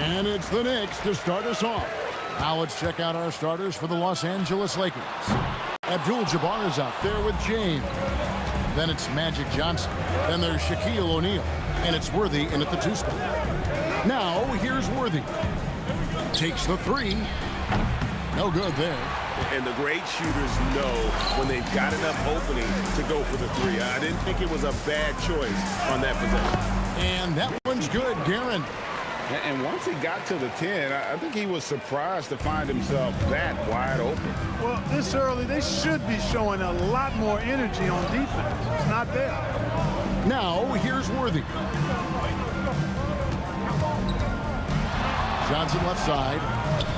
And it's the Knicks to start us off. Now let's check out our starters for the Los Angeles Lakers. Abdul-Jabbar is out there with James. Then it's Magic Johnson. Then there's Shaquille O'Neal. And it's Worthy in at the 2 spot. Now here's Worthy. Takes the 3. No good there. And the great shooters know when they've got enough opening to go for the 3. I didn't think it was a bad choice on that possession. And that one's good, Guerin. And once he got to the 10, I think he was surprised to find himself that wide open. Well, this early, they should be showing a lot more energy on defense. It's not there. Now, here's Worthy. Johnson left side.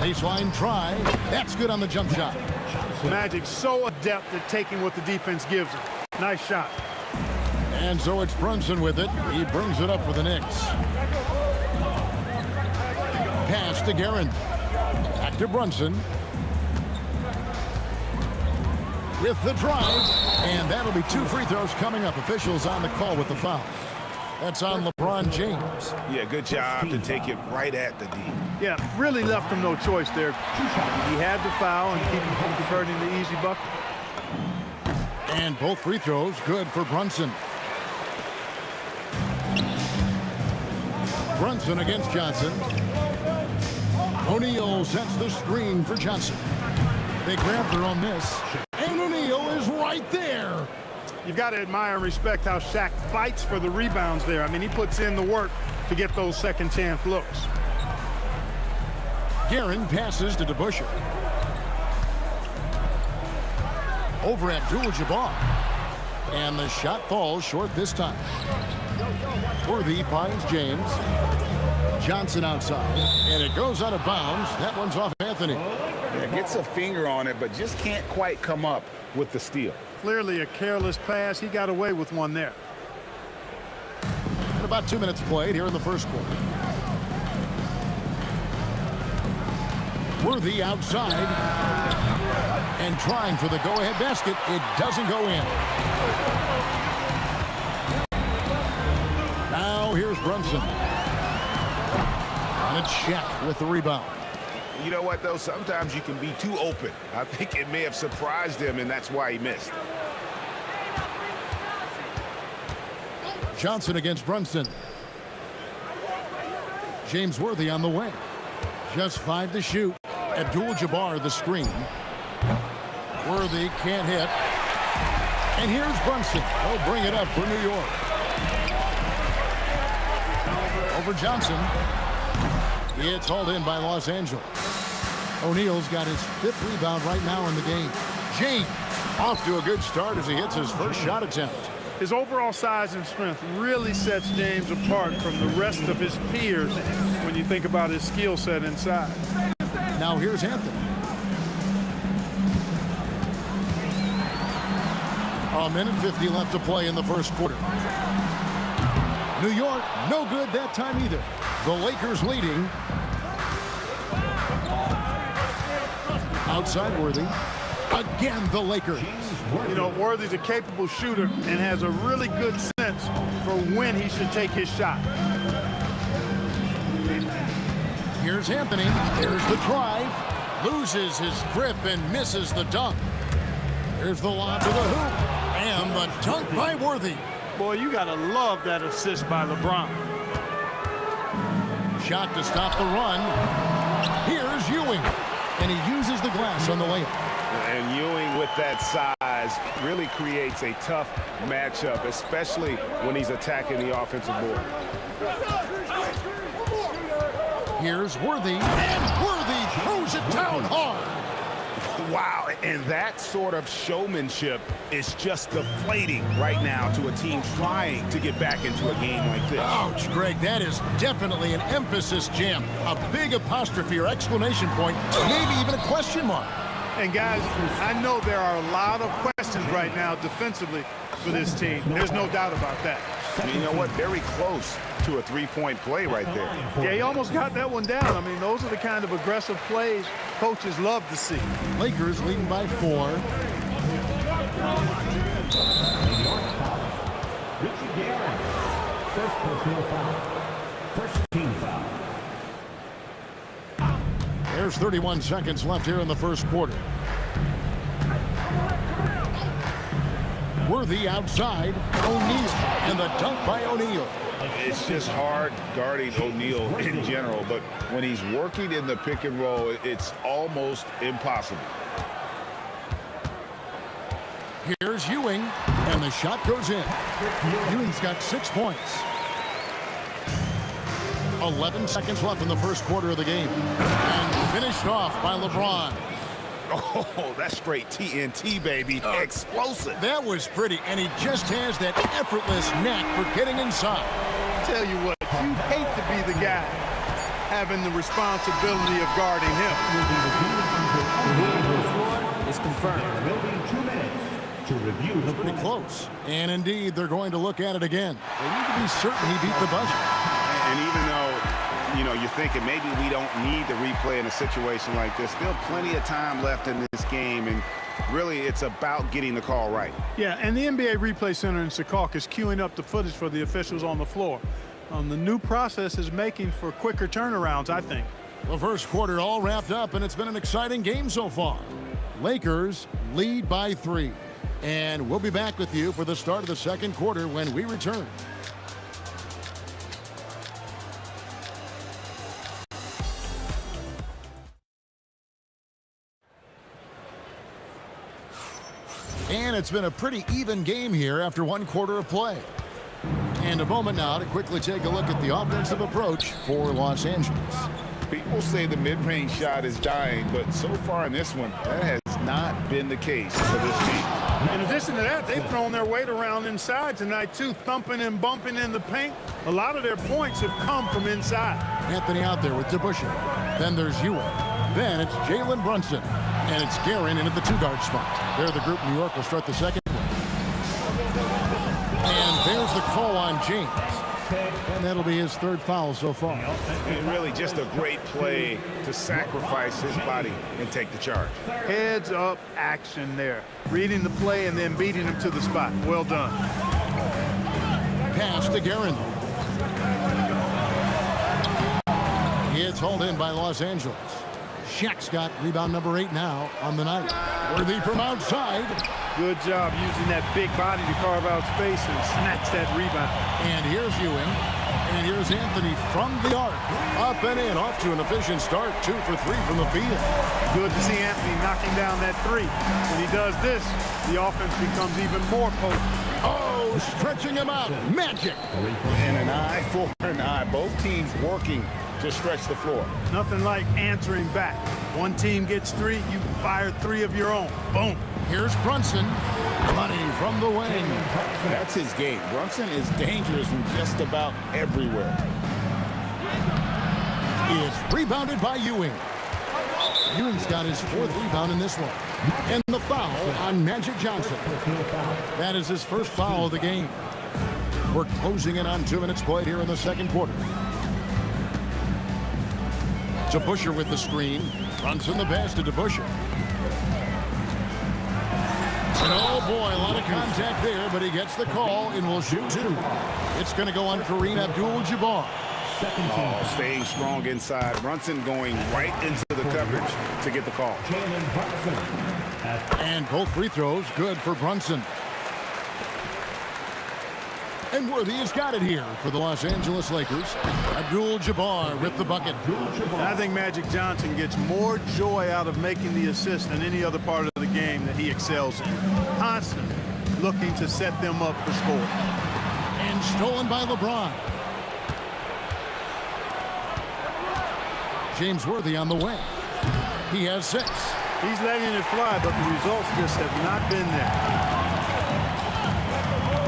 Baseline try. That's good on the jump shot. Magic so adept at taking what the defense gives him. Nice shot. And so it's Brunson with it. He brings it up for the Knicks. Pass to Guerin. Back to Brunson. With the drive. And that'll be 2 free throws coming up. Officials on the call with the foul. That's on LeBron James. Yeah, good job to take it right at the D. Yeah, really left him no choice there. He had to foul and keep him from converting the easy bucket. And both free throws good for Brunson. Brunson against Johnson. O'Neal sets the screen for Johnson. They grab their own miss. And O'Neal is right there. You've got to admire and respect how Shaq fights for the rebounds there. I mean, he puts in the work to get those second chance looks. Guerin passes to DeBusschere. Over at Abdul-Jabbar. And the shot falls short this time. Worthy finds James. Johnson outside. And it goes out of bounds. That one's off Anthony. Yeah, gets a finger on it, but just can't quite come up with the steal. Clearly a careless pass. He got away with one there. And about 2 minutes played here in the first quarter. Worthy outside. And trying for the go-ahead basket. It doesn't go in. Now here's Brunson. And it's Shaq with the rebound. You know what, though? Sometimes you can be too open. I think it may have surprised him, and that's why he missed. Johnson against Brunson. James Worthy on the wing. Just 5 to shoot. Abdul-Jabbar the screen. Worthy can't hit. And here's Brunson. He'll bring it up for New York. Over Johnson. It's hauled in by Los Angeles. O'Neal's got his 5th rebound right now in the game. James off to a good start as he hits his first shot attempt. His overall size and strength really sets James apart from the rest of his peers when you think about his skill set inside. Now here's Anthony. A minute 50 left to play in the first quarter. New York, no good that time either. The Lakers leading. Outside Worthy. Again, the Lakers. You know, Worthy's a capable shooter and has a really good sense for when he should take his shot. Here's Anthony. Here's the drive. Loses his grip and misses the dunk. Here's the lob to the hoop. And the dunk by Worthy. Boy, you got to love that assist by LeBron. Shot to stop the run. Here's Ewing. And he uses the glass on the layup. And Ewing with that size really creates a tough matchup, especially when he's attacking the offensive board. Here's Worthy. And Worthy throws it down hard. Wow, and that sort of showmanship is just deflating right now to a team trying to get back into a game like this. Ouch, Greg, that is definitely an emphasis jam. A big apostrophe or exclamation point, maybe even a question mark. And guys, I know there are a lot of questions right now defensively for this team. There's no doubt about that. You know what? Very close to a three-point play right there. Yeah, he almost got that one down. I mean, those are the kind of aggressive plays coaches love to see. Lakers leading by 4. First personal foul. First team foul. There's 31 seconds left here in the first quarter. Worthy outside. O'Neal. And the dunk by O'Neal. It's just hard guarding O'Neal in general, but when he's working in the pick and roll, it's almost impossible. Here's Ewing, and the shot goes in. Ewing's got 6 points. 11 seconds left in the first quarter of the game. And finished off by LeBron. Oh, that's straight TNT, baby. Explosive. That was pretty, and he just has that effortless knack for getting inside. Tell you what, you'd hate to be the guy having the responsibility of guarding him. Is confirmed. Will be 2 minutes to review the Pretty close. And indeed, they're going to look at it again. They need to be certain he beat the buzzer. And even though, you're thinking maybe we don't need the replay in a situation like this, still plenty of time left in this game, and really it's about getting the call right. Yeah, and the NBA Replay Center in Secaucus is queuing up the footage for the officials on the floor. The new process is making for quicker turnarounds, I think. The first quarter all wrapped up, and it's been an exciting game so far. Lakers lead by 3. And we'll be back with you for the start of the second quarter when we return. And it's been a pretty even game here after 1 quarter of play. And a moment now to quickly take a look at the offensive approach for Los Angeles. People say the mid-range shot is dying, but so far in this one, that has not been the case for this team. In addition to that, they've thrown their weight around inside tonight, too, thumping and bumping in the paint. A lot of their points have come from inside. Anthony out there with DeBusschere. Then there's Ewing. Then it's Jalen Brunson. And it's Guerin in at the 2-guard spot. There the group New York will start the second. And there's the call on James. And that'll be his 3rd foul so far. And really just a great play to sacrifice his body and take the charge. Heads up action there. Reading the play and then beating him to the spot. Well done. Pass to Guerin. It's hauled in by Los Angeles. Shaq's got rebound number 8 now on the night. Worthy from outside. Good job using that big body to carve out space and snatch that rebound. And here's Ewing. And here's Anthony from the arc. Up and in, off to an efficient start. 2 for 3 from the field. Good to see Anthony knocking down that 3. When he does this, the offense becomes even more potent. Oh, stretching him out. Magic. And an eye for an eye. Both teams working to stretch the floor. Nothing like answering back. One team gets 3, you fire 3 of your own. Boom. Here's Brunson. Money from the wing. That's his game. Brunson is dangerous from just about everywhere. It's rebounded by Ewing. Ewing's got his 4th rebound in this one. And the foul on Magic Johnson. That is his 1st foul of the game. We're closing in on 2 minutes played here in the second quarter. DeBusschere with the screen. Brunson the pass to DeBusschere. And oh boy, a lot of contact there, but he gets the call and will shoot 2. It's going to go on Kareem Abdul-Jabbar. Oh, staying strong inside. Brunson going right into the coverage to get the call. And both free throws good for Brunson. And Worthy has got it here for the Los Angeles Lakers. Abdul-Jabbar with the bucket. I think Magic Johnson gets more joy out of making the assist than any other part of the game that he excels in. Constantly looking to set them up for score. And stolen by LeBron. James Worthy on the wing. He has 6. He's letting it fly, but the results just have not been there.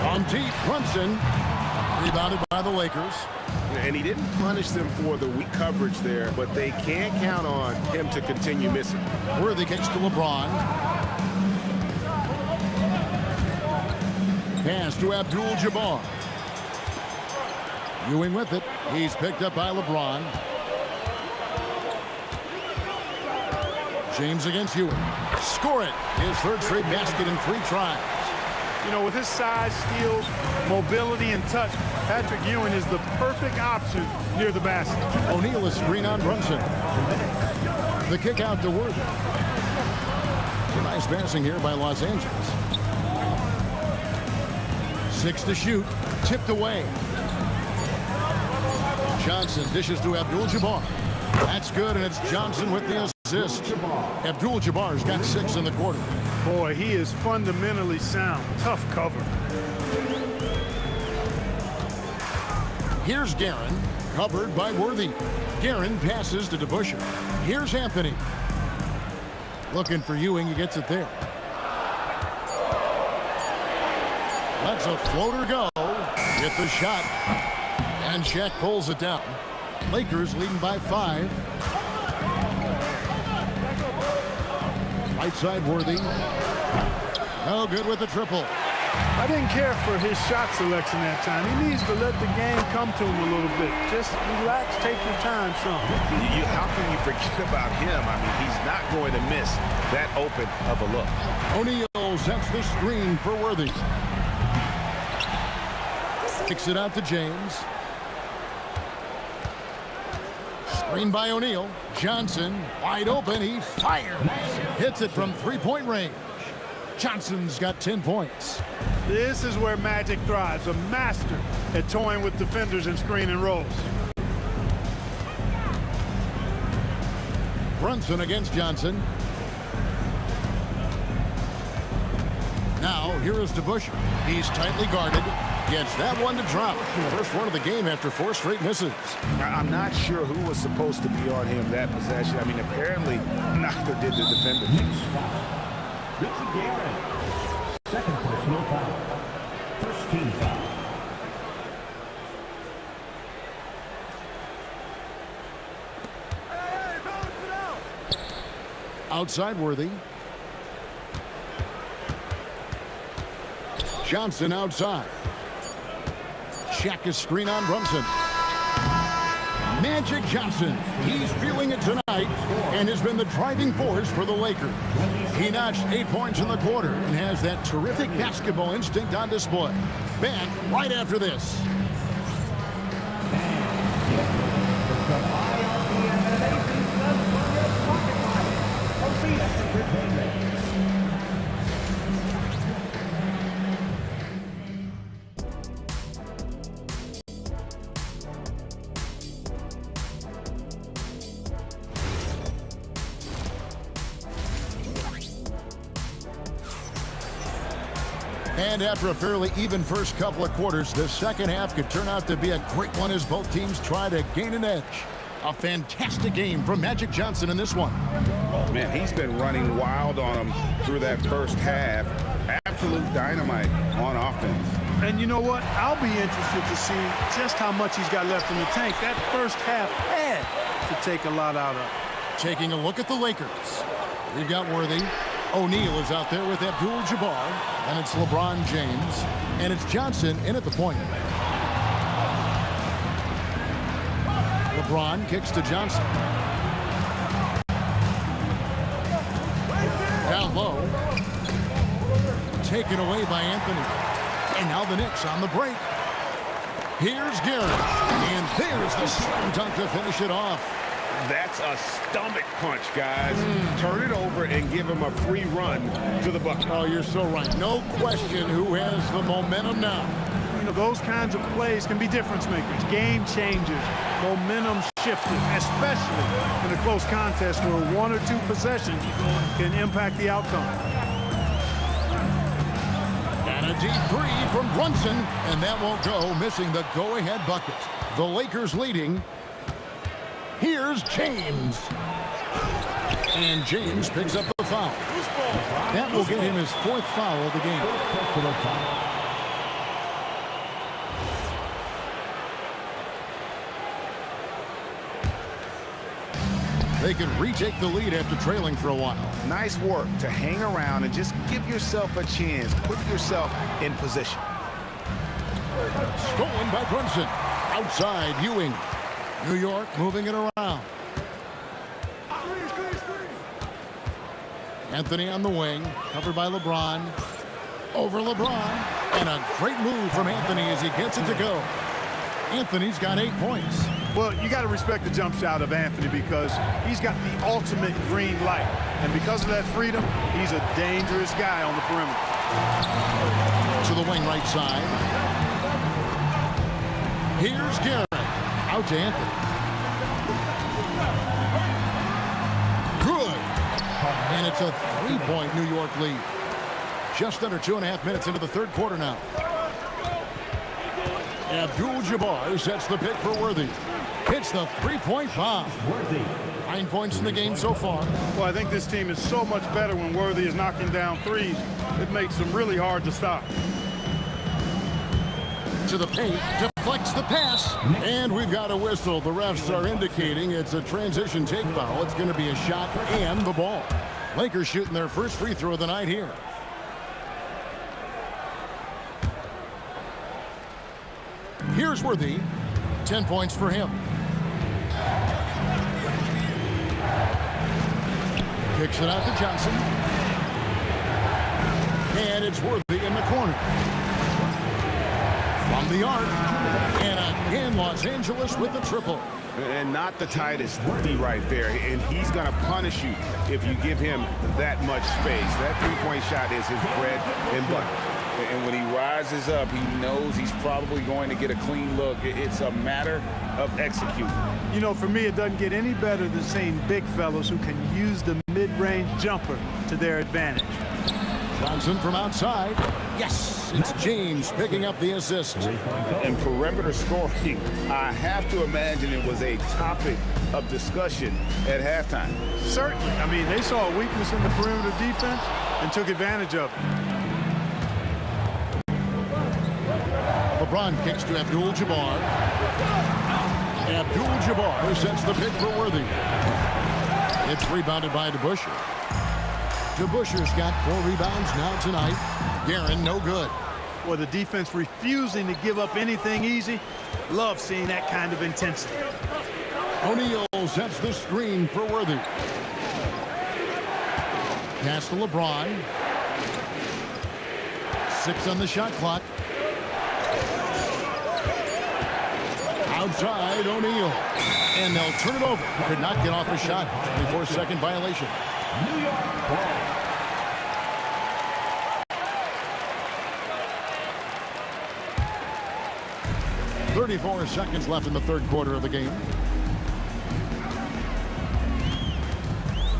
On deep, Brunson. Rebounded by the Lakers. And he didn't punish them for the weak coverage there, but they can't count on him to continue missing. Worthy kicks to LeBron. Pass to Abdul-Jabbar. Ewing with it. He's picked up by LeBron. James against Ewing. Score it. His 3rd straight basket in 3 tries. You know, with his size, skills, mobility, and touch, Patrick Ewing is the perfect option near the basket. O'Neal is screen on Brunson. The kick out to Worthy. Nice passing here by Los Angeles. 6 to shoot. Tipped away. Johnson dishes to Abdul-Jabbar. That's good, and it's Johnson with the assist. Abdul-Jabbar's got 6 in the quarter. Boy, he is fundamentally sound. Tough cover. Here's Guerin, covered by Worthy. Guerin passes to DeBusschere. Here's Anthony. Looking for Ewing, he gets it there. Lets a floater go. Get the shot. And Shaq pulls it down. Lakers leading by 5. Right side Worthy. No good with the triple. I didn't care for his shot selection that time. He needs to let the game come to him a little bit. Just relax, take your time, son. How can you forget about him? I mean, he's not going to miss that open of a look. O'Neal sets the screen for Worthy. Kicks it out to James. Screen by O'Neal. Johnson wide open. He fires. Hits it from three-point range. Johnson's got 10 points. This is where Magic thrives. A master at toying with defenders and screening rolls. Brunson against Johnson. Now here is DeBusschere. He's tightly guarded. Gets that one to drop. First one of the game after 4 straight misses. I'm not sure who was supposed to be on him that possession. I mean, apparently neither did the defender. Second personal foul. First team foul. Outside Worthy. Johnson outside. Check his screen on Brunson. Magic Johnson. He's feeling it tonight and has been the driving force for the Lakers. He notched 8 points in the quarter and has that terrific basketball instinct on display. Back right after this. And after a fairly even first couple of quarters, the second half could turn out to be a great one as both teams try to gain an edge. A fantastic game from Magic Johnson in this one. Man, he's been running wild on him through that first half. Absolute dynamite on offense. And you know what? I'll be interested to see just how much he's got left in the tank. That first half had to take a lot out of it. Taking a look at the Lakers. We've got Worthy. O'Neal is out there with Abdul-Jabbar. And it's LeBron James. And it's Johnson in at the point. LeBron kicks to Johnson. Down low. Taken away by Anthony. And now the Knicks on the break. Here's Guerin. And there's the slam dunk to finish it off. That's a stomach punch, guys. Turn it over and give him a free run to the bucket. Oh, you're so right. No question who has the momentum now. You know, those kinds of plays can be difference makers, game changers, momentum shifters, especially in a close contest where 1 or 2 possessions can impact the outcome. And a deep three from Brunson, and that won't go, missing the go-ahead bucket. The Lakers leading. Here's James. And James picks up the foul. That will get him his 4th foul of the game. They can retake the lead after trailing for a while. Nice work to hang around and just give yourself a chance. Put yourself in position. Stolen by Brunson. Outside, Ewing. New York moving it around. Anthony on the wing, covered by LeBron. Over LeBron. And a great move from Anthony as he gets it to go. Anthony's got 8 points. Well, you got to respect the jump shot of Anthony because he's got the ultimate green light. And because of that freedom, he's a dangerous guy on the perimeter. To the wing right side. Here's Garrett. Out to Anthony. Good. And it's a three-point New York lead. Just under 2.5 minutes into the third quarter now. Abdul-Jabbar sets the pick for Worthy. Hits the three-point bomb. 9 points in the game so far. Well, I think this team is so much better when Worthy is knocking down threes. It makes them really hard to stop. To the paint, deflects the pass, and we've got a whistle. The refs are indicating it's a transition take foul. It's going to be a shot and the ball. Lakers shooting their first free throw of the night here. Here's Worthy. 10 points for him. Kicks it out to Johnson. And it's Worthy in the corner. From the arc. And again, Los Angeles with the triple. And not the tightest D right there. And he's going to punish you if you give him that much space. That three-point shot is his bread and butter. And when he rises up, he knows he's probably going to get a clean look. It's a matter of executing. You know, for me, it doesn't get any better than seeing big fellas who can use the mid-range jumper to their advantage. Johnson from outside. Yes, it's James picking up the assist. And perimeter scoring, I have to imagine it was a topic of discussion at halftime. Certainly. I mean, they saw a weakness in the perimeter defense and took advantage of it. LeBron kicks to Abdul-Jabbar. Abdul-Jabbar sets the pick for Worthy. It's rebounded by DeBusschere. DeBusschere's got 4 rebounds now tonight. Guerin, no good. Well, the defense refusing to give up anything easy. Love seeing that kind of intensity. O'Neal sets the screen for Worthy. Pass to LeBron. 6 on the shot clock. Outside, O'Neal. And they'll turn it over. Could not get off a shot before second violation. New York ball. 34 seconds left in the third quarter of the game.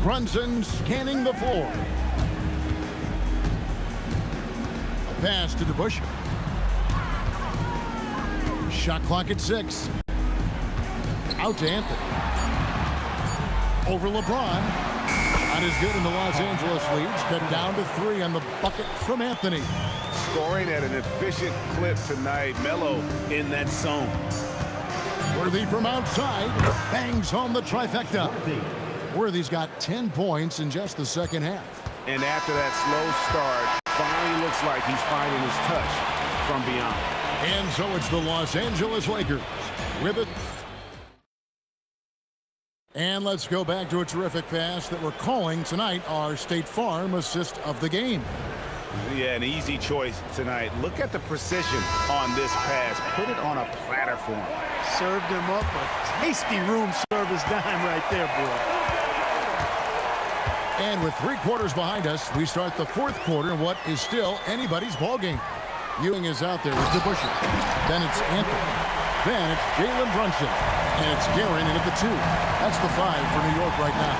Brunson scanning the floor. A pass to DeBusschere. Shot clock at 6. Out to Anthony. Over LeBron. Not as good in the Los Angeles leads. Cut down to 3 on the bucket from Anthony. Scoring at an efficient clip tonight. Melo in that zone. Worthy from outside. Bangs home the trifecta. Worthy's got 10 points in just the second half. And after that slow start, finally looks like he's finding his touch from beyond. And so it's the Los Angeles Lakers with it. And let's go back to a terrific pass that we're calling tonight our State Farm assist of the game. Yeah, an easy choice tonight. Look at the precision on this pass. Put it on a platter for him. Served him up a tasty room service dime right there, boy. And with 3 quarters behind us, we start the fourth quarter in what is still anybody's ball game. Ewing is out there with DeBusschere. Then it's Anthony. Then it's Jalen Brunson. And it's Guerin in at the 2. That's the 5 for New York right now.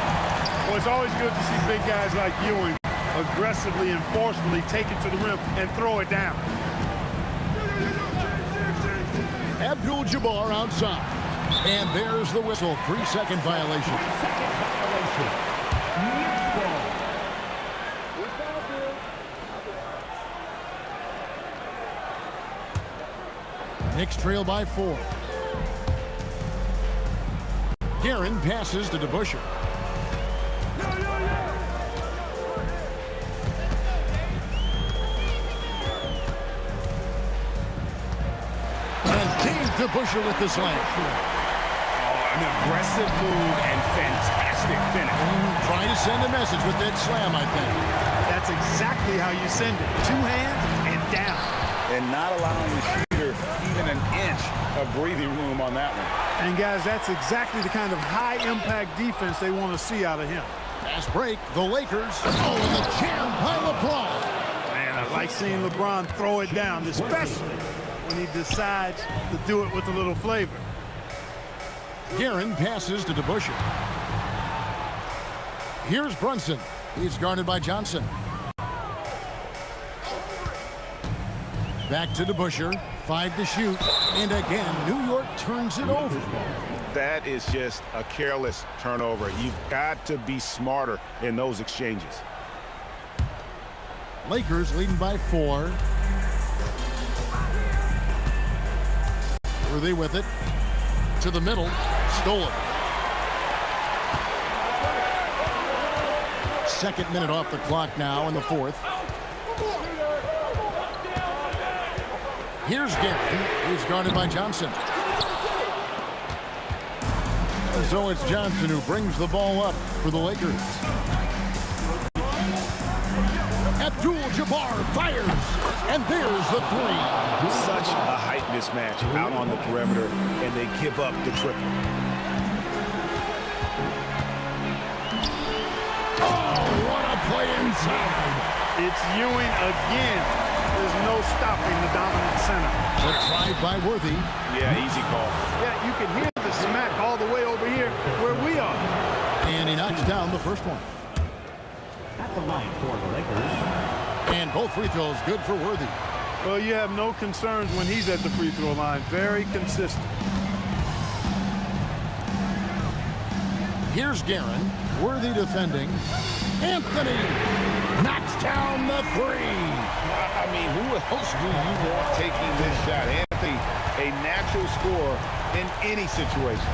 Well, it's always good to see big guys like Ewing aggressively and forcefully take it to the rim and throw it down. Abdul-Jabbar outside. And there's the whistle. 3-second violation. Knicks trail by 4. Guerin passes to DeBusschere. And James DeBusschere with the slam. An aggressive move and fantastic finish. Trying to send a message with that slam, I think. That's exactly how you send it. 2 hands and down. and not allowing the shooter even an inch of breathing room on that one. And, guys, that's exactly the kind of high-impact defense they want to see out of him. Fast break, the Lakers. Oh, and the jam by LeBron. Man, I like seeing LeBron throw it down, especially when he decides to do it with a little flavor. Guerin passes to DeBusschere. Here's Brunson. He's guarded by Johnson. Back to DeBusschere. 5 to shoot. And again, New York turns it over. That is just a careless turnover. You've got to be smarter in those exchanges. Lakers leading by 4. Worthy with it. To the middle. Stolen. Second minute off the clock now in the fourth. Here's Guerin. He's guarded by Johnson. So it's Johnson who brings the ball up for the Lakers. Abdul-Jabbar fires, and there's the 3. Such a height mismatch out on the perimeter, and they give up the triple. Oh, what a play inside. It's Ewing again. There's no stopping the dominant center. The drive by Worthy. Yeah, easy call. Yeah, you can hear the smack all the way over here where we are. And he knocks down the first one. At the line for the Lakers. And both free throws good for Worthy. Well, you have no concerns when he's at the free throw line. Very consistent. Here's Guerin. Worthy defending. Anthony knocks down the 3. I mean, who else do you want taking this shot? Anthony, a natural scorer in any situation.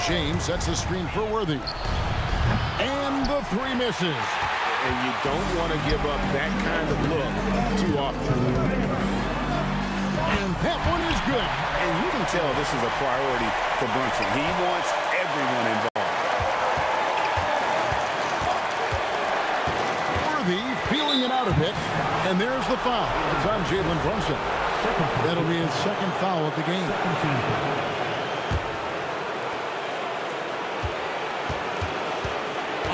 James sets the screen for Worthy. And the 3 misses. And you don't want to give up that kind of look too often. And that one is good. And you can tell this is a priority for Brunson. He wants everyone involved. Worthy feeling it out a bit. And there's the foul. It's on Jalen Brunson. That'll be his second foul of the game.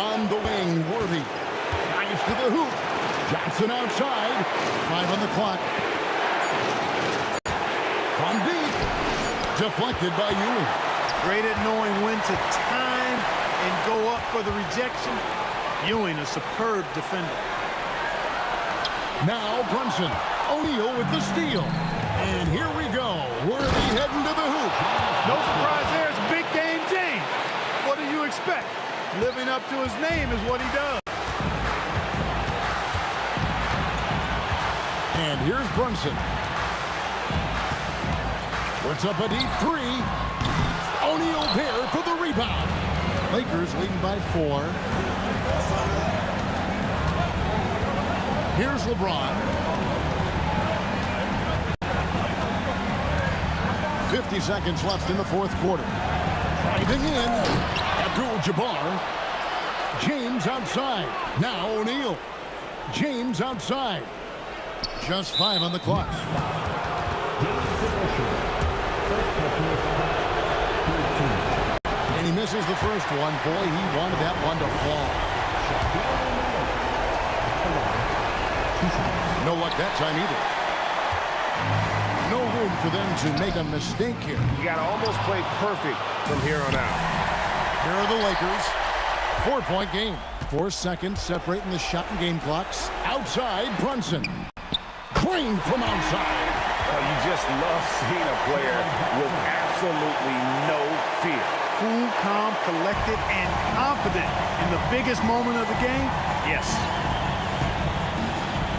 On the wing, Worthy. Drives to the hoop. Johnson outside. 5 on the clock. From deep. Deflected by Ewing. Great at knowing when to time and go up for the rejection. Ewing, a superb defender. Now Brunson. O'Neal with the steal. And here we go. Worthy heading to the hoop. No surprise there. It's big game James. What do you expect? Living up to his name is what he does. And here's Brunson. Puts up a deep 3. O'Neal there for the rebound. Lakers leading by 4. Here's LeBron. 50 seconds left in the fourth quarter. Driving in. Abdul-Jabbar. James outside. Now O'Neal. James outside. Just 5 on the clock. And he misses the first one. Boy, he wanted that one to fall. No luck that time either. No room for them to make a mistake here. You got to almost play perfect from here on out. Here are the Lakers. 4-point game. 4 seconds separating the shot and game clocks. Outside, Brunson. Clean from outside. You just love seeing a player with absolutely no fear. Cool, calm, collected, and confident in the biggest moment of the game. Yes.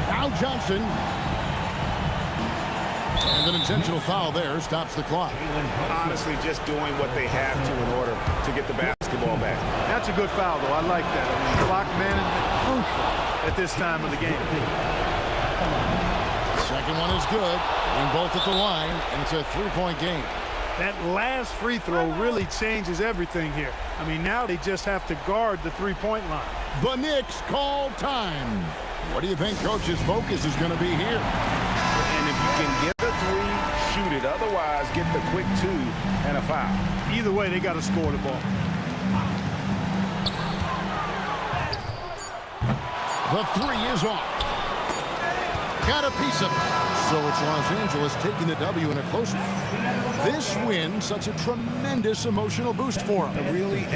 Now Johnson. And an intentional foul there stops the clock. Honestly, just doing what they have to in order to get the basketball back. That's a good foul, though. I like that. I mean, clock management crucial at this time of the game. Second one is good. And both at the line, and it's a 3-point game. That last free throw really changes everything here. I mean, now they just have to guard the three-point line. The Knicks call time. What do you think Coach's focus is going to be here? And if can get a three, shoot it. Otherwise, get the quick 2 and a foul. Either way, they got to score the ball. The three is off. Got a piece of it. So it's Los Angeles taking the W in a close one. This win, such a tremendous emotional boost for them. Really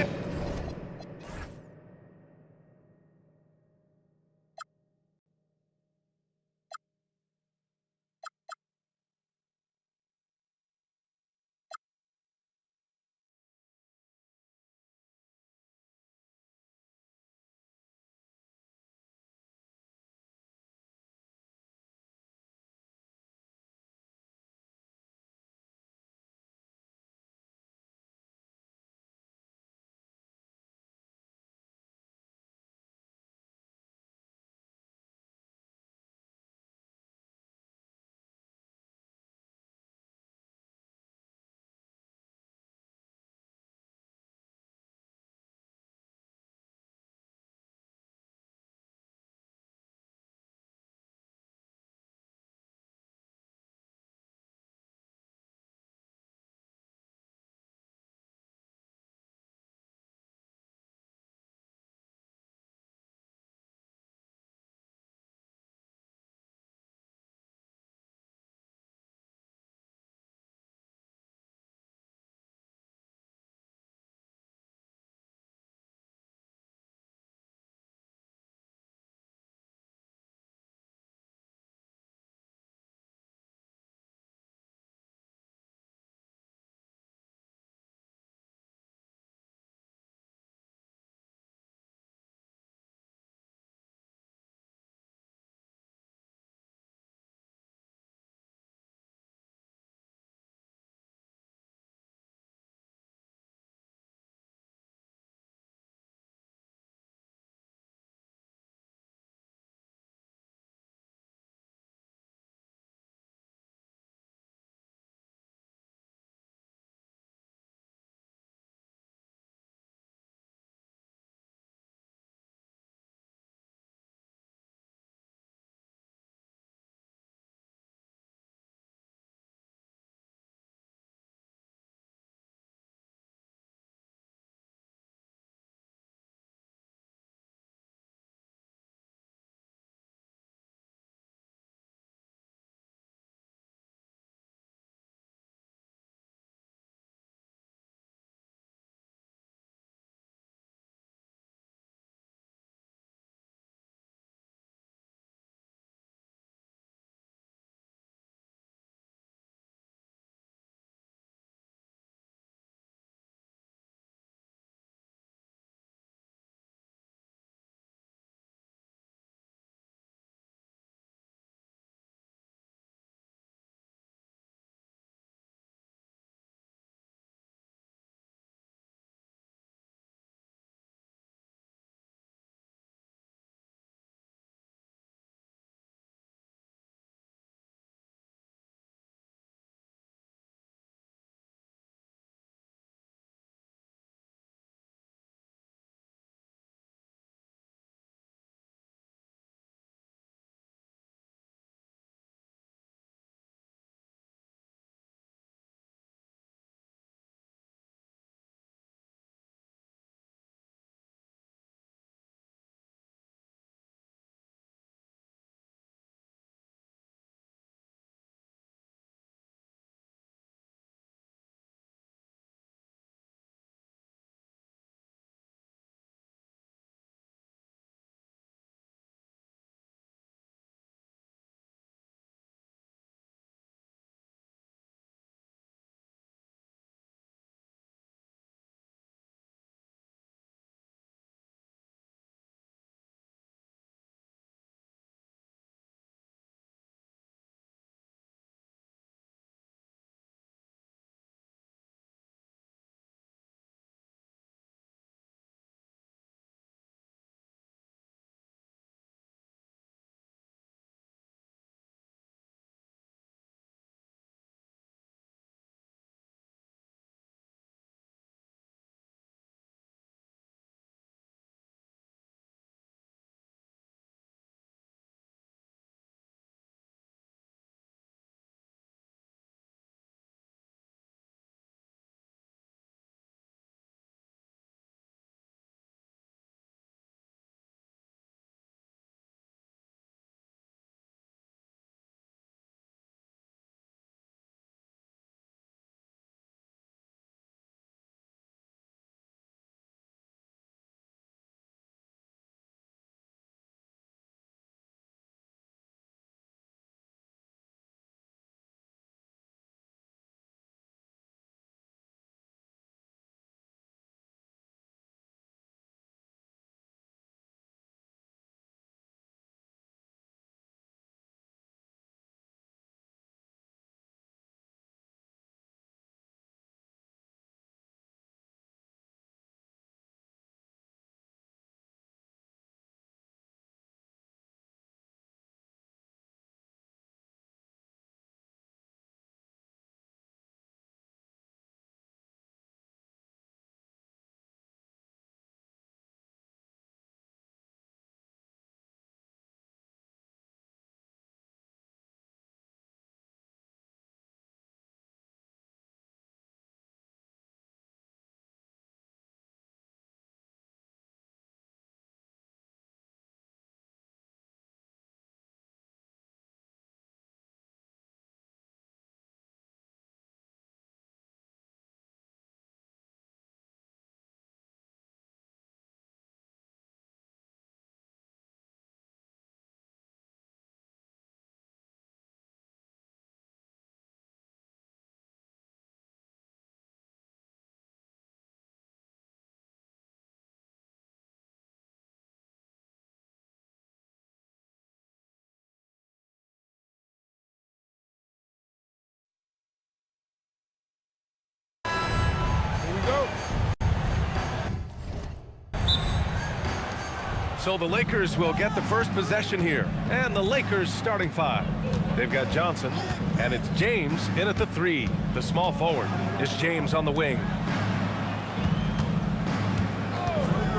So the Lakers will get the first possession here. And the Lakers starting 5. They've got Johnson, and it's James in at the 3. The small forward is James on the wing.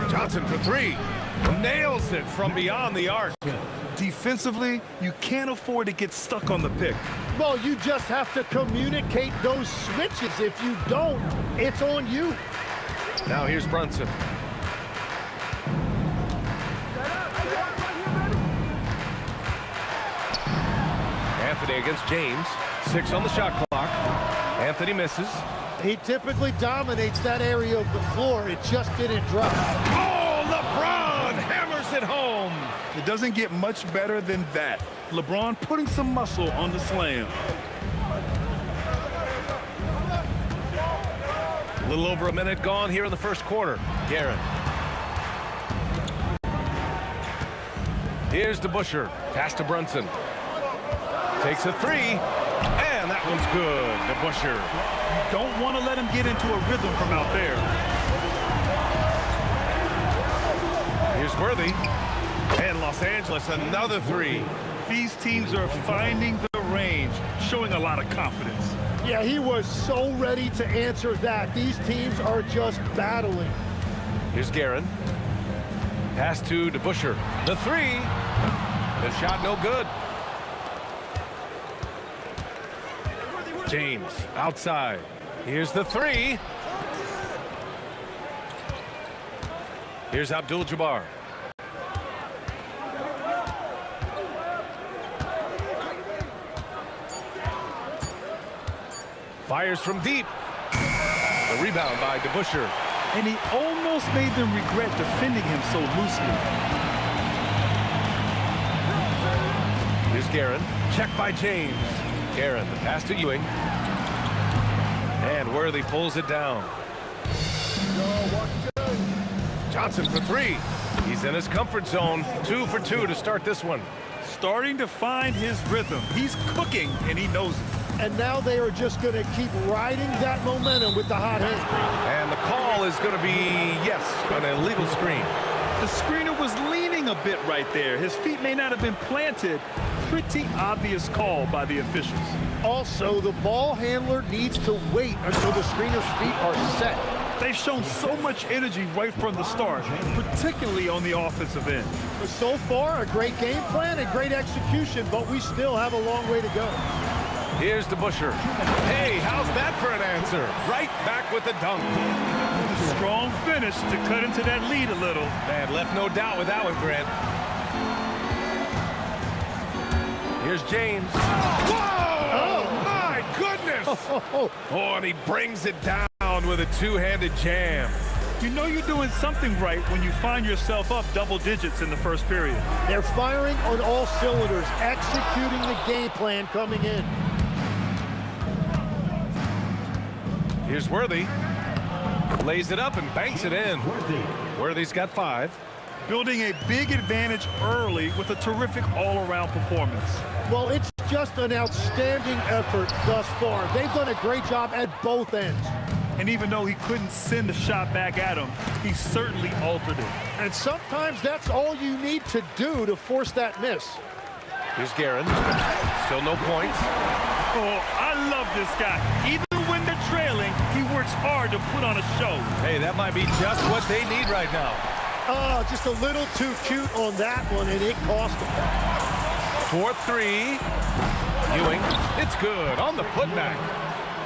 Johnson for 3. Nails it from beyond the arc. Defensively, you can't afford to get stuck on the pick. Well, you just have to communicate those switches. If you don't, it's on you. Now here's Brunson. Anthony against James. 6 on the shot clock. Anthony misses. He typically dominates that area of the floor. It just didn't drop. Oh, LeBron hammers it home. It doesn't get much better than that. LeBron putting some muscle on the slam. A little over a minute gone here in the first quarter. Guerin. Here's DeBusschere. Pass to Brunson. Takes a 3. And that one's good. DeBusschere. Don't want to let him get into a rhythm from out there. Here's Worthy. And Los Angeles, another 3. These teams are finding the range, showing a lot of confidence. Yeah, he was so ready to answer that. These teams are just battling. Here's Guerin. Pass to DeBusschere. The 3. The shot no good. James outside. Here's the 3. Here's Abdul-Jabbar. Fires from deep. The rebound by DeBusschere. And he almost made them regret defending him so loosely. Here's Guerin. Checked by James. Guerin, the pass to Ewing. And Worthy pulls it down. Johnson for 3. He's in his comfort zone. 2 for 2 to start this one. Starting to find his rhythm. He's cooking, and he knows it. And now they are just going to keep riding that momentum with the hot hand. And the call is going to be, yes, an illegal screen. The screener was leaning a bit right there. His feet may not have been planted. Pretty obvious call by the officials. Also, the ball handler needs to wait until the screener's feet are set. They've shown so much energy right from the start, particularly on the offensive end. But so far, a great game plan and great execution, but we still have a long way to go. Here's DeBusschere. Hey, how's that for an answer? Right back with the dunk. Strong finish to cut into that lead a little. Man, left no doubt with that one, Grant. Here's James. Whoa! Oh, my goodness! Oh, and he brings it down with a two-handed jam. You know you're doing something right when you find yourself up double digits in the first period. They're firing on all cylinders, executing the game plan coming in. Here's Worthy. Lays it up and banks it in. Worthy's got 5. Building a big advantage early with a terrific all-around performance. Well, it's just an outstanding effort thus far. They've done a great job at both ends. And even though he couldn't send the shot back at him, he certainly altered it. And sometimes that's all you need to do to force that miss. Here's Guerin. Still no points. Oh, I love this guy. Even when they're trailing, he works hard to put on a show. Hey, that might be just what they need right now. Oh, just a little too cute on that one, and it cost him. 4-3. Ewing. It's good on the putback.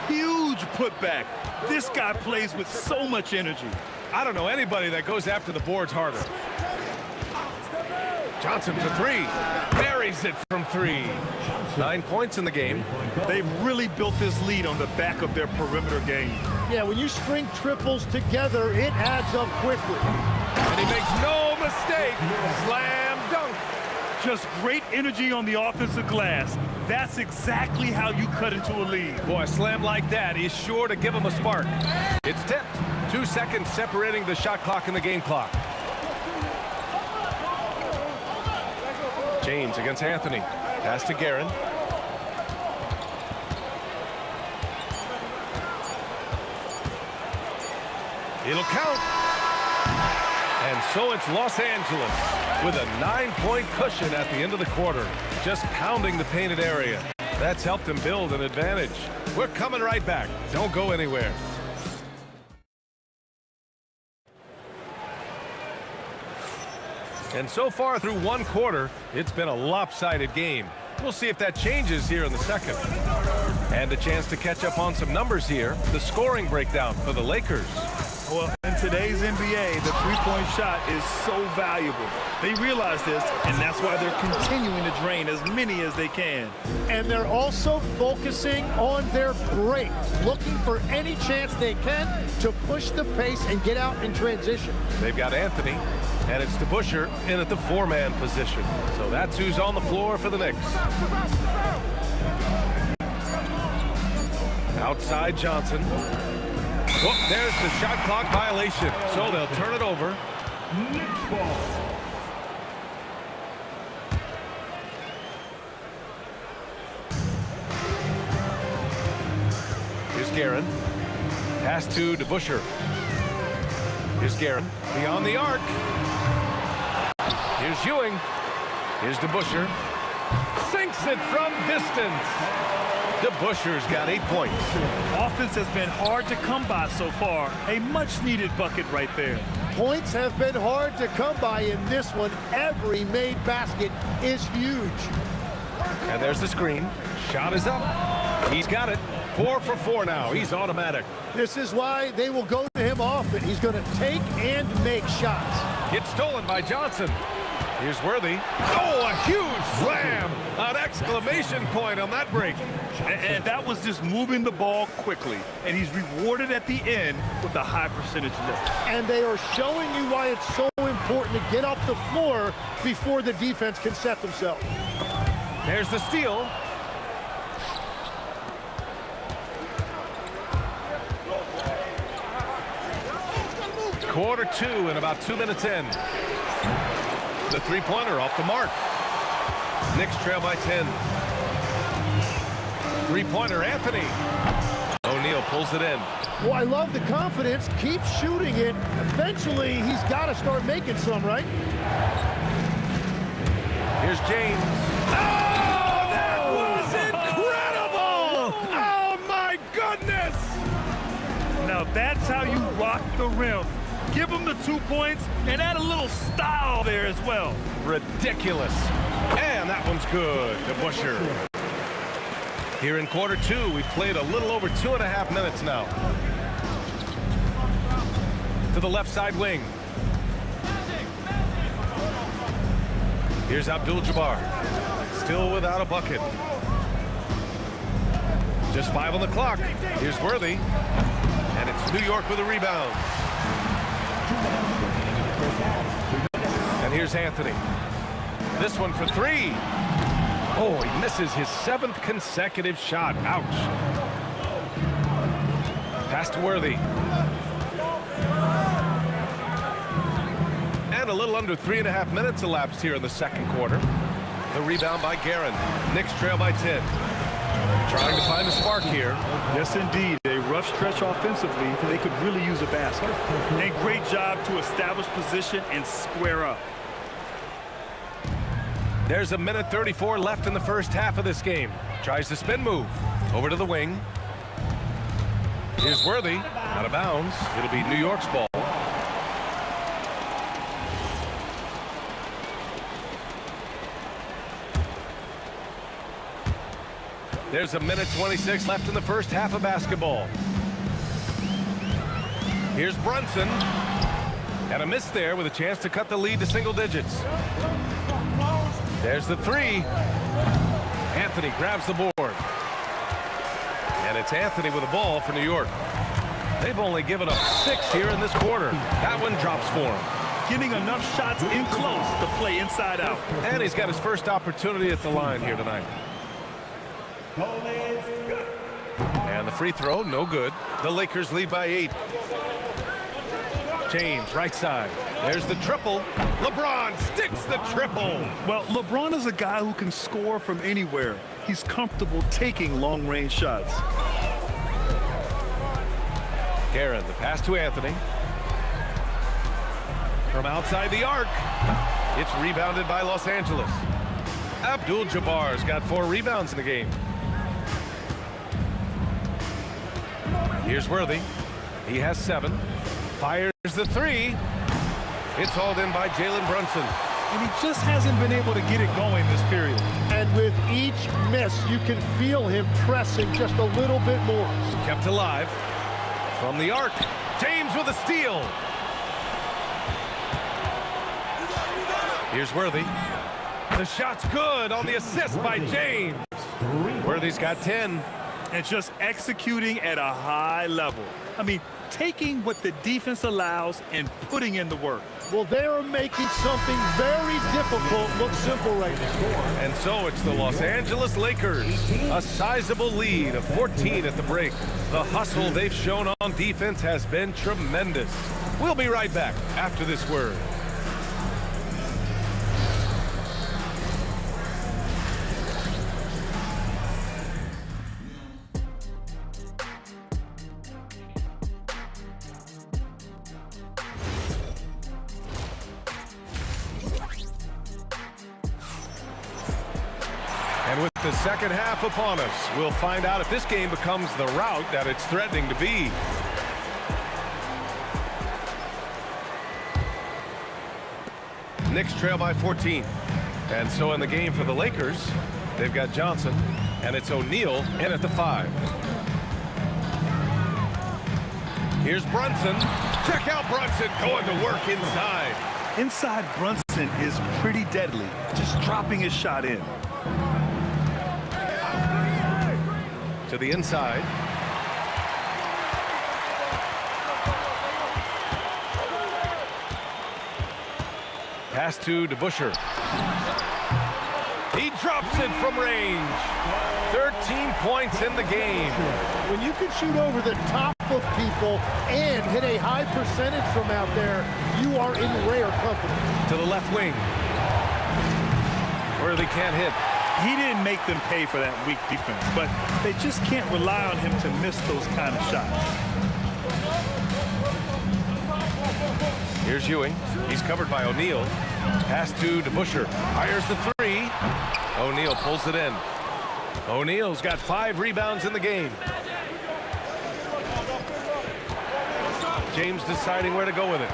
Huge putback. This guy plays with so much energy. I don't know anybody that goes after the boards harder. Johnson for 3. Buries it from 3. 9 points in the game. They've really built this lead on the back of their perimeter game. Yeah, when you string triples together, it adds up quickly. And he makes no mistake. Slam dunk. Just great energy on the offensive glass. That's exactly how you cut into a lead. Boy, a slam like that is sure to give him a spark. It's tipped. 2 seconds separating the shot clock and the game clock. James against Anthony. Pass to Guerin. It'll count. And so it's Los Angeles with a 9-point cushion at the end of the quarter, just pounding the painted area. That's helped him build an advantage. We're coming right back. Don't go anywhere. And so far through one quarter, it's been a lopsided game. We'll see if that changes here in the second. And a chance to catch up on some numbers here. The scoring breakdown for the Lakers. Well, in today's NBA, the three-point shot is so valuable. They realize this, and that's why they're continuing to drain as many as they can. And they're also focusing on their break, looking for any chance they can to push the pace and get out in transition. They've got Anthony, and it's DeBusschere in at the four-man position. So that's who's on the floor for the Knicks. Outside Johnson. Oh, there's the shot clock violation. So they'll turn it over. Knicks ball. Here's Guerin. Pass to DeBusschere. Here's Guerin. Beyond the arc. Here's Ewing. Here's DeBusschere. Sinks it from distance. DeBusschere's got 8 points. Offense has been hard to come by so far. A much-needed bucket right there. Points have been hard to come by in this one. Every made basket is huge. And there's the screen. Shot is up. He's got it. 4 for 4 now. He's automatic. This is why they will go to him often. He's going to take and make shots. It's stolen by Johnson. Here's Worthy. Oh, a huge slam! An exclamation point on that break. And that was just moving the ball quickly. And he's rewarded at the end with a high percentage lift. And they are showing you why it's so important to get off the floor before the defense can set themselves. There's the steal. Quarter 2 and about 2 minutes in. The three-pointer off the mark. Knicks trail by 10. Three-pointer, Anthony. O'Neal pulls it in. Well, I love the confidence. Keep shooting it. Eventually, he's got to start making some, right? Here's James. Oh, that was incredible! Oh, my goodness! Now that's how you rock the rim. Give him the 2 points and add a little style there as well. Ridiculous. And that one's good. DeBusschere. Here in quarter 2, we played a little over 2.5 minutes now. To the left side wing. Here's Abdul-Jabbar. Still without a bucket. Just 5 on the clock. Here's Worthy. And it's New York with a rebound. And here's Anthony. This one for 3. Oh, he misses his 7th consecutive shot. Ouch. Pass to Worthy. And a little under 3.5 minutes elapsed here in the second quarter. The rebound by Guerin. Knicks trail by 10. Trying to find a spark here. Yes, indeed. A rough stretch offensively. They could really use a basket. A great job to establish position and square up. There's a minute 34 left in the first half of this game. Tries the spin move. Over to the wing. Here's Worthy. Out of bounds. It'll be New York's ball. There's a minute 26 left in the first half of basketball. Here's Brunson. And a miss there with a chance to cut the lead to single digits. There's the 3. Anthony grabs the board. And it's Anthony with the ball for New York. They've only given up 6 here in this quarter. That one drops for him. Getting enough shots in close to play inside out. And he's got his first opportunity at the line here tonight. And the free throw, no good. The Lakers lead by 8. James, right side. There's the triple. LeBron sticks the triple. Well, LeBron is a guy who can score from anywhere. He's comfortable taking long-range shots. Guerin, the pass to Anthony. From outside the arc. It's rebounded by Los Angeles. Abdul-Jabbar's got 4 rebounds in the game. Here's Worthy. He has 7. Fires the 3. It's hauled in by Jalen Brunson. And he just hasn't been able to get it going this period. And with each miss, you can feel him pressing just a little bit more. Kept alive. From the arc. James with a steal. Here's Worthy. The shot's good on the assist by James. Worthy's got 10. And just executing at a high level. I mean, taking what the defense allows and putting in the work. Well, they are making something very difficult look simple right now. And so it's the Los Angeles Lakers. A sizable lead of 14 at the break. The hustle they've shown on defense has been tremendous. We'll be right back after this word. And with the second half upon us, we'll find out if this game becomes the rout that it's threatening to be. Knicks trail by 14. And so in the game for the Lakers, they've got Johnson, and it's O'Neal in at the 5. Here's Brunson. Check out Brunson going to work inside. Inside Brunson is pretty deadly, just dropping his shot in. To the inside. Pass to DeBusschere. He drops it from range. 13 points in the game. When you can shoot over the top of people and hit a high percentage from out there, you are in rare company. To the left wing. Worthy can't hit. He didn't make them pay for that weak defense, but they just can't rely on him to miss those kind of shots. Here's Ewing. He's covered by O'Neal. Pass to DeBusschere. Fires the 3. O'Neal pulls it in. O'Neal's got 5 rebounds in the game. James deciding where to go with it.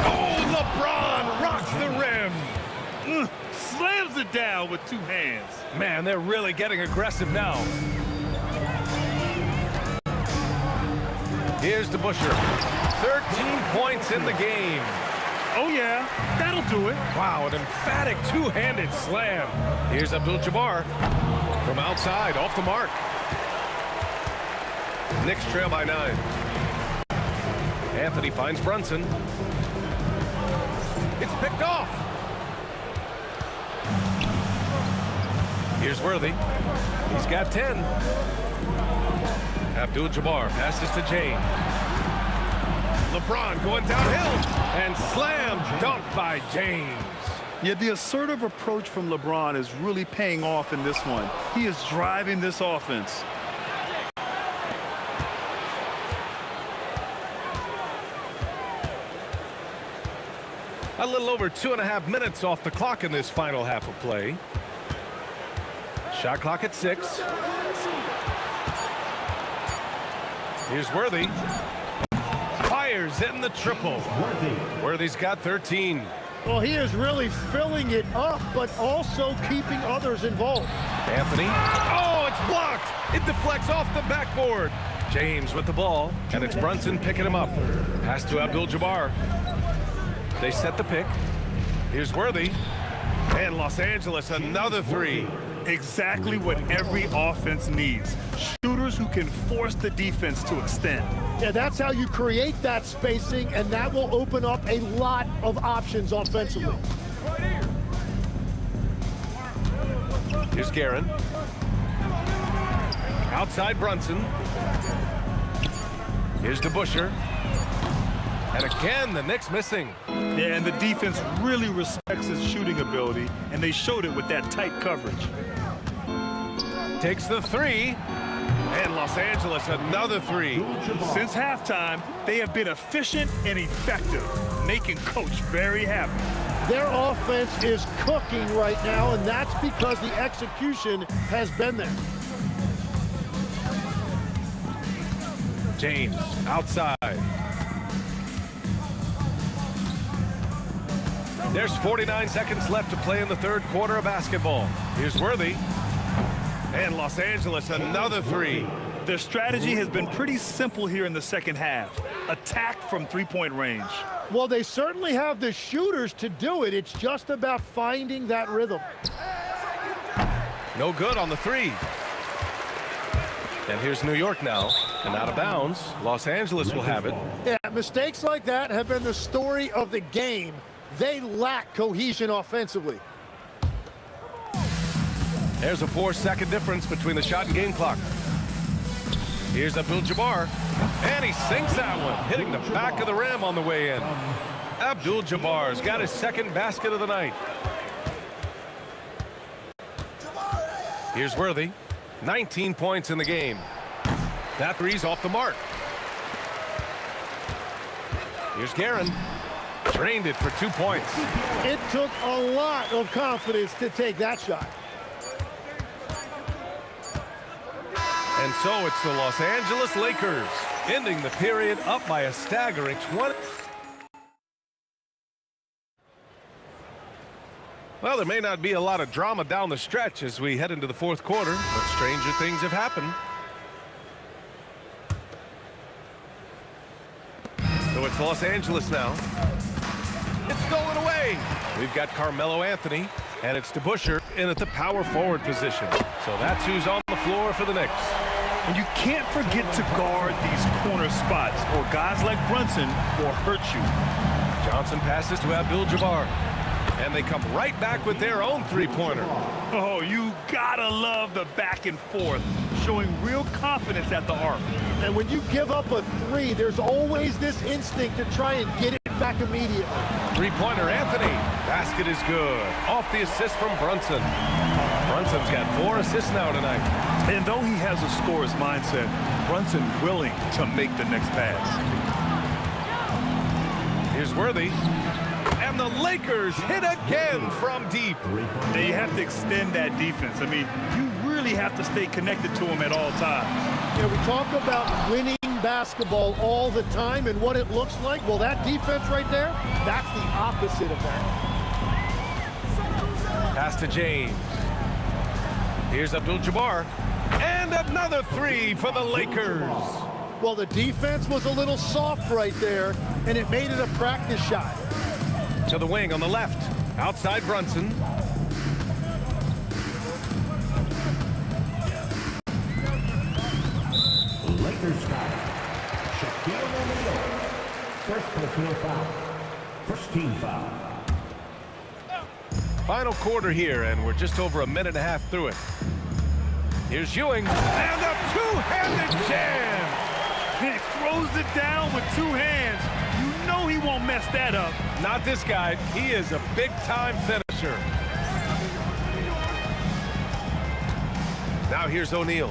Oh, LeBron rocks the rim. Slams it down with 2 hands. Man, they're really getting aggressive now. Here's DeBusschere. 13 points in the game. Oh, yeah, that'll do it. Wow, an emphatic 2-handed slam. Here's Abdul-Jabbar from outside, off the mark. Knicks trail by 9. Anthony finds Brunson. It's picked off. Here's Worthy. He's got 10. Abdul-Jabbar passes to James. LeBron going downhill and slam dunk by James. Yeah, the assertive approach from LeBron is really paying off in this one. He is driving this offense. A little over 2.5 minutes off the clock in this final half of play. Shot clock at 6. Here's Worthy. Fires in the triple. Worthy's got 13. Well, he is really filling it up, but also keeping others involved. Anthony. Oh, it's blocked. It deflects off the backboard. James with the ball, and it's Brunson picking him up. Pass to Abdul-Jabbar. They set the pick. Here's Worthy. And Los Angeles, another 3. Exactly what every offense needs. Shooters who can force the defense to extend. Yeah, that's how you create that spacing, and that will open up a lot of options offensively. Here's Guerin. Outside Brunson. Here's DeBusschere. And again, the Knicks missing. Yeah, and the defense really respects his shooting ability, and they showed it with that tight coverage. Takes the 3. And Los Angeles, another three. Since halftime, they have been efficient and effective, making Coach very happy. Their offense is cooking right now, and that's because the execution has been there. James outside. There's 49 seconds left to play in the third quarter of basketball. Here's Worthy. And Los Angeles, another three. Their strategy has been pretty simple here in the second half. Attack from three-point range. Well, they certainly have the shooters to do it. It's just about finding that rhythm. No good on the three. And here's New York now. And out of bounds, Los Angeles will have it. Yeah, mistakes like that have been the story of the game. They lack cohesion offensively. There's a 4-second difference between the shot and game clock. Here's Abdul-Jabbar, and he sinks that one, hitting the back of the rim on the way in. Abdul-Jabbar's got his second basket of the night. Here's Worthy, 19 points in the game. That three's off the mark. Here's Guerin, drained it for 2 points. It took a lot of confidence to take that shot. And so it's the Los Angeles Lakers ending the period up by a staggering 20. Well, there may not be a lot of drama down the stretch as we head into the fourth quarter, but stranger things have happened. So it's Los Angeles now. It's stolen away. We've got Carmelo Anthony, and it's DeBusschere in at the power forward position. So that's who's on the floor for the Knicks. And you can't forget to guard these corner spots, or guys like Brunson will hurt you. Johnson passes to Abdul-Jabbar, and they come right back with their own three-pointer. Oh, you gotta love the back and forth, showing real confidence at the arc. And when you give up a three, there's always this instinct to try and get it back immediately. Three-pointer Anthony. Basket is good. Off the assist from Brunson. Brunson's got 4 assists now tonight. And though he has a scorer's mindset, Brunson willing to make the next pass. Here's Worthy. And the Lakers hit again from deep. Now you have to extend that defense. I mean, you really have to stay connected to him at all times. You know, we talk about winning basketball all the time and what it looks like. Well, that defense right there, that's the opposite of that. Pass to James. Here's Abdul-Jabbar. And another three for the Lakers. Well, the defense was a little soft right there, and it made it a practice shot. To the wing on the left. Outside Brunson. Lakers foul. Shaquille O'Neal. First personal foul. First team foul. Final quarter here, and we're just over a minute and a half through it. Here's Ewing, and a two-handed jam. He throws it down with 2 hands. You know he won't mess that up. Not this guy. He is a big-time finisher. Now here's O'Neal.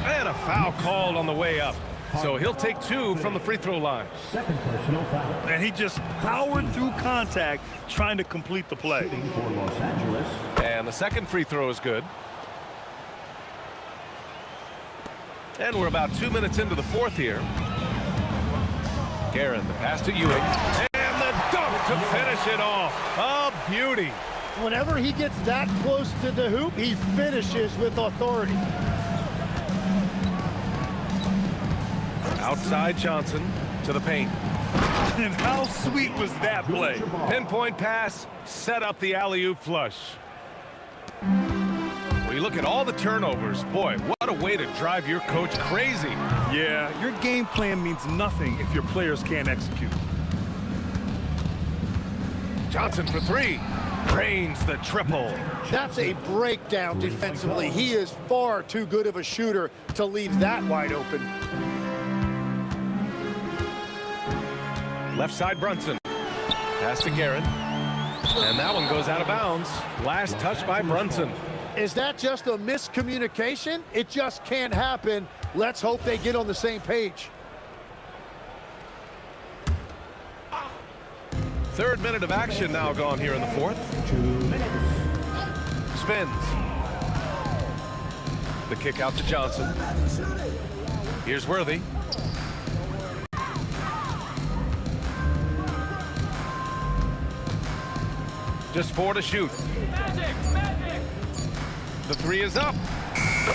And a foul called on the way up. So he'll take 2 from the free throw line. Second personal foul. And he just powered through contact trying to complete the play. Shooting for Los Angeles. And the second free throw is good. And we're about 2 minutes into the fourth here. Guerin, the pass to Ewing. And the dunk to finish it off. A beauty. Whenever he gets that close to the hoop, he finishes with authority. Outside Johnson to the paint. And how sweet was that play? Pinpoint pass, set up the alley-oop flush. When you look at all the turnovers, boy, what a way to drive your coach crazy. Yeah, your game plan means nothing if your players can't execute. Johnson for 3. Drains the triple. That's a breakdown defensively. He is far too good of a shooter to leave that wide open. Left side Brunson. Pass to Guerin. And that one goes out of bounds. Last touch by Brunson. Is that just a miscommunication? It just can't happen. Let's hope they get on the same page. Third minute of action now gone here in the fourth. 2 minutes. Spins. The kick out to Johnson. Here's Worthy. Just 4 to shoot. The 3 is up.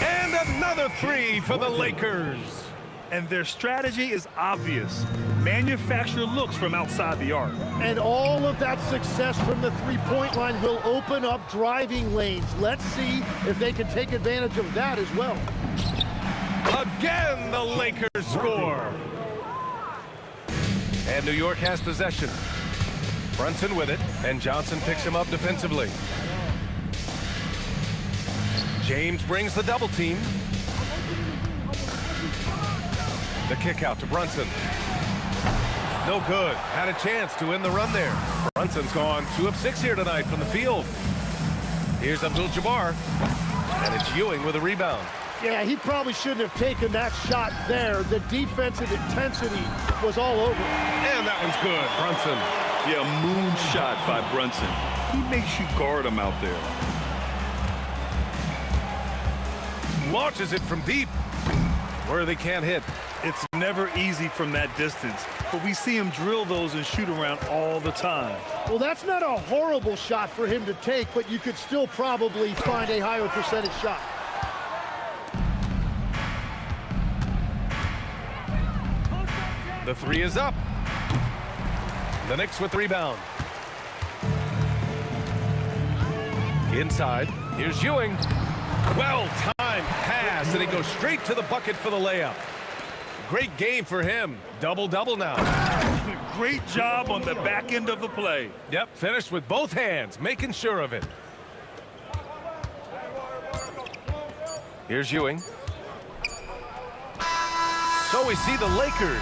And another 3 for the Lakers. And their strategy is obvious. Manufacture looks from outside the arc. And all of that success from the three-point line will open up driving lanes. Let's see if they can take advantage of that as well. Again, the Lakers score. And New York has possession. Brunson with it, and Johnson picks him up defensively. James brings the double team. The kick out to Brunson. No good. Had a chance to end the run there. Brunson's gone 2 of 6 here tonight from the field. Here's Abdul-Jabbar. And it's Ewing with a rebound. Yeah, he probably shouldn't have taken that shot there. The defensive intensity was all over. And that one's good. Brunson. Yeah, moonshot by Brunson. He makes you guard him out there. Launches it from deep. Worthy can't hit. It's never easy from that distance, but we see him drill those and shoot around all the time. Well, that's not a horrible shot for him to take, but you could still probably find a higher percentage shot. The 3 is up. The Knicks with the rebound. Inside, here's Ewing. Well-timed pass, and he goes straight to the bucket for the layup. Great game for him. Double-double now. Great job on the back end of the play. Yep, finished with both hands, making sure of it. Here's Ewing. So we see the Lakers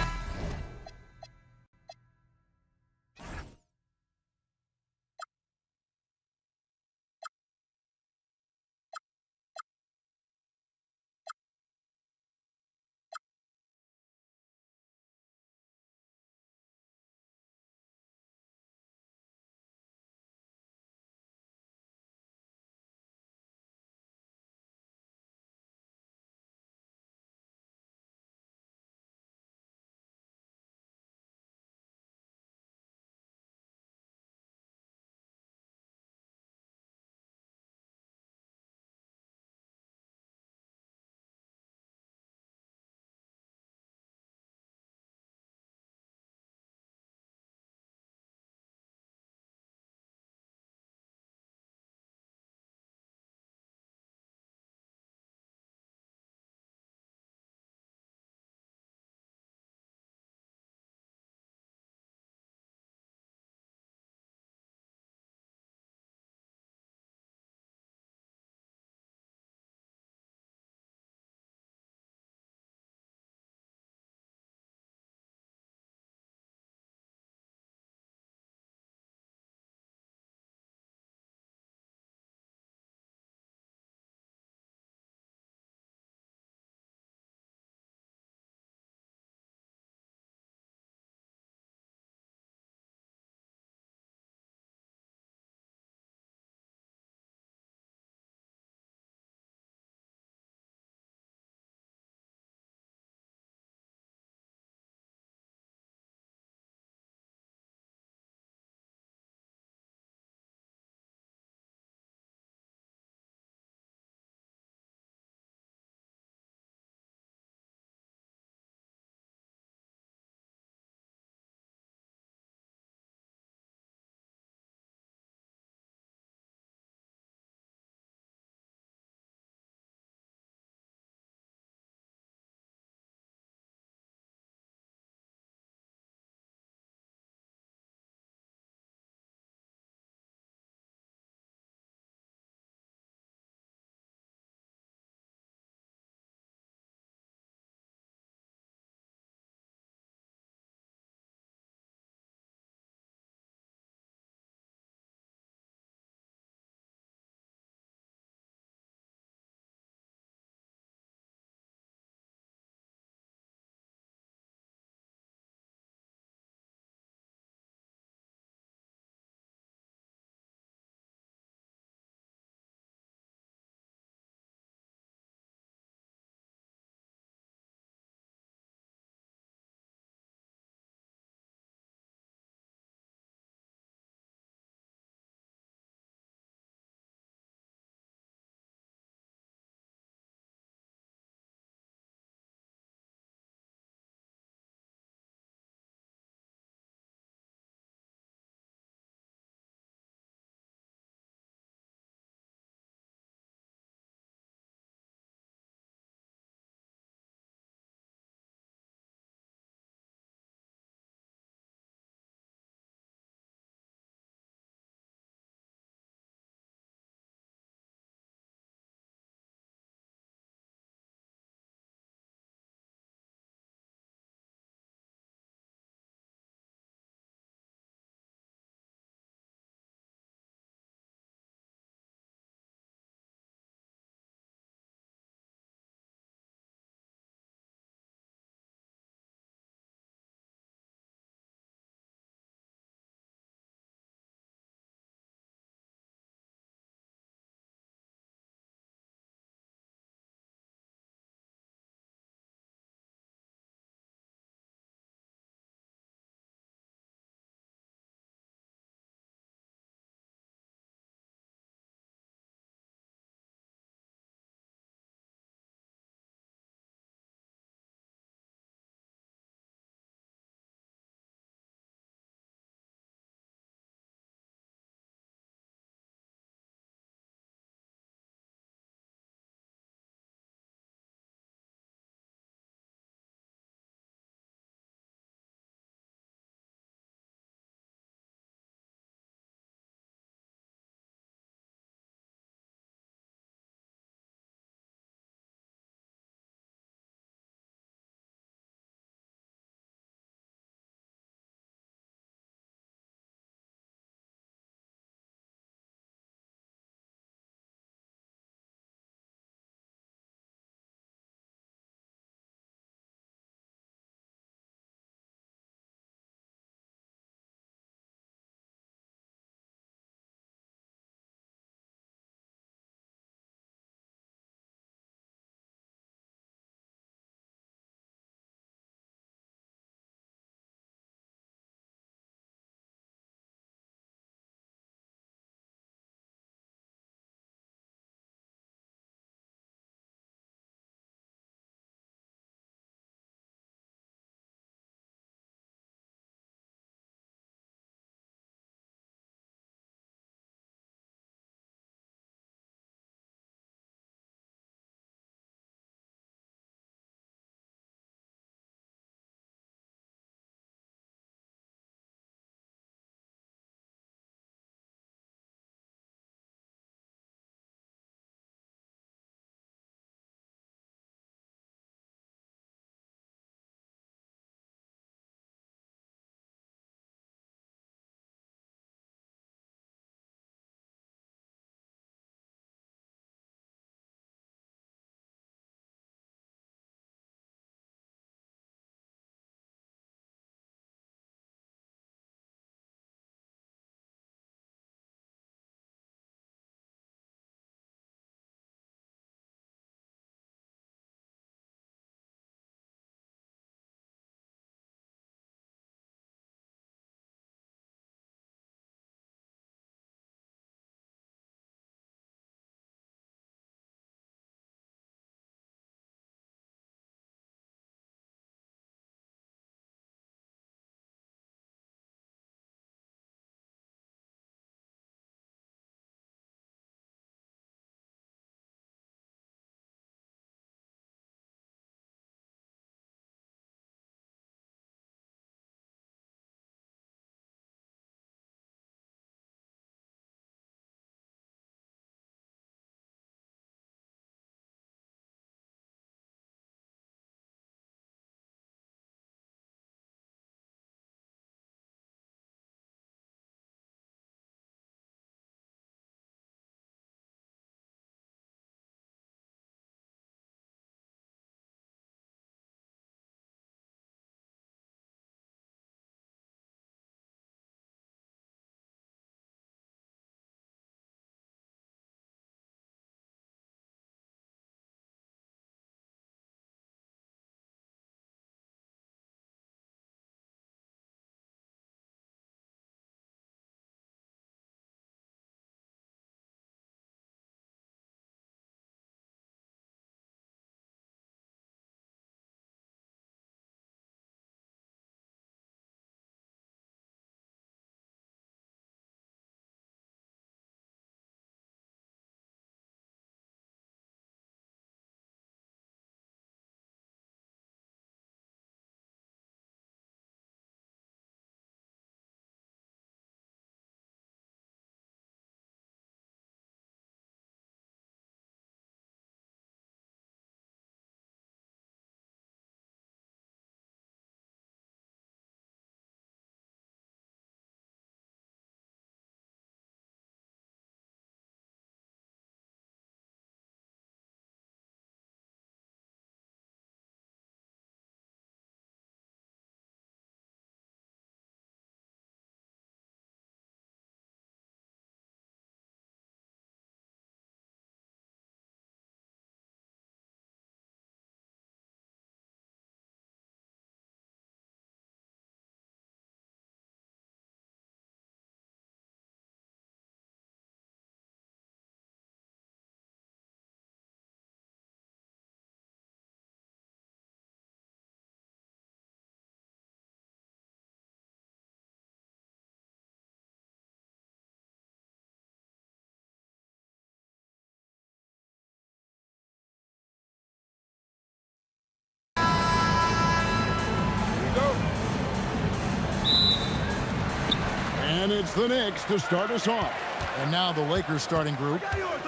It's the Knicks to start us off. And now the Lakers starting group.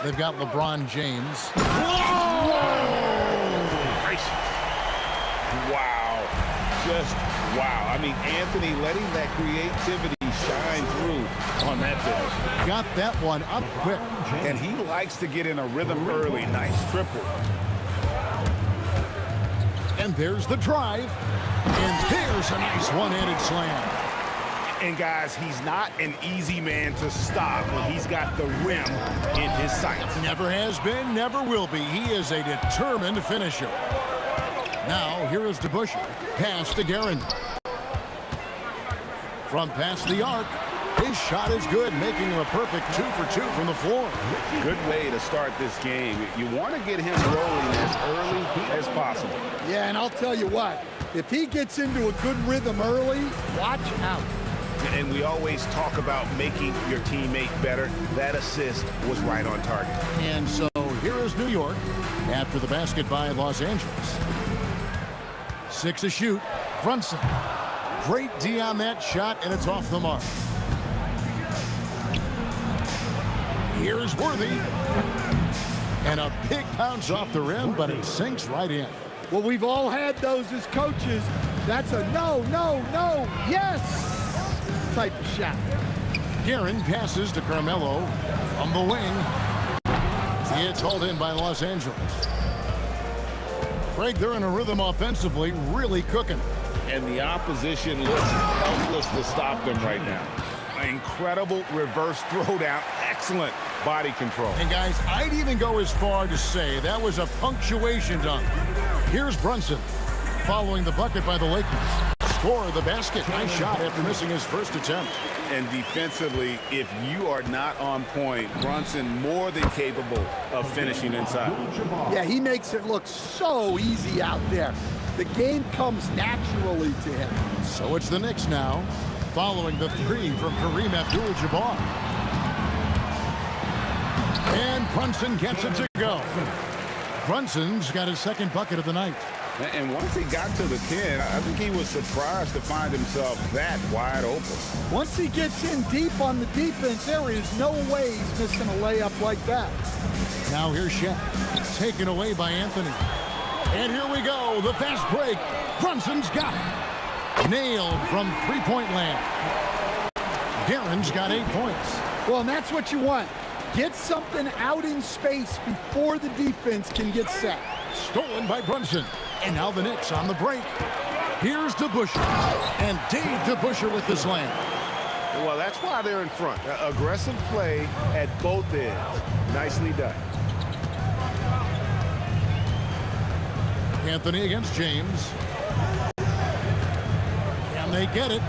They've got LeBron James. Whoa! Wow. Just wow. I mean, Anthony letting that creativity shine through on that finish. Got that one up quick. And he likes to get in a rhythm early. Nice triple. And there's the drive. And there's a nice one-handed slam. And guys, he's not an easy man to stop when he's got the rim in his sights. Never has been, never will be. He is a determined finisher. Now, here is DeBusschere. Pass to Guerin. From past the arc. His shot is good, making him a perfect 2 for 2 from the floor. Good way to start this game. You want to get him rolling as early as possible. Yeah, and I'll tell you what. If he gets into a good rhythm early, watch out. And we always talk about making your teammate better. That assist was right on target. And so here is New York after the basket by Los Angeles. 6 to shoot. Brunson. Great D on that shot, and it's off the mark. Here's Worthy. And a big bounce off the rim, but it sinks right in. Well, we've all had those as coaches. That's a no, no, no, yes type of shot. Guerin passes to Carmelo from the wing. It's hauled in by Los Angeles. Greg, they're in a rhythm offensively, really cooking. And the opposition looks helpless to stop them right now. Incredible reverse throwdown. Excellent body control. And guys, I'd even go as far to say that was a punctuation dunk. Here's Brunson following the bucket by the Lakers. Score the basket. Nice shot after missing his first attempt. And defensively, if you are not on point, Brunson more than capable of finishing inside. Yeah, he makes it look so easy out there. The game comes naturally to him. So it's the Knicks now, following the 3 from Kareem Abdul-Jabbar. And Brunson gets it to go. Brunson's got his second bucket of the night. And once he got to the 10, I think he was surprised to find himself that wide open. Once he gets in deep on the defense, there is no way he's missing a layup like that. Now here's Shaq, taken away by Anthony. And here we go, the fast break. Brunson's got it. Nailed from three-point land. Guerin's got 8 points. Well, and that's what you want. Get something out in space before the defense can get set. Stolen by Brunson. And now the Knicks on the break. Here's DeBusschere. And Dave DeBusschere with the slam. Well, that's why they're in front. Aggressive play at both ends. Nicely done. Anthony against James. Can they get it?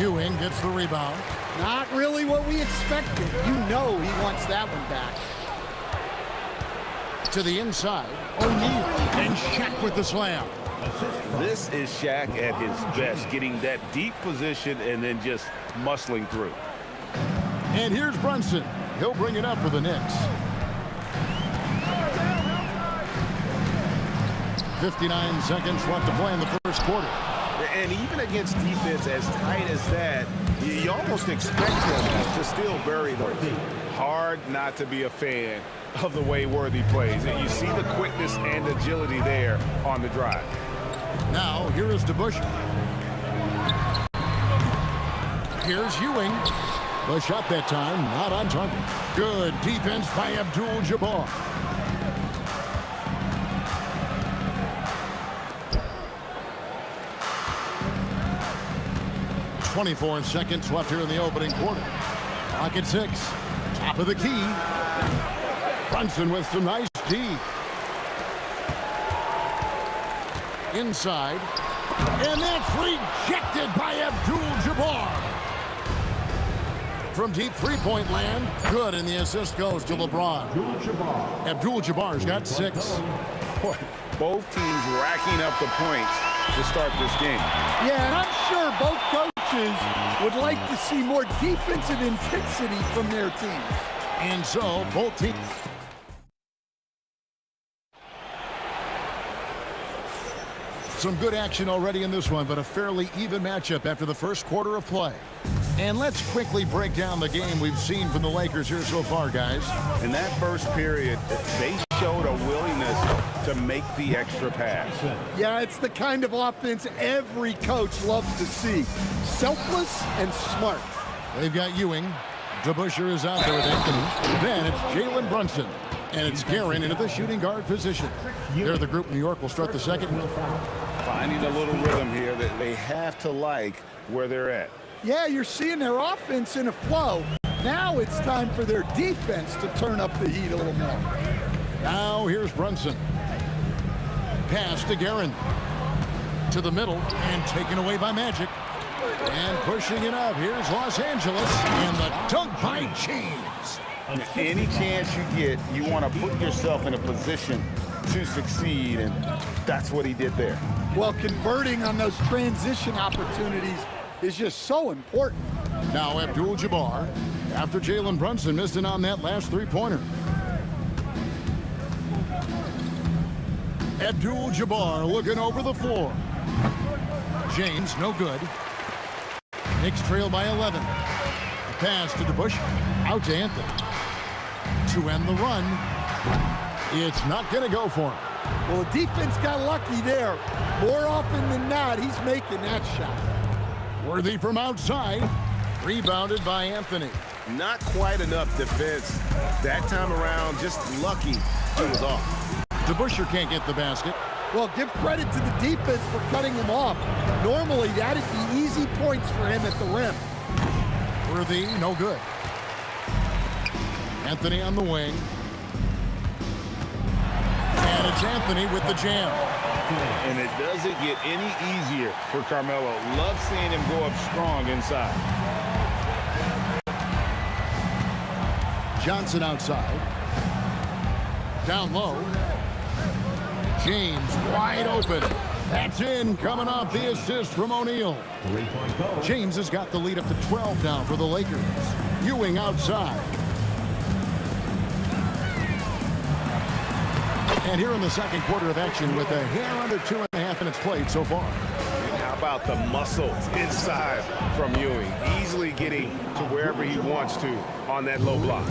Ewing gets the rebound. Not really what we expected. You know he wants that one back. To the inside, O'Neal, and Shaq with the slam. This is Shaq at his best, getting that deep position and then just muscling through. And here's Brunson. He'll bring it up for the Knicks. 59 seconds left to play in the first quarter. And even against defense as tight as that, you almost expect them to still bury those. Hard not to be a fan of the way Worthy plays. And you see the quickness and agility there on the drive. Now, here is DeBusschere. Here's Ewing. The shot that time, not on target. Good defense by Abdul-Jabbar. .24 seconds left here in the opening quarter. Clock at 6. Top of the key. Brunson with some nice D. Inside. And that's rejected by Abdul-Jabbar. From deep three-point land. Good, and the assist goes to LeBron. Abdul-Jabbar's got 6. Both teams racking up the points to start this game. Yeah, and I'm sure both coaches would like to see more defensive intensity from their teams. And so, both teams. Some good action already in this one, but a fairly even matchup after the first quarter of play. And let's quickly break down the game we've seen from the Lakers here so far, guys. In that first period, they showed a willingness to make the extra pass. Yeah, it's the kind of offense every coach loves to see. Selfless and smart. They've got Ewing. DeBusschere is out there with Anthony. Then it's Jalen Brunson. And it's Guerin into the shooting guard position. They're the group. New York will start the second. Finding a little rhythm here that they have to like where they're at. Yeah, you're seeing their offense in a flow. Now it's time for their defense to turn up the heat a little more. Now here's Brunson. Pass to Guerin. To the middle and taken away by Magic. And pushing it up. Here's Los Angeles. And the dunk by James. Any chance you get, you want to put yourself in a position to succeed, and that's what he did there. Well, converting on those transition opportunities is just so important. Now Abdul-Jabbar, after Jalen Brunson missed it on that last three-pointer. Abdul-Jabbar looking over the floor. James, no good. Knicks trail by 11. A pass to DeBusschere, out to Anthony. To end the run, it's not going to go for him. Well, the defense got lucky there. More often than not, he's making that shot. Worthy from outside, rebounded by Anthony. Not quite enough defense that time around, just lucky he was off. DeBusschere can't get the basket. Well, give credit to the defense for cutting him off. Normally, that'd be easy points for him at the rim. Worthy, no good. Anthony on the wing. And it's Anthony with the jam. And it doesn't get any easier for Carmelo. Love seeing him go up strong inside. Johnson outside. Down low. James wide open. That's in, coming off the assist from O'Neal. James has got the lead up to 12 now for the Lakers. Ewing outside. And here in the second quarter of action with a hair under 2.5 minutes played so far. And how about the muscle inside from Ewing? Easily getting to wherever he wants to on that low block.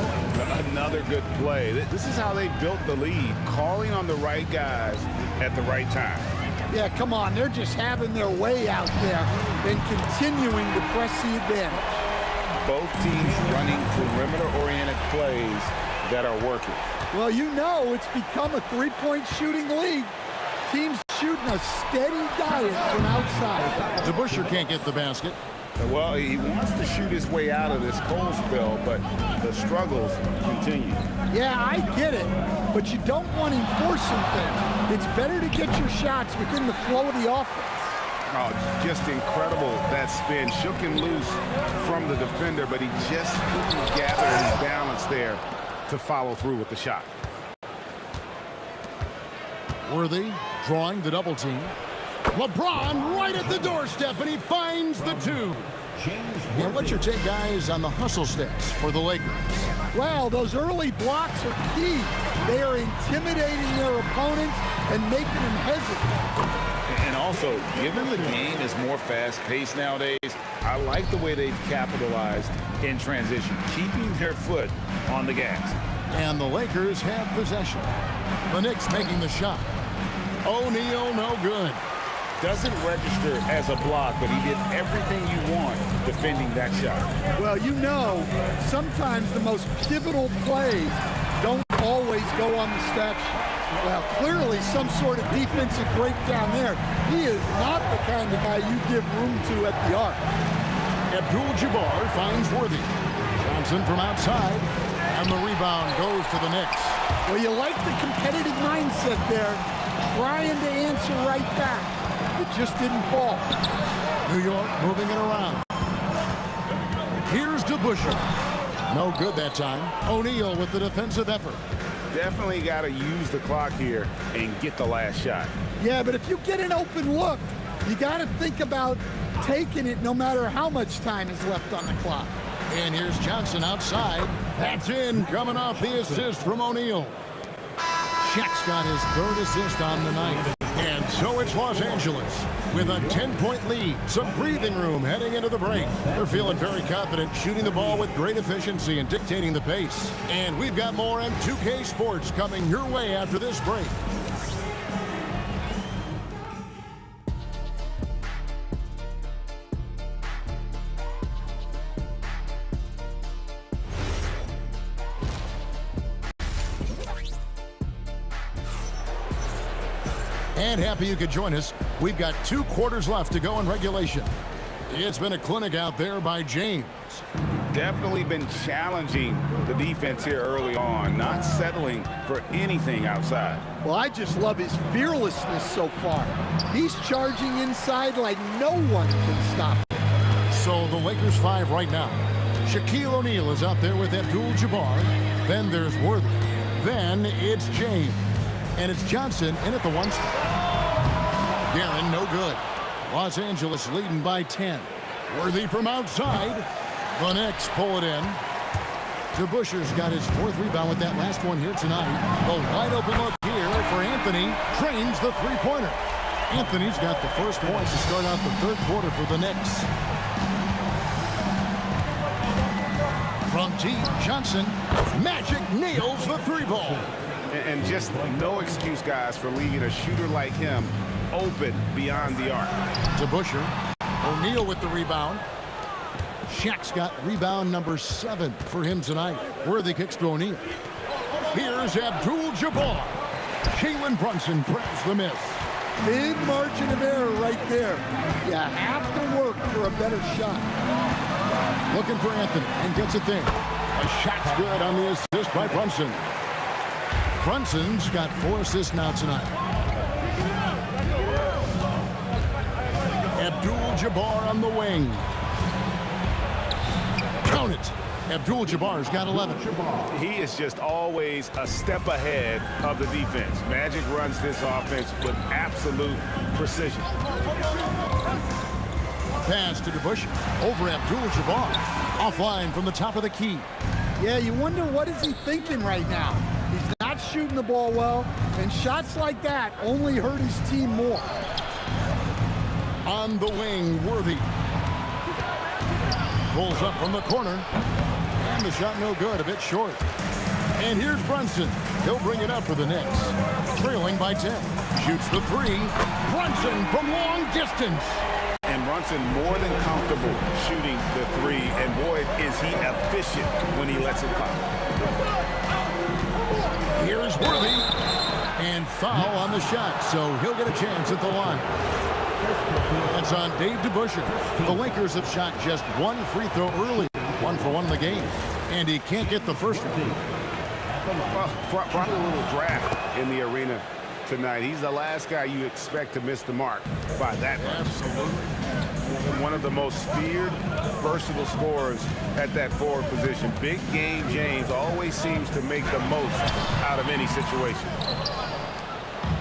Another good play. This is how they built the lead, calling on the right guys at the right time. Yeah, come on. They're just having their way out there and continuing to press the advantage. Both teams running perimeter-oriented plays that are working. Well, you know it's become a three-point shooting league. Teams shooting a steady diet from outside. DeBusschere can't get the basket. Well, he wants to shoot his way out of this cold spell, but the struggles continue. Yeah, I get it, but you don't want him forcing things. It's better to get your shots within the flow of the offense. Oh, just incredible, that spin. Shook him loose from the defender, but he just couldn't gather his balance there to follow through with the shot. Worthy drawing the double team. LeBron right at the doorstep, and he finds the two. And what's your take, guys, on the hustle stats for the Lakers? Well, those early blocks are key. They are intimidating their opponents and making them hesitate. And also, given the game is more fast-paced nowadays, I like the way they've capitalized in transition, keeping their foot on the gas. And the Lakers have possession. The Knicks making the shot. O'Neal, no good. Doesn't register as a block, but he did everything you want defending that shot. Well, you know, sometimes the most pivotal plays don't always go on the stat sheet. Well, clearly some sort of defensive breakdown there. He is not the kind of guy you give room to at the arc. Abdul-Jabbar finds Worthy. Johnson from outside, and the rebound goes to the Knicks. Well, you like the competitive mindset there, trying to answer right back. It just didn't fall. New York moving it around. Here's DeBusschere. No good that time. O'Neal with the defensive effort. Definitely got to use the clock here and get the last shot. Yeah, but if you get an open look, you got to think about taking it no matter how much time is left on the clock. And here's Johnson outside. That's in, coming off the assist from O'Neal. Shaq's got his third assist on the night. And So it's Los Angeles with a 10-point lead. Some breathing room heading into the break. They're feeling very confident, shooting the ball with great efficiency and dictating the pace. And we've got more M2K Sports coming your way after this break. And happy you could join us. We've got 2 quarters left to go in regulation. It's been a clinic out there by James. Definitely been challenging the defense here early on, not settling for anything outside. Well, I just love his fearlessness so far. He's charging inside like no one can stop him. So the Lakers 5 right now. Shaquille O'Neal is out there with Abdul-Jabbar. Then there's Worthy. Then it's James. And it's Johnson in at the 1 spot. Guerin, no good. Los Angeles leading by 10. Worthy from outside. The Knicks pull it in. DeBuscher's got his 4th rebound with that last one here tonight. The wide open look here for Anthony. Trains the 3-pointer. Anthony's got the first points to start out the 3rd quarter for the Knicks. From deep, Johnson. Magic nails the 3-ball. And just no excuse, guys, for leaving a shooter like him open beyond the arc. DeBuscher. O'Neal with the rebound. Shaq's got rebound number 7 for him tonight. Worthy kicks to O'Neal. Here's Abdul-Jabbar. Jalen Brunson grabs the miss. Big margin of error right there. You have to work for a better shot. Looking for Anthony and gets it there. A shot's good on the assist by Brunson. Brunson's got 4 assists now tonight. Abdul-Jabbar on the wing. Count it. Abdul-Jabbar's got 11. He is just always a step ahead of the defense. Magic runs this offense with absolute precision. Pass to DeBuscher. Over Abdul-Jabbar. Offline from the top of the key. Yeah, you wonder what is he thinking right now. He's not shooting the ball well, and shots like that only hurt his team more. On the wing, Worthy. Pulls up from the corner. And the shot no good, a bit short. And here's Brunson. He'll bring it up for the Knicks. Trailing by 10. Shoots the 3. Brunson from long distance. And Brunson more than comfortable shooting the 3. And boy, is he efficient when he lets it come. Here's Worthy. And foul on the shot, so he'll get a chance at the line. That's on Dave DeBuscher. The Lakers have shot just 1 free throw early. 1 for 1 in the game. And he can't get the first one. Well, probably a little draft in the arena tonight. He's the last guy you expect to miss the mark by that much. Absolutely. One of the most feared, versatile scorers at that forward position. Big game James always seems to make the most out of any situation.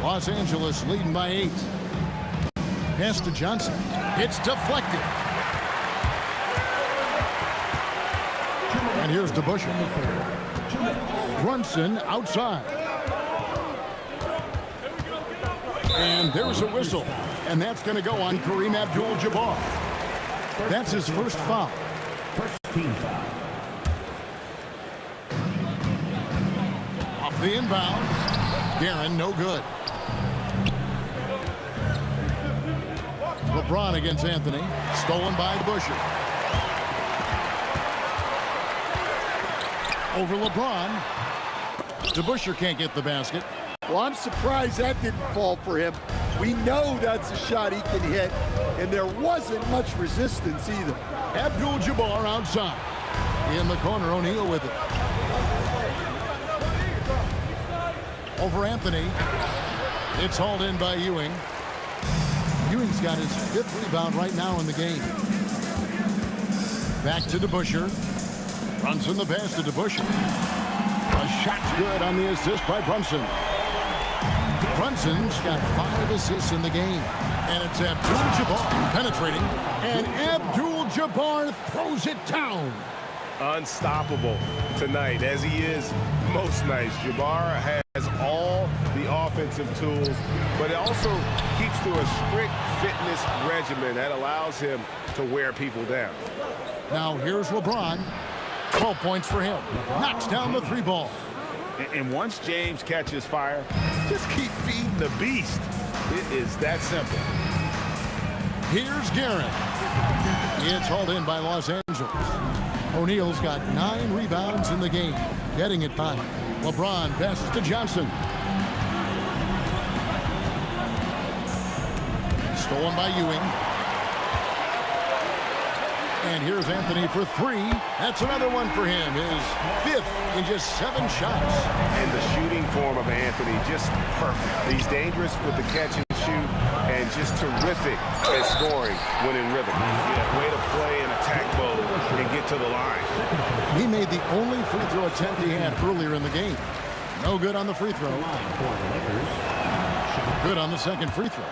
Los Angeles leading by 8. Pass to Johnson. It's deflected. And here's DeBuscher. Brunson outside. And there's a whistle. And that's going to go on Kareem Abdul-Jabbar. That's his first foul. First team foul. Off the inbound. Guerin, no good. LeBron against Anthony. Stolen by DeBuscher. Over LeBron. DeBuscher can't get the basket. Well, I'm surprised that didn't fall for him. We know that's a shot he can hit, and there wasn't much resistance either. Abdul-Jabbar outside. In the corner, O'Neal with it. Over Anthony. It's hauled in by Ewing. Ewing's got his 5th rebound right now in the game. Back to DeBuscher. Brunson the pass to DeBuscher. A shot's good on the assist by Brunson. Brunson's got 5 assists in the game. And it's Abdul-Jabbar penetrating. And Abdul-Jabbar throws it down. Unstoppable tonight, as he is most nights. Jabbar has all the offense offensive tools, but it also keeps to a strict fitness regimen that allows him to wear people down. Now here's LeBron. 12 points for him. Knocks down the three ball. And once James catches fire, just keep feeding the beast. It is that simple. Here's Garrett. It's hauled in by Los Angeles. O'Neal's got 9 rebounds in the game. Getting it back. LeBron passes to Johnson. Stolen by Ewing. And here's Anthony for 3. That's another one for him. His 5th in just 7 shots. And the shooting form of Anthony, just perfect. He's dangerous with the catch and shoot, and just terrific at scoring when in rhythm. Yeah, way to play in attack mode and get to the line. He made the only free throw attempt he had earlier in the game. No good on the free throw. Good on the second free throw.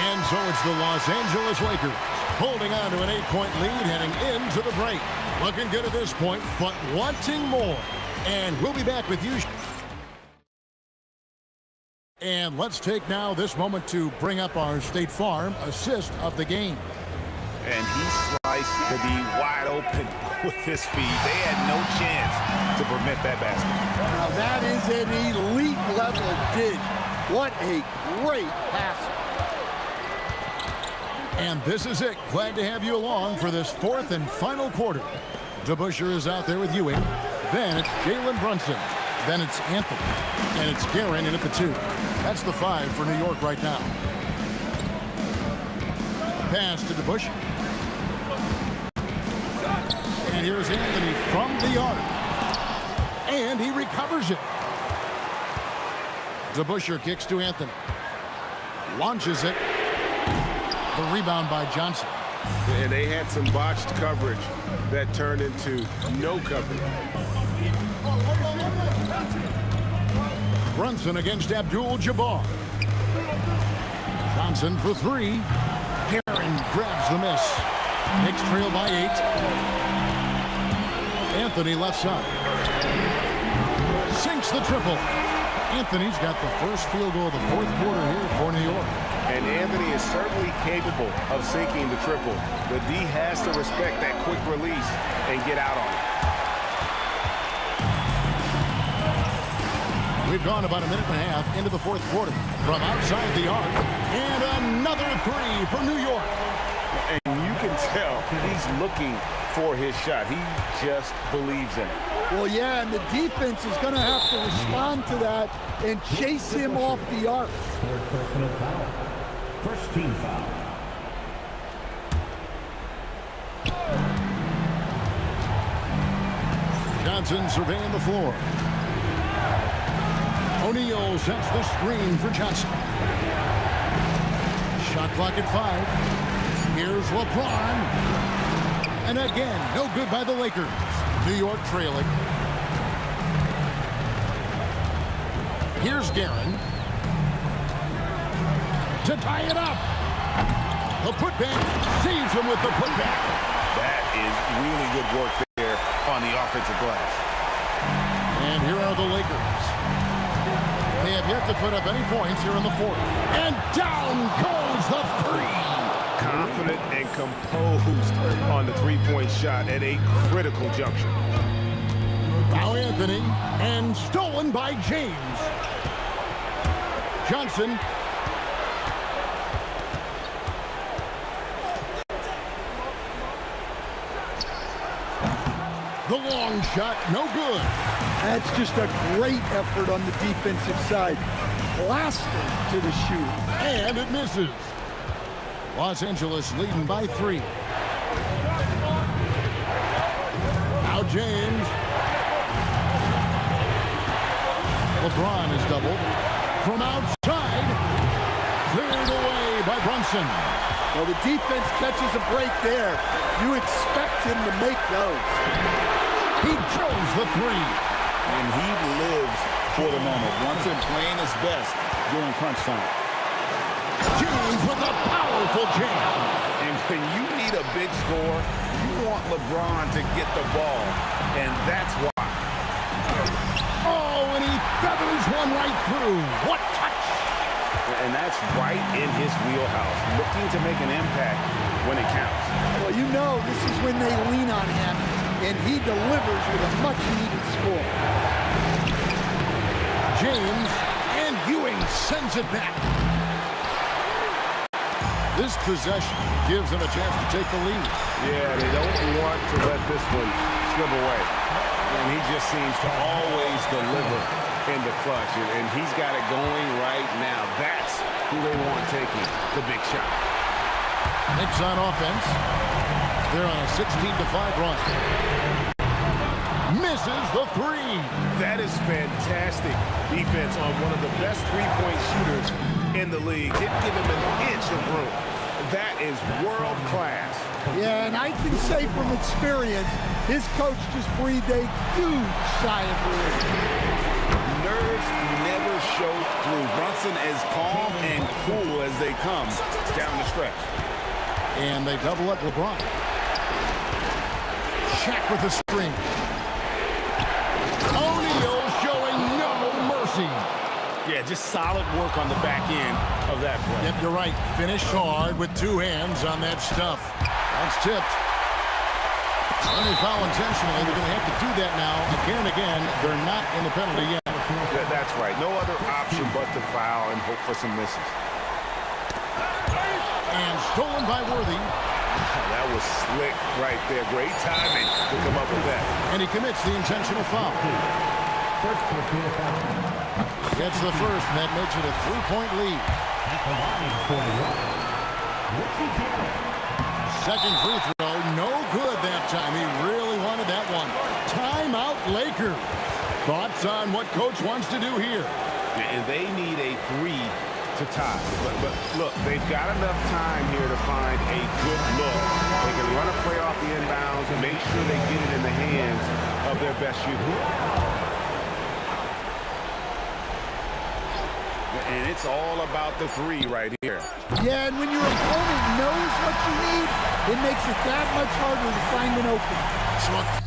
And so it's the Los Angeles Lakers holding on to an 8-point lead heading into the break. Looking good at this point, but wanting more. And we'll be back with you. And let's take now this moment to bring up our State Farm assist of the game. And he sliced the D wide open with his feet. They had no chance to prevent that basket. Now that is an elite level dish. What a great pass. And this is it. Glad to have you along for this 4th and final quarter. DeBusschere is out there with Ewing. Then it's Jalen Brunson. Then it's Anthony. And it's Guerin in at the 2. That's the 5 for New York right now. Pass to DeBusschere. And here's Anthony from the arc. And he recovers it. DeBusschere kicks to Anthony. Launches it. The rebound by Johnson. And they had some botched coverage that turned into no coverage. Brunson against Abdul-Jabbar. Johnson for 3. Guerin grabs the miss. Knicks trail by 8. Anthony left side. Sinks the triple. Anthony's got the first field goal of the 4th quarter here for New York. And Anthony is certainly capable of sinking the triple. The D has to respect that quick release and get out on it. We've gone about a minute and a half into the 4th quarter. From outside the arc. And another 3 for New York. And you can tell he's looking for his shot. He just believes in it. Well, yeah, and the defense is going to have to respond to that and chase him off the arc. 3rd personal foul. First team foul. Johnson surveying the floor. O'Neal sets the screen for Johnson. Shot clock at 5. Here's LeBron. And again, no good by the Lakers. New York trailing. Here's Guerin. To tie it up. The putback. Saves him with the putback. That is really good work there on the offensive glass. And here are the Lakers. They have yet to put up any points here in the 4th. And down goes the 3. Confident and composed on the three-point shot at a critical juncture. Now Anthony, and stolen by James. Johnson. The long shot, no good. That's just a great effort on the defensive side. Blasted to the shoot. And it misses. Los Angeles leading by 3. Now James. LeBron is doubled. From outside. Cleared away by Brunson. Well, the defense catches a break there. You expect him to make those. He chose the 3. And he lives for the moment. Brunson playing his best during crunch time. James with a powerful jam. And When you need a big score, you want LeBron to get the ball, and that's why. Oh, and he feathers one right through. What touch! And that's right in his wheelhouse, looking to make an impact when it counts. Well, you know this is when they lean on him, and he delivers with a much-needed score. James, and Ewing sends it back. This possession gives them a chance to take the lead. Yeah, they don't want to let this one slip away. And he just seems to always deliver in the clutch. And he's got it going right now. That's who they want taking the big shot. Knicks on offense. They're on a 16-5 run. Misses the three. That is fantastic defense on one of the best three-point shooters in the league. Didn't give him an inch of room. That is world class. Yeah, and I can say from experience, his coach just breathed a huge sigh of relief. Nerves never show through. Brunson as calm and cool as they come down the stretch. And they double up LeBron. Shaq with the screen. O'Neal showing no mercy. Yeah, just solid work on the back end of that play. Yep, you're right. Finished hard with two hands on that stuff. That's tipped. When they foul intentionally, they're going to have to do that now again and again. They're not in the penalty yet. That's right. No other option but to foul and hope for some misses. And stolen by Worthy. That was slick right there. Great timing to come up with that. And he commits the intentional foul. First personal foul. Gets the first, and that makes it a three-point lead. At the line for Richie Garrett. Second free throw, no good that time. He really wanted that one. Timeout Lakers. Thoughts on what Coach wants to do here? And they need a three to tie. But look, they've got enough time here to find a good look. They can run a play off the inbounds and make sure they get it in the hands of their best shooter. And it's all about the three right here. Yeah, and when your opponent knows what you need, it makes it that much harder to find an opening.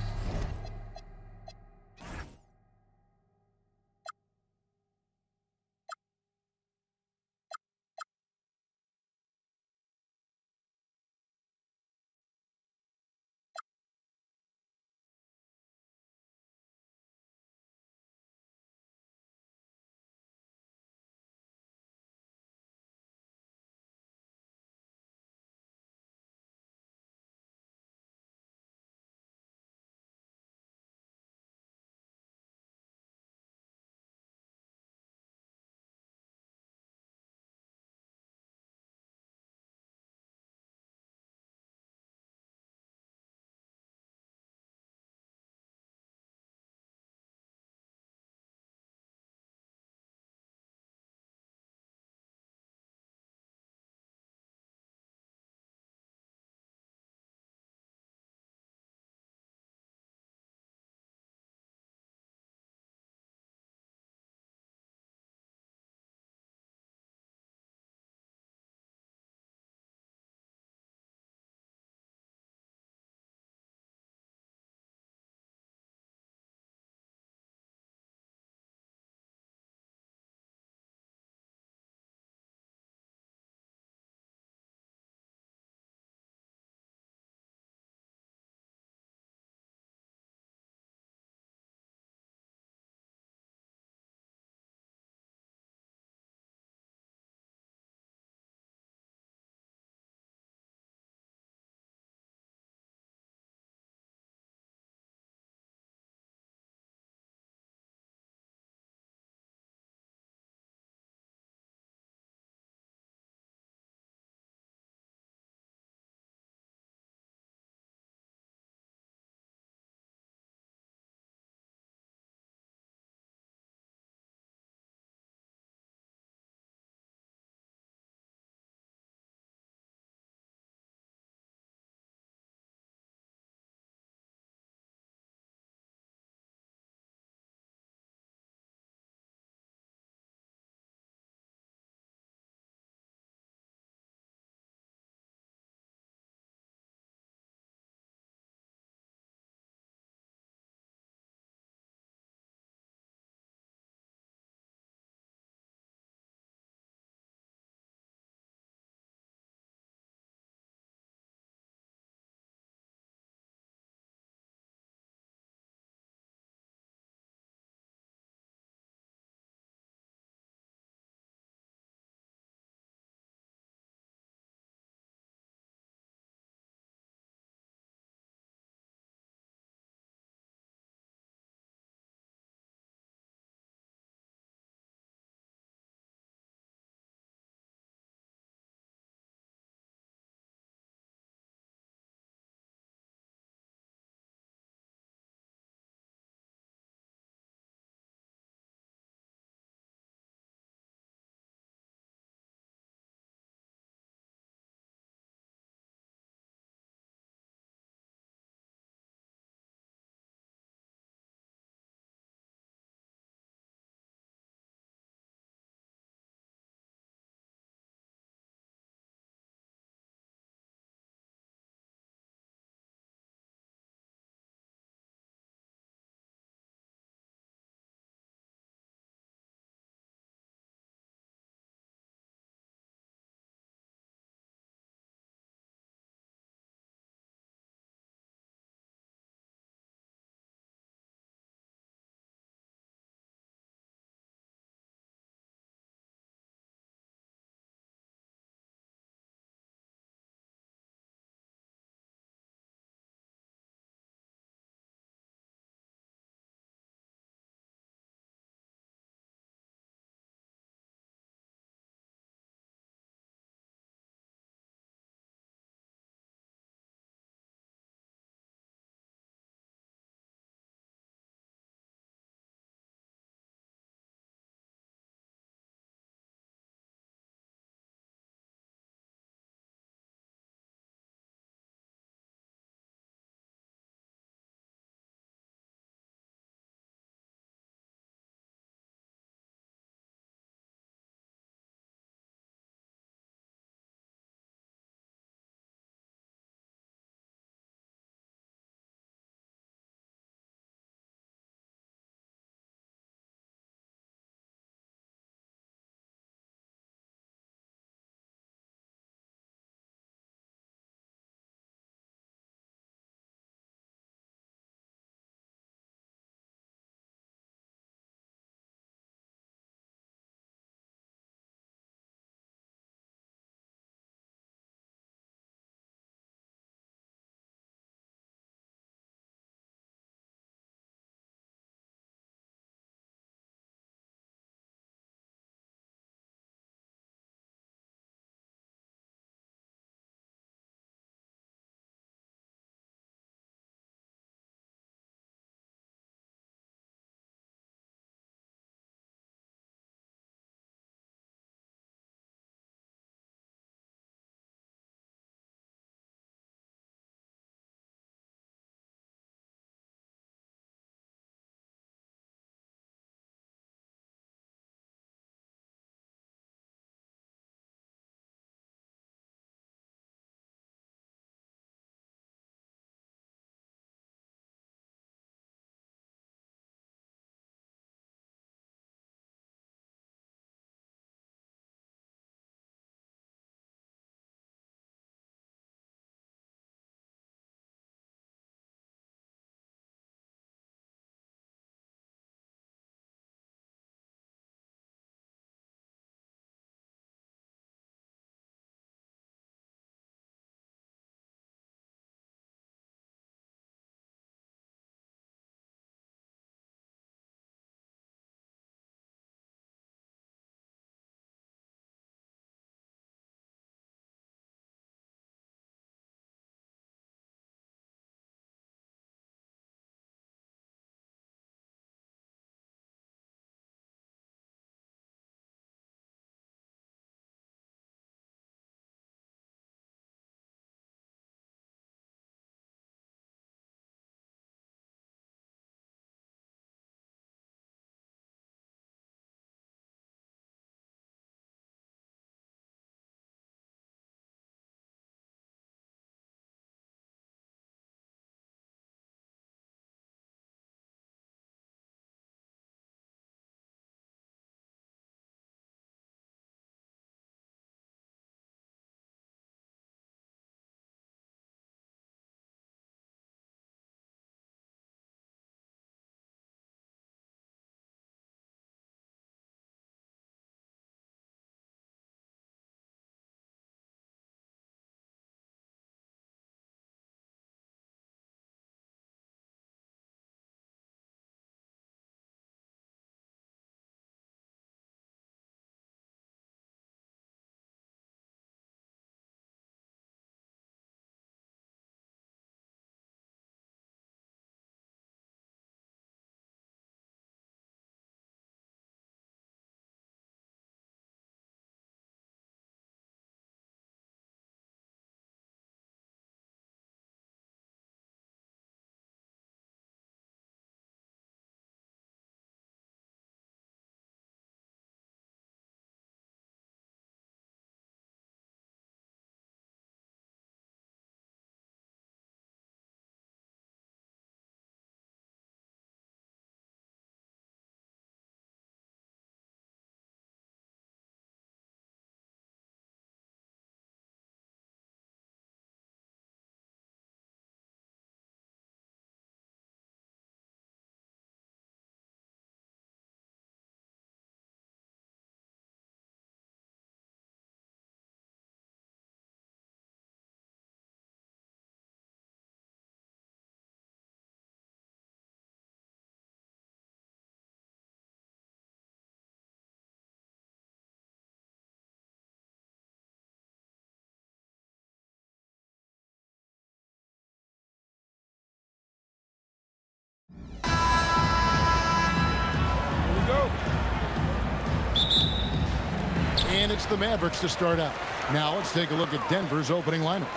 And it's the Mavericks to start out. Now let's take a look at Denver's opening lineup.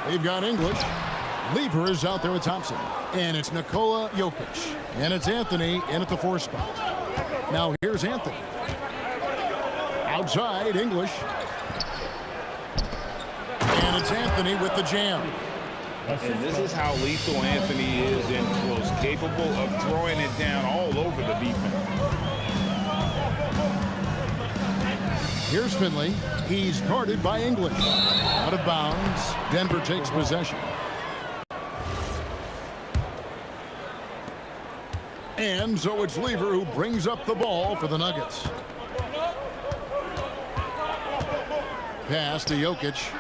They've got English. Lever is out there with Thompson. And it's Nikola Jokic. And it's Anthony in at the 4 spot. Now here's Anthony. Outside, English. And it's Anthony with the jam. And this is how lethal Anthony is in close, capable of throwing it down all over the defense. Here's Finley. He's guarded by English. Out of bounds. Denver takes possession. And so it's Lever who brings up the ball for the Nuggets. Pass to Jokic.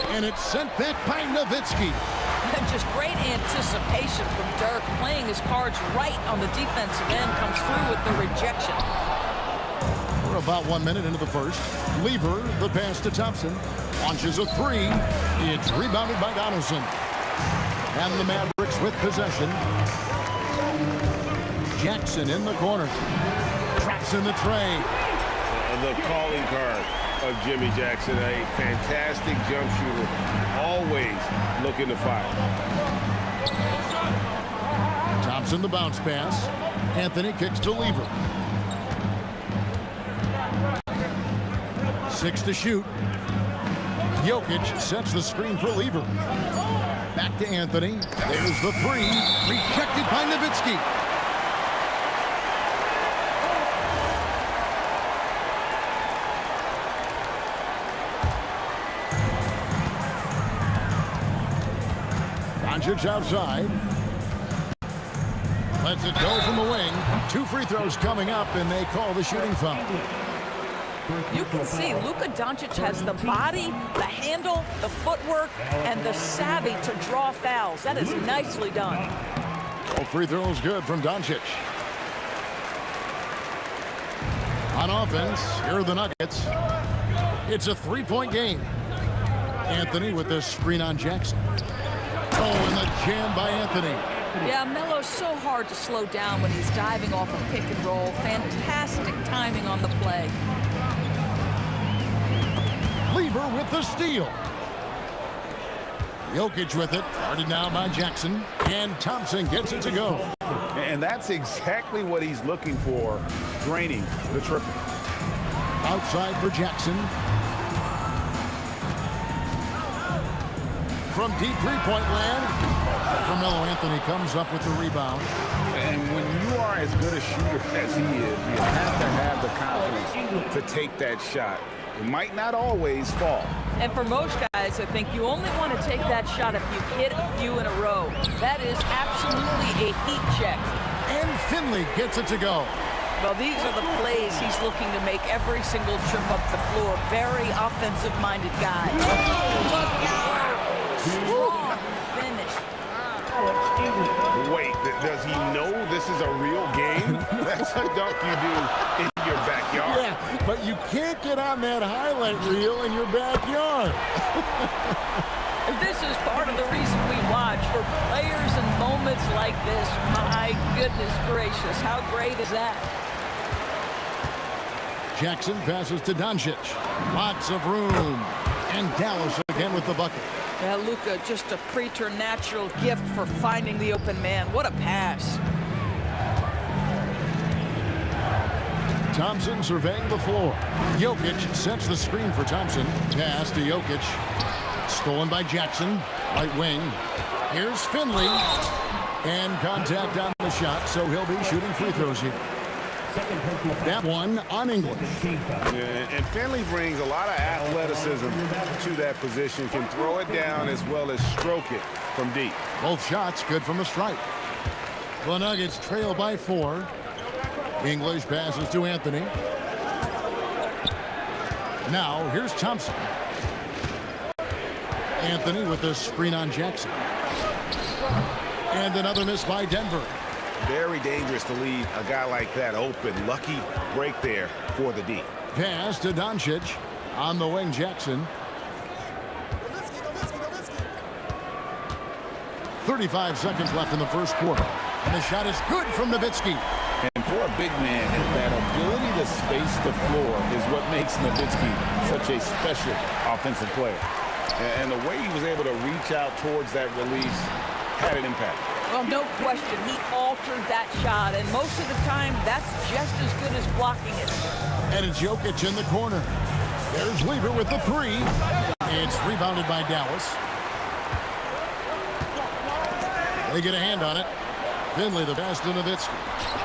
And it's sent back by Nowitzki. Just great anticipation from Dirk, playing his cards right on the defensive end, comes through with the rejection. We're about 1 minute into the first. Lever, the pass to Thompson. Launches a 3. It's rebounded by Donaldson. And the Mavericks with possession. Jackson in the corner. Traps in the tray. The calling card of Jimmy Jackson, a fantastic jump shooter, always looking to fire. Thompson the bounce pass. Anthony kicks to Lever. 6 to shoot. Jokic sets the screen for Lever. Back to Anthony. There's the 3. Rejected by Nowitzki. Doncic outside. Lets it go from the wing. 2 free throws coming up, and they call the shooting foul. You can see Luka Doncic has the body, the handle, the footwork, and the savvy to draw fouls. That is nicely done. All free throws good from Doncic. On offense, here are the Nuggets. It's a 3-point game. Anthony with the screen on Jackson. Oh, and the jam by Anthony. Yeah, Melo's so hard to slow down when he's diving off a pick and roll. Fantastic timing on the play. Lever with the steal. Jokic with it. Guarded now by Jackson. And Thompson gets it to go. And that's exactly what he's looking for, draining the triple. Outside for Jackson. From deep three-point land, Carmelo Anthony comes up with the rebound. And when you are as good a shooter as he is, you have to have the confidence to take that shot. It might not always fall. And for most guys, I think you only want to take that shot if you've hit a few in a row. That is absolutely a heat check. And Finley gets it to go. Well, these are the plays he's looking to make every single trip up the floor. Very offensive-minded guy. Strong finish. Wait, does he know this is a real game? That's a dunk you do in your backyard. Yeah, but you can't get on that highlight reel in your backyard. This is part of the reason we watch, for players and moments like this. My goodness gracious, how great is that? Jackson passes to Doncic. Lots of room. And Dallas again with the bucket. Yeah, Luka, just a preternatural gift for finding the open man. What a pass. Thompson surveying the floor. Jokic sets the screen for Thompson. Pass to Jokic. Stolen by Jackson. Right wing. Here's Finley. And contact on the shot, so he'll be shooting free throws here. That one on English. And Finley brings a lot of athleticism to that position. Can throw it down as well as stroke it from deep. Both shots good from the stripe. The Nuggets trail by 4. English passes to Anthony. Now here's Thompson. Anthony with the screen on Jackson. And another miss by Denver. Very dangerous to leave a guy like that open. Lucky break there for the D. Pass to Doncic. On the wing, Jackson. 35 seconds left in the first quarter. And the shot is good from Nowitzki. And for For a big man, that ability to space the floor is what makes Nowitzki such a special offensive player. And the way he was able to reach out towards that release had an impact. Well, no question. He altered that shot, and most of the time, that's just as good as blocking it. And it's Jokic in the corner. There's Lever with the three. It's rebounded by Dallas. They get a hand on it. Finley the pass to Nowitzki.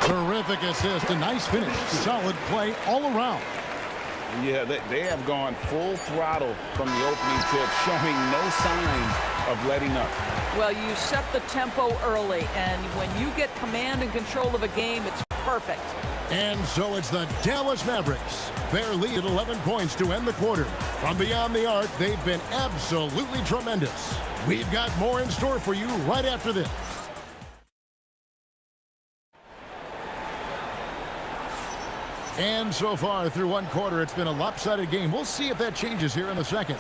Terrific assist, a nice finish. Solid play all around. Yeah, they have gone full throttle from the opening tip, showing no signs of letting up. Well, you set the tempo early, and when you get command and control of a game, it's perfect. And so it's the Dallas Mavericks. Their lead at 11 points to end the quarter. From beyond the arc, they've been absolutely tremendous. We've got more in store for you right after this. And so far through one quarter, it's been a lopsided game. We'll see if that changes here in the second.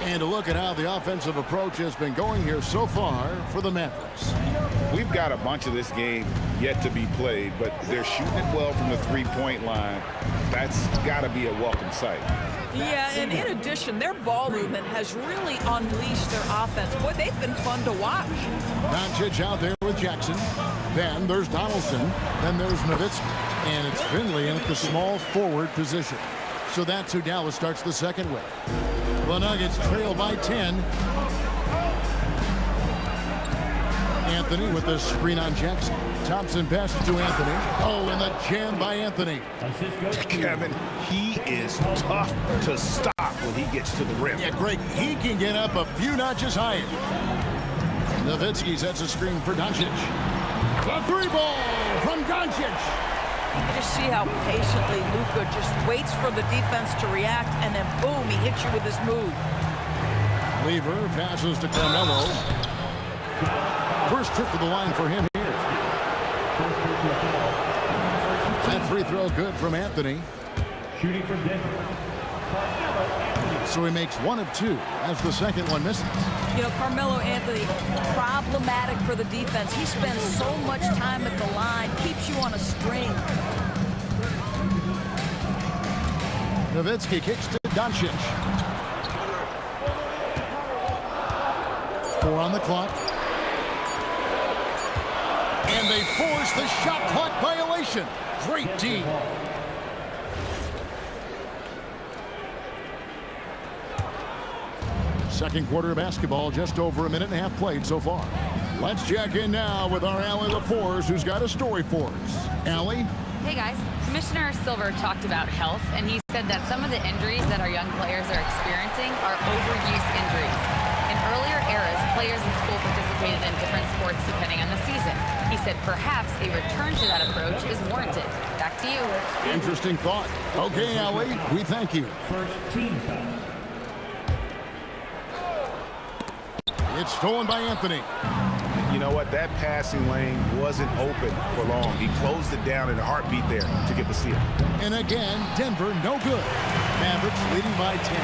And a look at how the offensive approach has been going here so far for the Mavericks. We've got a bunch of this game yet to be played, but they're shooting it well from the three-point line. That's got to be a welcome sight. Yeah, and in addition, their ball movement has really unleashed their offense. Boy, they've been fun to watch. Doncic out there with Jackson. Then there's Donaldson. Then there's Nowitzki. And it's Finley in at the small forward position. So that's who Dallas starts the second with. The Nuggets trail by 10. Anthony with the screen on Jackson. Thompson passes to Anthony. Oh, and the jam by Anthony. Kevin, he is tough to stop when he gets to the rim. Yeah, Greg, he can get up a few notches higher. Nowitzki sets a screen for Doncic. The three ball from Doncic. You just see how patiently Luka just waits for the defense to react, and then boom, he hits you with his move. Lever passes to Carmelo. First trip to the line for him here. That free throw good from Anthony. Shooting from Denver. So he makes one of two as the second one misses. You know, Carmelo Anthony, problematic for the defense. He spends so much time at the line, keeps you on a string. Nowitzki kicks to Doncic. 4 on the clock. And they force the shot clock violation. Great team. Second quarter of basketball, just over a minute and a half played so far. Let's check in now with our Allie LaForce, who's got a story for us. Allie? Hey guys, Commissioner Silver talked about health, and he said that some of the injuries that our young players are experiencing are overuse injuries. In earlier eras, players in school participated in different sports depending on the season. He said perhaps a return to that approach is warranted. Back to you. Interesting thought. Okay, Allie, we thank you. First team foul. It's stolen by Anthony. You know what? That passing lane wasn't open for long. He closed it down in a heartbeat there to get the steal. And again, Denver no good. Mavericks leading by 10.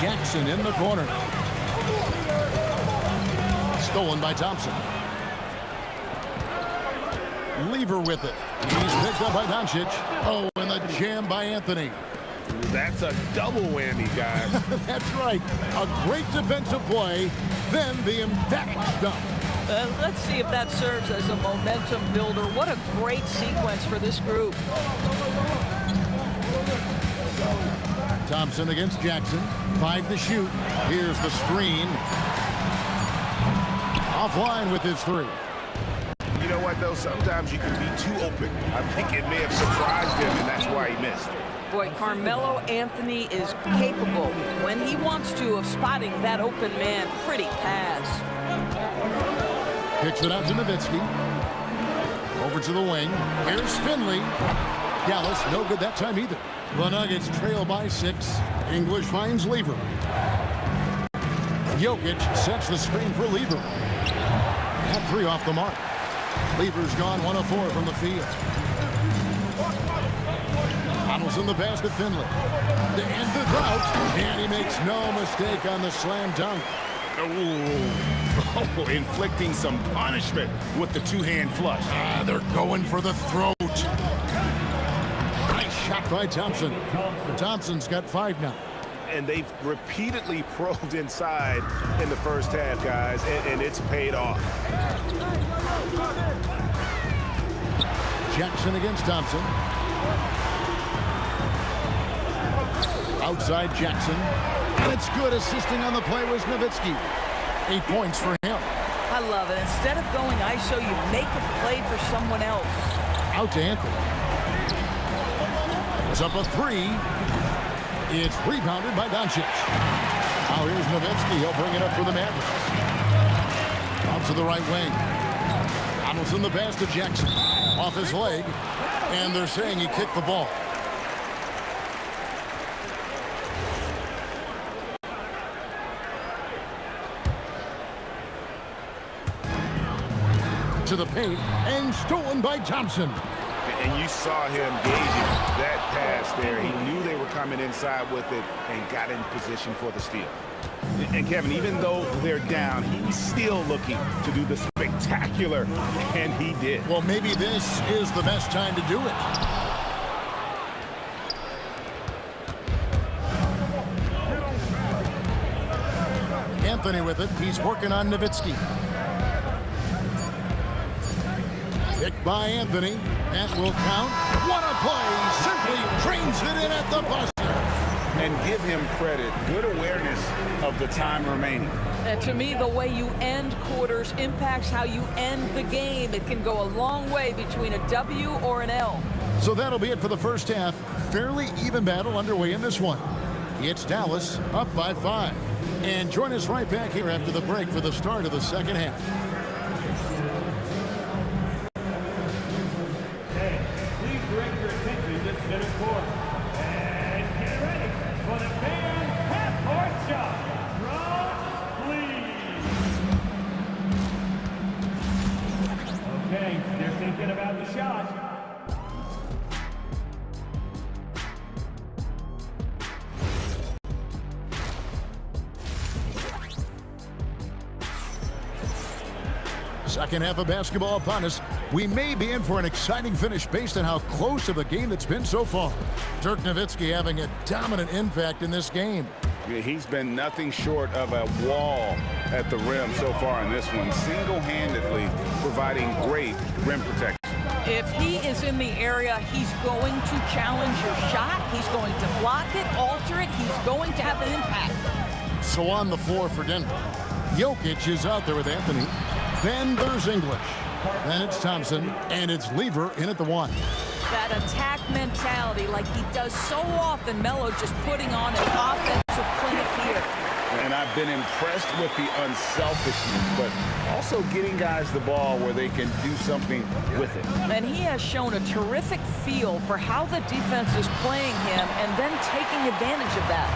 Jackson in the corner. Stolen by Thompson. Lever with it. He's picked up by Doncic. Oh, and the jam by Anthony. That's a double whammy, guys. That's right. A great defensive play, then the emphatic stuff. Let's see if that serves as a momentum builder. What a great sequence for this group. Thompson against Jackson. 5 to shoot. Here's the screen. Offline with his 3. You know what, though? Sometimes you can be too open. I think it may have surprised him, and that's why he missed. Boy, Carmelo Anthony is capable, when he wants to, of spotting that open man. Pretty pass. Kicks it out to Nowitzki. Over to the wing. Here's Finley. Dallas, no good that time either. The Nuggets trail by 6. English finds Lever. Jokic sets the screen for Lever. That 3 off the mark. Lever's gone 1 of 4 from the field. Donaldson the pass to Finley. To end the drought. And he makes no mistake on the slam dunk. Oh, inflicting some punishment with the two-hand flush. They're going for the throat. Nice shot by Thompson. Thompson's got 5 now. And they've repeatedly probed inside in the first half, guys, and it's paid off. Jackson against Thompson. Outside Jackson. And it's good. Assisting on the play was Nowitzki. 8 points for him. I love it. Instead of going ISO, you make a play for someone else. Out to Anthony. It's up a 3. It's rebounded by Doncic. Now here's Nowitzki. He'll bring it up for the Mavericks. Out to the right wing. Donaldson the pass to Jackson. Off his leg. And they're saying he kicked the ball. To the paint. And stolen by Thompson. And you saw him gauging that pass there. He knew they were coming inside with it and got in position for the steal. And Kevin, even though they're down, he's still looking to do the spectacular, and he did. Well, maybe this is the best time to do it. Anthony with it. He's working on Nowitzki. Picked by Anthony. That will count. What a play! Simply trains it in at the buzzer. And give him credit. Good awareness of the time remaining. To me, the way you end quarters impacts how you end the game. It can go a long way between a W or an L. So that'll be it for the first half. Fairly even battle underway in this one. It's Dallas up by 5. And join us right back here after the break for the start of the second half. Please direct your attention to center court. And get ready for the fan half-court shot. Front, please. Okay, they're thinking about the shot. Second half of basketball upon us. We may be in for an exciting finish based on how close to the game it's been so far. Dirk Nowitzki having a dominant impact in this game. Yeah, he's been nothing short of a wall at the rim so far in this one, single-handedly providing great rim protection. If he is in the area, he's going to challenge your shot. He's going to block it, alter it. He's going to have an impact. So on the floor for Denver. Jokic is out there with Anthony. Then there's English. Then it's Thompson, and it's Lever in at the 1. That attack mentality like he does so often, Melo just putting on an offensive clinic here. And I've been impressed with the unselfishness, but also getting guys the ball where they can do something with it. And he has shown a terrific feel for how the defense is playing him and then taking advantage of that.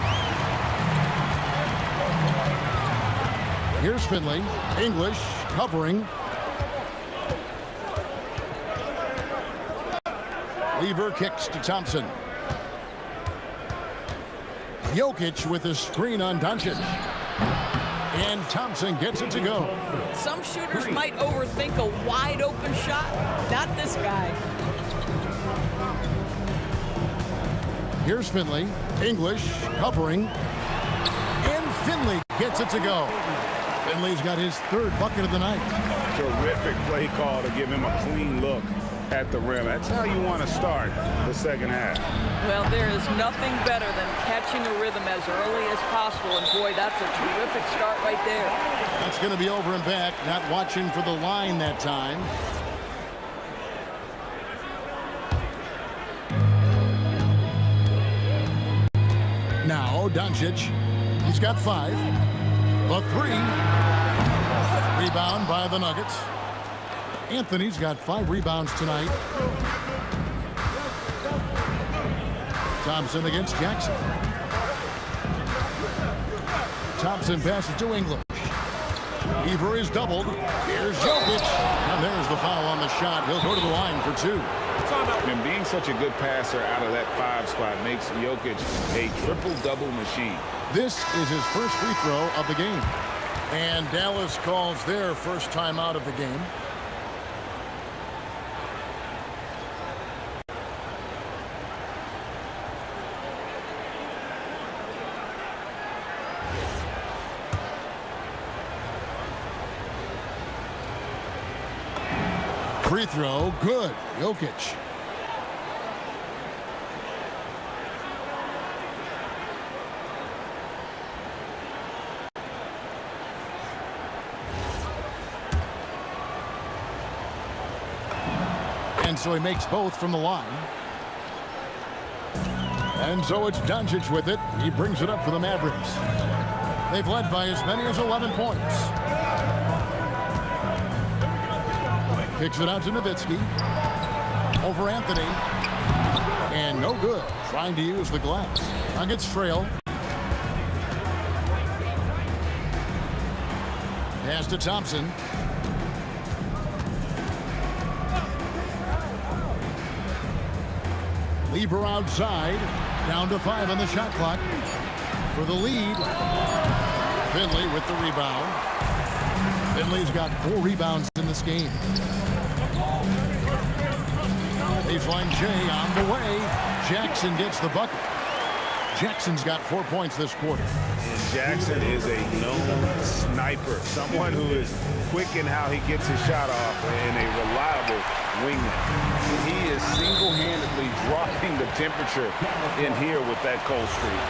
Here's Finley. English covering. Lever kicks to Thompson. Jokic with a screen on Doncic. And Thompson gets it to go. Some shooters might overthink a wide open shot. Not this guy. Here's Finley. English covering. And Finley gets it to go. Finley's got his 3rd bucket of the night. Terrific play call to give him a clean look at the rim. That's how you want to start the second half. Well, there is nothing better than catching a rhythm as early as possible. And boy, that's a terrific start right there. That's going to be over and back. Not watching for the line that time. Now, Doncic. He's got 5. The 3. Rebound by the Nuggets. Anthony's got 5 rebounds tonight. Thompson against Jackson. Thompson passes to English. Lever is doubled. Here's Jokic. And there's the foul on the shot. He'll go to the line for 2. And being such a good passer out of that 5 spot makes Jokic a triple-double machine. This is his first free throw of the game. And Dallas calls their first time out of the game. Free throw, good. Jokic. And so he makes both from the line. And so it's Doncic with it. He brings it up for the Mavericks. They've led by as many as 11 points. Kicks it out to Nowitzki. Over Anthony. And no good. Trying to use the glass. Nuggets trail. Pass to Thompson. Lever outside. Down to 5 on the shot clock. For the lead. Finley with the rebound. Finley's got 4 rebounds in this game. Baseline Jay on the way. Jackson gets the bucket. Jackson's got 4 points this quarter. And Jackson is a known sniper. Someone who is quick in how he gets his shot off and a reliable wingman. He is single-handedly dropping the temperature in here with that cold streak.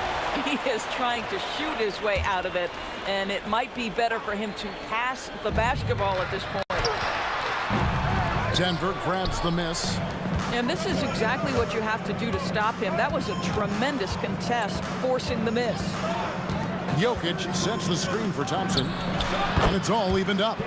He is trying to shoot his way out of it, and it might be better for him to pass the basketball at this point. Denver grabs the miss. And this is exactly what you have to do to stop him. That was a tremendous contest, forcing the miss. Jokic sets the screen for Thompson, and it's all evened up.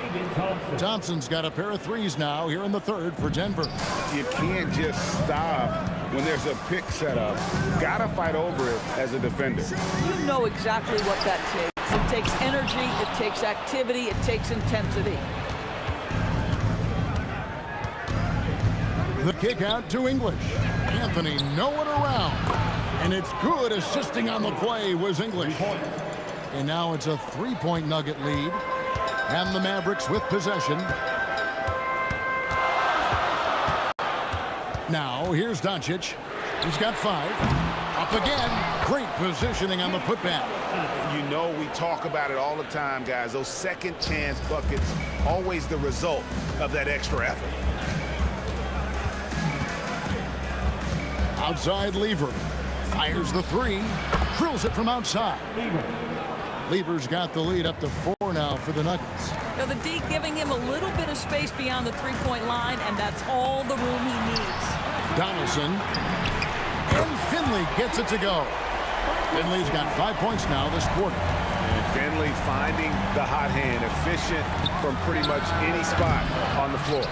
Thompson's got a pair of threes now here in the third for Denver. You can't just stop when there's a pick set up. Gotta fight over it as a defender. You know exactly what that takes. It takes energy, it takes activity, it takes intensity. The kick out to English. Anthony nowhere around. And it's good. Assisting on the play was English. And now it's a 3-point Nugget lead. And the Mavericks with possession. Now here's Doncic. He's got 5. Up again. Great positioning on the putback. You know we talk about it all the time, guys. Those second chance buckets, always the result of that extra effort. Outside Lever. Fires the 3. Drills it from outside. Lever's got the lead up to 4 now for the Nuggets. Now the D giving him a little bit of space beyond the 3-point line, and that's all the room he needs. Donaldson. And Finley gets it to go. Finley's got 5 points now this quarter. And Finley finding the hot hand, efficient from pretty much any spot on the floor.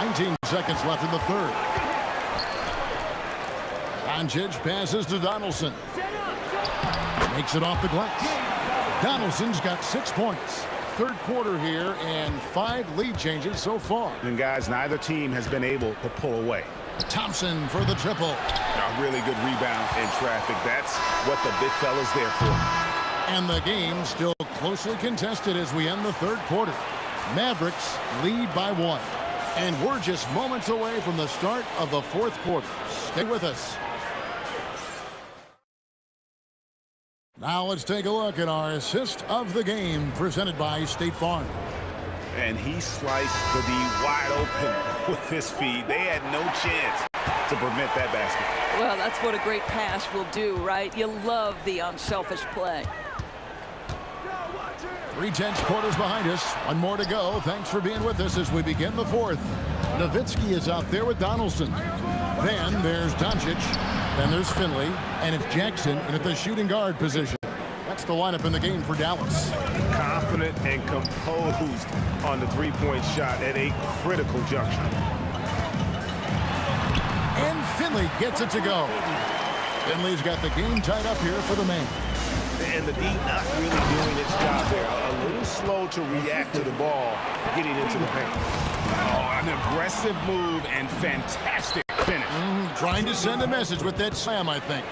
19 seconds left in the third. Doncic passes to Donaldson. Makes it off the glass. Donaldson's got 6 points. Third quarter here and 5 lead changes so far. And guys, neither team has been able to pull away. Thompson for the triple. A really good rebound in traffic. That's what the big fella's there for. And the game still closely contested as we end the third quarter. Mavericks lead by 1. And we're just moments away from the start of the fourth quarter. Stay with us. Now let's take a look at our assist of the game presented by State Farm. And he sliced the D wide open with his feet. They had no chance to prevent that basket. Well, that's what a great pass will do, right? You love the unselfish play. 3 quarters behind us. 1 more to go. Thanks for being with us as we begin the fourth. Nowitzki is out there with Donaldson. Then there's Doncic. Then there's Finley. And it's Jackson in at the shooting guard position. That's the lineup in the game for Dallas. Confident and composed on the 3-point shot at a critical juncture. And Finley gets it to go. Finley's got the game tied up here for the man. And the D not really doing its job there. A little slow to react to the ball getting into the paint. Oh, an aggressive move and fantastic finish. Trying to send a message with that slam, I think.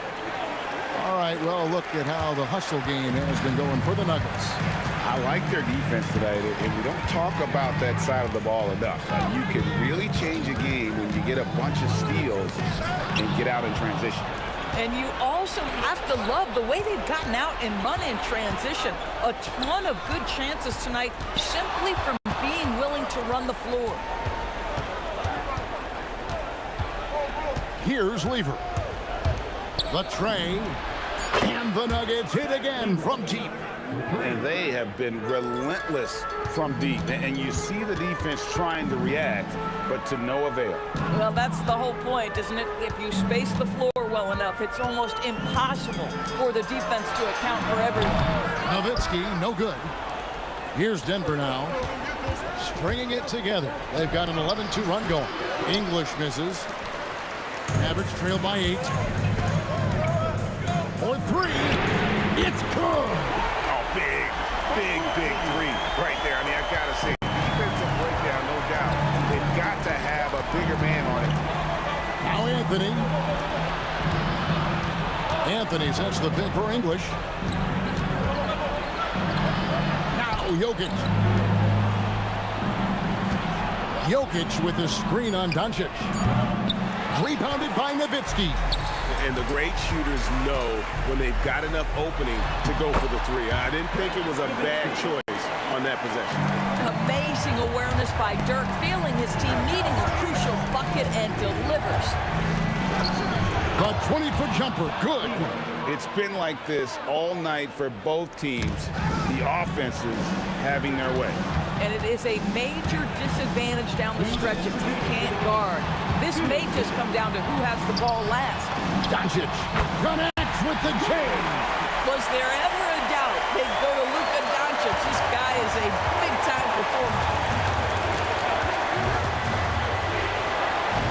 All right, well, look at how the hustle game has been going for the Nuggets. I like their defense today, and we don't talk about that side of the ball enough. You can really change a game when you get a bunch of steals and get out in transition. And you also have to love the way they've gotten out and run in transition. A ton of good chances tonight simply from being willing to run the floor. Here's Lever. The tray. And the Nuggets hit again from deep. And they have been relentless from deep. And you see the defense trying to react, but to no avail. Well, that's the whole point, isn't it? If you space the floor well enough, it's almost impossible for the defense to account for everyone. Nowitzki, no good. Here's Denver now. Stringing it together. They've got an 11-2 run going. English misses. Average trail by 8. For 3. It's good. Big three right there. I mean, I've got to say, defensive breakdown, no doubt. They've got to have a bigger man on it. Now Anthony. Anthony sets the pick for English. Now Jokic. Jokic with the screen on Doncic. Rebounded by Nowitzki. And the great shooters know when they've got enough opening to go for the three. I didn't think it was a bad choice on that possession. Amazing awareness by Dirk, feeling his team needing a crucial bucket and delivers. The 20-foot jumper, good. It's been like this all night for both teams. The offenses having their way. And it is a major disadvantage down the stretch if you can't guard. This may just come down to who has the ball last. Doncic connects with the chain. Was there ever a doubt they'd go to Luka Doncic? This guy is a big-time performer.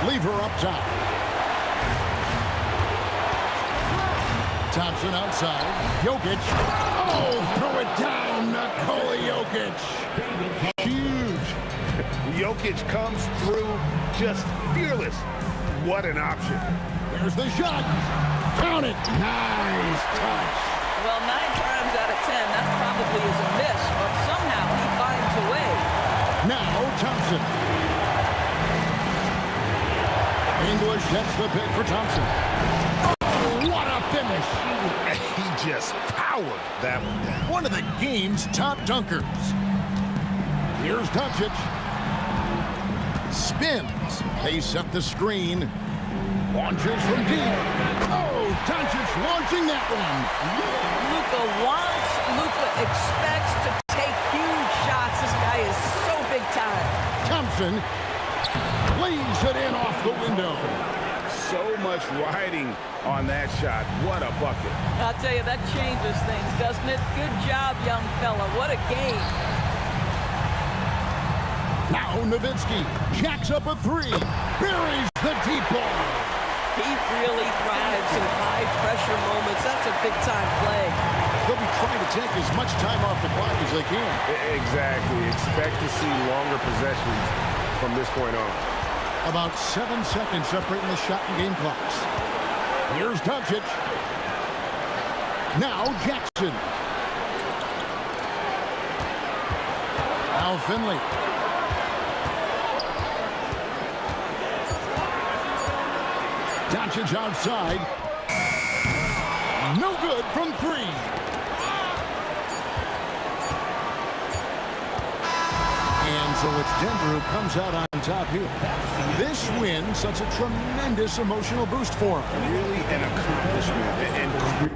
Lever up top. Thompson outside. Jokic. Oh, throw it down. Nikola Jokic. Huge. Jokic comes through just fearless. What an option. There's the shot. Count it. Nice touch. Well, 9 times out of 10, that probably is a miss, but somehow he finds a way. Now Thompson. English gets the pick for Thompson. Oh, what a finish. He just powered that one down. One of the game's top dunkers. Here's Doncic. Spins. They set the screen. Launches from deep. Oh, Doncic launching that one. Luka wants, Luka expects to take huge shots. This guy is so big time. Thompson lays it in off the window. So much riding on that shot. What a bucket. I'll tell you, that changes things, doesn't it? Good job, young fella. What a game. Now Nowitzki jacks up a 3. Buries the deep ball. He really thrives in high-pressure moments. That's a big-time play. They'll be trying to take as much time off the clock as they can. Exactly. Expect to see longer possessions from this point on. About 7 seconds separating the shot and game clocks. Here's Doncic. Now Jackson. Now Finley. Doncic outside. No good from 3. And so it's Denver who comes out on top here. This win such a tremendous emotional boost for him. Really an accomplishment. And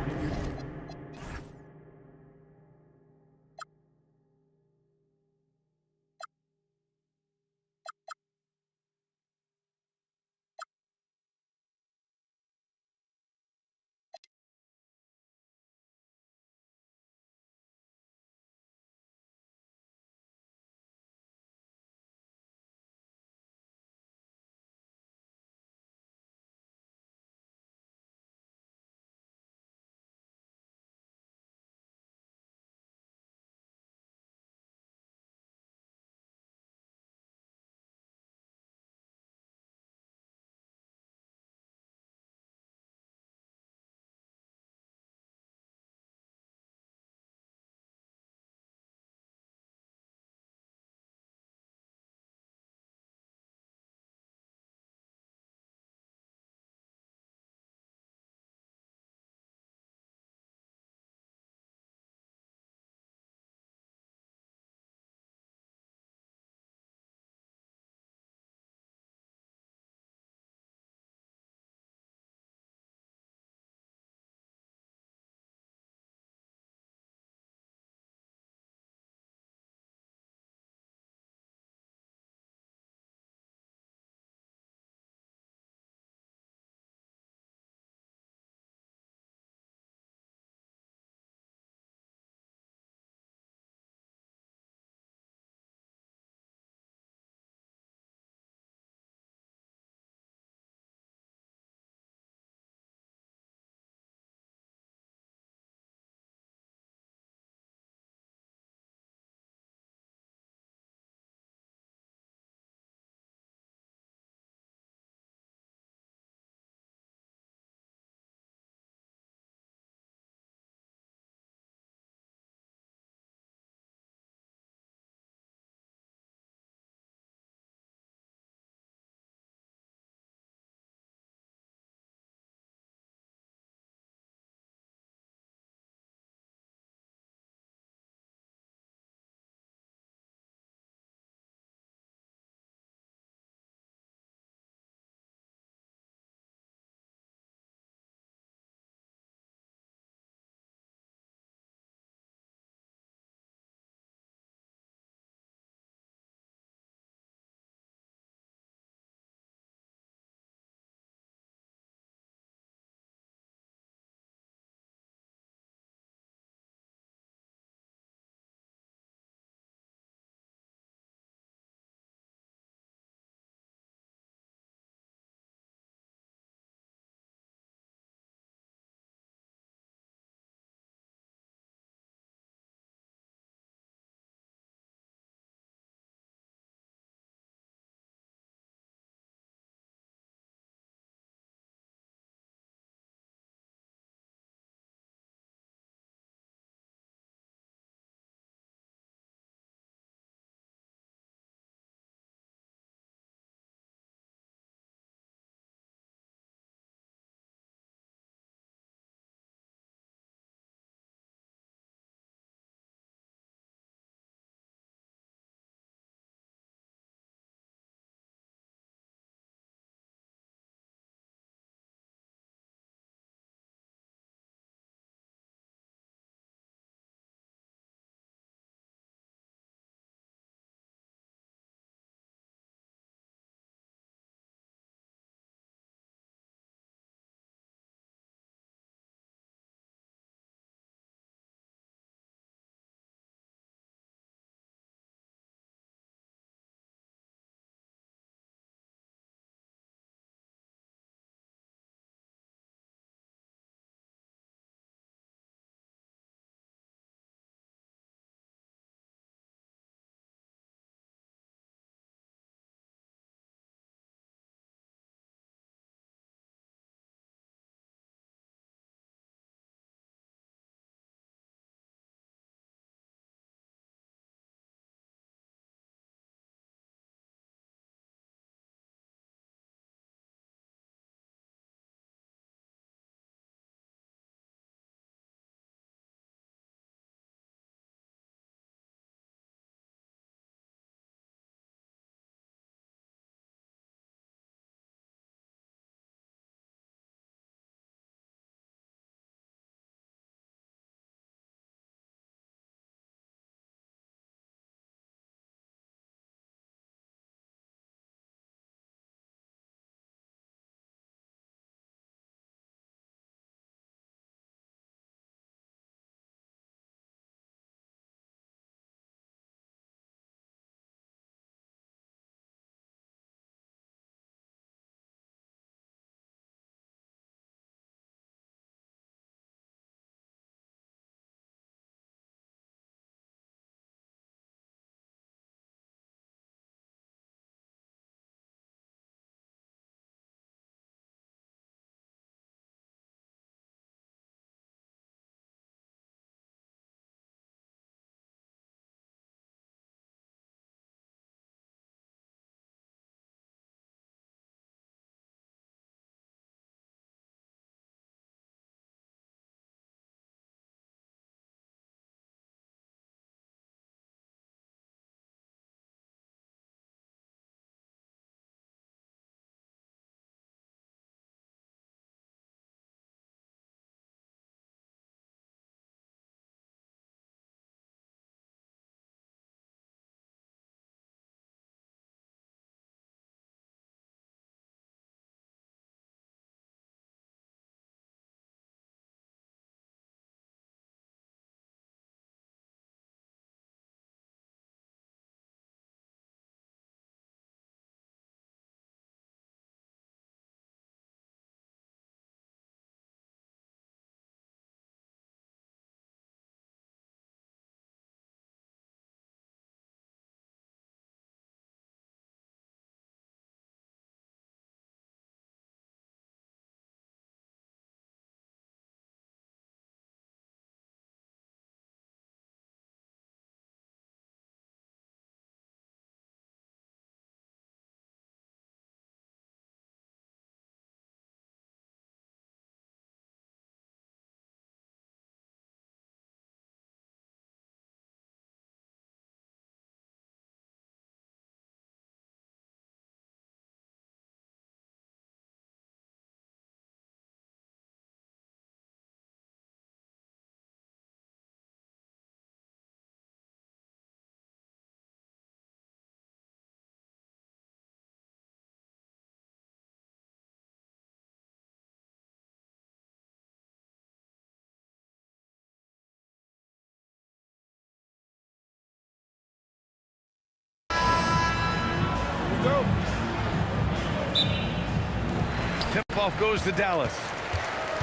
tip-off goes to Dallas.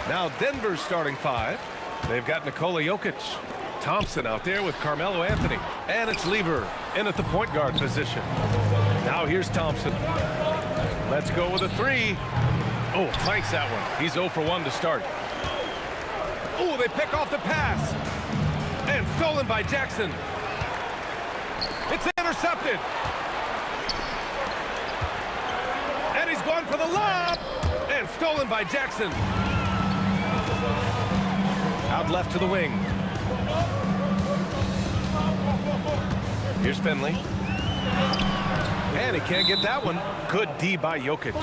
Now Denver's starting 5. They've got Nikola Jokic. Thompson out there with Carmelo Anthony. And it's Lever in at the point guard position. Now here's Thompson. Let's go with a 3. Oh, planks that one. He's 0 for 1 to start. Oh, they pick off the pass. And stolen by Jackson. It's intercepted. And he's going for the lob. And stolen by Jackson. Out left to the wing. Here's Finley. And he can't get that one. Good D by Jokic.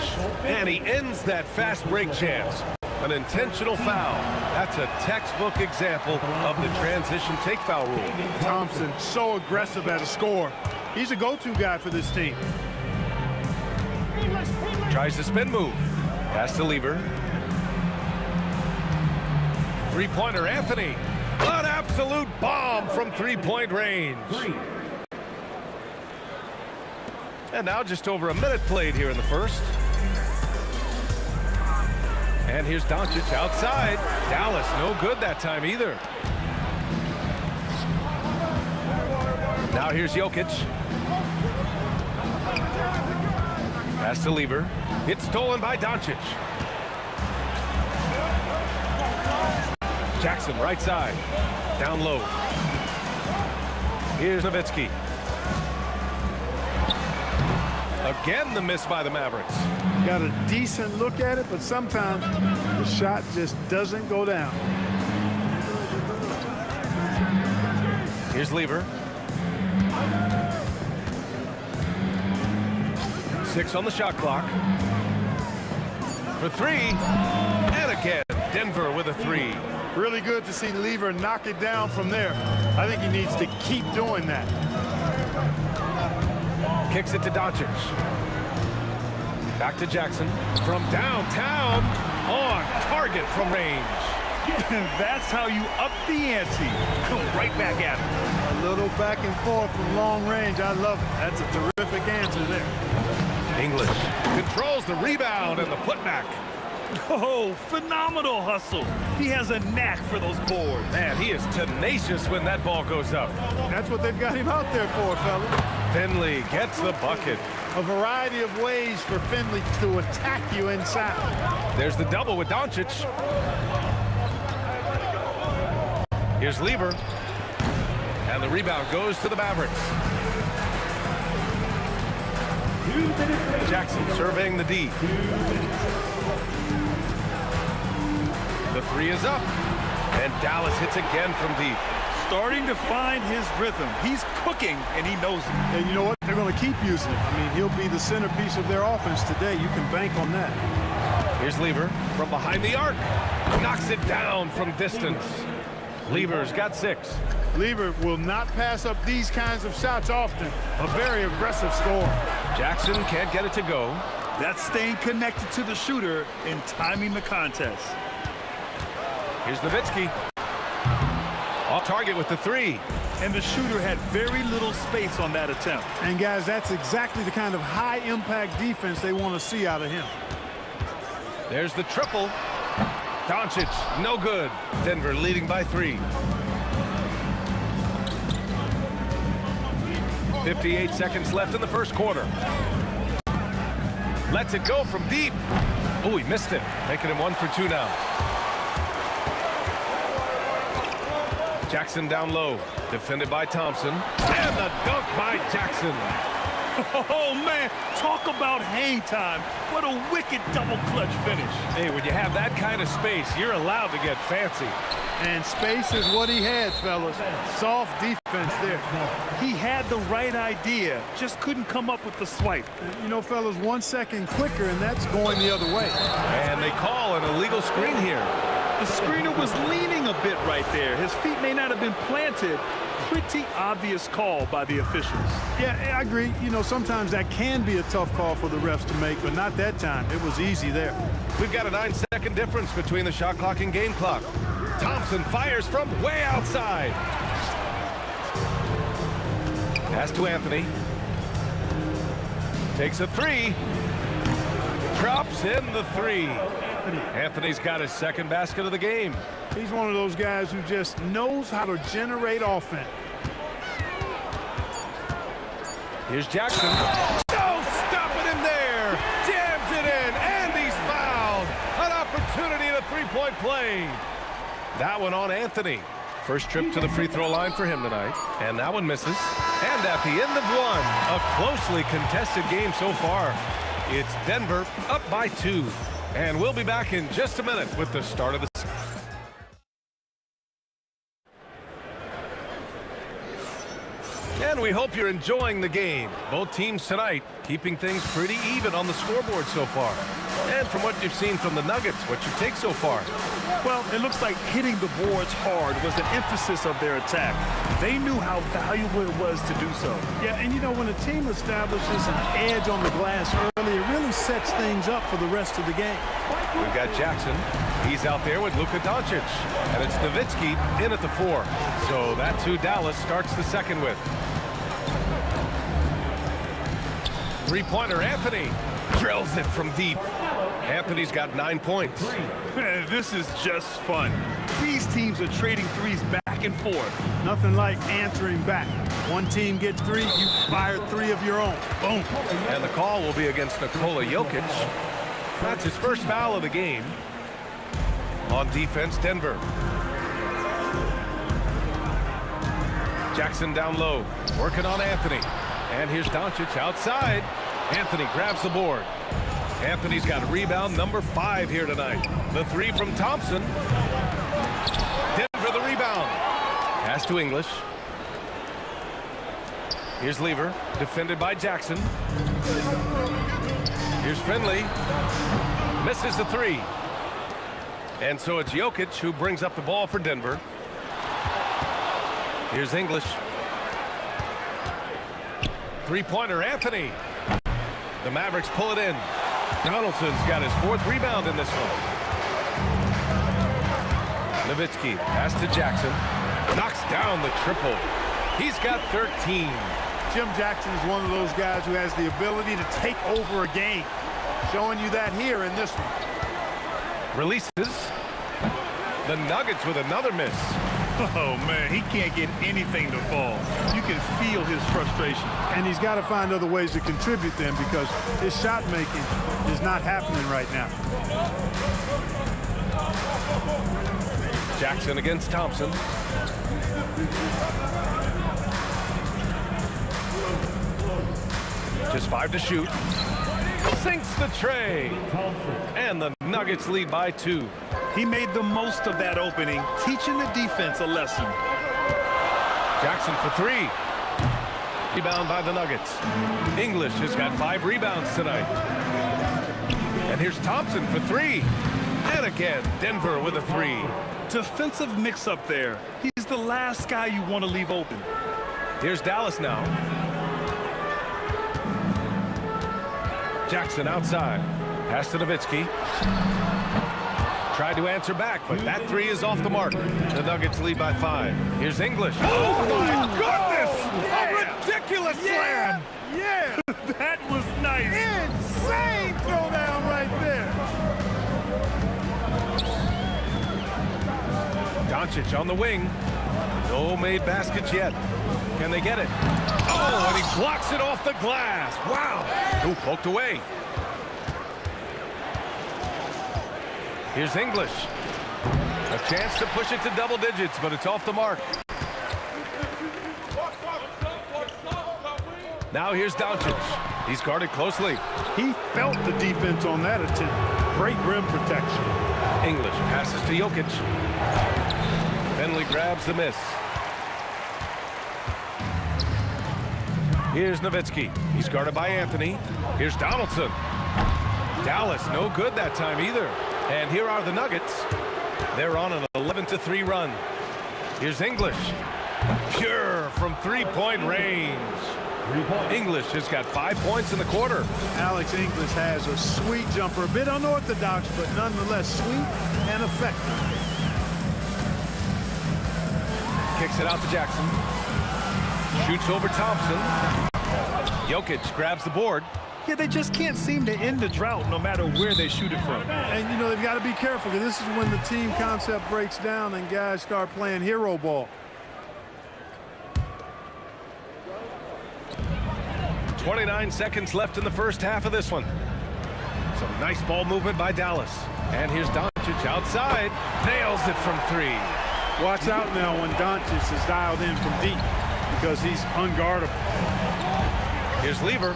And he ends that fast break chance. An intentional foul. That's a textbook example of the transition take foul rule. Thompson, so aggressive as a scorer. He's a go-to guy for this team. Tries the spin move. Pass to Lever. Three-pointer Anthony. An absolute bomb from three-point range. And now just over a minute played here in the first. And here's Doncic outside. Dallas no good that time either. Now here's Jokic. Pass to Lever. It's stolen by Doncic. Jackson right side. Down low. Here's Nowitzki. Again the miss by the Mavericks. Got a decent look at it, but sometimes the shot just doesn't go down. Here's Lever. 6 on the shot clock. For 3. And again, Denver with a 3. Really good to see Lever knock it down from there. I think he needs to keep doing that. Kicks it to Doncic. Back to Jackson. From downtown. On target from range. That's how you up the ante. Come right back at him. A little back and forth from long range. I love it. That's a terrific answer there. English controls the rebound and the putback. Oh, phenomenal hustle. He has a knack for those boards. Man, he is tenacious when that ball goes up. That's what they've got him out there for, fellas. Finley gets the bucket. A variety of ways for Finley to attack you inside. There's the double with Doncic. Here's Lever. And the rebound goes to the Mavericks. Jackson surveying the D. The 3 is up. And Dallas hits again from deep. Starting to find his rhythm. He's cooking, and he knows it. And you know what? They're going to keep using it. I mean, he'll be the centerpiece of their offense today. You can bank on that. Here's Lever from behind the arc. Knocks it down from distance. Lever's got 6. Lever will not pass up these kinds of shots often. A very aggressive scorer. Jackson can't get it to go. That's staying connected to the shooter and timing the contest. Here's Nowitzki. Off target with the 3. And the shooter had very little space on that attempt. And guys, that's exactly the kind of high-impact defense they want to see out of him. There's the triple. Doncic, no good. Denver leading by 3. 58 seconds left in the first quarter. Lets it go from deep. Oh, he missed it. Making him 1 for 2 now. Jackson down low. Defended by Thompson. And the dunk by Jackson. Oh, man. Talk about hang time. What a wicked double clutch finish. Hey, when you have that kind of space, you're allowed to get fancy. And space is what he had, fellas. Soft defense there. He had the right idea, just couldn't come up with the swipe. You know, fellas, 1 second quicker, and that's going the other way. And they call an illegal screen here. The screener was leaning a bit right there. His feet may not have been planted. Pretty obvious call by the officials. Yeah, I agree. You know, sometimes that can be a tough call for the refs to make, but not that time. It was easy there. We've got a 9-second difference between the shot clock and game clock. Thompson fires from way outside. Pass to Anthony. Takes a 3. drops in the three. Anthony's got his second basket of the game. He's one of those guys who just knows how to generate offense. Here's Jackson. No, stopping him there. Jams it in, and he's fouled. An opportunity at a three-point play. That one on Anthony. First trip to the free throw line for him tonight. And that one misses. And at the end of one, a closely contested game so far. It's Denver up by 2. And we'll be back in just a minute with the start of the season. And we hope you're enjoying the game. Both teams tonight keeping things pretty even on the scoreboard so far. And from what you've seen from the Nuggets, what's your take so far? Well, it looks like hitting the boards hard was an emphasis of their attack. They knew how valuable it was to do so. Yeah, and you know, when a team establishes an edge on the glass early, it really sets things up for the rest of the game. We've got Jackson. He's out there with Luka Doncic. And it's Nowitzki in at the 4. So that's who Dallas starts the second with. Three-pointer, Anthony drills it from deep. Anthony's got 9 points. This is just fun. These teams are trading threes back and forth. Nothing like answering back. One team gets 3, you fire 3 of your own. Boom. And the call will be against Nikola Jokic. That's his first foul of the game. On defense, Denver. Jackson down low, working on Anthony. And here's Doncic outside. Anthony grabs the board. Anthony's got rebound number 5 here tonight. The 3 from Thompson. Denver the rebound. Pass to English. Here's Lever, defended by Jackson. Here's Finley. Misses the 3. And so it's Jokic who brings up the ball for Denver. Here's English. Three-pointer, Anthony. The Mavericks pull it in. Donaldson's got his 4th rebound in this one. Nowitzki, pass to Jackson. Knocks down the triple. He's got 13. Jim Jackson is one of those guys who has the ability to take over a game. Showing you that here in this one. Releases. The Nuggets with another miss. Oh, man, he can't get anything to fall. You can feel his frustration. And he's got to find other ways to contribute them because his shot making is not happening right now. Jackson against Thompson. Just 5 to shoot. Sinks the tray. And the Nuggets lead by 2. He made the most of that opening, teaching the defense a lesson. Jackson for 3. Rebound by the Nuggets. English has got 5 rebounds tonight. And here's Thompson for 3. And again, Denver with a 3. Defensive mix-up there. He's the last guy you want to leave open. Here's Dallas now. Jackson outside. Pass to Nowitzki. Tried to answer back, but that 3 is off the mark. The Nuggets lead by 5. Here's English. Oh, my goodness! A ridiculous slam! Yeah! That was nice. Insane throwdown right there. Doncic on the wing. No made baskets yet. Can they get it? Oh, and he blocks it off the glass. Wow. Ooh, poked away. Here's English. A chance to push it to double digits, but it's off the mark. Now here's Doncic. He's guarded closely. He felt the defense on that attempt. Great rim protection. English passes to Jokic. Finley grabs the miss. Here's Nowitzki. He's guarded by Anthony. Here's Donaldson. Dallas no good that time either. And here are the Nuggets. They're on an 11-3 run. Here's English. Pure from three-point range. English has got 5 points in the quarter. Alex English has a sweet jumper. A bit unorthodox, but nonetheless sweet and effective. Kicks it out to Jackson. Shoots over Thompson. Jokic grabs the board. Yeah, they just can't seem to end the drought no matter where they shoot it from. And, you know, they've got to be careful because this is when the team concept breaks down and guys start playing hero ball. 29 seconds left in the first half of this one. Some nice ball movement by Dallas. And here's Doncic outside. Nails it from 3. Watch out now when Doncic is dialed in from deep because he's unguardable. Here's Lever.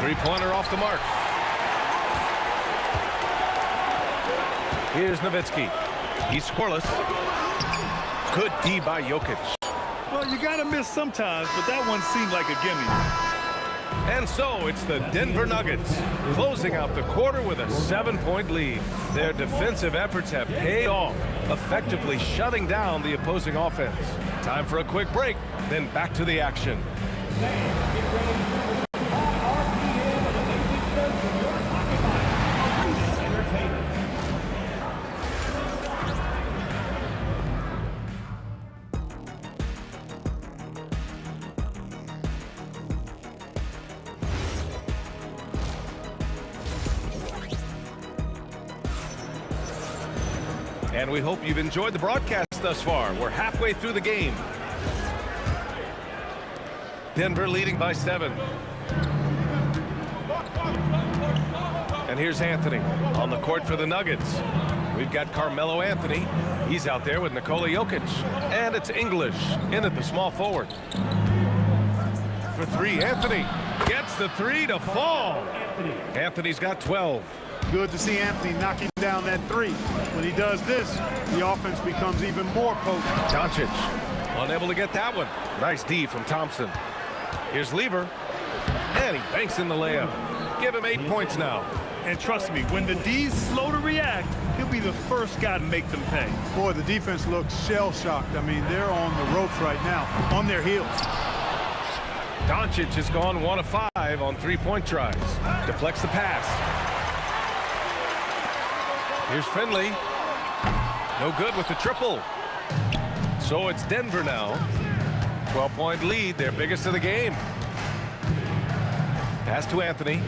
Three-pointer off the mark. Here's Nowitzki. He's scoreless. Good D by Jokic. Well, you got to miss sometimes, but that one seemed like a gimme. And so it's the Denver Nuggets closing out the quarter with a 7-point lead. Their defensive efforts have paid off, effectively shutting down the opposing offense. Time for a quick break, then back to the action. And we hope you've enjoyed the broadcast thus far. We're halfway through the game. Denver leading by 7. And here's Anthony on the court for the Nuggets. We've got Carmelo Anthony. He's out there with Nikola Jokic. And it's English in at the small forward. For 3, Anthony gets the 3 to fall. Anthony's got 12. Good to see Anthony knocking down that 3. When he does this, the offense becomes even more potent. Doncic unable to get that one. Nice D from Thompson. Here's Lever. And he banks in the layup. Give him 8 points now. And trust me, when the D's slow to react, he'll be the first guy to make them pay. Boy, the defense looks shell-shocked. I mean, they're on the ropes right now, on their heels. Doncic has gone 1 of 5 on 3-point tries. Deflects the pass. Here's Finley. No good with the triple. So it's Denver now. 12-point lead, their biggest of the game. Pass to Anthony.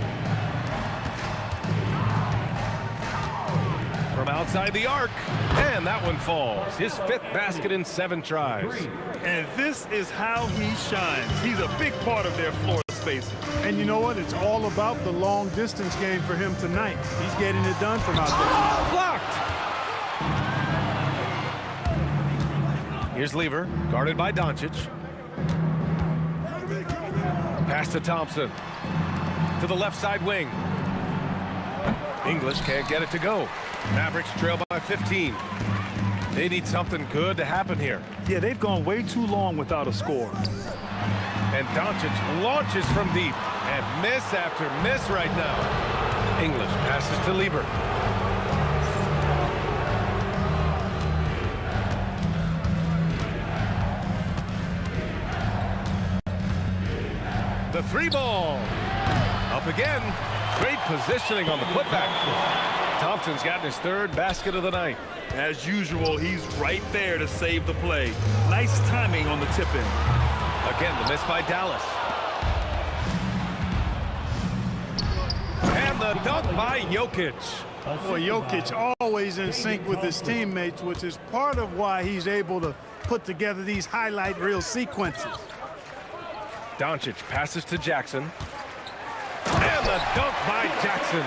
From outside the arc. And that one falls. His 5th basket in 7 tries. And this is how he shines. He's a big part of their floor spacing. And you know what? It's all about the long distance game for him tonight. He's getting it done from out there. Blocked. Here's Lever, guarded by Doncic. Pass to Thompson. To the left side wing. English can't get it to go. Mavericks trail by 15. They need something good to happen here. Yeah, they've gone way too long without a score. And Doncic launches from deep. And miss after miss right now. English passes to Lever. The 3 ball. Up again. Great positioning on the putback. Thompson's gotten his 3rd basket of the night. As usual, he's right there to save the play. Nice timing on the tip-in. Again, the miss by Dallas. And the dunk by Jokic. Boy, Jokic always in sync with his teammates, which is part of why he's able to put together these highlight reel sequences. Doncic passes to Jackson. And the dunk by Jackson.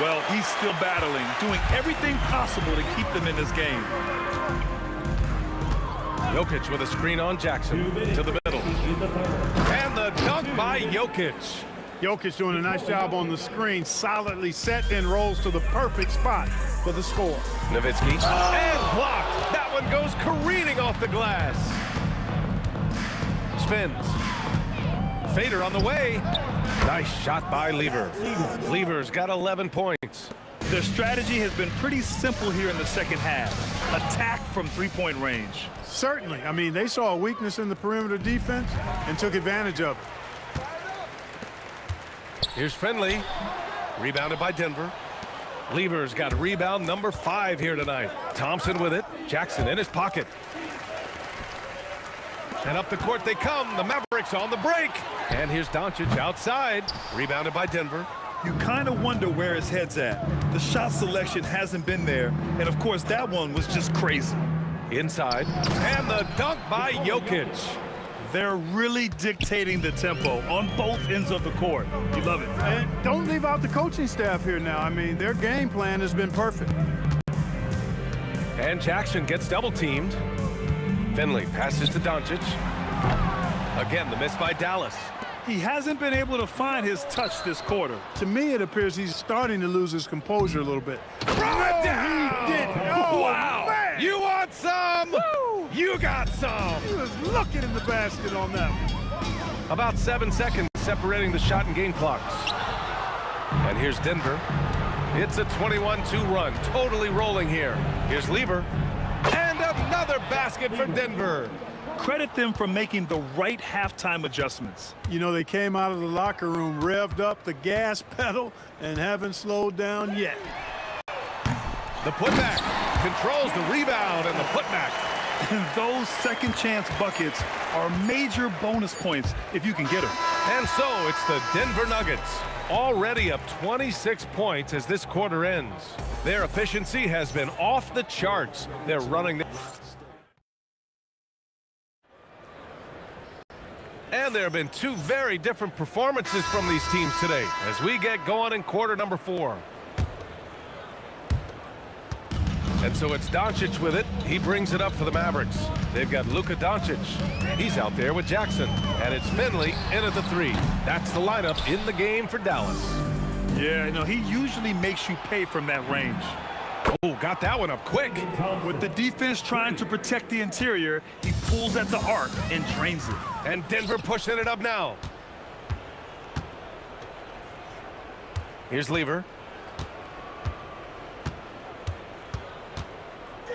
Well, he's still battling, doing everything possible to keep them in this game. Jokic with a screen on Jackson to the middle. And the dunk by Jokic. Jokic doing a nice job on the screen, solidly set and rolls to the perfect spot for the score. Nowitzki. And blocked. That one goes careening off the glass. Spins. Fader on the way. Nice shot by Lever. Lever's got 11 points. Their strategy has been pretty simple here in the second half. Attack from 3-point range. Certainly. I mean, they saw a weakness in the perimeter defense and took advantage of it. Here's Finley. Rebounded by Denver. Lever's got rebound number 5 here tonight. Thompson with it. Jackson in his pocket. And up the court they come. The Mavericks on the break. And here's Doncic outside. Rebounded by Denver. You kind of wonder where his head's at. The shot selection hasn't been there. And, of course, that one was just crazy. Inside. And the dunk by Jokic. They're really dictating the tempo on both ends of the court. You love it. And don't leave out the coaching staff here now. I mean, their game plan has been perfect. And Jackson gets double-teamed. Finley passes to Doncic. Again, the miss by Dallas. He hasn't been able to find his touch this quarter. To me, it appears he's starting to lose his composure a little bit. Throw it down! He did. Oh, wow! Man. You want some? Woo! You got some! He was looking in the basket on that one. About 7 seconds separating the shot and game clocks. And here's Denver. It's a 21-2 run, totally rolling here. Here's Lever. And another basket for Denver. Credit them for making the right halftime adjustments. You know, they came out of the locker room, revved up the gas pedal, and haven't slowed down yet. The putback controls the rebound and the putback. And those second chance buckets are major bonus points if you can get them. And so it's the Denver Nuggets, already up 26 points as this quarter ends. Their efficiency has been off the charts. They're running the... And there have been two very different performances from these teams today as we get going in quarter number 4. And so it's Doncic with it. He brings it up for the Mavericks. They've got Luka Doncic. He's out there with Jackson. And it's Finley in at the 3. That's the lineup in the game for Dallas. Yeah, you know, he usually makes you pay from that range. Oh, got that one up quick. With the defense trying to protect the interior, he pulls at the arc and drains it. And Denver pushing it up now. Here's Lever.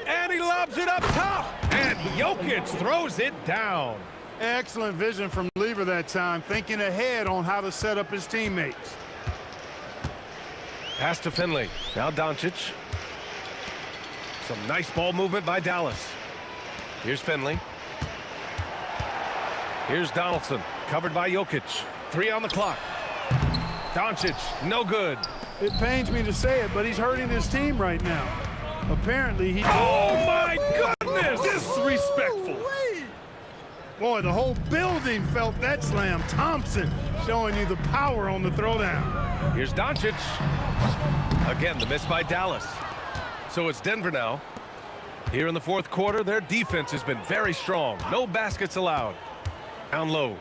And he lobs it up top. And Jokic throws it down. Excellent vision from Lever that time, thinking ahead on how to set up his teammates. Pass to Finley. Now Doncic. Some nice ball movement by Dallas. Here's Finley. Here's Donaldson, covered by Jokic. 3 on the clock. Doncic, no good. It pains me to say it, but he's hurting his team right now. Apparently, he... Oh, my goodness! Disrespectful. Boy, the whole building felt that slam. Thompson showing you the power on the throwdown. Here's Doncic. Again, the miss by Dallas. So it's Denver now. Here in the fourth quarter, their defense has been very strong. No baskets allowed. Down low.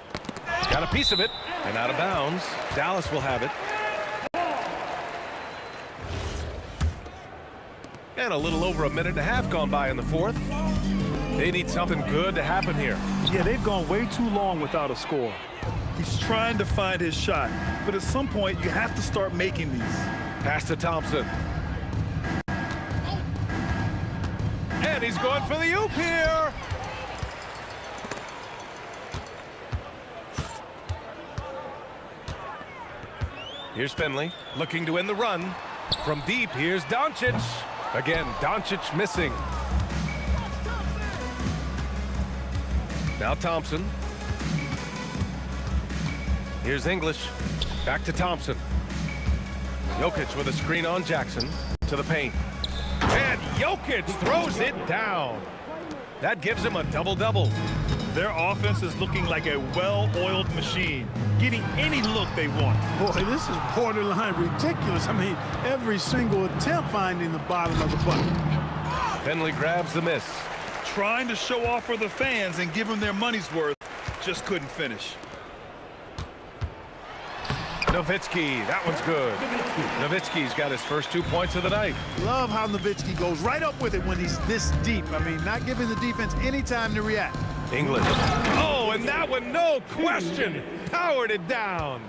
Got a piece of it. And out of bounds. Dallas will have it. And a little over a minute and a half gone by in the fourth. They need something good to happen here. Yeah, they've gone way too long without a score. He's trying to find his shot, but at some point you have to start making these. Pass to Thompson. And he's going for the oop here. Here's Finley looking to end the run. From deep, here's Doncic. Again, Doncic missing. Now Thompson. Here's English. Back to Thompson. Jokic with a screen on Jackson. To the paint. And Jokic throws it down. That gives him a double-double. Their offense is looking like a well-oiled machine, getting any look they want. Boy, this is borderline ridiculous. I mean, every single attempt finding the bottom of the bucket. Finley grabs the miss. Trying to show off for the fans and give them their money's worth, just couldn't finish. Nowitzki, that one's good. Nowitzki's got his first 2 points of the night. Love how Nowitzki goes right up with it when he's this deep. I mean, not giving the defense any time to react. English. Oh, and that one, no question, powered it down.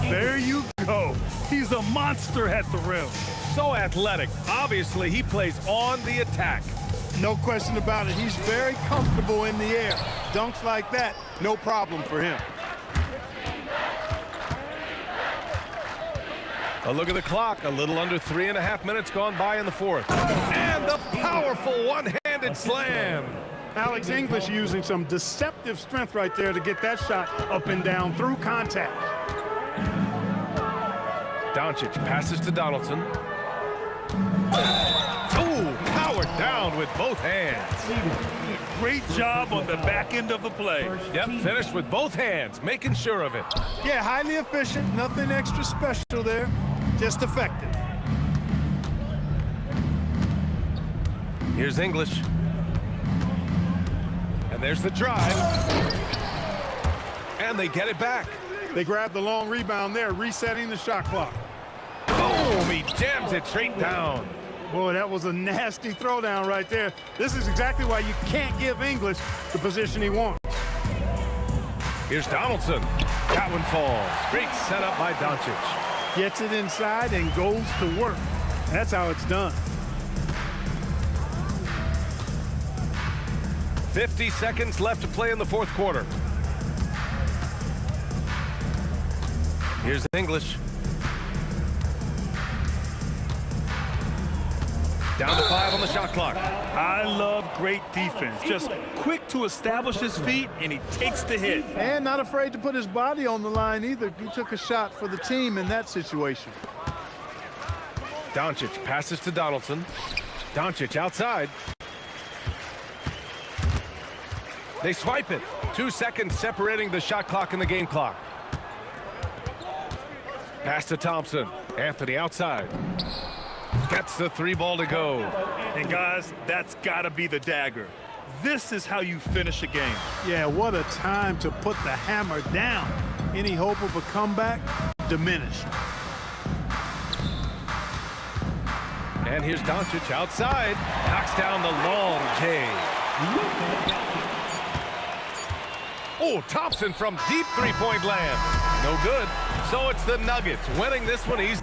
There you go. He's a monster at the rim. So athletic. Obviously, he plays on the attack. No question about it. He's very comfortable in the air. Dunks like that, no problem for him. A look at the clock. A little under 3.5 minutes gone by in the fourth. And the powerful one-handed slam. Alex English using some deceptive strength right there to get that shot up and down through contact. Doncic passes to Donaldson. Oh, powered down with both hands. Great job on the back end of the play. Yep, finished with both hands, making sure of it. Yeah, highly efficient, nothing extra special there, just effective. Here's English. And there's the drive. And they get it back. They grab the long rebound there, resetting the shot clock. Boom, he jams it straight down. Boy, that was a nasty throwdown right there. This is exactly why you can't give English the position he wants. Here's Donaldson. That one falls. Great setup by Doncic. Gets it inside and goes to work. That's how it's done. 50 seconds left to play in the fourth quarter. Here's English. Down to 5 on the shot clock. I love great defense. Just quick to establish his feet, and he takes the hit. And not afraid to put his body on the line either. He took a shot for the team in that situation. Doncic passes to Donaldson. Doncic outside. They swipe it. 2 seconds separating the shot clock and the game clock. Pass to Thompson. Anthony outside. Gets the 3 ball to go. And guys, that's got to be the dagger. This is how you finish a game. Yeah, what a time to put the hammer down. Any hope of a comeback diminished. And here's Doncic outside. Knocks down the long J. Oh, Thompson from deep three-point land. No good. So it's the Nuggets winning this one easy.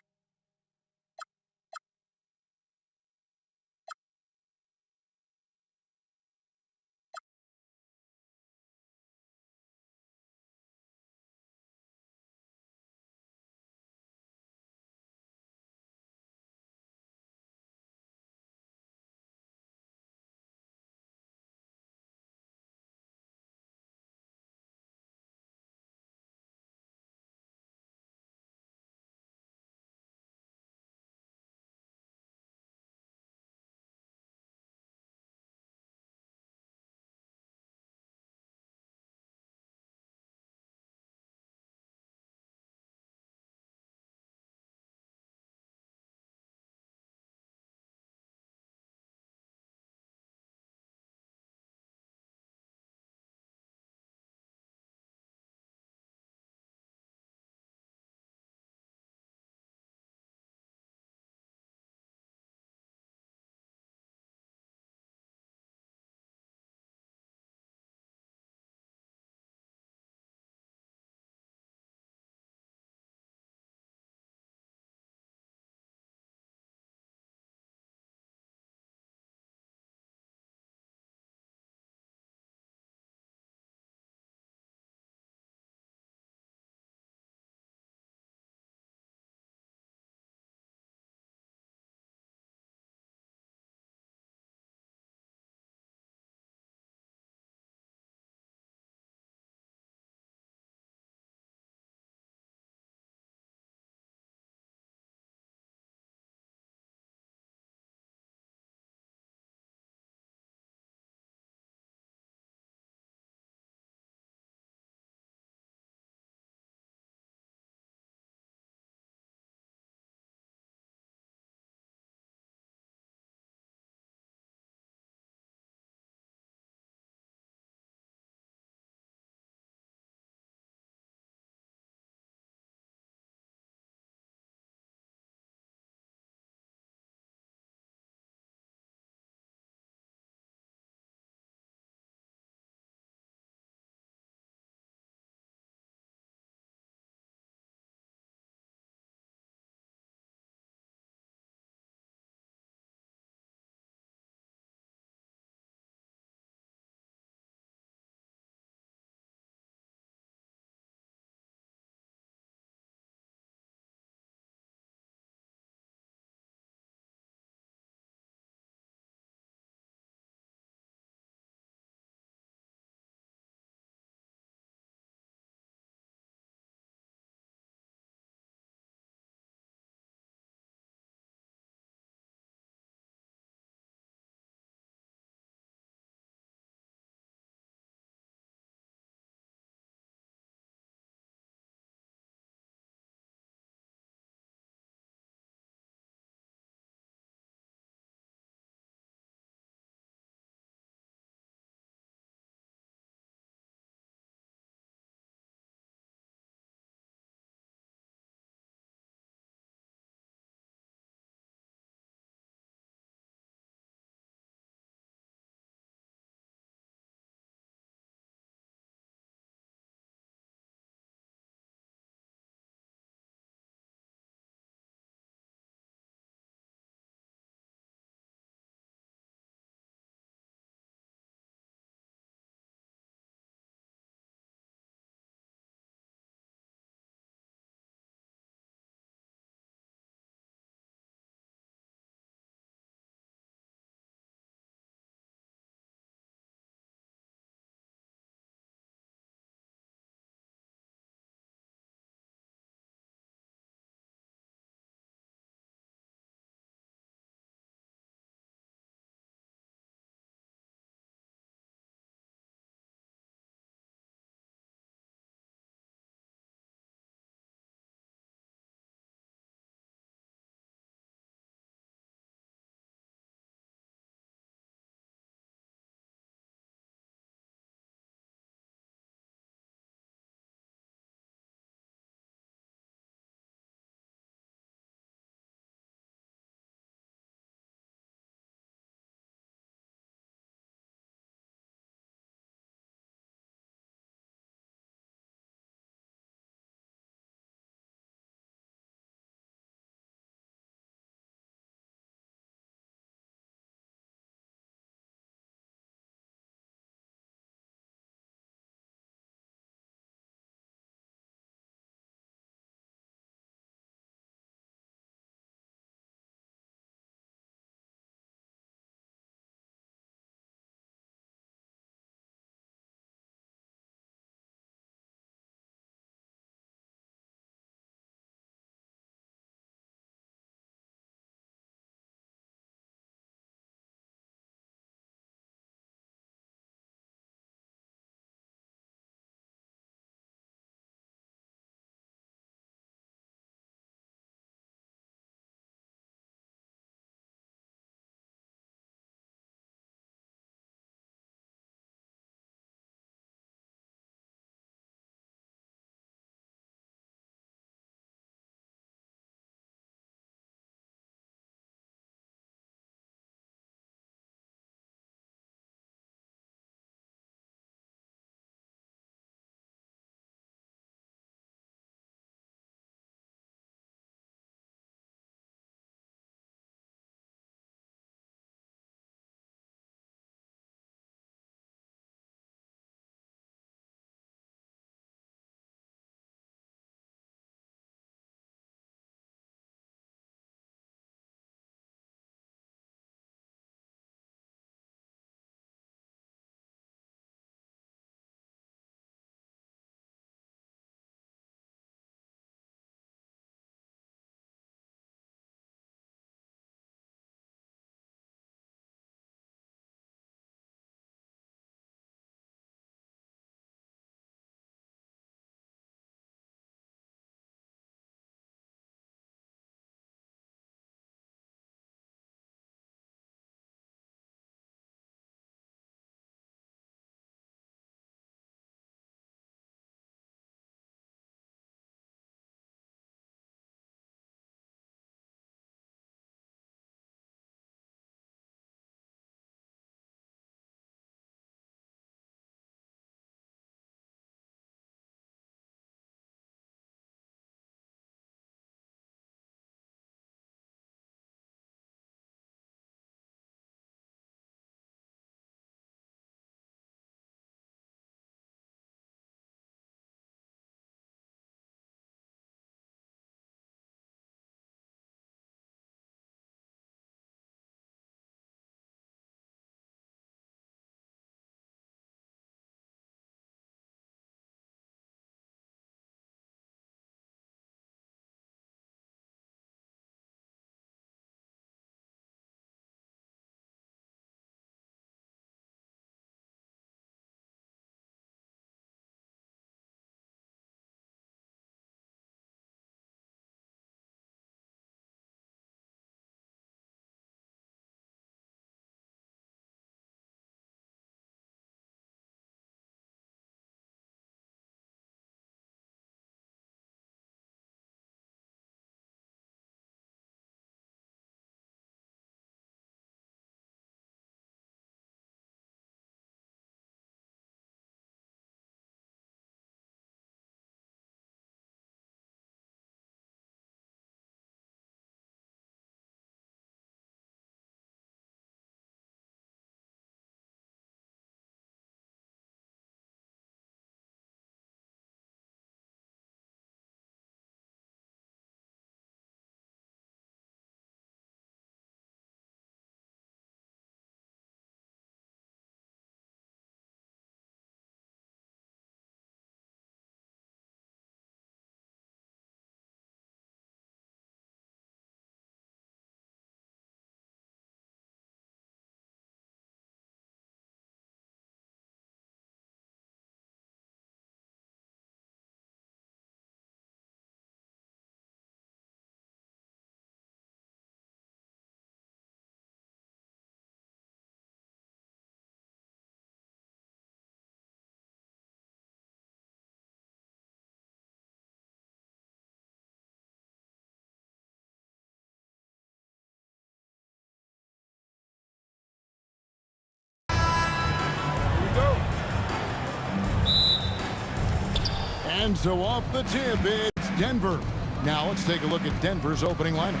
And so off the tip, it's Denver. Now let's take a look at Denver's opening lineup.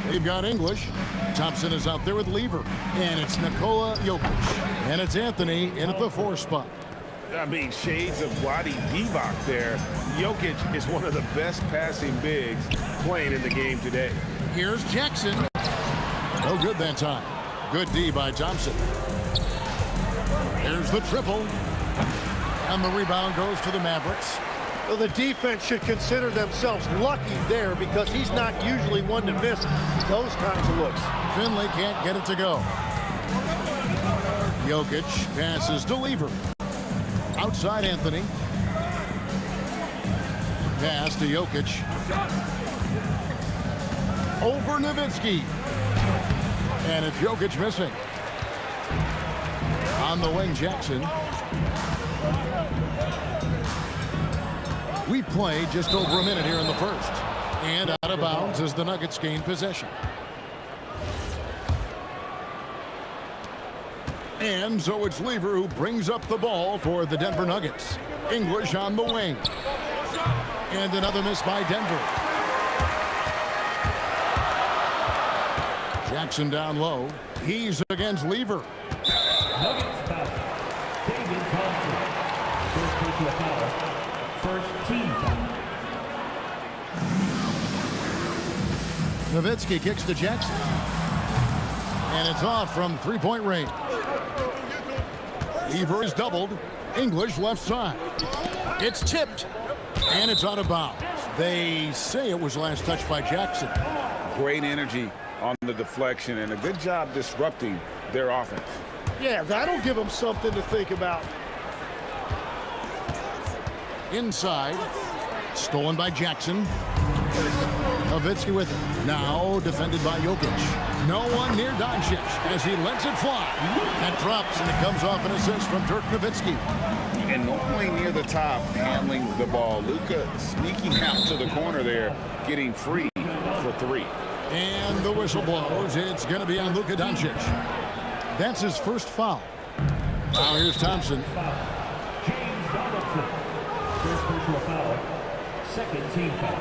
They've got English. Thompson is out there with Lever. And it's Nikola Jokic. And it's Anthony in at the 4 spot. I mean, shades of Vlade Divac there. Jokic is one of the best passing bigs playing in the game today. Here's Jackson. No good that time. Good D by Thompson. Here's the triple. And the rebound goes to the Mavericks. Well, the defense should consider themselves lucky there because he's not usually one to miss those kinds of looks. Finley can't get it to go. Jokic passes to Lever. Outside Anthony. Pass to Jokic. Over Nowitzki. And it's Jokic missing. On the wing, Jackson. We've played just over a minute here in the first. And out of bounds as the Nuggets gain possession. And so it's Lever who brings up the ball for the Denver Nuggets. English on the wing. And another miss by Denver. Jackson down low. He's against Lever. Nuggets foul. David Thompson. First personal foul. First team foul. Nowitzki kicks to Jackson. And it's off from three-point range. Lever is doubled. English left side. It's tipped. And it's out of bounds. They say it was last touched by Jackson. Great energy on the deflection and a good job disrupting their offense. Yeah, that'll give them something to think about. Inside. Stolen by Jackson. Nowitzki with it. Now defended by Jokic. No one near Doncic as he lets it fly. That drops and it comes off an assist from Dirk Nowitzki. And normally near the top handling the ball. Luka sneaking out to the corner there, getting free for 3. And the whistle blows. It's going to be on Luka Doncic. That's his first foul. Now here's Thompson. James Donaldson. First personal foul. Second team foul.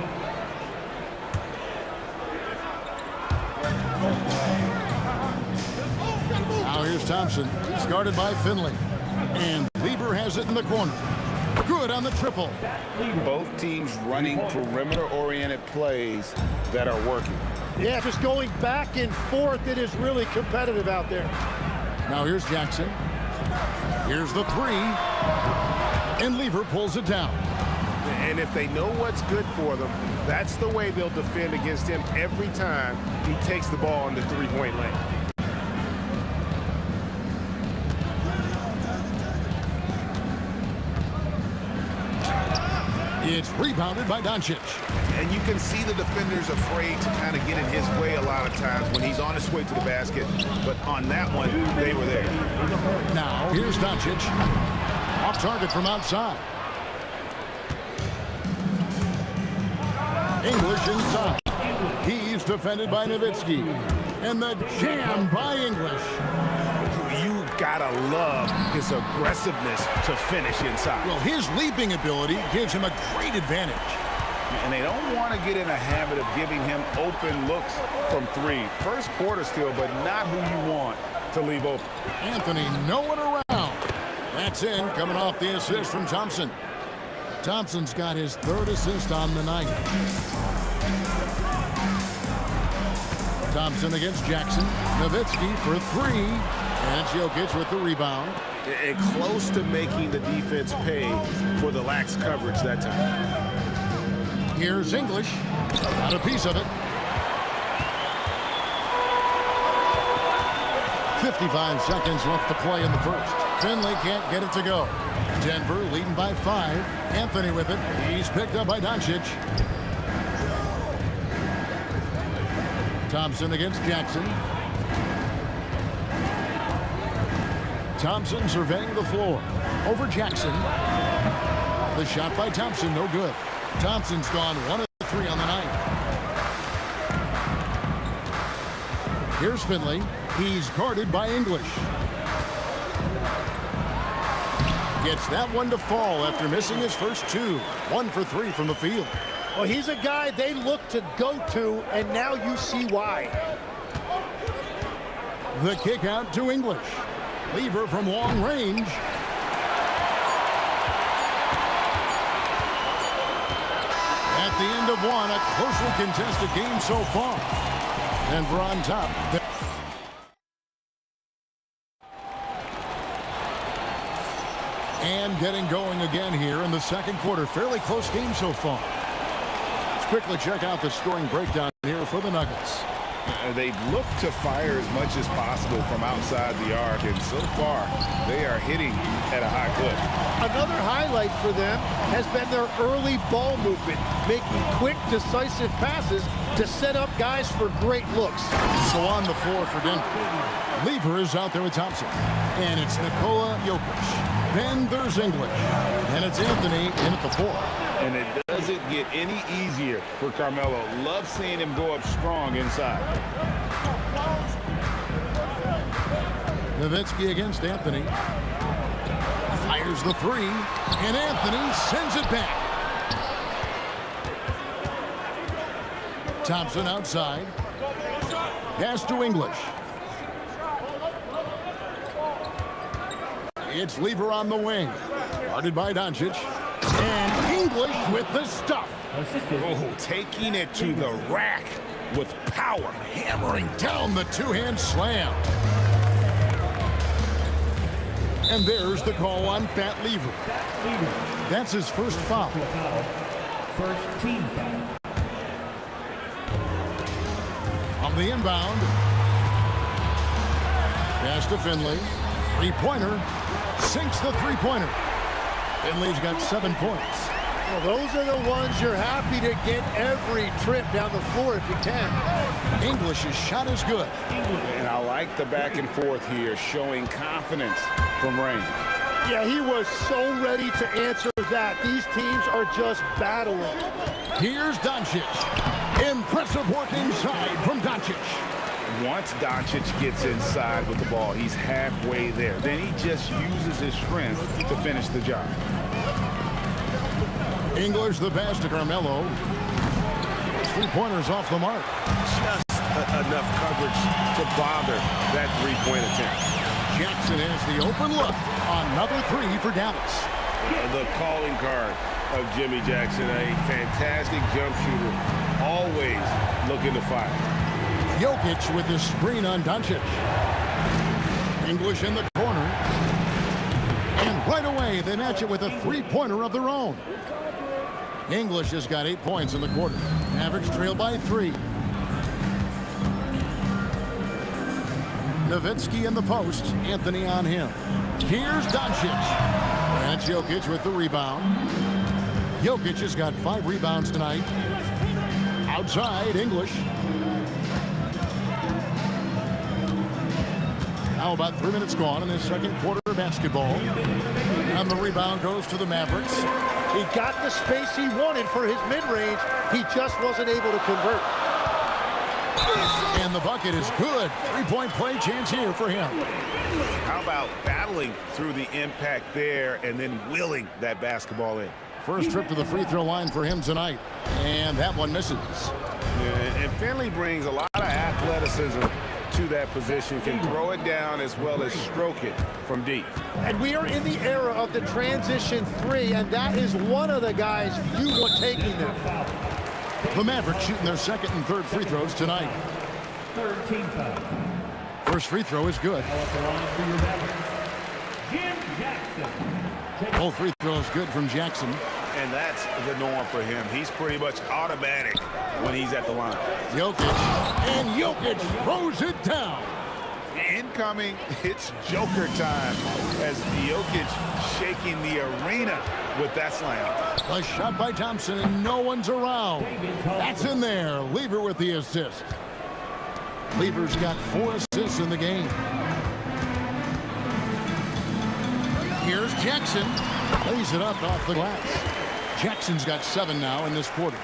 Now here's Thompson. He's guarded by Finley. And Lever has it in the corner. Good on the triple. Both teams running perimeter-oriented plays that are working. Yeah, just going back and forth. It is really competitive out there. Now here's Jackson. Here's the 3. And Lever pulls it down. And if they know what's good for them, that's the way they'll defend against him every time he takes the ball in the three-point lane. It's rebounded by Doncic. And you can see the defenders afraid to kind of get in his way a lot of times when he's on his way to the basket. But on that one, they were there. Now, here's Doncic. Off target from outside. English inside. He's defended by Nowitzki. And the jam by English. You've got to love his aggressiveness to finish inside. Well, his leaping ability gives him a great advantage. And they don't want to get in a habit of giving him open looks from 3. First quarter still, but not who you want to leave open. Anthony nowhere around. That's in, coming off the assist from Thompson. Thompson's got his 3rd assist on the night. Thompson against Jackson. Nowitzki for 3. And it's Jokic with the rebound. And close to making the defense pay for the lax coverage that time. Here's English. Got a piece of it. 55 seconds left to play in the first. Finley can't get it to go. Denver leading by 5. Anthony with it. He's picked up by Doncic. Thompson against Jackson. Thompson surveying the floor. Over Jackson. The shot by Thompson, no good. Thompson's gone 1 of 3 on the night. Here's Finley. He's guarded by English. Gets that one to fall after missing his first two. 1 for 3 from the field. Well, he's a guy they look to go to, and now you see why. The kick out to English. Lever from long range. At the end of one, a closely contested game so far. Denver on top. And getting going again here in the second quarter. Fairly close game so far. Let's quickly check out the scoring breakdown here for the Nuggets. They look to fire as much as possible from outside the arc, and so far they are hitting at a high clip. Another highlight for them has been their early ball movement, making quick, decisive passes to set up guys for great looks. So on the floor for Denver. Lever is out there with Thompson. And it's Nikola Jokic. Then there's English. And it's Anthony in at the 4. And it doesn't get any easier for Carmelo. Love seeing him go up strong inside. Nowitzki against Anthony. Fires the 3. And Anthony sends it back. Thompson outside. Pass to English. It's Lever on the wing. Guarded by Doncic. And English with the stuff. Oh, taking it to the rack with power. Hammering down the two-hand slam. And there's the call on Fat Lever. That's his first foul. First team foul. On the inbound. Pass to Finley. Three-pointer. Sinks the three-pointer. Finley's got 7 points. Well, those are the ones you're happy to get every trip down the floor if you can. English's shot is good. And I like the back and forth here, showing confidence from Rain. Yeah, he was so ready to answer that. These teams are just battling. Here's Doncic. Impressive work inside from Doncic. Once Doncic gets inside with the ball, he's halfway there. Then he just uses his strength to finish the job. English the pass to Carmelo. Three-pointers off the mark. Just enough coverage to bother that three-point attempt. Jackson has the open look. Another 3 for Dallas. The calling card of Jimmy Jackson, a fantastic jump shooter, always looking to fire. Jokic with the screen on Doncic. English in the corner. And right away, they match it with a three-pointer of their own. English has got 8 points in the quarter. Mavericks trail by 3. Nowitzki in the post. Anthony on him. Here's Doncic. That's Jokic with the rebound. Jokic has got 5 rebounds tonight. Outside, English. Now about 3 minutes gone in this second quarter of basketball. And the rebound goes to the Mavericks. He got the space he wanted for his mid-range. He just wasn't able to convert. And the bucket is good. 3-point play chance here for him. How about battling through the impact there and then willing that basketball in? First trip to the free throw line for him tonight. And that one misses. And Finley brings a lot of athleticism to that position, can throw it down as well as stroke it from deep. And we are in the era of the transition 3, and that is one of the guys you want taking them. The Mavericks shooting their second and third free throws tonight. Third team foul. First free throw is good. Jim Jackson. Both free throws good from Jackson. And that's the norm for him. He's pretty much automatic when he's at the line. Jokic. And Jokic throws it down. Incoming, it's Joker time as Jokic shaking the arena with that slam. A shot by Thompson and no one's around. That's in there. Lever with the assist. Lever's got 4 assists in the game. Here's Jackson. Lays it up off the glass. Jackson's got 7 now in this quarter.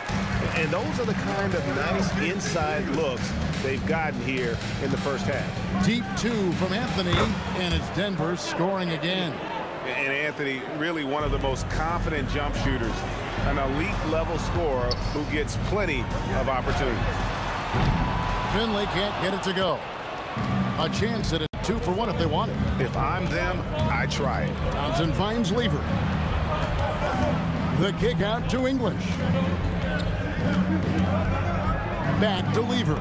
And those are the kind of nice inside looks they've gotten here in the first half. Deep 2 from Anthony, and it's Denver scoring again. And Anthony, really one of the most confident jump shooters, an elite level scorer who gets plenty of opportunities. Finley can't get it to go. A chance at a 2-for-1 if they want it. If I'm them, I try it. Thompson finds Lever. The kick out to English. Back to Lever.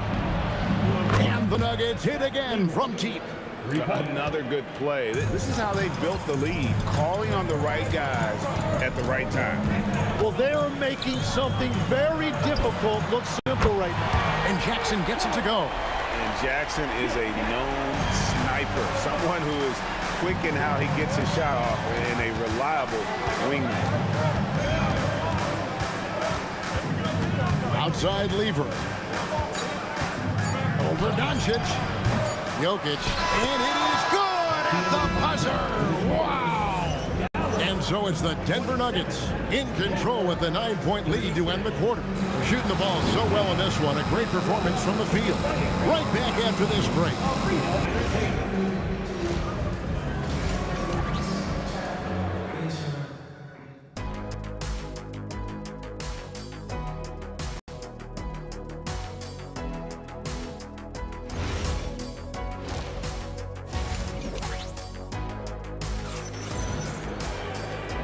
And the Nuggets hit again from deep. Another good play. This is how they built the lead, calling on the right guys at the right time. Well, they are making something very difficult look simple right now. And Jackson gets it to go. And Jackson is a known sniper, someone who is quick in how he gets his shot off and a reliable wingman. Outside Lever. Over Doncic. Jokic. And it is good at the buzzer. Wow. And so it's the Denver Nuggets in control with the 9-point lead to end the quarter. Shooting the ball so well in this one. A great performance from the field. Right back after this break.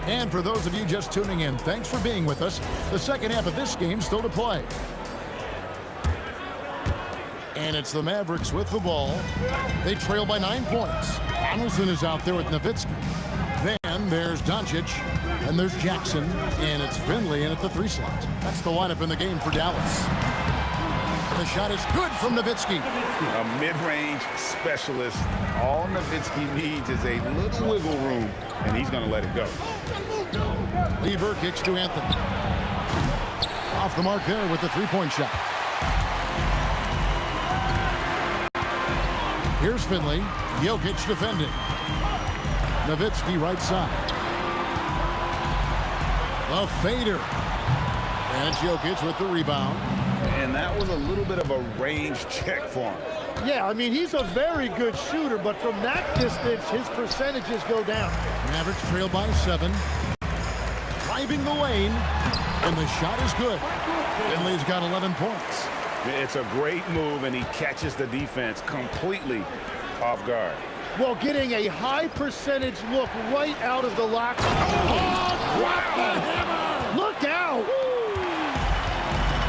And for those of you just tuning in, thanks for being with us. The second half of this game still to play. And it's the Mavericks with the ball. They trail by 9 points. Donaldson is out there with Nowitzki. Then there's Doncic, and there's Jackson, and it's Finley in at the 3 slot. That's the lineup in the game for Dallas. The shot is good from Nowitzki. A mid-range specialist. All Nowitzki needs is a little wiggle room, and he's going to let it go. Lever kicks to Anthony. Off the mark there with the 3-point shot. Here's Finley. Jokic defending. Nowitzki right side. A fader. And it's Jokic with the rebound. And that was a little bit of a range check for him. Yeah, I mean, he's a very good shooter, but from that distance, his percentages go down. Mavericks trail by 7. Driving the lane, and the shot is good. Finley's got 11 points. It's a great move, and he catches the defense completely off guard. Well, getting a high percentage look right out of the lock. Oh, drop the hammer! Look out!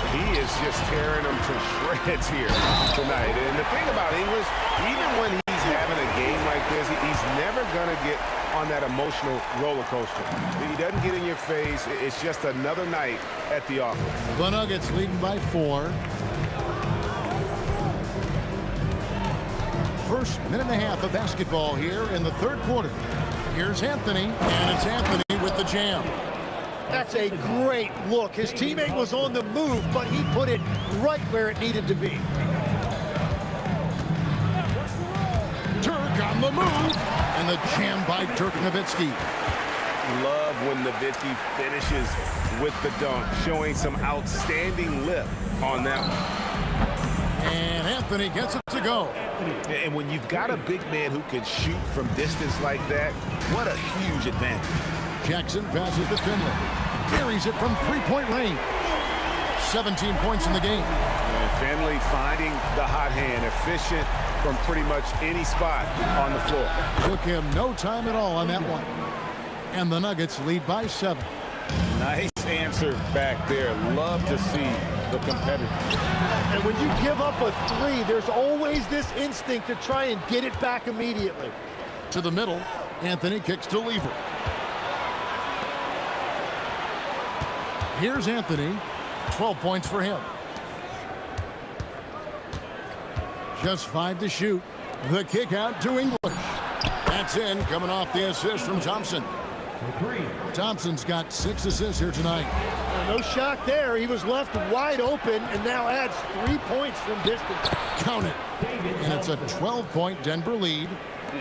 He is just tearing them to shreds here tonight. And the thing about English, even when he's having a game like this, he's never going to get on that emotional roller coaster. He doesn't get in your face. It's just another night at the office. The Nuggets leading by 4. First minute and a half of basketball here in the third quarter. Here's Anthony, and it's Anthony with the jam. That's a great look. His teammate was on the move, but he put it right where it needed to be. Dirk on the move, and the jam by Dirk Nowitzki. Love when Nowitzki finishes with the dunk, showing some outstanding lift on that one. And Anthony gets it to go. And when you've got a big man who can shoot from distance like that, what a huge advantage. Jackson passes to Finley. Carries it from 3-point range. 17 points in the game. And Finley finding the hot hand, efficient from pretty much any spot on the floor. Took him no time at all on that one. And the Nuggets lead by 7. Nice answer back there. Love to see the competitor. And when you give up a 3, there's always this instinct to try and get it back immediately. To the middle, Anthony kicks to Lever. Here's Anthony. 12 points for him. Just 5 to shoot. The kick out to English. That's in, coming off the assist from Thompson. Thompson's got 6 assists here tonight. No shock there. He was left wide open and now adds 3 points from distance. Count it. And it's a 12-point Denver lead.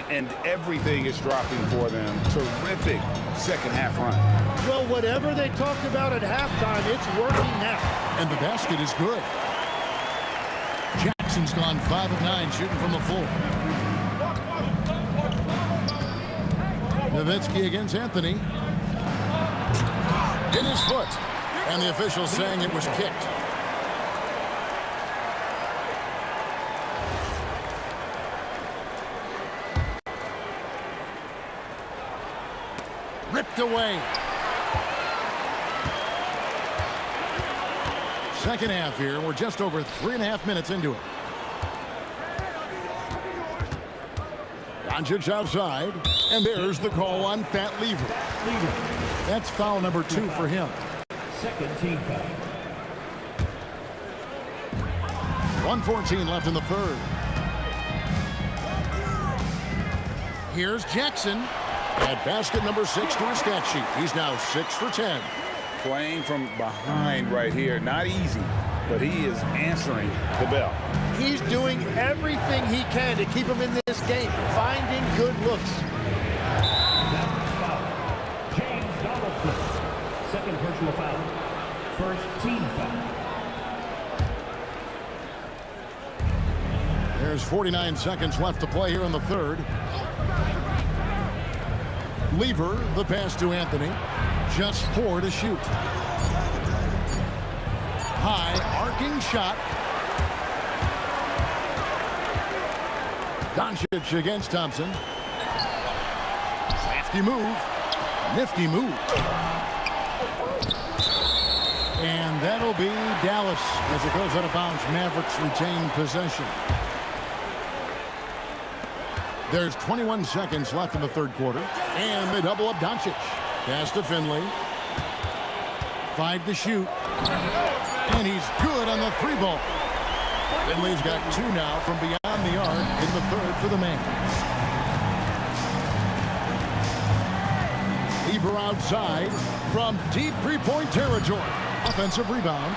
And everything is dropping for them. Terrific second half run. Well, whatever they talked about at halftime, it's working now. And the basket is good. Jackson's gone 5 of 9 shooting from the floor. Nowitzki against Anthony. Hit his foot. And the official saying it was kicked. Ripped away. Second half here. We're just over 3.5 minutes into it. Doncic outside. And there's the call on Fat Lever. That's foul number 2 for him. Second team foul. 1:14 left in the third. Here's Jackson at basket number 6 to his stat sheet. He's now 6 for 10. Playing from behind right here. Not easy, but he is answering the bell. He's doing everything he can to keep him in this game, finding good looks. James Donaldson. Second personal foul. First team foul. There's 49 seconds left to play here in the third. Lever, the pass to Anthony. Just 4 to shoot. High arcing shot. Doncic against Thompson. Safety move. Nifty move. And that'll be Dallas as it goes out of bounds. Mavericks retain possession. There's 21 seconds left in the third quarter. And they double up Doncic. Pass to Finley. 5 to shoot. And he's good on the 3-ball. Finley's got 2 now from beyond the arc in the third for the man. Lever outside from deep 3-point territory. Offensive rebound.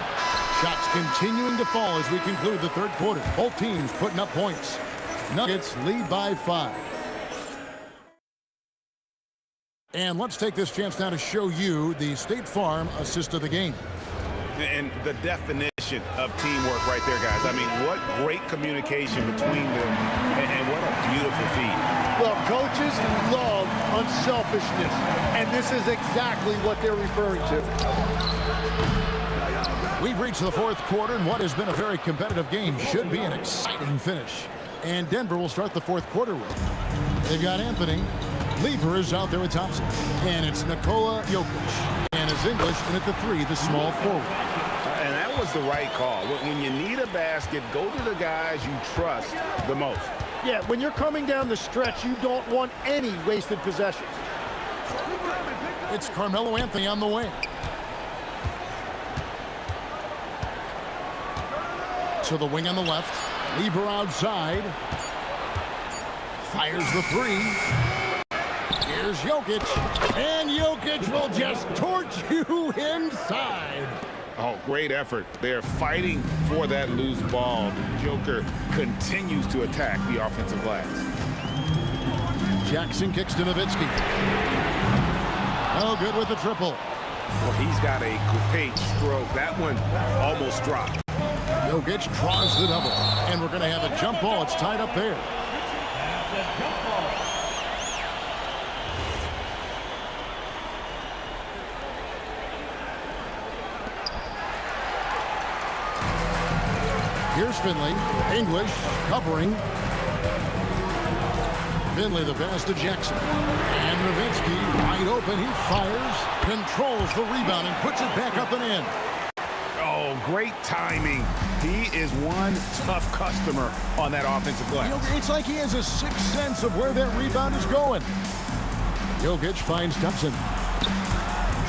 Shots continuing to fall as we conclude the third quarter. Both teams putting up points. Nuggets lead by 5. And let's take this chance now to show you the State Farm assist of the game. And the definition of teamwork right there, guys. I mean, what great communication between them, and what a beautiful feat. Well, coaches love unselfishness, and this is exactly what they're referring to. We've reached the fourth quarter, and what has been a very competitive game should be an exciting finish. And Denver will start the fourth quarter with. They've got Anthony. Lever is out there with Thompson. And it's Nikola Jokic. And it's English in at the 3, the small forward. And that was the right call. When you need a basket, go to the guys you trust the most. Yeah, when you're coming down the stretch, you don't want any wasted possessions. It's Carmelo Anthony on the wing. To the wing on the left. Lever outside. Fires the 3. Here's Jokic. And Jokic will just torch you inside. Oh, great effort. They're fighting for that loose ball. The Joker continues to attack the offensive glass. Jackson kicks to Nowitzki. Oh, good with the triple. Well, he's got a great stroke. That one almost dropped. Jokic draws the double. And we're going to have a jump ball. It's tied up there. Here's Finley. English covering. Finley the pass to Jackson. And Nowitzki wide open. He fires, controls the rebound, and puts it back up and in. Oh, great timing. He is one tough customer on that offensive glass. You know, it's like he has a sixth sense of where that rebound is going. Jokic finds Thompson.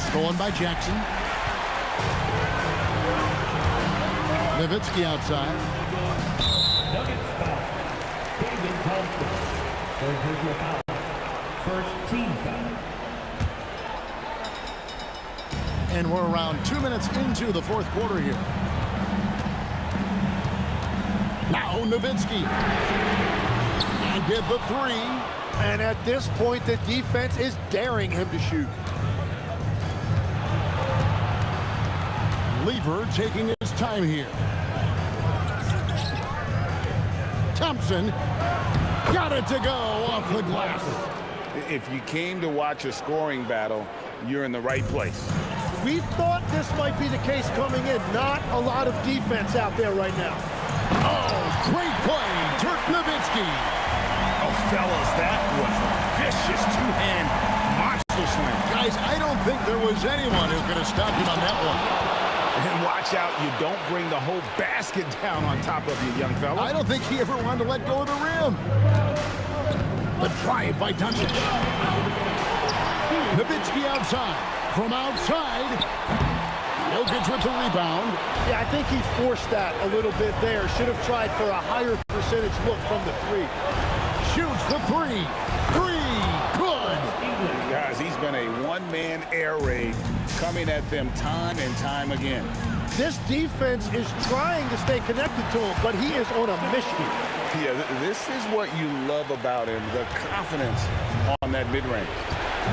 Stolen by Jackson. Nowitzki outside. Nuggets foul. David Thompson. Third personal foul. First team foul. And we're around 2 minutes into the fourth quarter here. Now Nowitzki. And get the 3. And at this point, the defense is daring him to shoot. Lever taking his time here. Thompson got it to go off the glass. If you came to watch a scoring battle, you're in the right place. We thought this might be the case coming in. Not a lot of defense out there right now. Oh, great play, Dirk Nowitzki. Oh, fellas, that was a vicious two-hand monster slam. Guys, I don't think there was anyone who could have stopped him on that one. And watch out, you don't bring the whole basket down on top of you, young fella. I don't think he ever wanted to let go of the rim. The drive by Doncic. Nowitzki outside. From outside. Jokic with the rebound. Yeah, I think he forced that a little bit there. Should have tried for a higher percentage look from the three. Shoots the three. Three. Good. Guys, he's been a one-man air raid coming at them time and time again. This defense is trying to stay connected to him, but he is on a mission. Yeah, this is what you love about him, the confidence on that mid-range.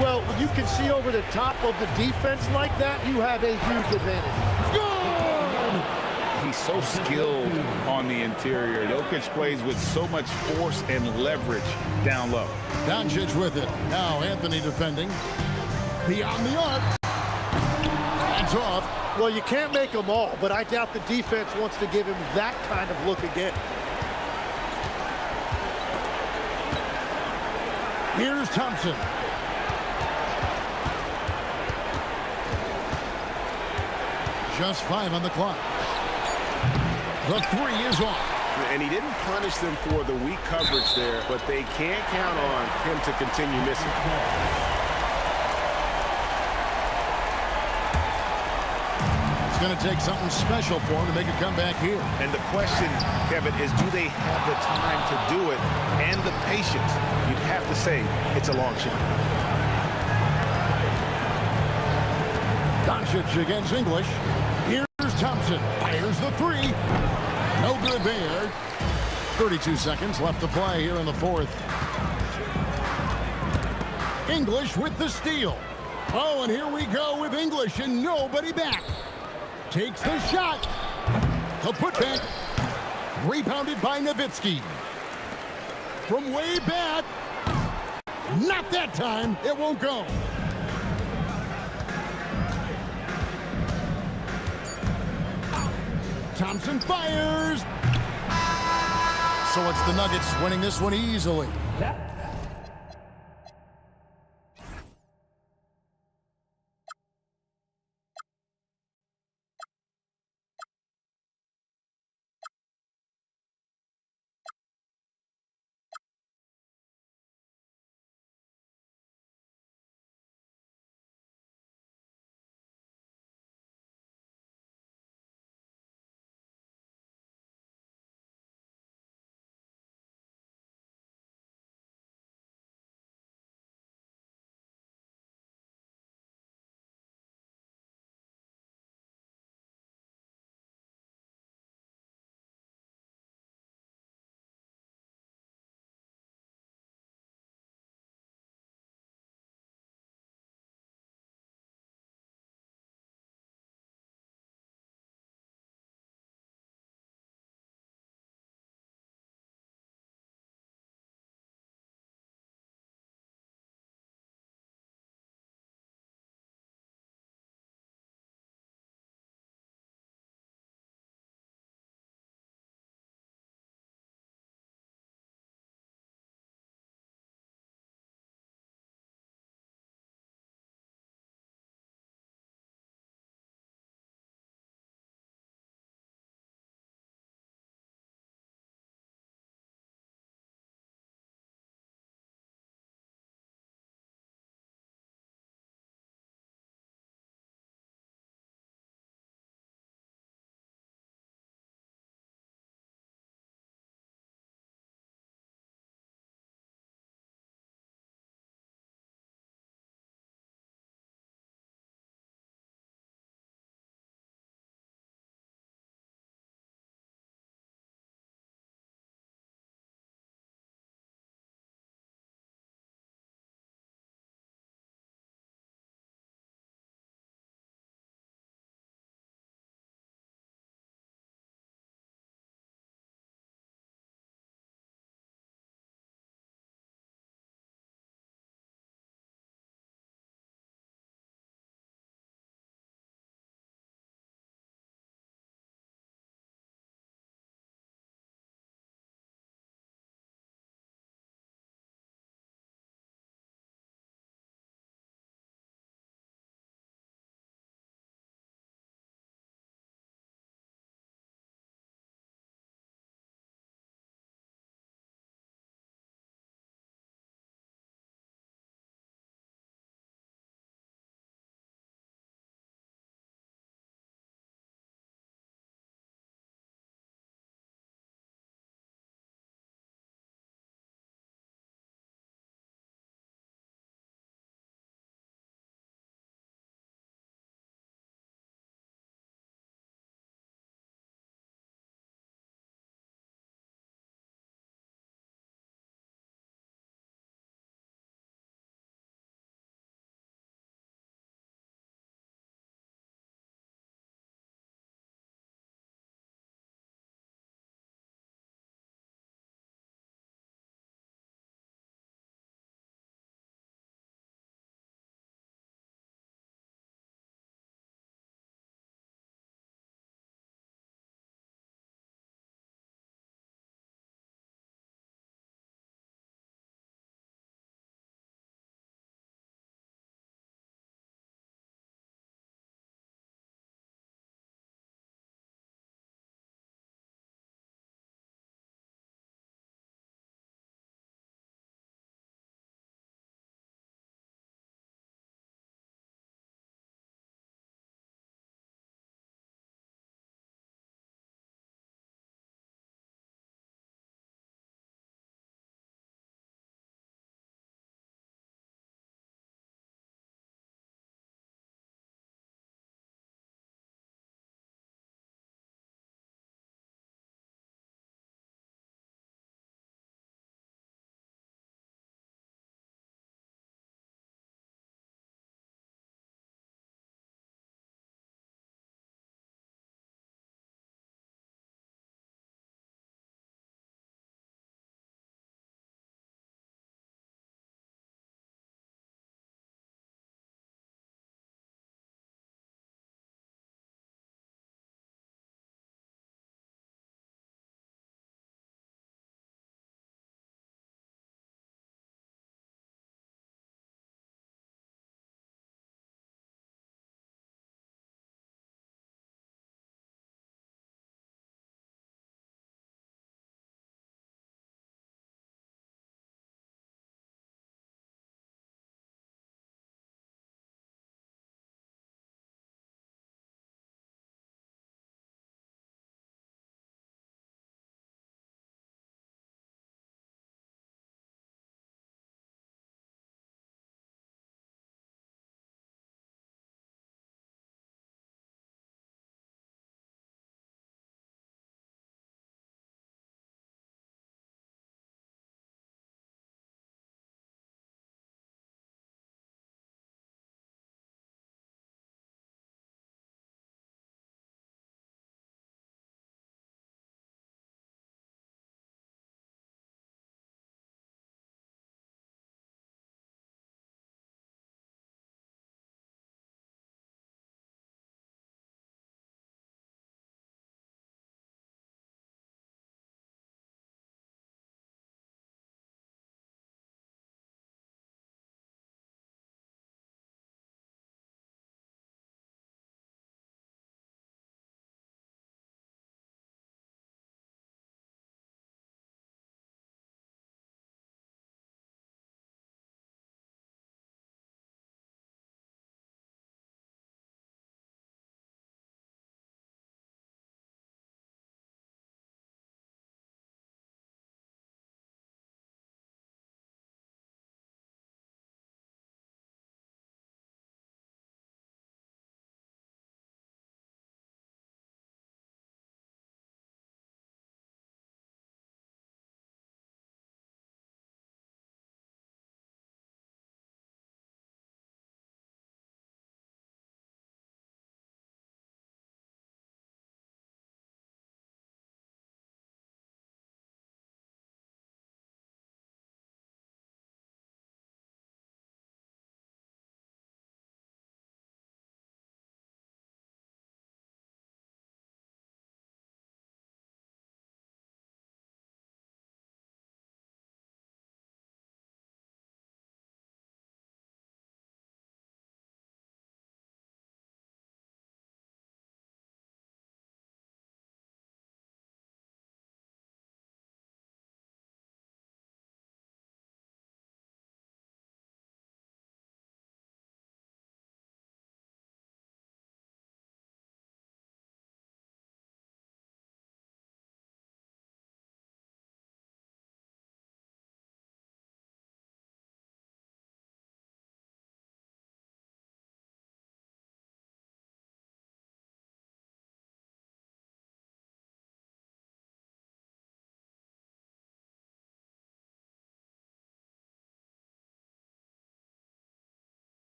Well, when you can see over the top of the defense like that, you have a huge advantage. Good. He's so skilled on the interior. Jokic plays with so much force and leverage down low. Doncic with it. Now Anthony defending. Beyond the arc. That's off. Well, you can't make them all, but I doubt the defense wants to give him that kind of look again. Here's Thompson. Just 5 on the clock. The three is off. And he didn't punish them for the weak coverage there, but they can't count on him to continue missing. It's going to take something special for him to make a comeback here. And the question, Kevin, is do they have the time to do it and the patience? You'd have to say it's a long shot. Doncic against English. Here's Thompson. Fires the three. No good there. 32 seconds left to play here in the fourth. English with the steal. Oh, and here we go with English and nobody back. Takes the shot. The putback. Rebounded by Nowitzki. From way back. Not that time. It won't go. Thompson fires. So it's the Nuggets winning this one easily.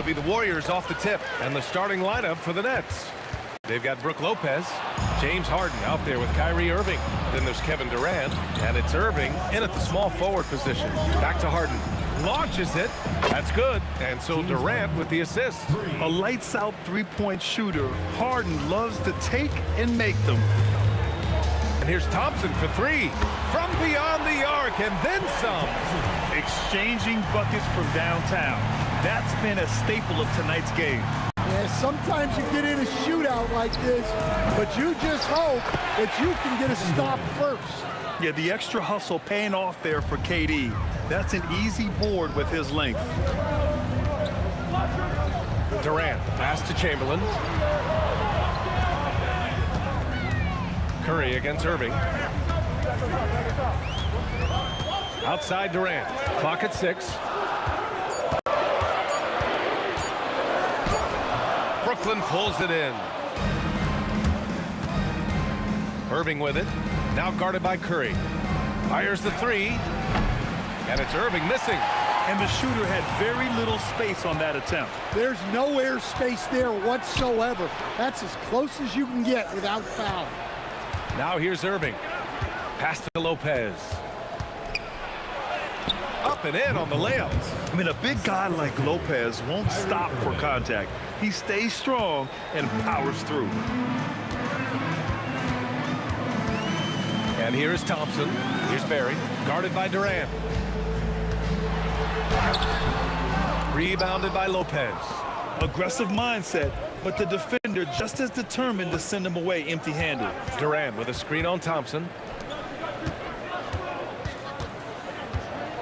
be the Warriors off the tip, and the starting lineup for the Nets. They've got Brook Lopez, James Harden out there with Kyrie Irving. Then there's Kevin Durant, and it's Irving in at the small forward position. Back to Harden. Launches it. That's good. And so Durant with the assist. A lights-out three-point shooter. Harden loves to take and make them. And here's Thompson for three. From beyond the arc, and then some. Exchanging buckets from downtown. That's been a staple of tonight's game. Yeah, sometimes you get in a shootout like this, but you just hope that you can get a stop first. Yeah, the extra hustle paying off there for KD. That's an easy board with his length. Durant, pass to Chamberlain. Curry against Irving. Outside Durant. Clock at 6. Brooklyn pulls it in. Irving with it. Now guarded by Curry. Fires the three. And it's Irving missing. And the shooter had very little space on that attempt. There's no air space there whatsoever. That's as close as you can get without fouling. Now here's Irving. Pass to Lopez. Up and in on the layup. I mean, a big guy like Lopez won't stop for contact. He stays strong and powers through. And here is Thompson. Here's Barry, guarded by Durant. Rebounded by Lopez. Aggressive mindset, but the defender just as determined to send him away empty-handed. Durant with a screen on Thompson.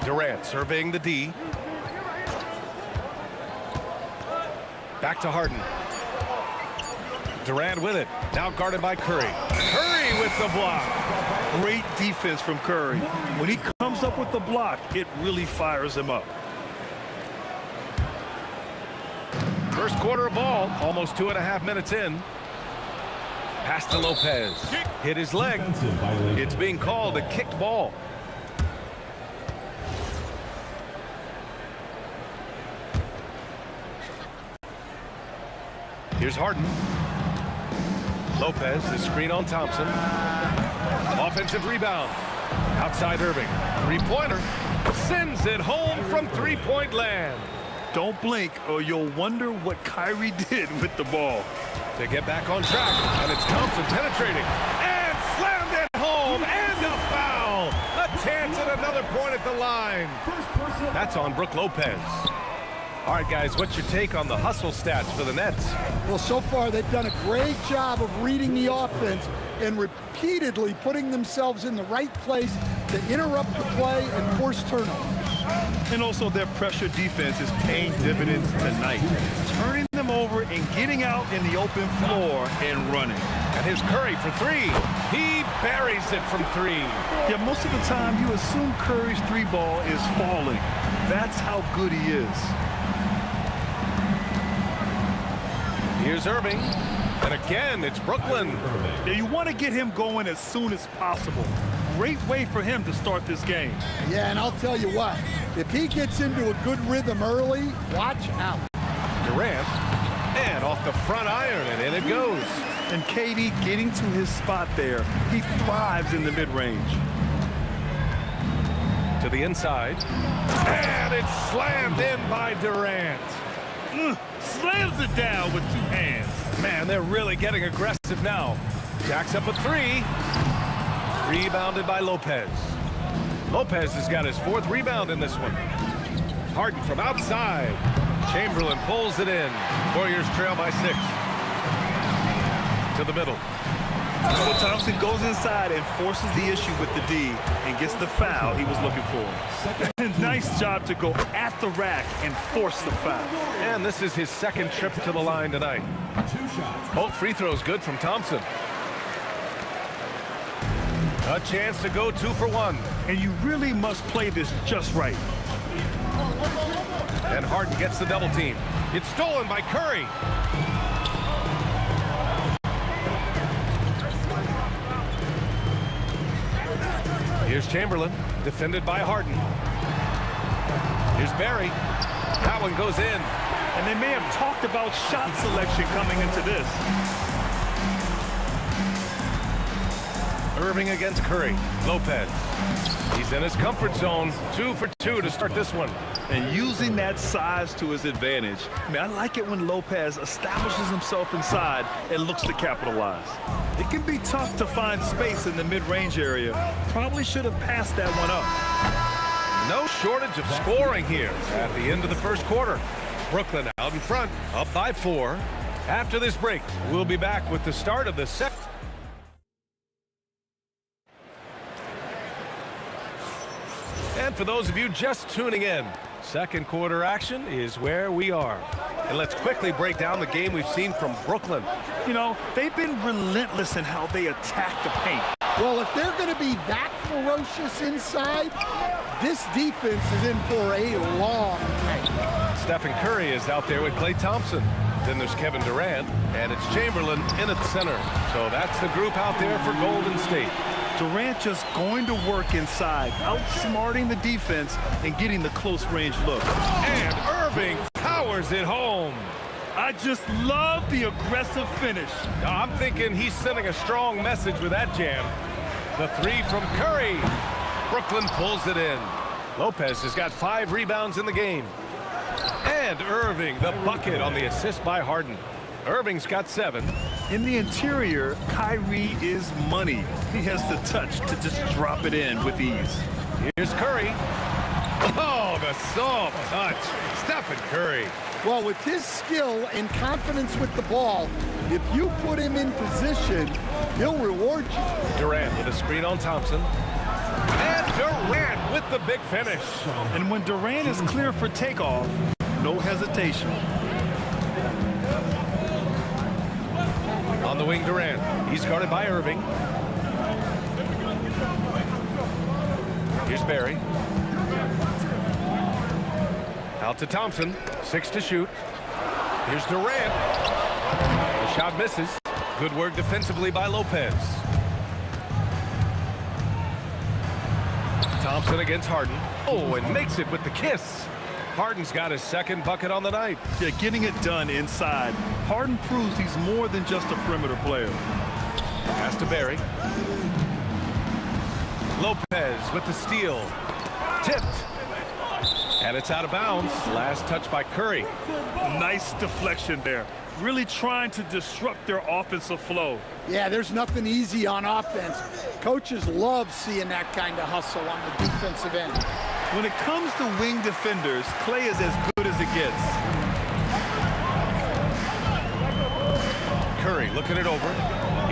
Durant surveying the D. Back to Harden. Durant with it. Now guarded by Curry. Curry with the block. Great defense from Curry. When he comes up with the block, it really fires him up. First quarter ball, almost 2.5 minutes in. Pass to Lopez. Hit his leg. It's being called a kicked ball. Here's Harden. Lopez, the screen on Thompson. Offensive rebound. Outside Irving. Three-pointer. Sends it home from three-point land. Don't blink or you'll wonder what Kyrie did with the ball. To get back on track, and it's Thompson penetrating. And slammed it home, and a foul. A chance at another point at the line. That's on Brook Lopez. All right, guys, what's your take on the hustle stats for the Nets? Well, so far they've done a great job of reading the offense and repeatedly putting themselves in the right place to interrupt the play and force turnovers. And also their pressure defense is paying dividends tonight. Turning them over and getting out in the open floor and running. And here's Curry for three. He buries it from three. Yeah, most of the time you assume Curry's three ball is falling. That's how good he is. Here's Irving. And again, it's Brooklyn. Yeah, you want to get him going as soon as possible. Great way for him to start this game. Yeah, and I'll tell you what, if he gets into a good rhythm early, watch out. Durant, and off the front iron, and in it goes. And KD getting to his spot there. He thrives in the mid-range. To the inside, and it's slammed in by Durant. Slams it down with two hands. Man, they're really getting aggressive now. Jacks up a three. Rebounded by Lopez. Lopez has got his fourth rebound in this one. Harden from outside. Chamberlain pulls it in. Warriors trail by 6. To the middle. Well, Thompson goes inside and forces the issue with the D and gets the foul he was looking for. Nice job to go at the rack and force the foul. And this is his second trip to the line tonight. Both free throws good from Thompson. A chance to go 2 for 1. And you really must play this just right. And Harden gets the double team. It's stolen by Curry. Here's Chamberlain, defended by Harden. Here's Barry. That one goes in. And they may have talked about shot selection coming into this. Irving against Curry. Lopez. He's in his comfort zone. 2 for 2 to start this one. And using that size to his advantage. I mean, I like it when Lopez establishes himself inside and looks to capitalize. It can be tough to find space in the mid-range area. Probably should have passed that one up. No shortage of scoring here at the end of the first quarter. Brooklyn out in front, up by 4. After this break, we'll be back with the start of the second. And for those of you just tuning in, second quarter action is where we are. And let's quickly break down the game we've seen from Brooklyn. You know, they've been relentless in how they attack the paint. Well, if they're going to be that ferocious inside, this defense is in for a long night. Stephen Curry is out there with Klay Thompson. Then there's Kevin Durant, and it's Chamberlain in at center. So that's the group out there for Golden State. Durant just going to work inside, outsmarting the defense and getting the close-range look. And Irving powers it home. I just love the aggressive finish. I'm thinking he's sending a strong message with that jam. The 3 from Curry. Brooklyn pulls it in. Lopez has got 5 rebounds in the game. And Irving, the bucket on the assist by Harden. Irving's got 7. In the interior, Kyrie is money. He has the touch to just drop it in with ease. Here's Curry. Oh, the soft touch. Stephen Curry. Well, with his skill and confidence with the ball, if you put him in position, he'll reward you. Durant with a screen on Thompson. And Durant with the big finish. And when Durant is clear for takeoff, no hesitation. On the wing, Durant. He's guarded by Irving. Here's Barry. Out to Thompson. 6 to shoot. Here's Durant. The shot misses. Good work defensively by Lopez. Thompson against Harden. Oh, and makes it with the kiss. Harden's got his second bucket on the night. Yeah, getting it done inside. Harden proves he's more than just a perimeter player. Pass to Barry. Lopez with the steal. Tipped. And it's out of bounds. Last touch by Curry. Nice deflection there. Really trying to disrupt their offensive flow. Yeah, there's nothing easy on offense. Coaches love seeing that kind of hustle on the defensive end. When it comes to wing defenders, Klay is as good as it gets. Curry looking it over.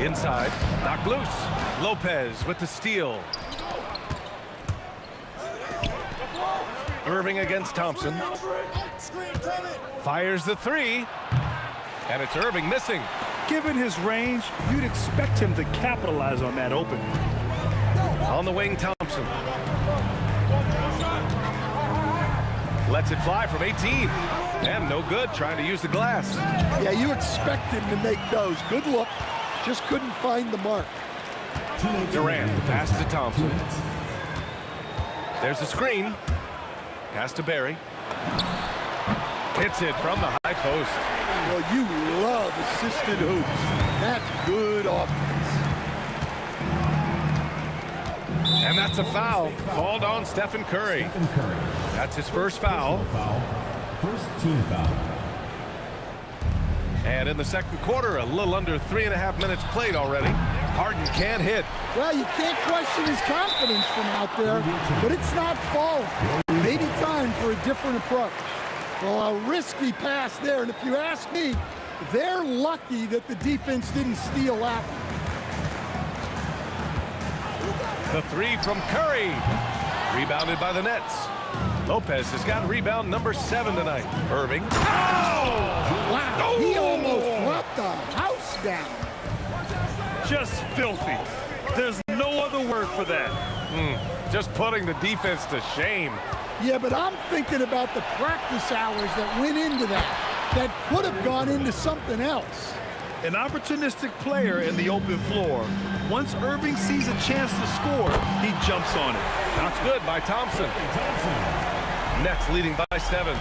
Inside. Knocked loose. Lopez with the steal. Irving against Thompson. Fires the 3. And it's Irving missing. Given his range, you'd expect him to capitalize on that open. On the wing, Thompson. Lets it fly from 18. And no good, trying to use the glass. Yeah, you expect him to make those. Good look. Just couldn't find the mark. Durant, pass to Thompson. There's a screen. Pass to Barry. Hits it from the high post. Well, you love assisted hoops. That's good offense. And that's a foul called on Stephen Curry. That's his first foul. First team foul. And in the second quarter, a little under 3.5 minutes played already. Harden can't hit. Well, you can't question his confidence from out there, but it's not falling. Maybe time for a different approach. Well, a risky pass there, and if you ask me, they're lucky that the defense didn't steal that one. The 3 from Curry. Rebounded by the Nets. Lopez has got rebound number 7 tonight. Irving. Oh! Wow, he almost brought the house down. Just filthy. There's no other word for that. Just putting the defense to shame. Yeah, but I'm thinking about the practice hours that went into that could have gone into something else. An opportunistic player in the open floor. Once Irving sees a chance to score, he jumps on it. That's good by Thompson. Nets leading by 7.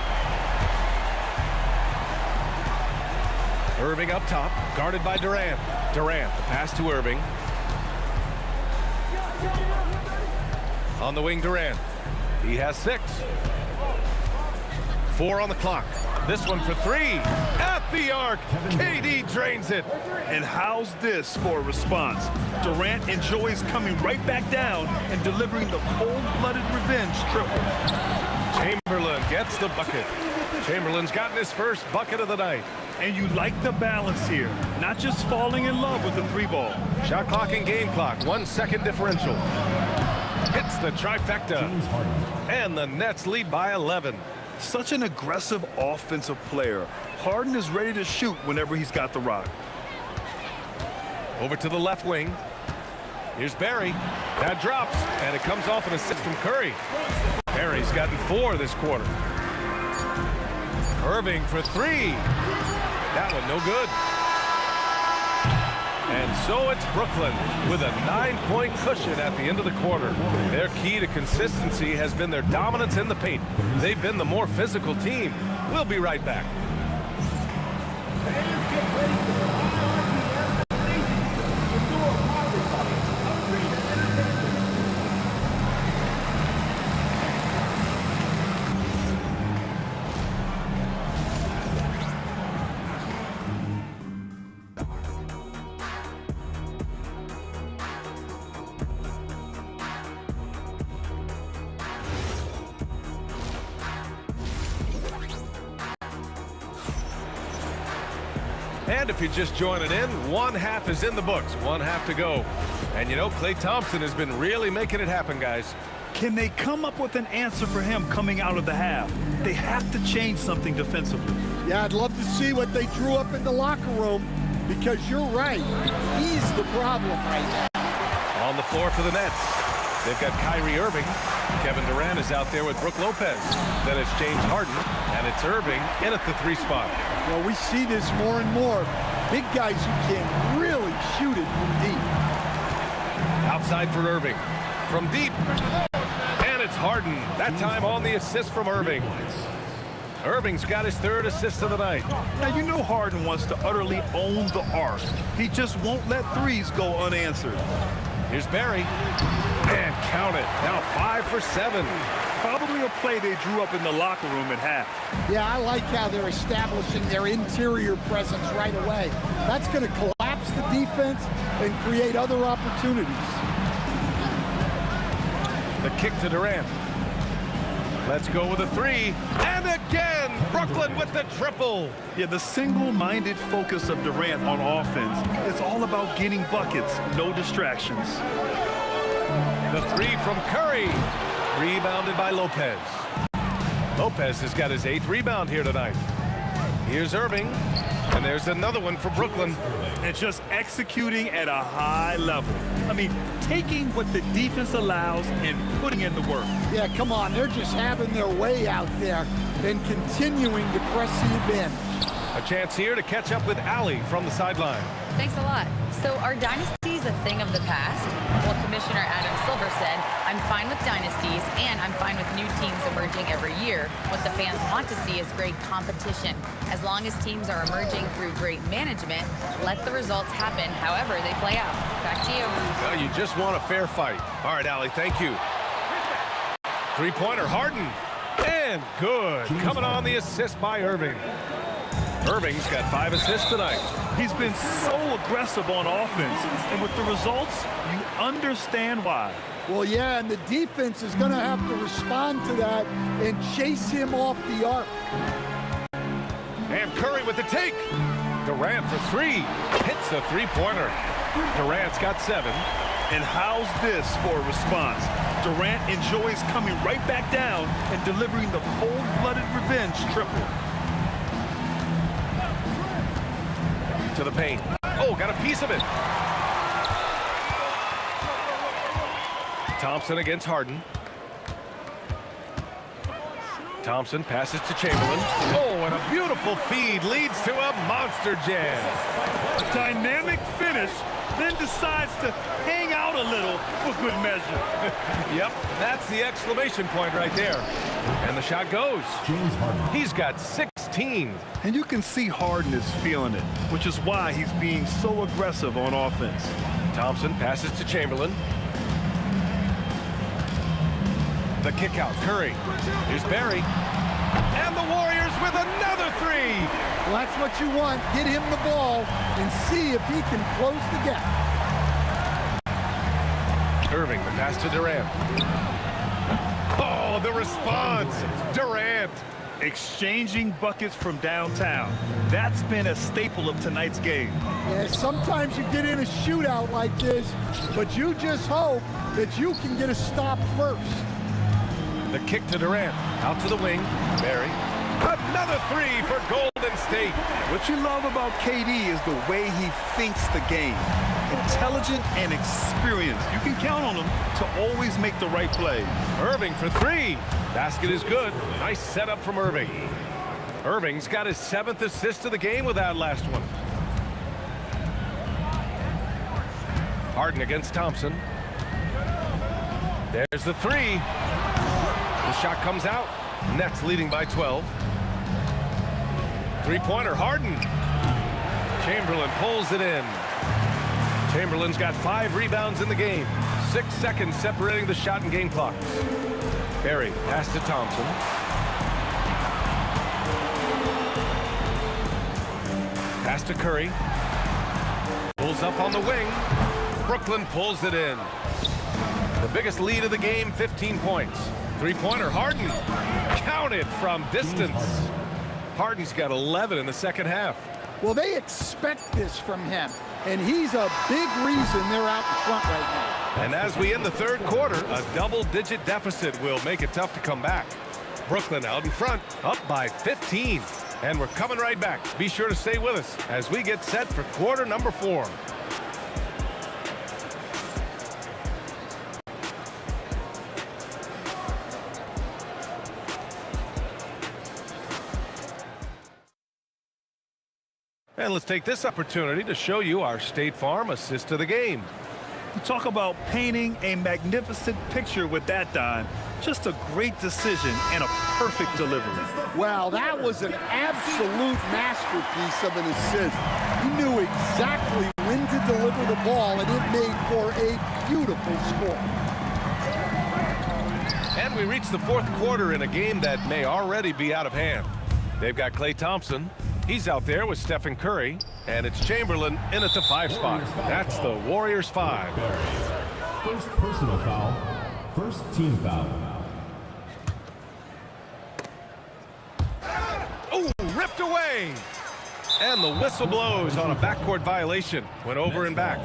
Irving up top, guarded by Durant. Durant, the pass to Irving. On the wing, Durant. He has 6. 4 on the clock. This one for 3. At the arc. KD drains it. And how's this for a response? Durant enjoys coming right back down and delivering the cold-blooded revenge triple. Chamberlain gets the bucket. Chamberlain's gotten his first bucket of the night. And you like the balance here. Not just falling in love with the 3-ball. Shot clock and game clock. 1 second differential. Hits the trifecta. And the Nets lead by 11. Such an aggressive offensive player. Harden is ready to shoot whenever he's got the rock. Over to the left wing. Here's Barry. That drops, and it comes off an assist from Curry. Barry's gotten 4 this quarter. Irving for 3. That one no good. And so it's Brooklyn with a 9-point cushion at the end of the quarter. Their key to consistency has been their dominance in the paint. They've been the more physical team. We'll be right back. And if you're just joining in, 1 half is in the books, 1 half to go. And you know, Klay Thompson has been really making it happen, guys. Can they come up with an answer for him coming out of the half? They have to change something defensively. Yeah, I'd love to see what they drew up in the locker room, because you're right. He's the problem right now. On the floor for the Nets. They've got Kyrie Irving. Kevin Durant is out there with Brook Lopez. Then it's James Harden, and it's Irving in at the 3 spot. Well, we see this more and more. Big guys who can really shoot it from deep. Outside for Irving. From deep. And it's Harden. That time on the assist from Irving. Irving's got his 3rd assist of the night. Now, you know Harden wants to utterly own the arc. He just won't let threes go unanswered. Here's Barry. And count it. Now 5 for 7. Probably a play they drew up in the locker room at half. Yeah, I like how they're establishing their interior presence right away. That's going to collapse the defense and create other opportunities. The kick to Durant. Let's go with a 3. And again, Brooklyn with the triple. Yeah, the single-minded focus of Durant on offense is all about getting buckets, no distractions. The 3 from Curry. Rebounded by Lopez. Lopez has got his 8th rebound here tonight. Here's Irving. And there's another one for Brooklyn. And just executing at a high level. I mean, taking what the defense allows and putting in the work. Yeah, come on. They're just having their way out there and continuing to press the advantage. A chance here to catch up with Allie from the sideline. Thanks a lot. So are dynasties a thing of the past? Well, Commissioner Adam Silver said, I'm fine with dynasties and I'm fine with new teams emerging every year. What the fans want to see is great competition. As long as teams are emerging through great management, let the results happen however they play out. Back to you. Well, you just want a fair fight. All right, Allie, thank you. 3-pointer, Harden. And good. Coming on the assist by Irving. Irving's got 5 assists tonight. He's been so aggressive on offense, and with the results, you understand why. Well, yeah, and the defense is going to have to respond to that and chase him off the arc. And Curry with the take. Durant for 3. Hits the 3-pointer. Durant's got 7. And how's this for a response? Durant enjoys coming right back down and delivering the cold-blooded revenge triple. To the paint. Oh, got a piece of it. Thompson against Harden. Thompson passes to Chamberlain. Oh, and a beautiful feed leads to a monster jam. A dynamic finish, then decides to hang out a little for good measure. Yep, that's the exclamation point right there. And the shot goes. He's got 16 16. And you can see Harden is feeling it, which is why he's being so aggressive on offense. Thompson passes to Chamberlain. The kick out, Curry. Here's Barry. And the Warriors with another three. Well, that's what you want. Get him the ball and see if he can close the gap. Irving, the pass to Durant. Oh, the response. Durant. Exchanging buckets from downtown. That's been a staple of tonight's game. Yeah, sometimes you get in a shootout like this, but you just hope that you can get a stop first. The kick to Durant. Out to the wing. Barry. Another three for Golden State. What you love about KD is the way he thinks the game. Intelligent and experienced. You can count on him to always make the right play. Irving for three. Basket is good. Nice setup from Irving. Irving's got his 7th assist of the game with that last one. Harden against Thompson. There's the three. The shot comes out. Nets leading by 12. Three-pointer, Harden. Chamberlain pulls it in. Chamberlain's got 5 rebounds in the game. 6 seconds separating the shot and game clocks. Barry, pass to Thompson. Pass to Curry. Pulls up on the wing. Brooklyn pulls it in. The biggest lead of the game, 15 points. Three-pointer, Harden. Counted from distance. Harden's got 11 in the second half. Well, they expect this from him, and he's a big reason they're out in front right now. And as we end the third quarter, a double-digit deficit will make it tough to come back. Brooklyn out in front, up by 15. And we're coming right back. Be sure to stay with us as we get set for quarter number 4. And let's take this opportunity to show you our State Farm assist of the game. You talk about painting a magnificent picture with that, Don. Just a great decision and a perfect delivery. Well, that was an absolute masterpiece of an assist. He knew exactly when to deliver the ball, and it made for a beautiful score. And we reach the fourth quarter in a game that may already be out of hand. They've got Klay Thompson. He's out there with Stephen Curry, and it's Chamberlain in at the 5 spot. That's the Warriors 5. First personal foul, first team foul. Oh, ripped away. And the whistle blows on a backcourt violation. Went over and back.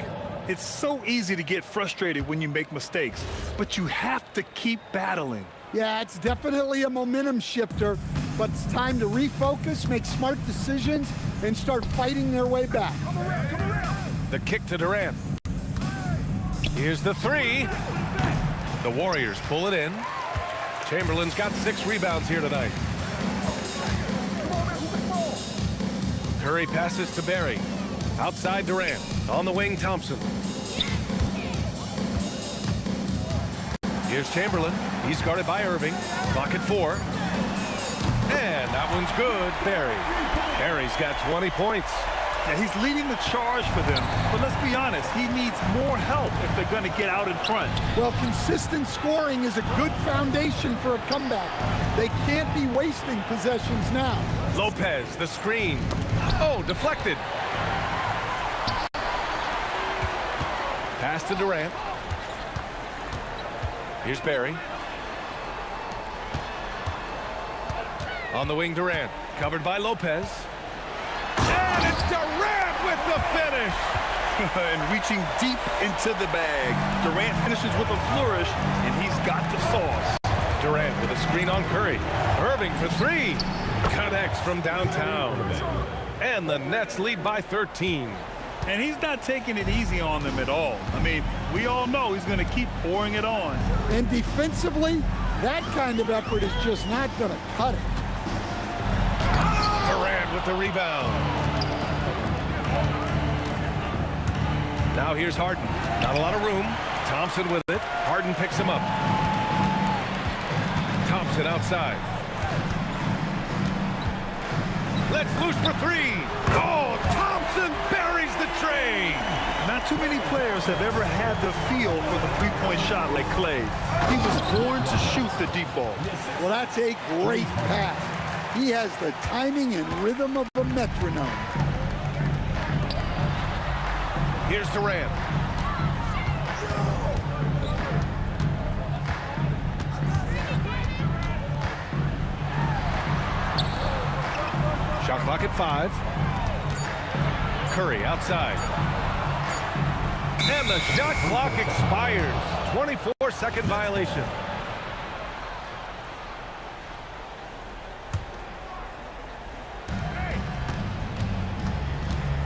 It's so easy to get frustrated when you make mistakes, but you have to keep battling. Yeah, it's definitely a momentum shifter, but it's time to refocus, make smart decisions, and start fighting their way back. The kick to Durant. Here's the three. The Warriors pull it in. Chamberlain's got 6 rebounds here tonight. Curry passes to Barry. Outside Durant. On the wing, Thompson. Here's Chamberlain. He's guarded by Irving. Clock at 4. And that one's good. Barry's got 20 points. Yeah, he's leading the charge for them. But let's be honest, he needs more help if they're going to get out in front. Well, consistent scoring is a good foundation for a comeback. They can't be wasting possessions now. Lopez, the screen. Oh, deflected. Pass to Durant. Here's Barry. On the wing, Durant. Covered by Lopez. And it's Durant with the finish. And reaching deep into the bag. Durant finishes with a flourish, and he's got the sauce. Durant with a screen on Curry. Irving for 3. Connects from downtown. And the Nets lead by 13. And he's not taking it easy on them at all. I mean, we all know he's going to keep pouring it on. And defensively, that kind of effort is just not going to cut it. Durant with the rebound. Now here's Harden. Not a lot of room. Thompson with it. Harden picks him up. Thompson outside. Let's loose for three. Oh, Thompson buries the tray. Not too many players have ever had the feel for the three-point shot like Klay. He was born to shoot the deep ball. Well, that's a great pass. He has the timing and rhythm of a metronome. Here's Durant. Shot clock at 5. Curry outside. And the shot clock expires. 24-second violation.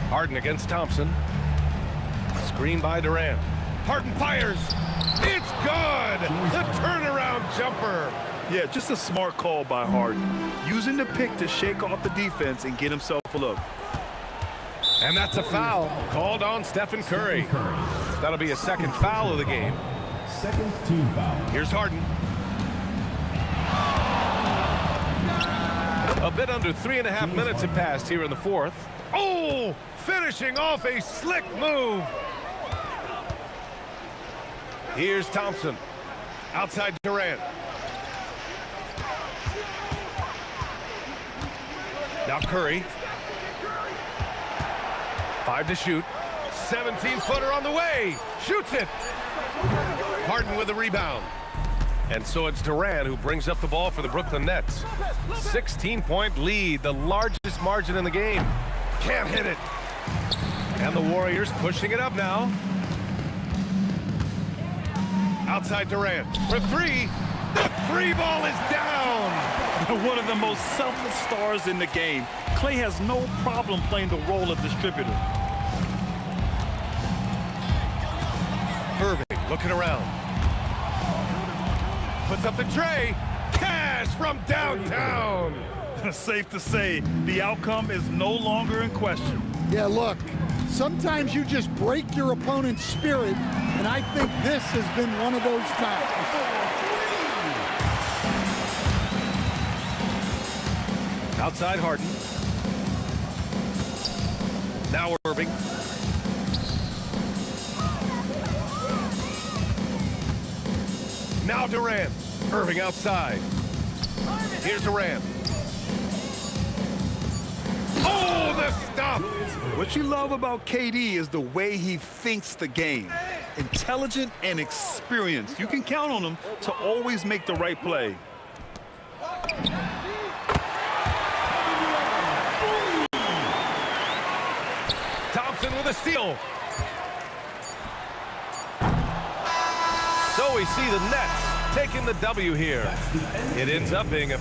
Harden against Thompson. Screen by Durant. Harden fires. It's good. The turnaround jumper. Yeah, just a smart call by Harden. Using the pick to shake off the defense and get himself a look. And that's a foul called on Stephen Curry. That'll be a second foul of the game. Second team foul. Here's Harden. A bit under 3.5 minutes have passed here in the fourth. Oh, finishing off a slick move. Here's Thompson. Outside Durant. Now Curry. 5 to shoot. 17-footer on the way. Shoots it. Harden with a rebound. And so it's Durant who brings up the ball for the Brooklyn Nets. 16-point lead, the largest margin in the game. Can't hit it. And the Warriors pushing it up now. Outside Durant for three. The three ball is down. One of the most selfless stars in the game. Klay has no problem playing the role of distributor. Irving looking around. Puts up the tray. Cash from downtown. Safe to say, the outcome is no longer in question. Yeah, look, sometimes you just break your opponent's spirit, and I think this has been one of those times. Outside Harden. Now Irving. Now Durant. Irving outside. Here's Durant. Oh, the stuff! What you love about KD is the way he thinks the game. Intelligent and experienced. You can count on him to always make the right play. Thompson with a steal. So we see the Nets taking the W here. It ends up being a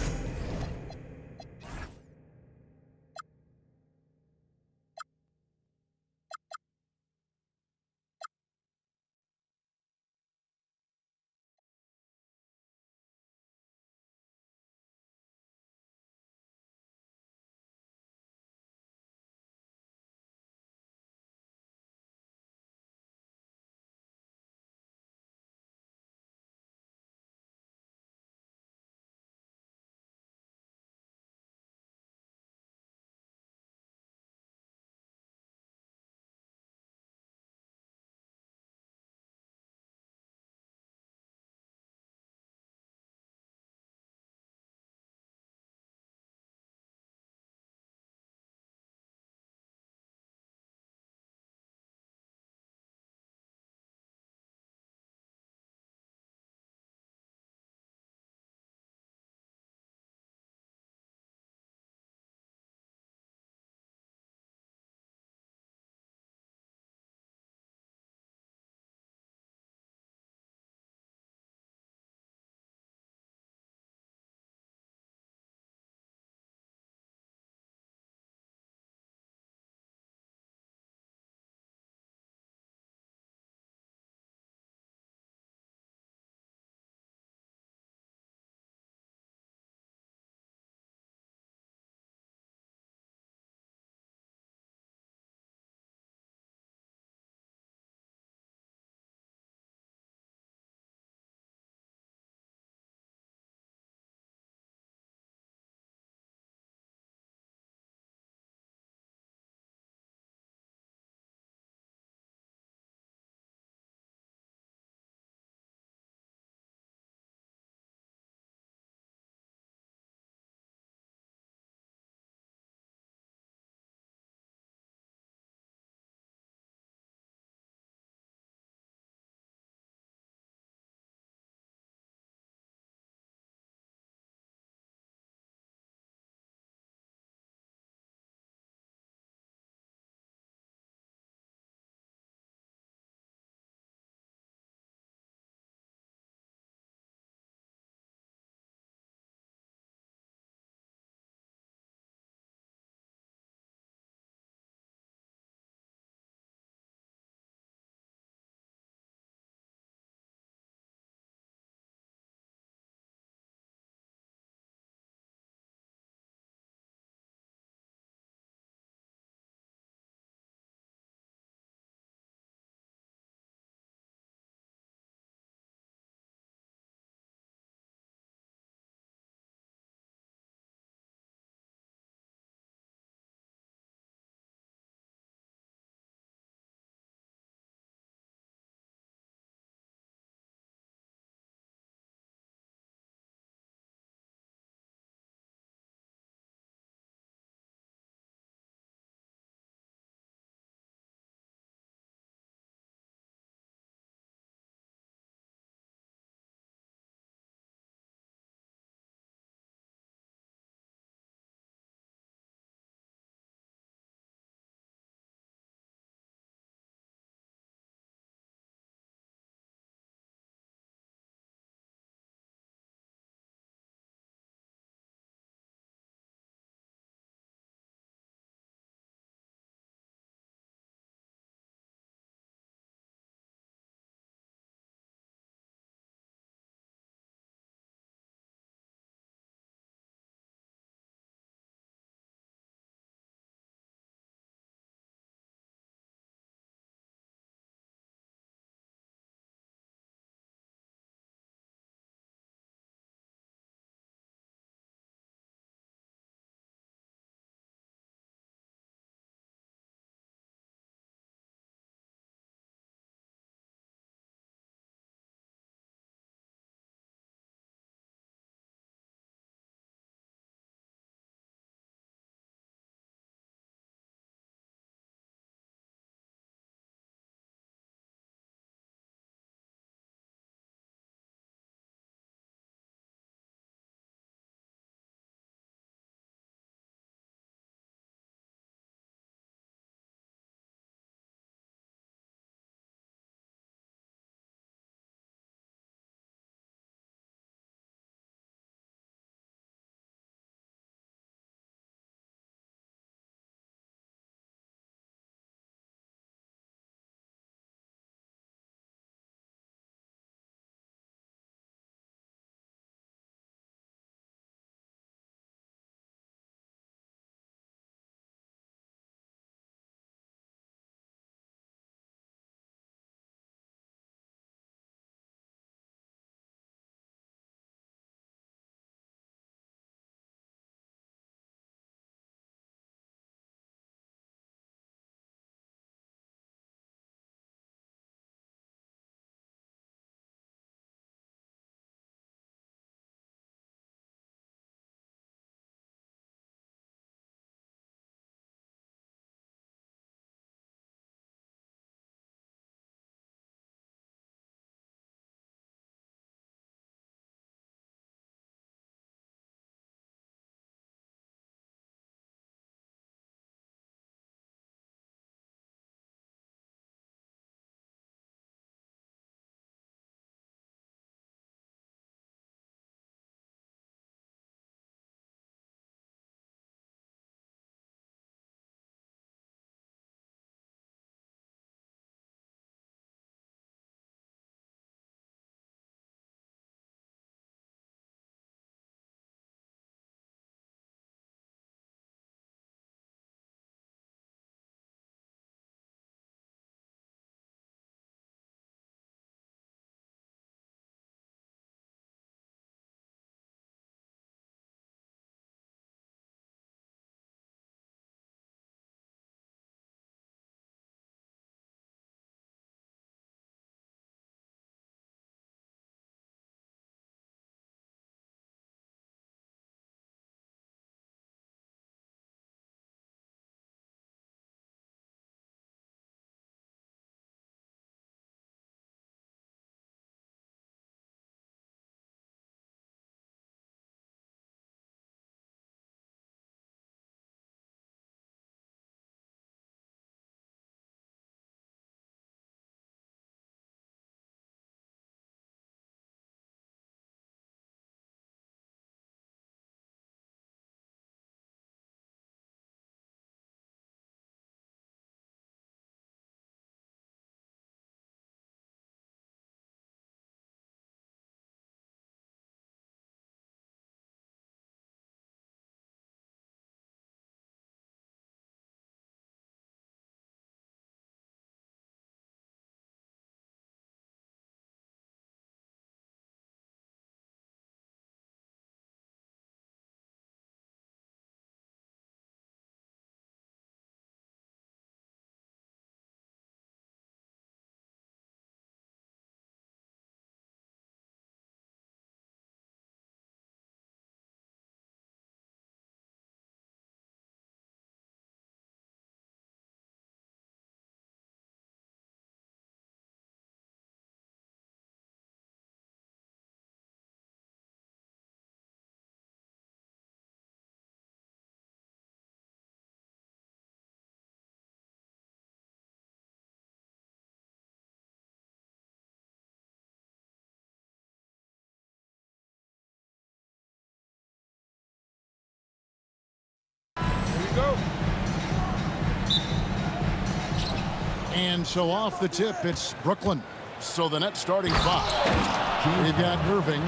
And so off the tip, it's Brooklyn. So the net starting 5. We've got Irving.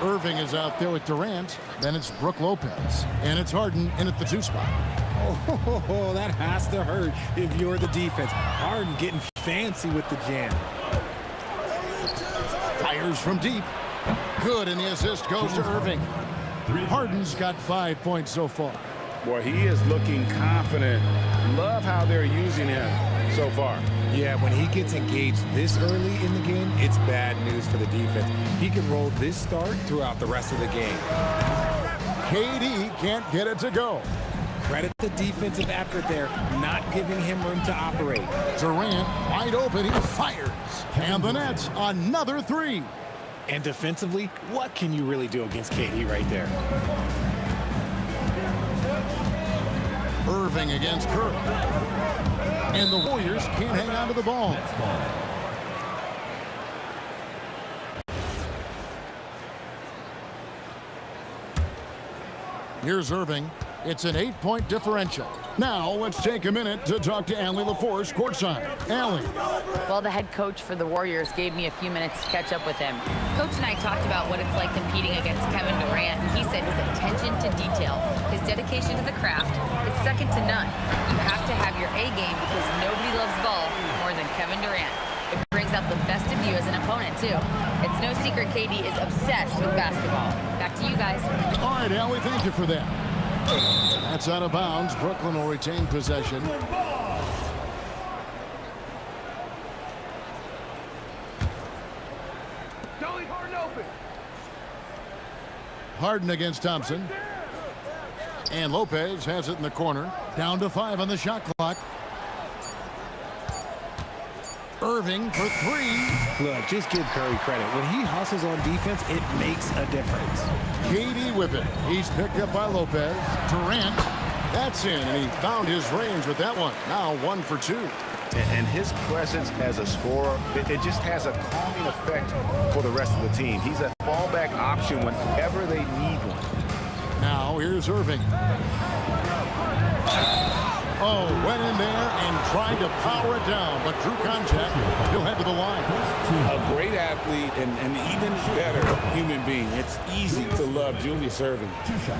Irving is out there with Durant. Then it's Brook Lopez. And it's Harden in at the 2 spot. Oh, that has to hurt if you're the defense. Harden getting fancy with the jam. Fires from deep. Good, and the assist goes to Irving. Harden's got 5 points so far. Boy, he is looking confident. Love how they're using him so far. Yeah, when he gets engaged this early in the game, it's bad news for the defense. He can roll this start throughout the rest of the game. KD can't get it to go. Credit the defensive effort there, not giving him room to operate. Durant wide open, he fires. And the net's another 3. And defensively, what can you really do against KD right there? Irving against Curry. And the Warriors can't hang on to the ball. Here's Irving. It's an 8-point differential. Now let's take a minute to talk to Allie LaForce courtside. Allie. Well, the head coach for the Warriors gave me a few minutes to catch up with him. Coach and I talked about what it's like competing against Kevin Durant, and he said his attention to detail, his dedication to the craft, it's second to none. You have to have your A game because nobody loves ball more than Kevin Durant. It brings out the best of you as an opponent, too. It's no secret KD is obsessed with basketball. Back to you guys. All right, Allie, thank you for that. That's out of bounds. Brooklyn will retain possession. Harden against Thompson. And Lopez has it in the corner. Down to 5 on the shot clock. Irving for 3. Look, just give Curry credit. When he hustles on defense, it makes a difference. KD with it. He's picked up by Lopez. Durant. That's in, and he found his range with that one. Now 1 for 2. And his presence as a scorer, it just has a calming effect for the rest of the team. He's a fallback option whenever they need one. Now here's Irving. Oh, went in there and tried to power it down, but drew contact. He'll head to the line. A great athlete and an even better human being. It's easy to love Julius Irving.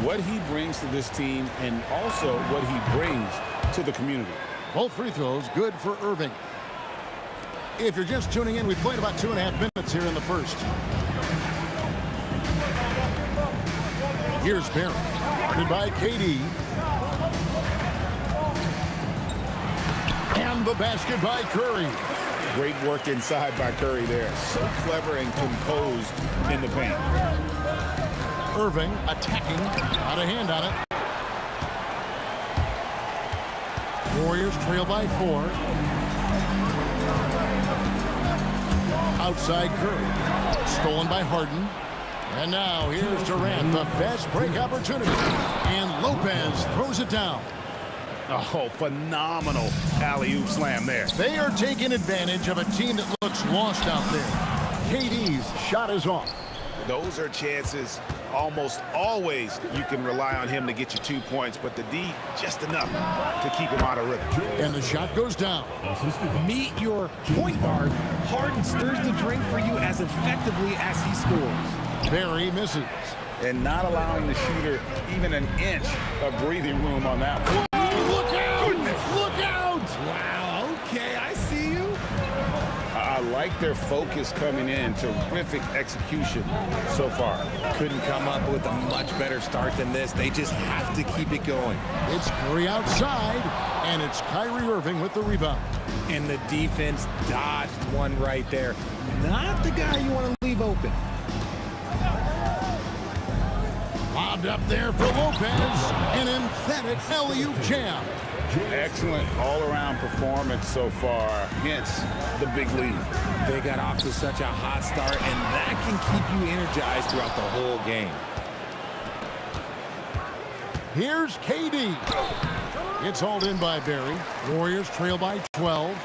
What he brings to this team and also what he brings to the community. Both free throws good for Irving. If you're just tuning in, we played about 2.5 minutes here in the first. Here's Barry. Guarded by KD. And the basket by Curry. Great work inside by Curry there. So clever and composed in the paint. Irving attacking. Out of hand on it. Warriors trail by 4. Outside Curry. Stolen by Harden. And now here's Durant. The fast break opportunity. And Lopez throws it down. Oh, phenomenal alley-oop slam there. They are taking advantage of a team that looks lost out there. KD's shot is off. Those are chances almost always you can rely on him to get you 2 points, but the D just enough to keep him out of rhythm. And the shot goes down. Meet your point guard. Harden stirs the drink for you as effectively as he scores. Barry misses. And not allowing the shooter even an inch of breathing room on that one. Look out! Look out! Wow, okay, I see you. I like their focus coming in. Terrific execution so far. Couldn't come up with a much better start than this. They just have to keep it going. It's Curry outside, and it's Kyrie Irving with the rebound. And the defense dodged one right there. Not the guy you want to leave open. Lobbed up there for Lopez. An emphatic alley-oop jam. Excellent all-around performance so far, hence the big lead. They got off to such a hot start, and that can keep you energized throughout the whole game. Here's KD. It's hauled in by Barry. Warriors trail by 12.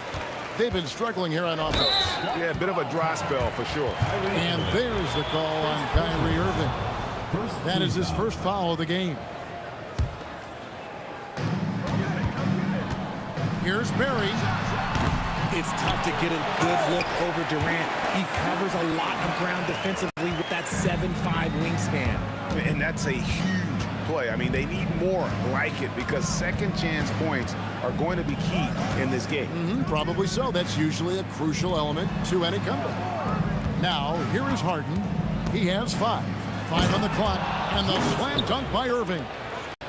They've been struggling here on offense. Yeah, a bit of a dry spell for sure. And there's the call on Kyrie Irving. That is his first foul of the game. Here's Barry. It's tough to get a good look over Durant. He covers a lot of ground defensively with that 7'5" wingspan. And that's a huge play. I mean, they need more like it because second chance points are going to be key in this game. Probably so. That's usually a crucial element to any comeback. Now, here is Harden. He has 5 on the clock, and the slam dunk by Irving.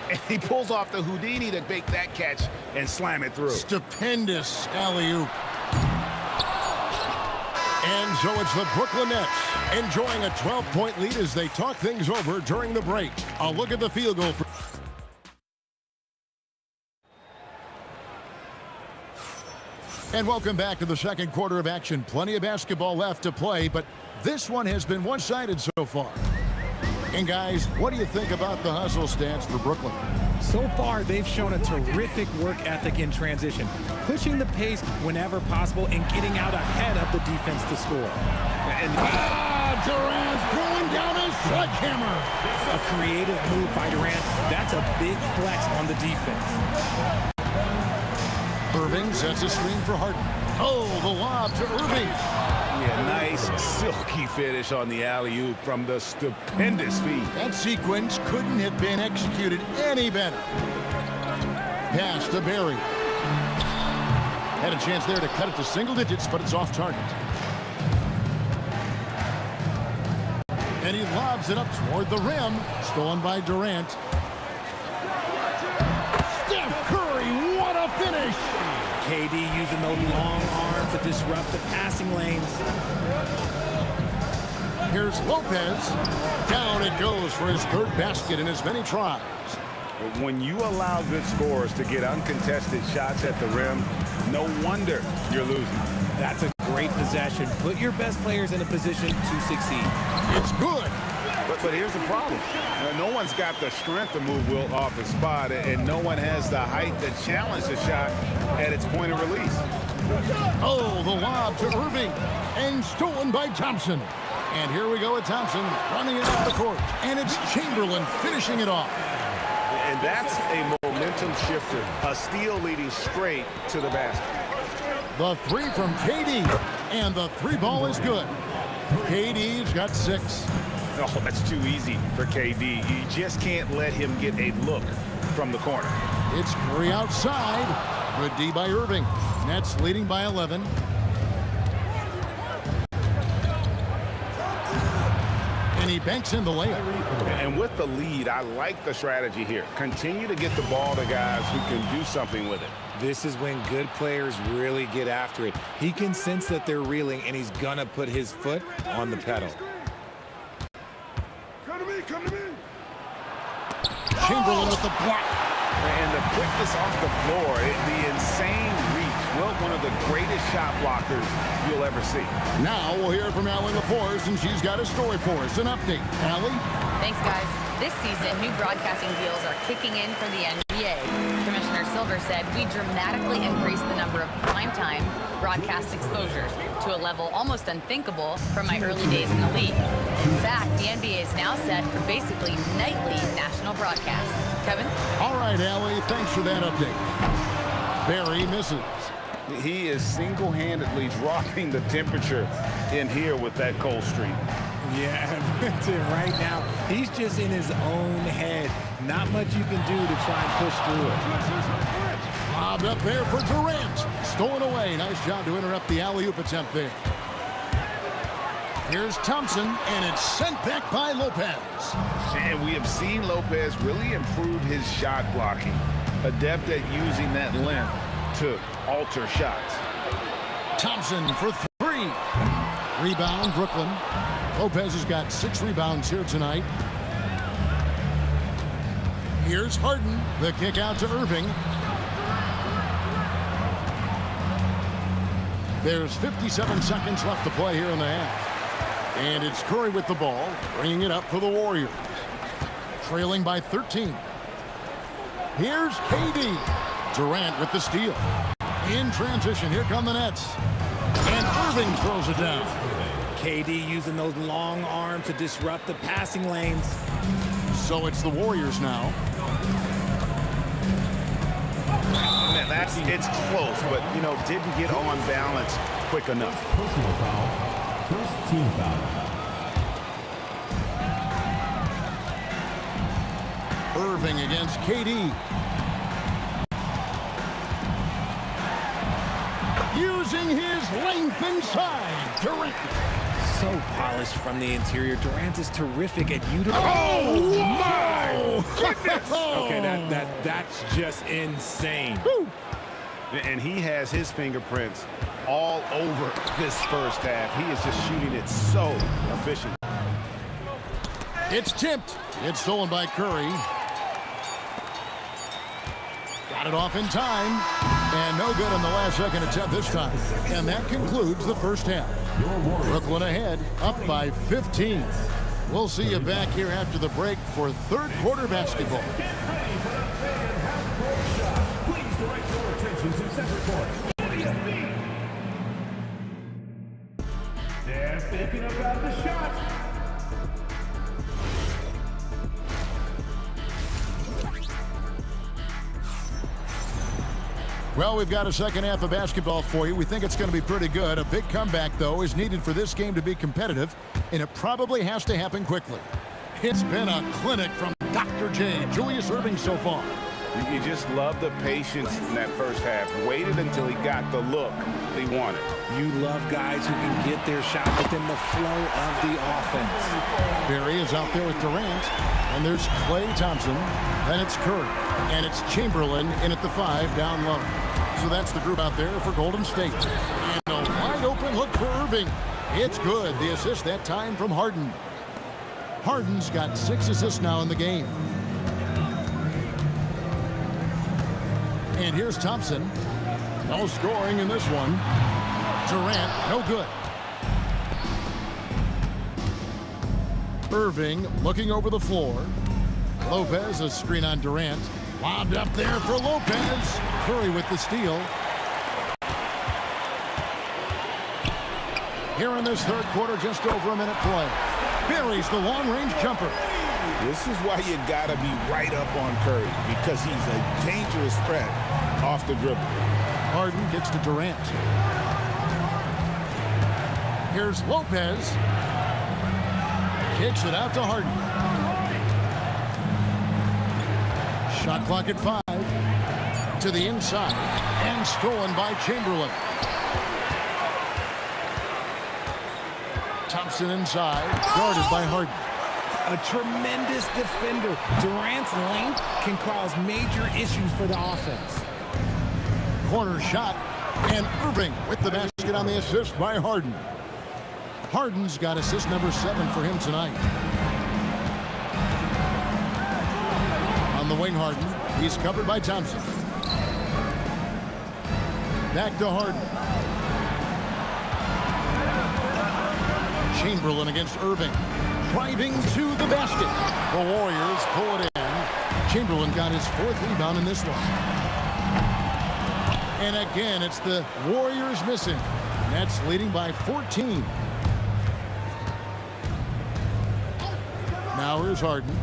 And he pulls off the Houdini to make that catch and slam it through. Stupendous alley-oop. And so it's the Brooklyn Nets enjoying a 12-point lead as they talk things over during the break. A look at the field goal. And welcome back to the second quarter of action. Plenty of basketball left to play, but this one has been one-sided so far. And guys, what do you think about the hustle stance for Brooklyn? So far, they've shown a terrific work ethic in transition, pushing the pace whenever possible and getting out ahead of the defense to score. And Durant throwing down a sledgehammer. A creative move by Durant. That's a big flex on the defense. Irving sets a screen for Harden. Oh, the lob to Irving. Yeah, nice silky finish on the alley-oop from the stupendous feed. That sequence couldn't have been executed any better. Pass to Barry. Had a chance there to cut it to single digits, but it's off target. And he lobs it up toward the rim. Stolen by Durant. Steph Curry, what a finish! KD using those long arms to disrupt the passing lanes. Here's Lopez. Down it goes for his third basket in as many tries. When you allow good scorers to get uncontested shots at the rim, no wonder you're losing. That's a great possession. Put your best players in a position to succeed. It's good. But here's the problem. No one's got the strength to move Wilt off the spot, and no one has the height to challenge the shot at its point of release. Oh, the lob to Irving, and stolen by Thompson. And here we go with Thompson running it off the court, and it's Chamberlain finishing it off. And that's a momentum shifter, a steal leading straight to the basket. The three from KD, and the three ball is good. KD's got 6. Oh, that's too easy for KD. You just can't let him get a look from the corner. It's Curry outside. Good D by Irving. Nets leading by 11. And he banks in the layup. And with the lead, I like the strategy here. Continue to get the ball to guys who can do something with it. This is when good players really get after it. He can sense that they're reeling, and he's going to put his foot on the pedal. Chamberlain with the block. And the quickness off the floor, the insane reach. Well, one of the greatest shot blockers you'll ever see. Now we'll hear from Allie LaForce, and she's got a story for us. An update. Allie? Thanks, guys. This season, new broadcasting deals are kicking in for the NBA. Commissioner Silver said we dramatically increased the number of primetime broadcast exposures to a level almost unthinkable from my early days in the league. In fact, the NBA is now set for basically nightly national broadcasts. Kevin? All right, Allie, thanks for that update. Barry misses. He is single-handedly dropping the temperature in here with that cold streak. Yeah, right now, he's just in his own head. Not much you can do to try and push through it. Lobbed up there for Durant. Stolen away. Nice job to interrupt the alley-oop attempt there. Here's Thompson, and it's sent back by Lopez. And we have seen Lopez really improve his shot blocking. Adept at using that length to alter shots. Thompson for 3. Rebound, Brooklyn. Lopez has got 6 rebounds here tonight. Here's Harden. The kick out to Irving. There's 57 seconds left to play here in the half. And it's Curry with the ball, bringing it up for the Warriors. Trailing by 13. Here's KD. Durant with the steal. In transition, here come the Nets. And Irving throws it down. KD using those long arms to disrupt the passing lanes. So it's the Warriors now. It's close, but, you know, didn't get on balance quick enough. Personal foul. First team foul. Irving against KD. Using his length inside. Durant. So polished from the interior. Durant is terrific at utilizing. Oh, my goodness! Okay, that's just insane. Woo. And he has his fingerprints all over this first half. He is just shooting it so efficient. It's tipped. It's stolen by Curry. Got it off in time. And no good on the last second attempt this time. And that concludes the first half. Brooklyn ahead, up by 15. We'll see you back here after the break for third quarter basketball. Please direct your attention to center court. They're thinking about the shot. Well, we've got a second half of basketball for you. We think it's going to be pretty good. A big comeback, though, is needed for this game to be competitive, and it probably has to happen quickly. It's been a clinic from Dr. J. Julius Erving so far. You just love the patience in that first half. Waited until he got the look he wanted. You love guys who can get their shot within the flow of the offense. Barry is out there with Durant, and there's Klay Thompson, then it's Curry, and it's Chamberlain in at the 5 down low. So that's the group out there for Golden State. And a wide open look for Irving. It's good. The assist that time from Harden. Harden's got 6 assists now in the game. And here's Thompson. No scoring in this one. Durant, no good. Irving looking over the floor. Lopez, a screen on Durant. Lobbed up there for Lopez. Curry with the steal. Here in this third quarter, just over a minute play. Buries the long-range jumper. This is why you got to be right up on Curry, because he's a dangerous threat off the dribble. Harden gets to Durant. Here's Lopez. Kicks it out to Harden. Shot clock at 5. To the inside. And stolen by Chamberlain. Thompson inside. Guarded by Harden. A tremendous defender. Durant's length can cause major issues for the offense. Corner shot. And Irving with the basket on the assist by Harden. Harden's got assist number 7 for him tonight. On the wing, Harden. He's covered by Thompson. Back to Harden. Chamberlain against Irving. Driving to the basket. The Warriors pull it in. Chamberlain got his 4th rebound in this one. And again, it's the Warriors missing. Nets leading by 14. Now here's Harden.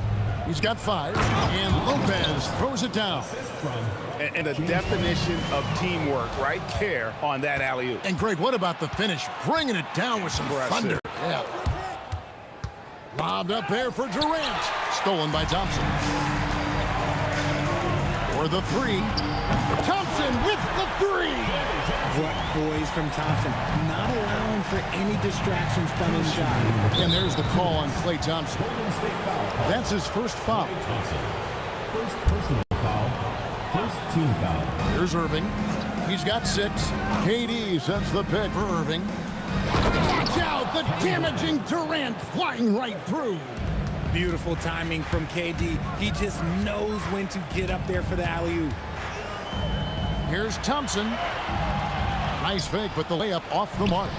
He's got 5. And Lopez throws it down. And the definition of teamwork right there on that alley-oop. And Greg, what about the finish? Bringing it down with some thunder. Yeah. Lobbed up there for Durant. Stolen by Thompson. For the 3. Thompson with the 3. What poise from Thompson. Not allowing for any distractions from his shot. And there's the call on Klay Thompson. That's his first foul. First personal foul. First team foul. Here's Irving. He's got 6. KD sets the pick for Irving. Watch out, the damaging Durant flying right through. Beautiful timing from KD. He just knows when to get up there for the alley-oop. Here's Thompson. Nice fake, but the layup off the mark.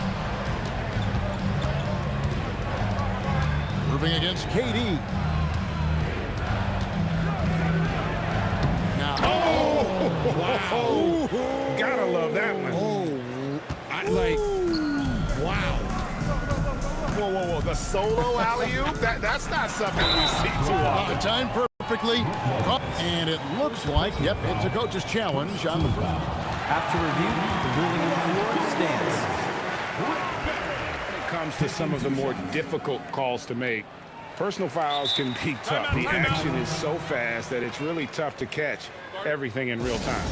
Irving against KD. Now, wow. Gotta love that one. Wow. Whoa. The solo alley-oop? That's not something we see too often. Time perfect perfectly. And it looks like, yep, it's a coach's challenge on the foul. After review, the ruling on the floor stands. When it comes to some of the more difficult calls to make, personal fouls can be tough. The action is so fast that it's really tough to catch everything in real time.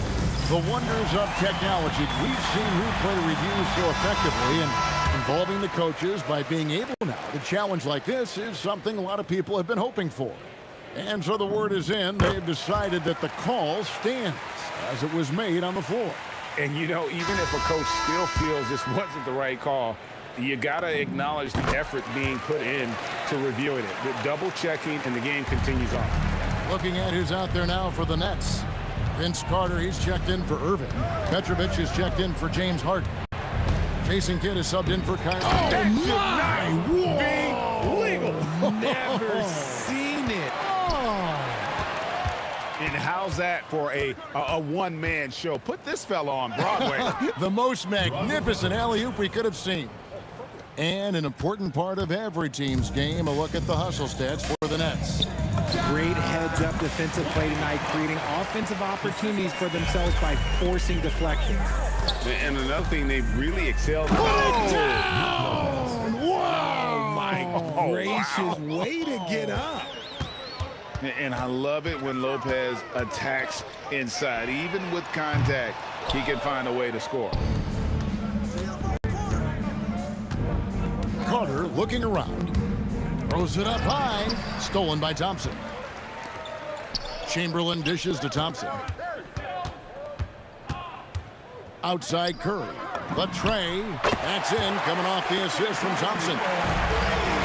The wonders of technology. We've seen replay reviews so effectively, and involving the coaches by being able now to challenge like this is something a lot of people have been hoping for. And so the word is in. They've decided that the call stands as it was made on the floor. And, you know, even if a coach still feels this wasn't the right call, you got to acknowledge the effort being put in to reviewing it. The double-checking, and the game continues on. Looking at who's out there now for the Nets. Vince Carter, he's checked in for Irvin. Petrovic is checked in for James Harden. Jason Kidd is subbed in for Kyrie. Oh, my! Whoa! Legal! Never seen it. And how's that for a one-man show? Put this fella on Broadway. The most magnificent alley-oop we could have seen. And an important part of every team's game, a look at the hustle stats for the Nets. Great heads-up defensive play tonight, creating offensive opportunities for themselves by forcing deflections. And another thing they've really excelled. Down! Whoa! My gracious, way to get up. And I love it when Lopez attacks inside. Even with contact, he can find a way to score. Carter looking around. Throws it up high. Stolen by Thompson. Chamberlain dishes to Thompson. Outside Curry. The tray. That's in. Coming off the assist from Thompson.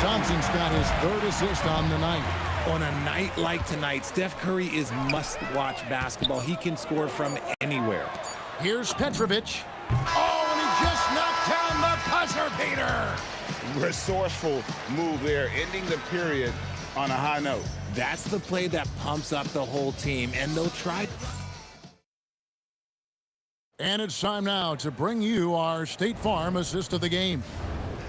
Thompson's got his third assist on the night. On a night like tonight, Steph Curry is must-watch basketball. He can score from anywhere. Here's Petrovic. Oh, and he just knocked down the buzzer beater. Resourceful move there, ending the period on a high note. That's the play that pumps up the whole team, and they'll try. And it's time now to bring you our State Farm assist of the game.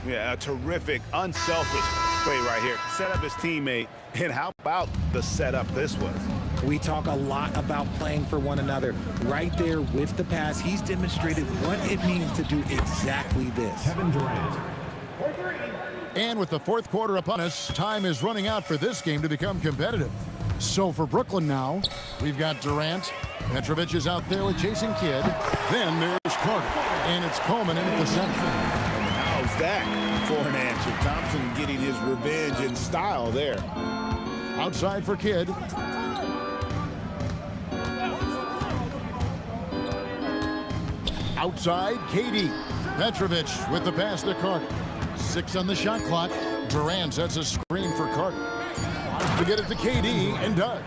Yeah, a terrific, unselfish play right here. Set up his teammate, and how about the setup this was? We talk a lot about playing for one another. Right there with the pass, he's demonstrated what it means to do exactly this. Kevin Durant. And with the fourth quarter upon us, time is running out for this game to become competitive. So for Brooklyn now, we've got Durant. Petrovic is out there with Jason Kidd. Then there's Carter. And it's Coleman in at the center. How's that for an answer? Thompson getting his revenge in style there. Outside for Kidd. Outside, KD. Petrovic with the pass to Carter. 6 on the shot clock. Durant sets a screen for Carter. Wants to get it to KD and does.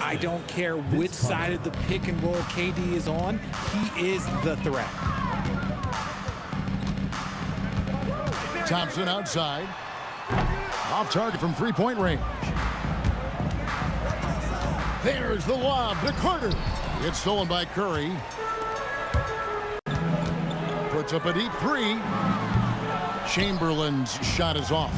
I don't care which side of the pick and roll KD is on. He is the threat. Thompson outside. Off target from three-point range. There's the lob to Carter. It's stolen by Curry. Puts up a deep three. Chamberlain's shot is off.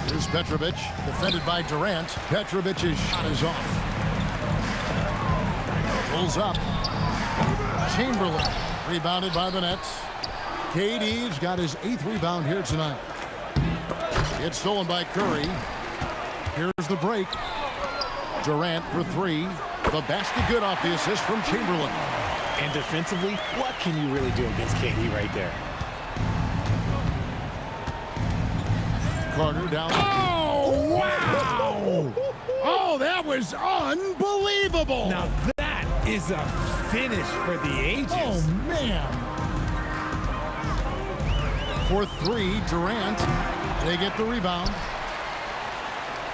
Here's Petrovic, defended by Durant. Petrovic's shot is off. Pulls up. Chamberlain, rebounded by the Nets. KD's got his 8th rebound here tonight. It's stolen by Curry. Here's the break. Durant for 3. The basket good off the assist from Chamberlain. And defensively, what can you really do against KD right there? Carter down. Oh, wow! Oh, that was unbelievable! Now that is a finish for the ages. Oh, man. For 3, Durant. They get the rebound.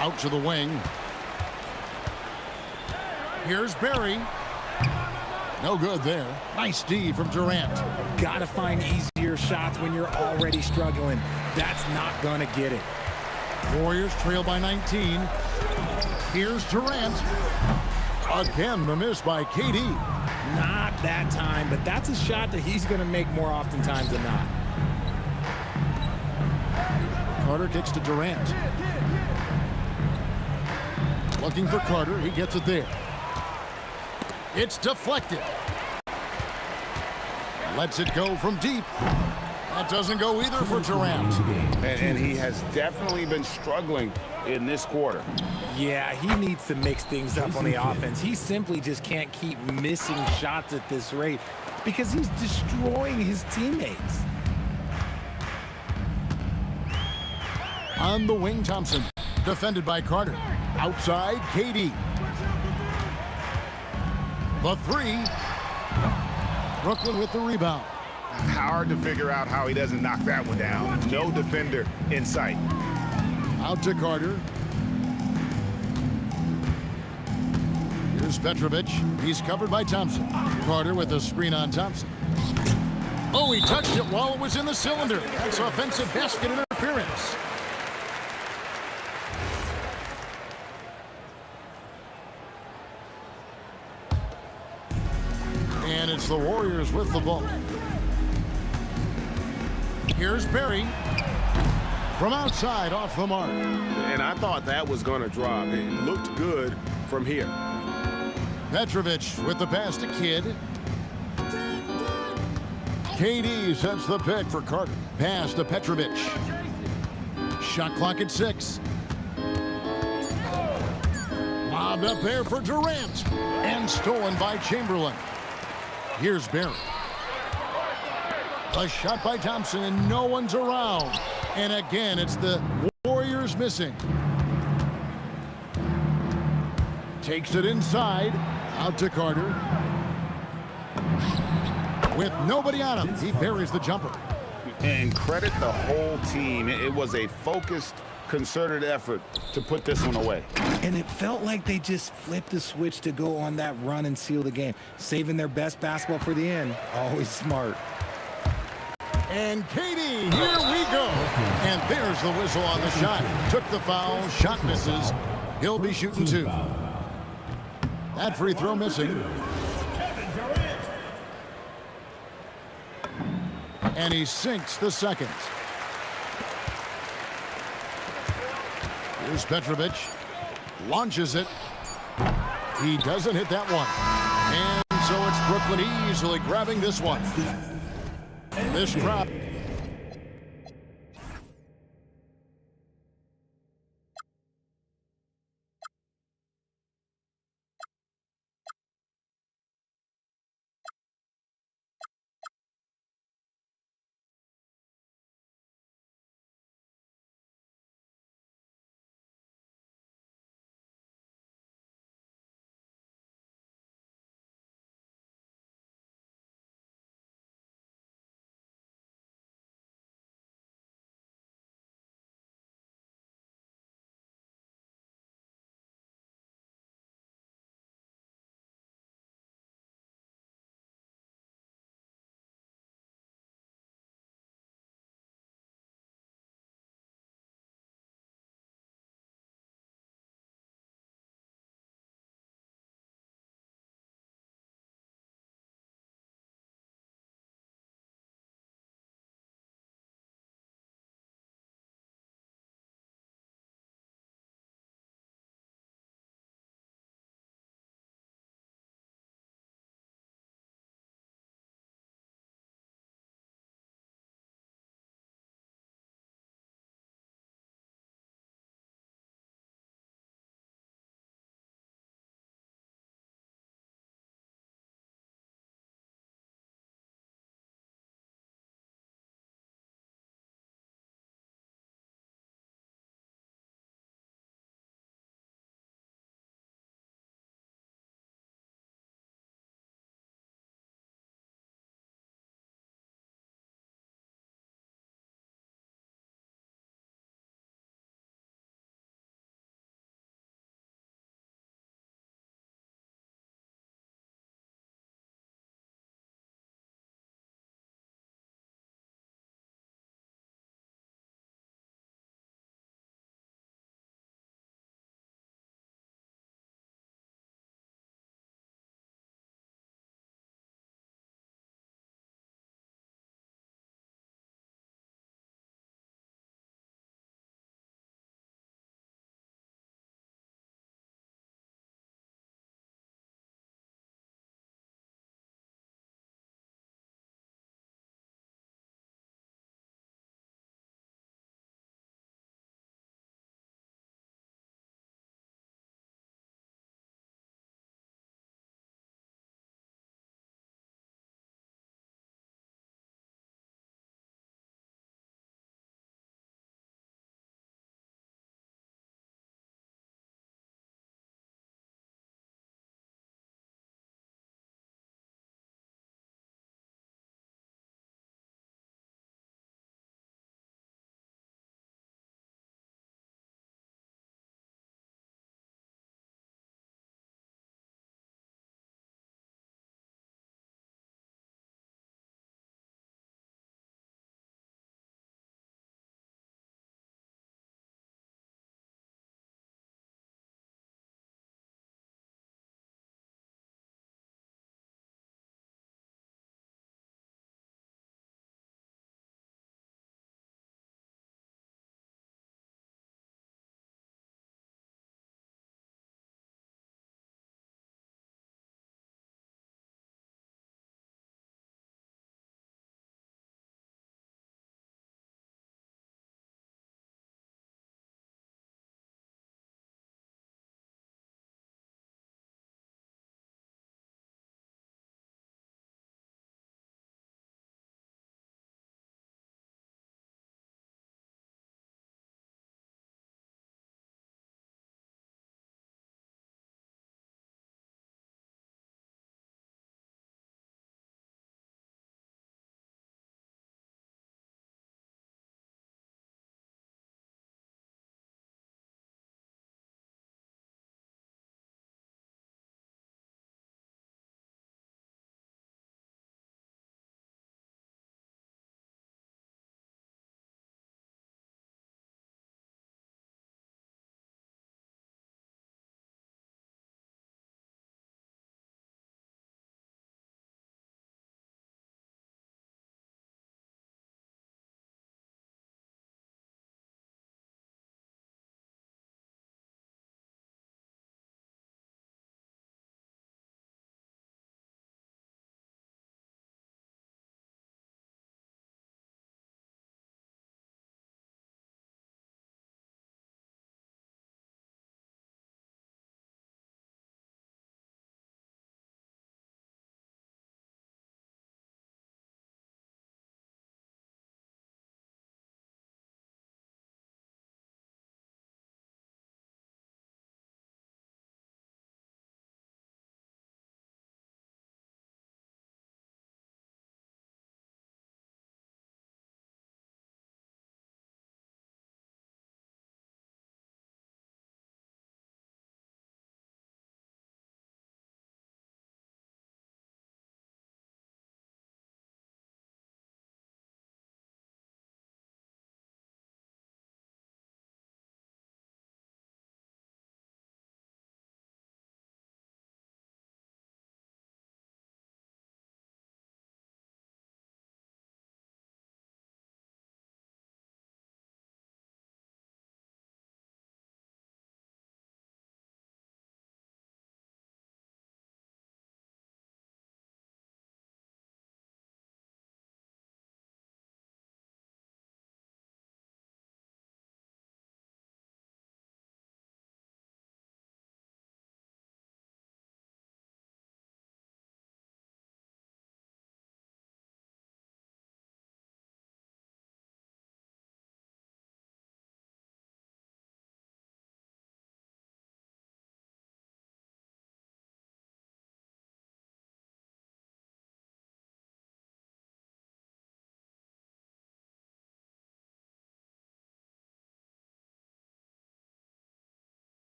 Out to the wing. Here's Barry. No good there. Nice D from Durant. Gotta find easier shots when you're already struggling. That's not gonna get it. Warriors trail by 19. Here's Durant. Again, the miss by KD. Not that time, but that's a shot that he's gonna make more oftentimes than not. Carter kicks to Durant. Looking for Carter. He gets it there. It's deflected. Lets it go from deep. That doesn't go either for Durant. And he has definitely been struggling in this quarter. Yeah, he needs to mix things up on the offense. He simply just can't keep missing shots at this rate because he's destroying his teammates. On the wing, Thompson. Defended by Carter. Outside, KD. The three. Brooklyn with the rebound. Hard to figure out how he doesn't knock that one down. No defender in sight. Out to Carter. Here's Petrovic. He's covered by Thompson. Carter with a screen on Thompson. Oh, he touched it while it was in the cylinder. That's offensive basket interference. And it's the Warriors with the ball. Here's Barry. From outside, off the mark. And I thought that was going to drop. It looked good from here. Petrovic with the pass to Kidd. KD sets the pick for Carter. Pass to Petrovic. Shot clock at 6. Lobbed up there for Durant. And stolen by Chamberlain. Here's Barry. A shot by Thompson, and no one's around. And again, it's the Warriors missing. Takes it inside. Out to Carter. With nobody on him, he buries the jumper. And credit the whole team. It was a focused, concerted effort to put this one away. And it felt like they just flipped the switch to go on that run and seal the game, saving their best basketball for the end. Always smart. And KD, here we go. And there's the whistle on the shot. Took the foul, shot misses. He'll be shooting 2. That free throw missing. And he sinks the second. Here's Petrovic. Launches it. He doesn't hit that one. And so it's Brooklyn easily grabbing this one. This crowd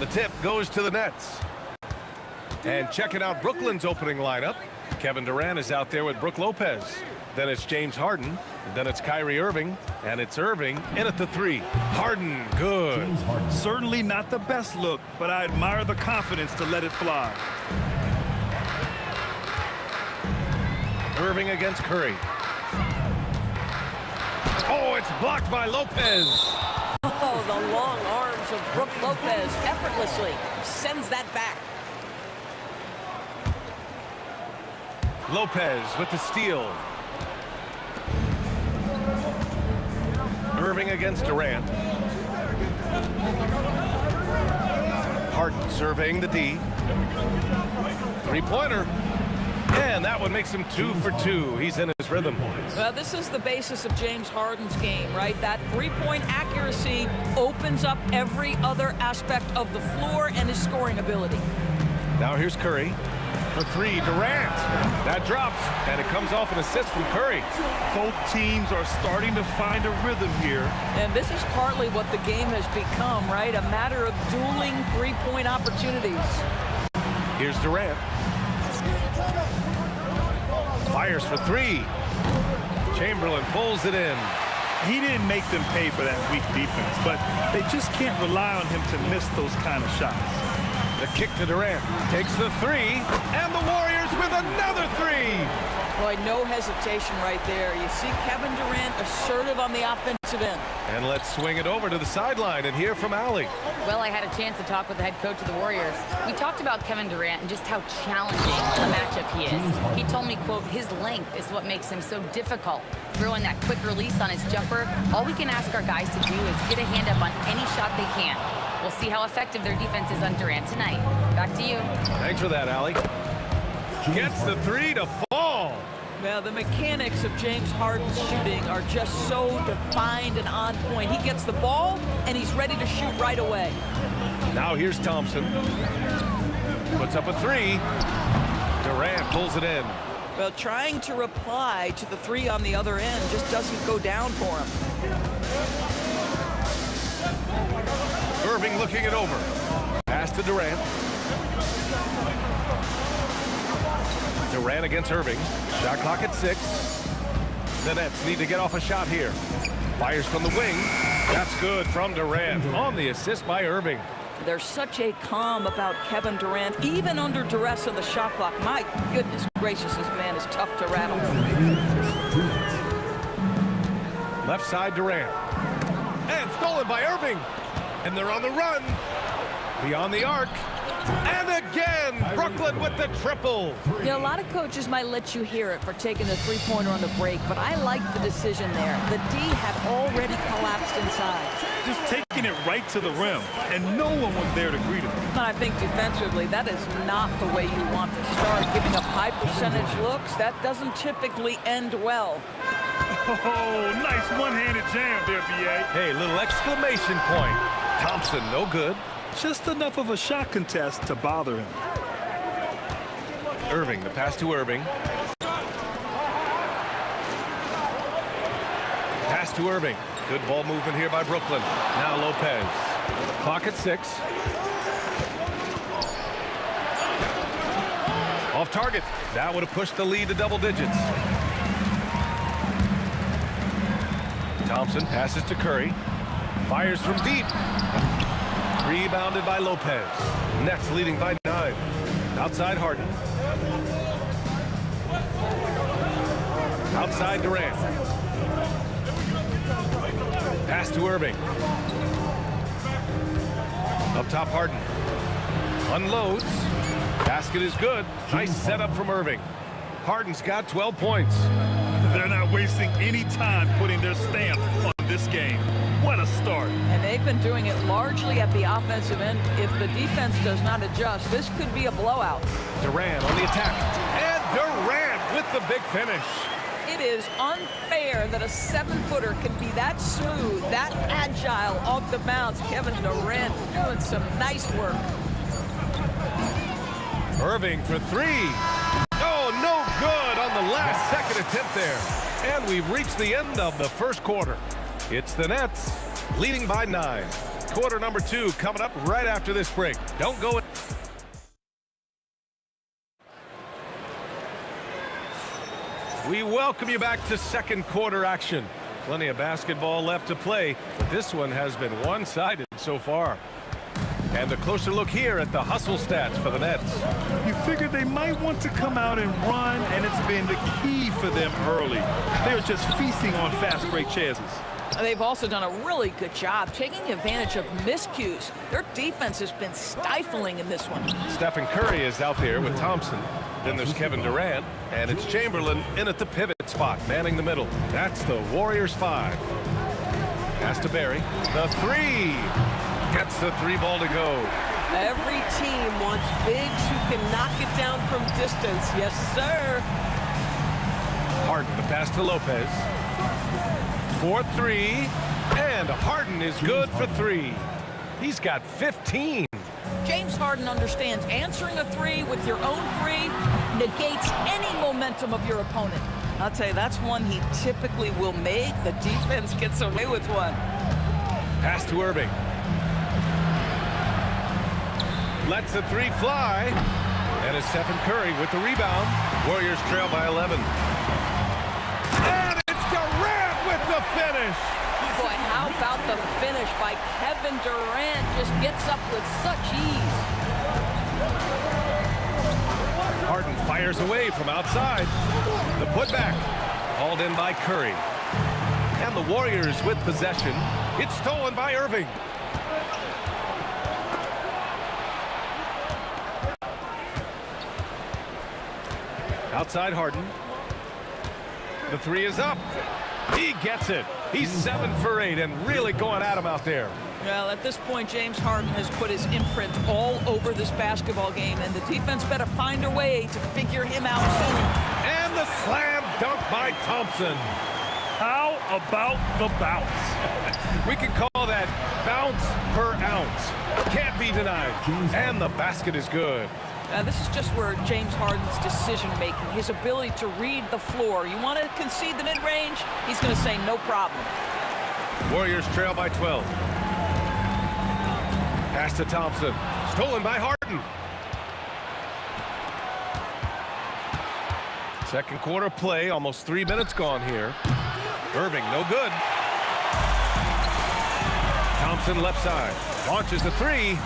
the tip goes to the Nets. And checking out Brooklyn's opening lineup, Kevin Durant is out there with Brook Lopez. Then it's James Harden. Then it's Kyrie Irving. And it's Irving in at the 3. Harden, good. Certainly not the best look, but I admire the confidence to let it fly. Irving against Curry. Oh, it's blocked by Lopez. Oh, the long arms of Brook Lopez effortlessly sends that back. Lopez with the steal. Irving against Durant. Harden surveying the D. Three-pointer. And that one makes him 2 for 2. He's in his rhythm. Well, this is the basis of James Harden's game, right? That three-point accuracy opens up every other aspect of the floor and his scoring ability. Now here's Curry. For 3, Durant. That drops, and it comes off an assist from Curry. Both teams are starting to find a rhythm here. And this is partly what the game has become, right? A matter of dueling three-point opportunities. Here's Durant. Fires for 3. Chamberlain pulls it in. He didn't make them pay for that weak defense, but they just can't rely on him to miss those kind of shots. The kick to Durant. Takes the 3. And the Warriors with another 3. Boy, no hesitation right there. You see Kevin Durant assertive on the offensive end. And let's swing it over to the sideline and hear from Allie. Well, I had a chance to talk with the head coach of the Warriors. We talked about Kevin Durant and just how challenging a matchup he is. He told me, quote, his length is what makes him so difficult. Throwing that quick release on his jumper, all we can ask our guys to do is get a hand up on any shot they can. We'll see how effective their defense is on Durant tonight. Back to you. Thanks for that, Allie. Gets the 3 to fall. Well, the mechanics of James Harden's shooting are just so defined and on point. He gets the ball, and he's ready to shoot right away. Now here's Thompson. Puts up a 3. Durant pulls it in. Well, trying to reply to the 3 on the other end just doesn't go down for him. Irving looking it over. Pass to Durant. Durant against Irving. Shot clock at 6. The Nets need to get off a shot here. Fires from the wing. That's good from Durant on the assist by Irving. There's such a calm about Kevin Durant, even under duress of the shot clock. My goodness gracious, this man is tough to rattle. Left side Durant. And stolen by Irving. And they're on the run. Beyond the arc. And again, Brooklyn with the triple. You know, a lot of coaches might let you hear it for taking the three-pointer on the break, but I like the decision there. The D had already collapsed inside. Just taking it right to the rim, and no one was there to greet him. I think defensively, that is not the way you want to start. Giving up high percentage looks, that doesn't typically end well. Oh, nice one-handed jam there, B.A. Hey, little exclamation point. Thompson, no good. Just enough of a shot contest to bother him. Irving, the pass to Irving. Pass to Irving. Good ball movement here by Brooklyn. Now Lopez. Clock at 6. Off target. That would have pushed the lead to double digits. Thompson passes to Curry. Fires from deep. Rebounded by Lopez. Nets leading by 9. Outside Harden. Outside Durant. Pass to Irving. Up top Harden. Unloads. Basket is good. Nice setup from Irving. Harden's got 12 points. They're not wasting any time putting their stamp on this game. What a start. And they've been doing it largely at the offensive end. If the defense does not adjust, this could be a blowout. Durant on the attack. And Durant with the big finish. It is unfair that a 7-footer can be that smooth, that agile off the bounce. Kevin Durant doing some nice work. Irving for 3. Oh, no good on the last second attempt there. And we've reached the end of the first quarter. It's the Nets leading by 9. quarter number 2 coming up right after this break. Don't go. We welcome you back to second quarter action. Plenty of basketball left to play, but this one has been one-sided so far. And a closer look here at the hustle stats for the Nets. You figured they might want to come out and run, and it's been the key for them early. They're just feasting on fast break chances. They've also done a really good job taking advantage of miscues. Their defense has been stifling in this one. Stephen Curry is out there with Thompson. Then there's Kevin Durant, and it's Chamberlain in at the pivot spot, manning the middle. That's the Warriors 5. Pass to Barry. The 3. Gets the 3 ball to go. Every team wants bigs who can knock it down from distance. Yes, sir. Harden, the pass to Lopez. 4-3, and Harden is good for 3. He's got 15. James Harden understands answering a 3 with your own 3 negates any momentum of your opponent. I'll tell you, that's one he typically will make. The defense gets away with one. Pass to Irving. Lets the 3 fly. And it's Stephen Curry with the rebound. Warriors trail by 11. And it's Durant with the finish. Boy, how about the finish by Kevin Durant? Just gets up with such ease. Harden fires away from outside. The putback hauled in by Curry. And the Warriors with possession. It's stolen by Irving. Outside Harden. The 3 is up. He gets it. He's 7 for 8 and really going at him out there. Well, at this point, James Harden has put his imprint all over this basketball game, and the defense better find a way to figure him out soon. And the slam dunk by Thompson. How about the bounce? We can call that bounce per ounce. Can't be denied. And the basket is good. This is just where James Harden's decision-making, his ability to read the floor. You want to concede the mid-range? He's going to say no problem. Warriors trail by 12. Pass to Thompson. Stolen by Harden. Second quarter play, almost 3 minutes gone here. Irving, no good. Thompson left side. Launches the 3.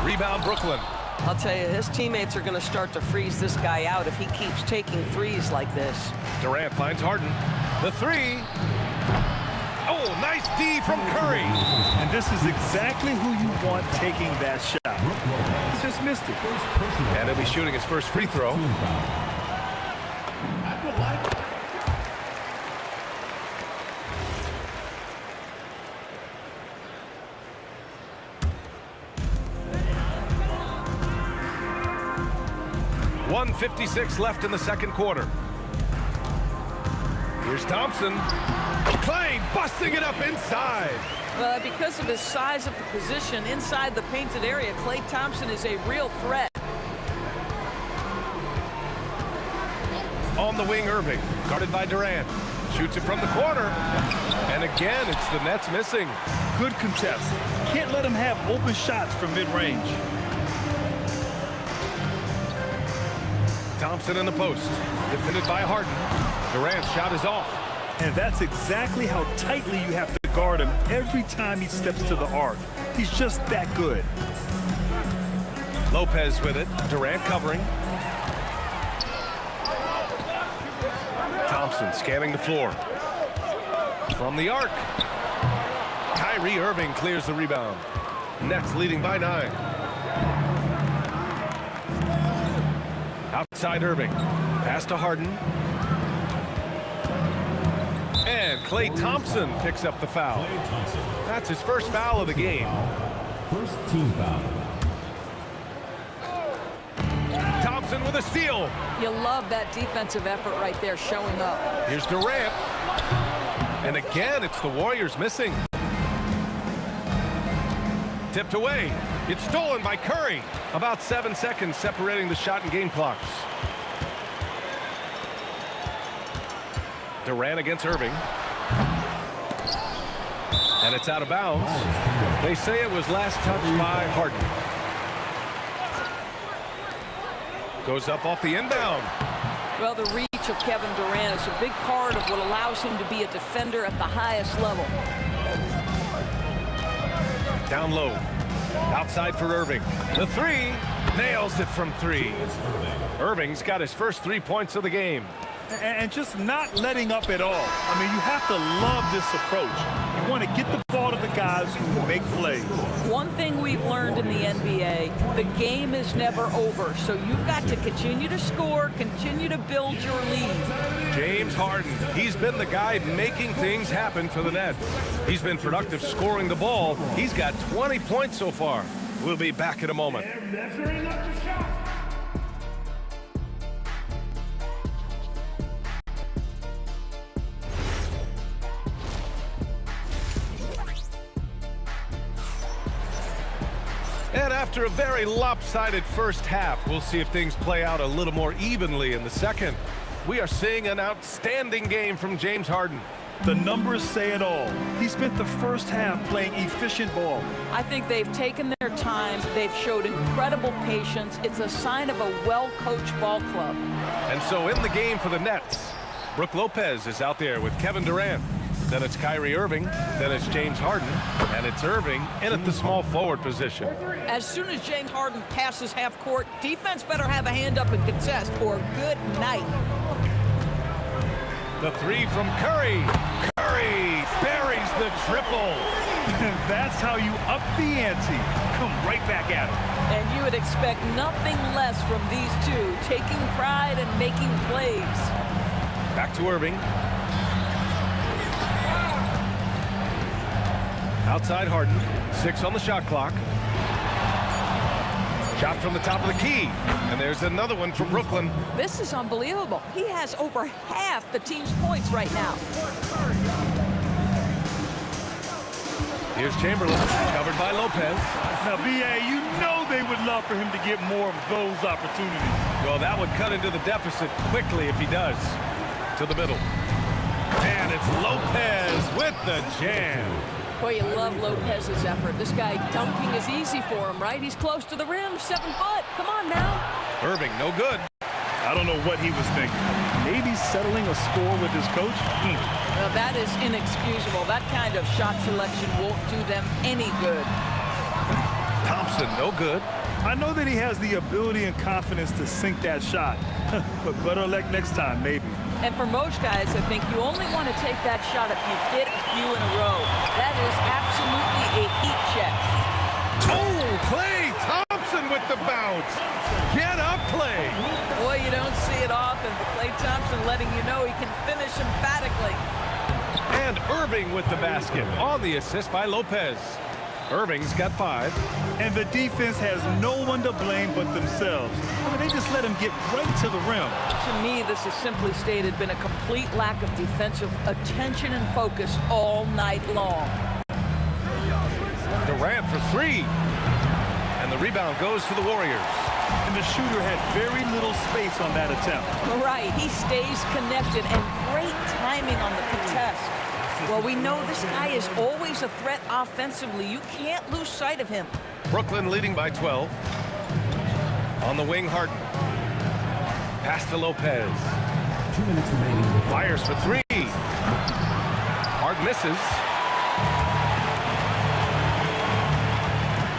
Rebound Brooklyn. I'll tell you, his teammates are going to start to freeze this guy out if he keeps taking threes like this. Durant finds Harden. The 3. Oh, nice D from Curry. And this is exactly who you want taking that shot. He's just missed it. And he'll be shooting his first free throw. .156 left in the second quarter. Here's Thompson. Clay busting it up inside. Because of his size of the position inside the painted area, Klay Thompson is a real threat. On the wing, Irving, guarded by Durant. Shoots it from the corner. And again, it's the Nets missing. Good contest. Can't let him have open shots from mid-range. Thompson in the post. Defended by Harden. Durant's shot is off. And that's exactly how tightly you have to guard him every time he steps to the arc. He's just that good. Lopez with it. Durant covering. Thompson scanning the floor. From the arc. Kyrie Irving clears the rebound. Nets leading by 9. Outside Irving. Pass to Harden. And Klay Thompson picks up the foul. That's his first foul of the game. First team foul. Thompson with a steal. You love that defensive effort right there showing up. Here's Durant. And again, it's the Warriors missing. Tipped away. It's stolen by Curry. About 7 seconds separating the shot and game clocks. Durant against Irving. And it's out of bounds. They say it was last touched by Harden. Goes up off the inbound. Well, the reach of Kevin Durant is a big part of what allows him to be a defender at the highest level. Down low. Outside for Irving. The three. Nails it from three. Irving's got his first 3 points of the game. And just not letting up at all. I mean, you have to love this approach. You want to get the ball to the guys who make plays. One thing we've learned in the NBA, the game is never over. So you've got to continue to score, continue to build your lead. James Harden, he's been the guy making things happen for the Nets. He's been productive scoring the ball. He's got 20 points so far. We'll be back in a moment. Measuring up the shot. And after a very lopsided first half, we'll see if things play out a little more evenly in the second. We are seeing an outstanding game from James Harden. The numbers say it all. He spent the first half playing efficient ball. I think they've taken their time. They've showed incredible patience. It's a sign of a well-coached ball club. And so in the game for the Nets, Brook Lopez is out there with Kevin Durant. Then it's Kyrie Irving, then it's James Harden, and it's Irving in at the small forward position. As soon as James Harden passes half court, defense better have a hand up and contest, or good night. The three from Curry. Curry buries the triple. That's how you up the ante. Come right back at him. And you would expect nothing less from these two, taking pride and making plays. Back to Irving. Outside Harden, 6 on the shot clock. Shot from the top of the key. And there's another one from Brooklyn. This is unbelievable. He has over half the team's points right now. Here's Chamberlain, covered by Lopez. Now, B.A., you know they would love for him to get more of those opportunities. Well, that would cut into the deficit quickly if he does. To the middle. And it's Lopez with the jam. Boy, you love Lopez's effort. This guy dunking is easy for him, right? He's close to the rim, 7 foot. Come on now. Irving, no good. I don't know what he was thinking. Maybe settling a score with his coach? Now, that is inexcusable. That kind of shot selection won't do them any good. Thompson, no good. I know that he has the ability and confidence to sink that shot. But better luck next time, maybe. And for most guys, I think you only want to take that shot if you've hit a few in a row. That is absolutely a heat check. Oh, Klay Thompson with the bounce. Get up, Klay. Boy, you don't see it often, but Klay Thompson letting you know he can finish emphatically. And Irving with the basket on the assist by Lopez. Irving's got 5. And the defense has no one to blame but themselves. I mean, they just let him get right to the rim. To me, this has simply stated been a complete lack of defensive attention and focus all night long. Durant for 3. And the rebound goes to the Warriors. And the shooter had very little space on that attempt. Right, he stays connected and great timing on the contest. Well, we know this guy is always a threat offensively. You can't lose sight of him. Brooklyn leading by 12. On the wing, Harden. Pass to Lopez. 2 minutes remaining. Fires for 3. Hard misses.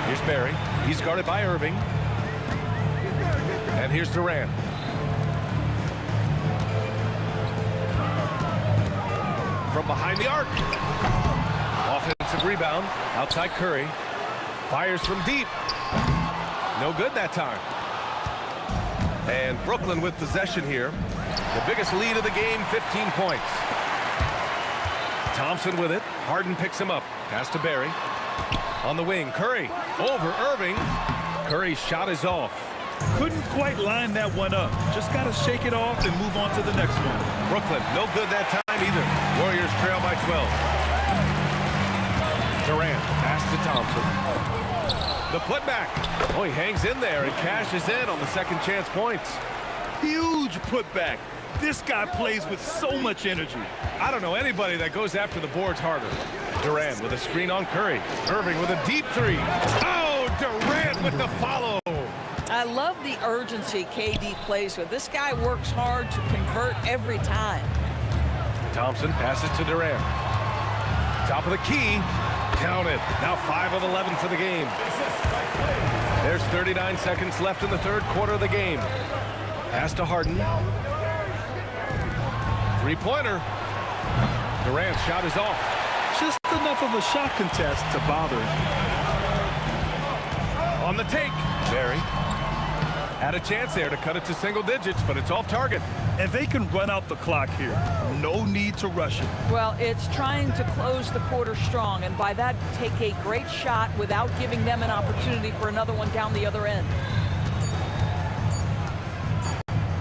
Here's Barry. He's guarded by Irving. And here's Durant. From behind the arc. Offensive rebound. Outside Curry. Fires from deep. No good that time. And Brooklyn with possession here. The biggest lead of the game, 15 points. Thompson with it. Harden picks him up. Pass to Barry. On the wing, Curry over Irving. Curry's shot is off. Couldn't quite line that one up. Just got to shake it off and move on to the next one. Brooklyn, no good that time either. Warriors trail by 12. Durant, pass to Thompson. The putback. Oh, he hangs in there and cashes in on the second chance points. Huge putback. This guy plays with so much energy. I don't know anybody that goes after the boards harder. Durant with a screen on Curry. Irving with a deep three. Oh, Durant with the follow. I love the urgency KD plays with. This guy works hard to convert every time. Thompson passes to Durant. Top of the key. Count it. Now 5 of 11 for the game. There's 39 seconds left in the third quarter of the game. Pass to Harden. Three-pointer. Durant's shot is off. Just enough of a shot contest to bother him. On the take. Barry had a chance there to cut it to single digits, but it's off target. And they can run out the clock here. No need to rush it. Well, it's trying to close the quarter strong, and by that, take a great shot without giving them an opportunity for another one down the other end.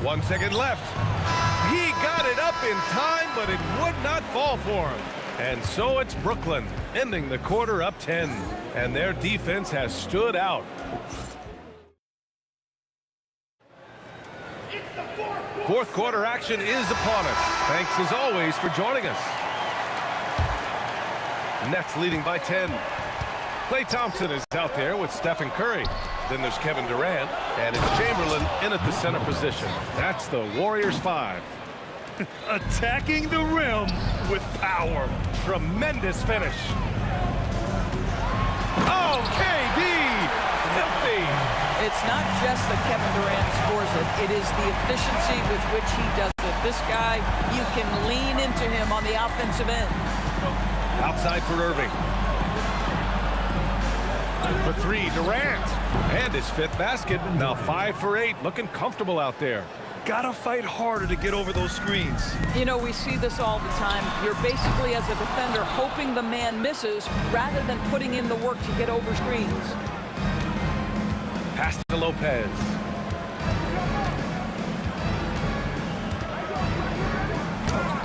1 second left. He got it up in time, but it would not fall for him. And so it's Brooklyn, ending the quarter up 10. And their defense has stood out. Fourth quarter action is upon us. Thanks as always for joining us. Nets leading by 10. Klay Thompson is out there with Stephen Curry. Then there's Kevin Durant, and it's Chamberlain in at the center position. That's the Warriors 5. Attacking the rim with power. Tremendous finish. Oh, KD! Filthy! It's not just that Kevin Durant scores it. It is the efficiency with which he does it. This guy, you can lean into him on the offensive end. Outside for Irving. For three, Durant. And his fifth basket. Now 5 for 8. Looking comfortable out there. Gotta fight harder to get over those screens. You know, we see this all the time. You're basically, as a defender, hoping the man misses rather than putting in the work to get over screens. Pass to Lopez.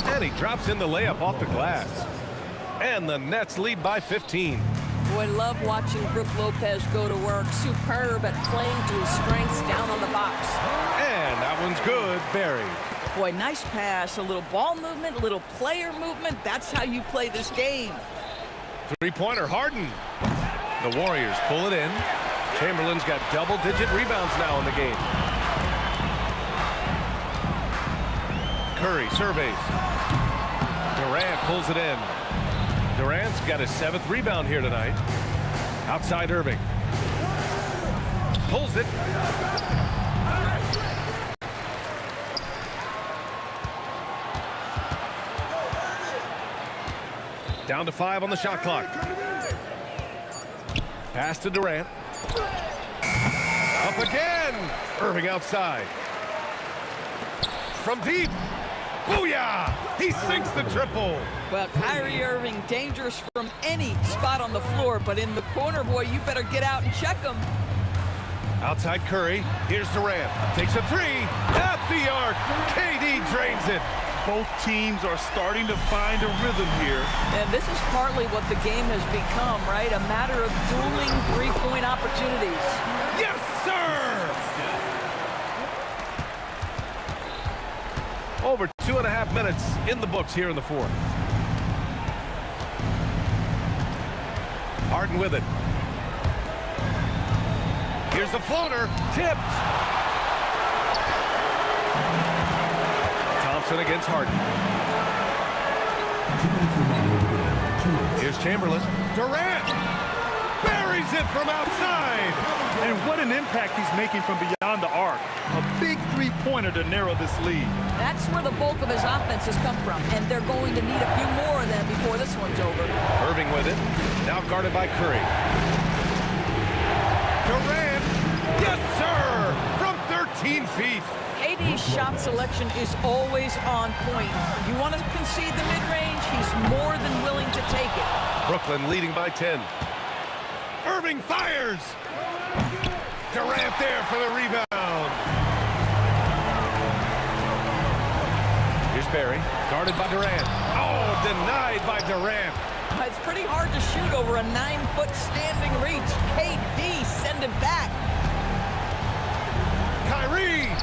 And he drops in the layup off the glass. And the Nets lead by 15. Boy, love watching Brook Lopez go to work. Superb at playing to his strengths down on the box. And that one's good. Barry. Boy, nice pass. A little ball movement, a little player movement. That's how you play this game. Three-pointer, Harden. The Warriors pull it in. Chamberlain's got double-digit rebounds now in the game. Curry surveys. Durant pulls it in. Durant's got his 7th rebound here tonight. Outside Irving. Pulls it. Down to 5 on the shot clock. Pass to Durant. Up again. Irving outside. From deep. Booyah! He sinks the triple. Well, Kyrie Irving, dangerous from any spot on the floor, but in the corner, boy, you better get out and check him. Outside Curry. Here's Durant. Takes a three. At the arc. KD drains it. Both teams are starting to find a rhythm here. And this is partly what the game has become, right? A matter of dueling three-point opportunities. Yes, sir! Over 2.5 minutes in the books here in the fourth. Harden with it. Here's the floater. Tipped. Thompson against Harden. Here's Chamberlain. Durant buries it from outside. And what an impact he's making from beyond the arc. A big three-pointer to narrow this lead. That's where the bulk of his offense has come from, and they're going to need a few more of them before this one's over. Irving with it. Now guarded by Curry. Durant. Yes, sir! From 13 feet. KD's shot selection is always on point. You want to concede the mid-range, he's more than willing to take it. Brooklyn leading by 10. Irving fires. Durant there for the rebound. Here's Barry, guarded by Durant. Oh, denied by Durant. It's pretty hard to shoot over a 9-foot standing reach. KD, send it back. Kyrie.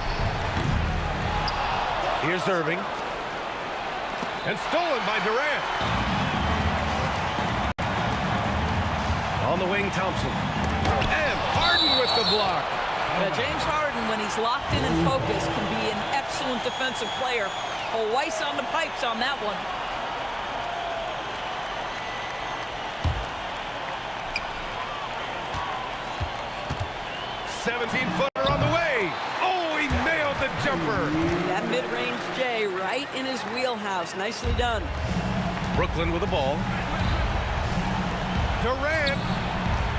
Here's Irving. And stolen by Durant. On the wing, Thompson. And Harden with the block. Yeah, James Harden, when he's locked in and focused, can be an excellent defensive player. Oh, Weiss on the pipes on that one. "17-footer on the way. Oh, he nailed the jumper. That mid-range J right in his wheelhouse. Nicely done. Brooklyn with the ball. Durant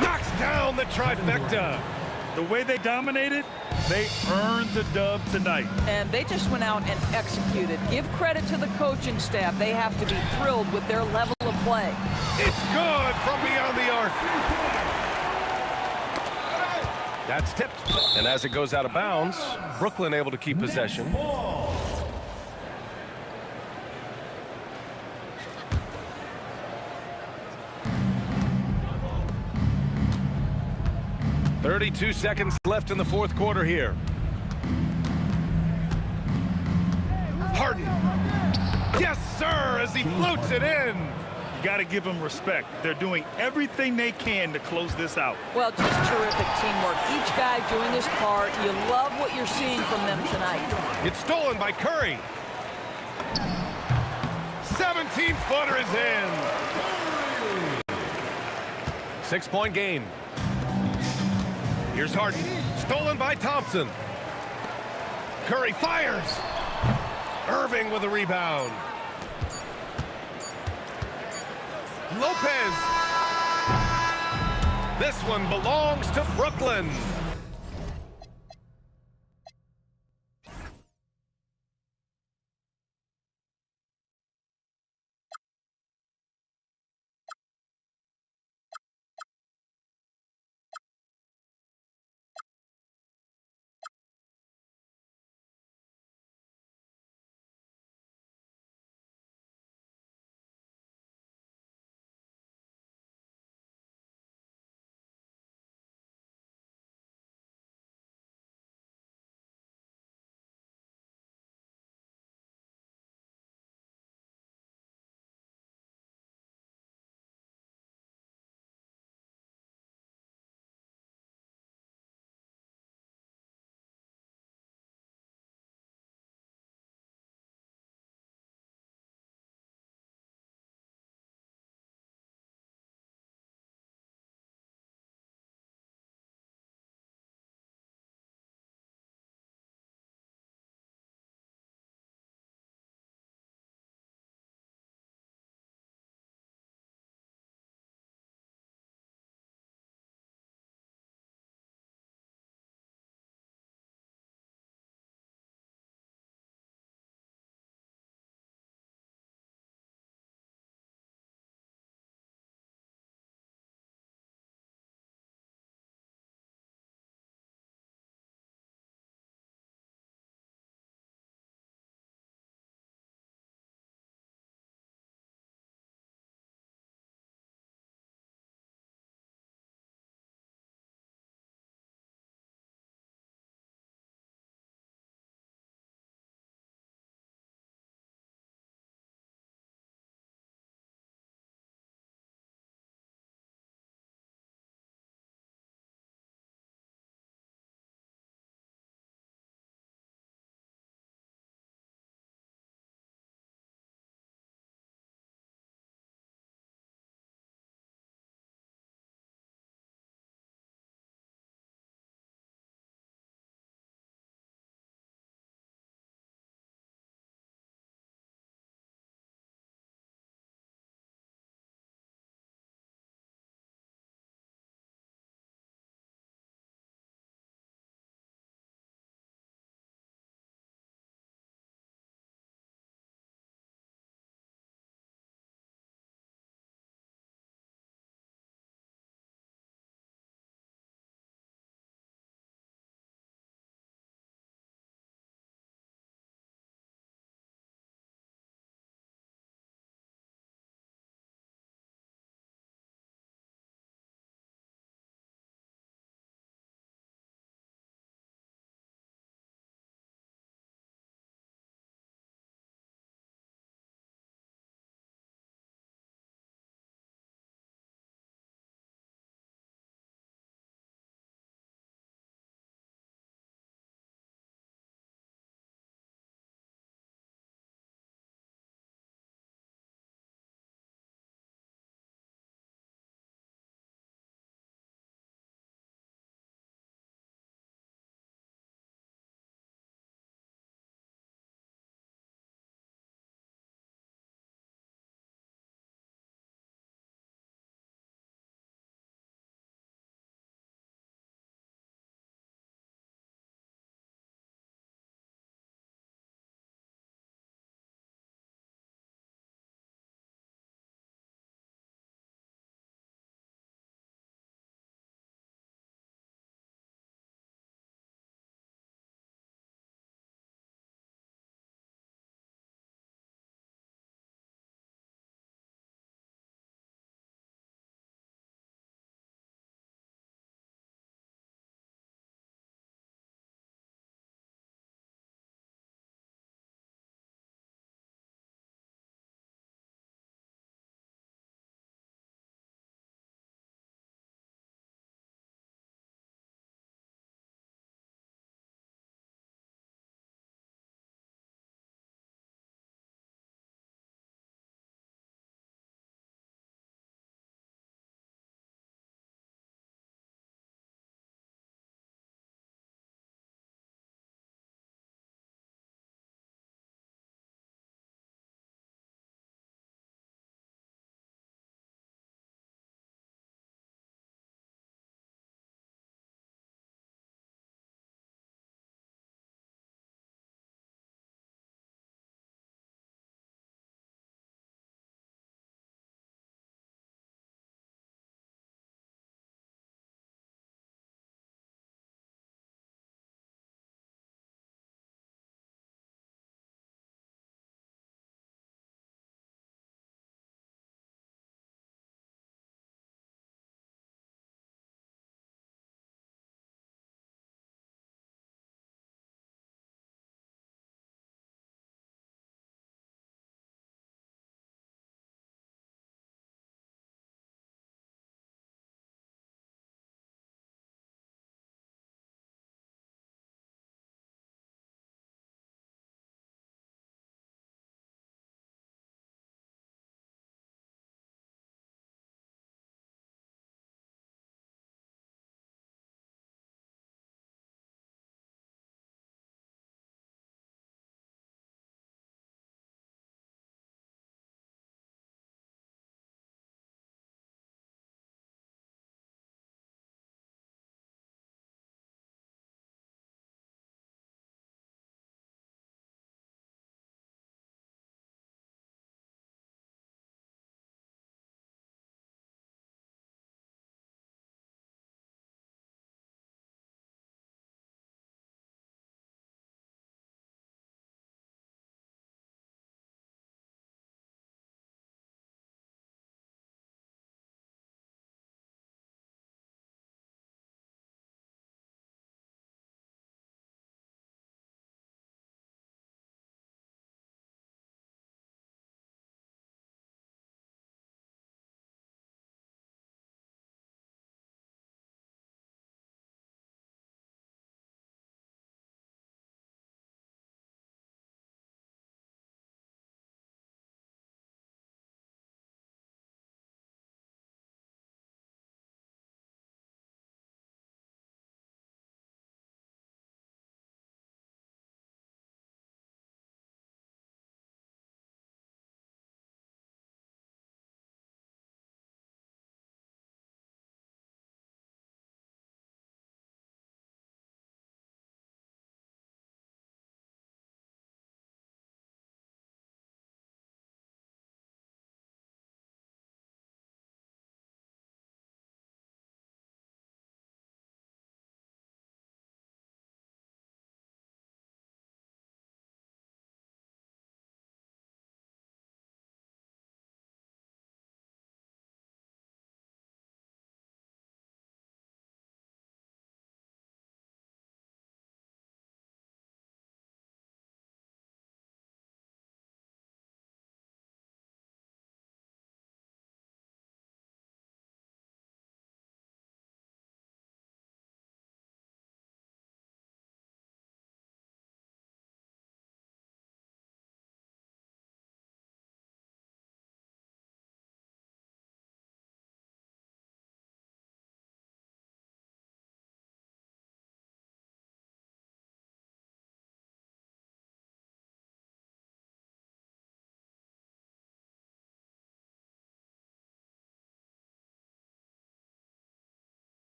knocks down the trifecta. The way they dominated, they earned the dub tonight. And they just went out and executed. Give credit to the coaching staff. They have to be thrilled with their level of play. It's good from beyond the arc. That's tipped. And as it goes out of bounds, Brooklyn able to keep possession. 32 seconds left in the fourth quarter here. Harden. Yes, sir, as he floats it in. You got to give them respect. They're doing everything they can to close this out. Well, just terrific teamwork. Each guy doing his part. You love what you're seeing from them tonight. It's stolen by Curry. 17-footer is in. 6-point game. Here's Harden. Stolen by Thompson. Curry fires. Irving with a rebound. Lopez. This one belongs to Brooklyn.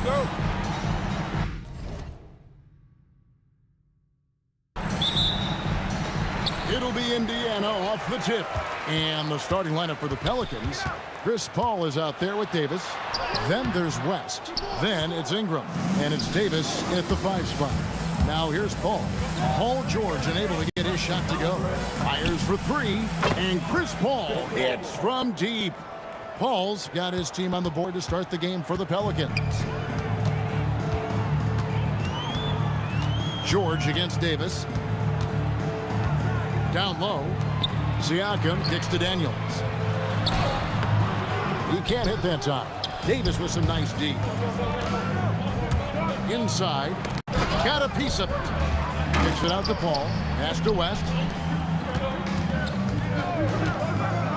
go. It'll be Indiana off the tip. And the starting lineup for the Pelicans. Chris Paul is out there with Davis. Then there's West. Then it's Ingram. And it's Davis at the 5 spot. Now here's Paul. Paul George unable to get his shot to go. Fires for 3. And Chris Paul hits from deep. Paul's got his team on the board to start the game for the Pelicans. George against Davis. Down low. Siakam kicks to Daniels. He can't hit that time. Davis with some nice D. Inside. Got a piece of it. Kicks it out to Paul. Pass to West.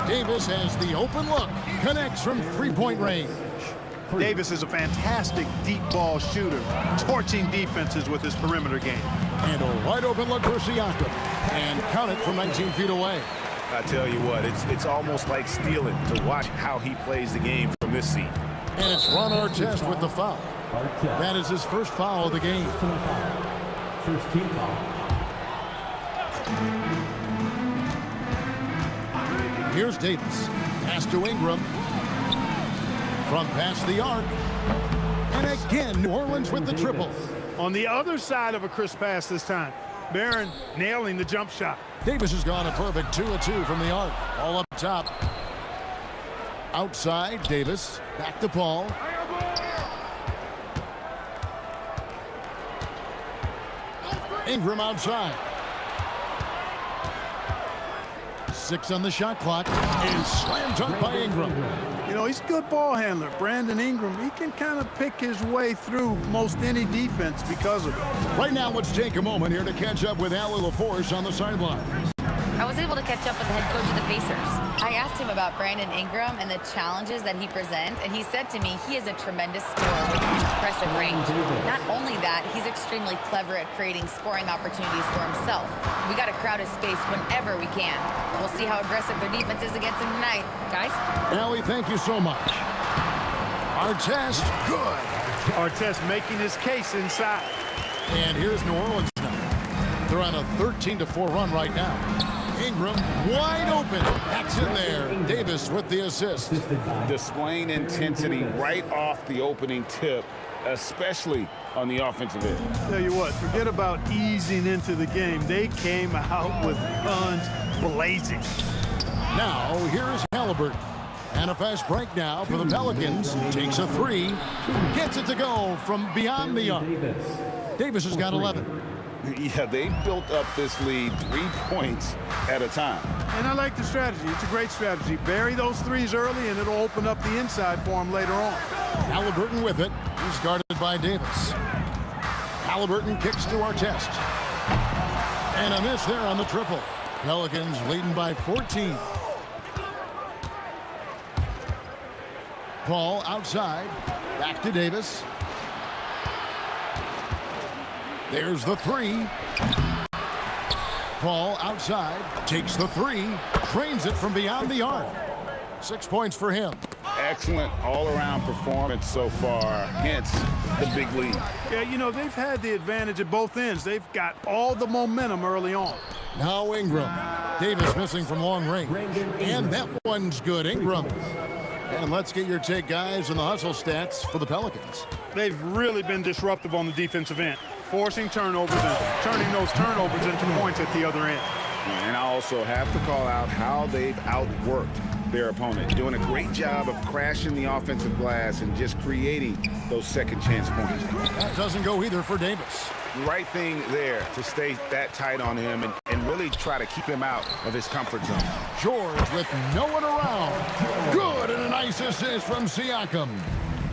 Davis has the open look. Connects from 3-point range. Davis is a fantastic deep ball shooter, torching defenses with his perimeter game. And a wide open look for Siakam. And count it from 19 feet away. I tell you what, it's almost like stealing to watch how he plays the game from this seat. And it's Ron Artest with the foul. That is his first foul of the game. First team foul. Here's Davis. Pass to Ingram. From past the arc. And again, New Orleans with the triple. On the other side of a crisp pass this time. Barron nailing the jump shot. Davis has gone a perfect 2 of 2 from the arc. All up top. Outside, Davis. Back to Paul. Ingram outside. 6 on the shot clock. And slam dunk by Ingram. You know, he's a good ball handler. Brandon Ingram, he can kind of pick his way through most any defense because of it. Right now, let's take a moment here to catch up with Allie LaForce on the sideline. I was able to catch up with the head coach of the Pacers. I asked him about Brandon Ingram and the challenges that he presents, and he said to me he is a tremendous scorer with impressive range. Not only that, he's extremely clever at creating scoring opportunities for himself. We got to crowd his space whenever we can. We'll see how aggressive their defense is against him tonight. Guys? Allie, thank you so much. Artest, good. Artest making his case inside. And here's New Orleans now. They're on a 13-4 run right now. Ingram wide open. Backs in there. Davis with the assist. Displaying intensity right off the opening tip, especially on the offensive end. Tell you what, forget about easing into the game. They came out with guns blazing. Now, here is Halliburton. And a fast break now for the Pelicans. Takes a 3. Gets it to go from beyond the arc. Davis has got 11. Yeah, they built up this lead 3 points at a time. And I like the strategy. It's a great strategy. Bury those threes early, and it'll open up the inside for him later on. Halliburton with it. He's guarded by Davis. Halliburton kicks to Artest. And a miss there on the triple. Pelicans leading by 14. Paul outside. Back to Davis. There's the 3. Paul outside. Takes the 3. Trains it from beyond the arc. 6 points for him. Excellent all-around performance so far, hence the big lead. Yeah, you know, they've had the advantage at both ends. They've got all the momentum early on. Now Ingram. Davis missing from long range. And that one's good. Ingram. And let's get your take, guys, on the hustle stats for the Pelicans. They've really been disruptive on the defensive end, forcing turnovers and turning those turnovers into points at the other end. And I also have to call out how they've outworked their opponent, doing a great job of crashing the offensive glass and just creating those second chance points. That doesn't go either for Davis. Right thing there to stay that tight on him and really try to keep him out of his comfort zone. George with no one around. Good, and a nice assist from Siakam.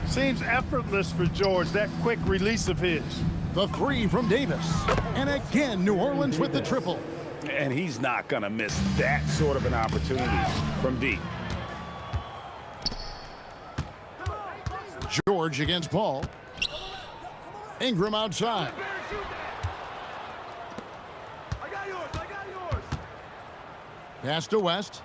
Seems effortless for George, that quick release of his. The 3 from Davis. And again, New Orleans with the triple. And he's not going to miss that sort of an opportunity from deep. George against Paul. Ingram outside. Pass to West.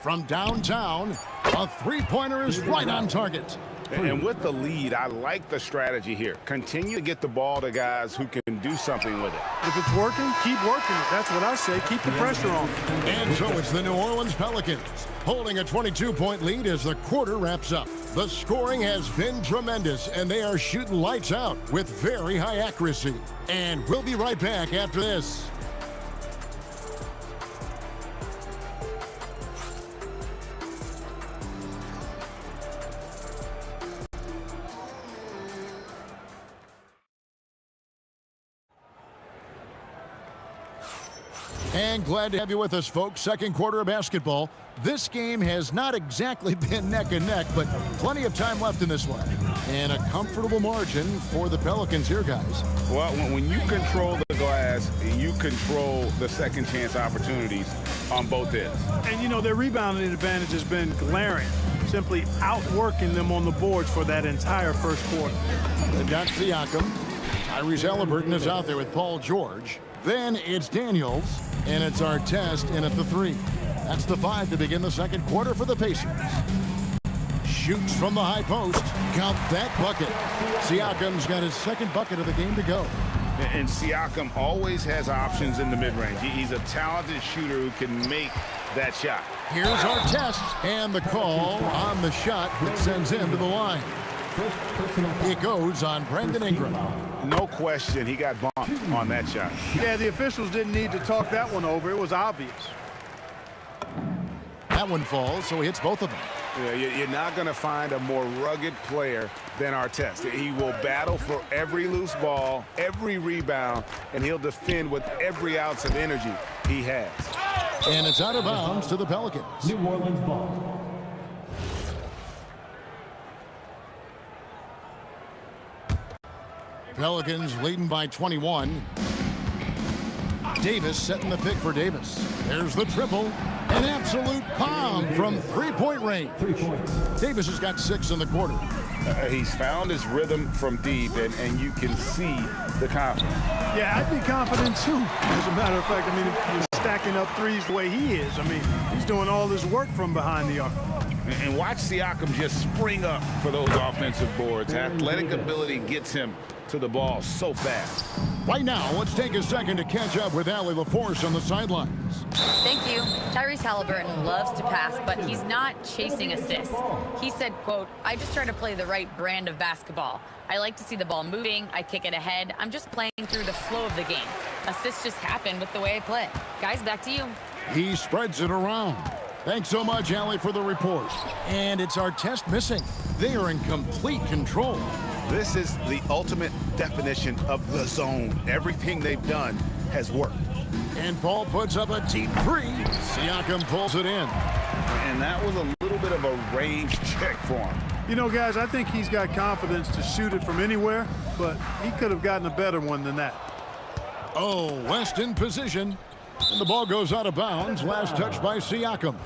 From downtown, a 3-pointer is right on target. And with the lead, I like the strategy here. Continue to get the ball to guys who can do something with it. If it's working, keep working it. That's what I say. Keep the pressure on. And so it's the New Orleans Pelicans holding a 22-point lead as the quarter wraps up. The scoring has been tremendous, and they are shooting lights out with very high accuracy. And we'll be right back after this. And glad to have you with us, folks. Second quarter of basketball. This game has not exactly been neck and neck, but plenty of time left in this one. And a comfortable margin for the Pelicans here, guys. Well, when you control the glass, you control the second chance opportunities on both ends. And, you know, their rebounding advantage has been glaring, simply outworking them on the boards for that entire first quarter. They've got Siakam. Tyrese Halliburton is out there with Paul George. Then it's Daniels, and it's Artest in at the 3. That's the 5 to begin the second quarter for the Pacers. Shoots from the high post. Count that bucket. Siakam's got his second bucket of the game to go. And Siakam always has options in the mid-range. He's a talented shooter who can make that shot. Here's Artest, and the call on the shot that sends him to the line. It goes on Brandon Ingram. No question, he got bumped on that shot. Yeah, the officials didn't need to talk that one over. It was obvious. That one falls, so he hits both of them. Yeah, you're not going to find a more rugged player than Artest. He will battle for every loose ball, every rebound, and he'll defend with every ounce of energy he has. And it's out of bounds to the Pelicans. New Orleans ball. Pelicans leading by 21. Davis setting the pick for Davis. There's the triple. An absolute bomb from three-point range. 3 points. Davis has got 6 in the quarter. He's found his rhythm from deep, and you can see the confidence. Yeah, I'd be confident too. As a matter of fact, I mean, if you're stacking up threes the way he is, I mean, he's doing all this work from behind the arc. And watch Siakam just spring up for those offensive boards. Athletic ability gets him to the ball so fast. Right now, let's take a second to catch up with Allie LaForce on the sidelines. Thank you. Tyrese Halliburton loves to pass, but he's not chasing assists. He said, quote, "I just try to play the right brand of basketball. I like to see the ball moving. I kick it ahead. I'm just playing through the flow of the game. Assists just happen with the way I play." Guys, back to you. He spreads it around. Thanks so much, Allie, for the report. And it's Artest missing. They are in complete control. This is the ultimate definition of the zone. Everything they've done has worked. And Paul puts up a deep 3. Siakam pulls it in. And that was a little bit of a range check for him. You know, guys, I think he's got confidence to shoot it from anywhere, but he could have gotten a better one than that. Oh, West in position. And the ball goes out of bounds. Last touch by Siakam.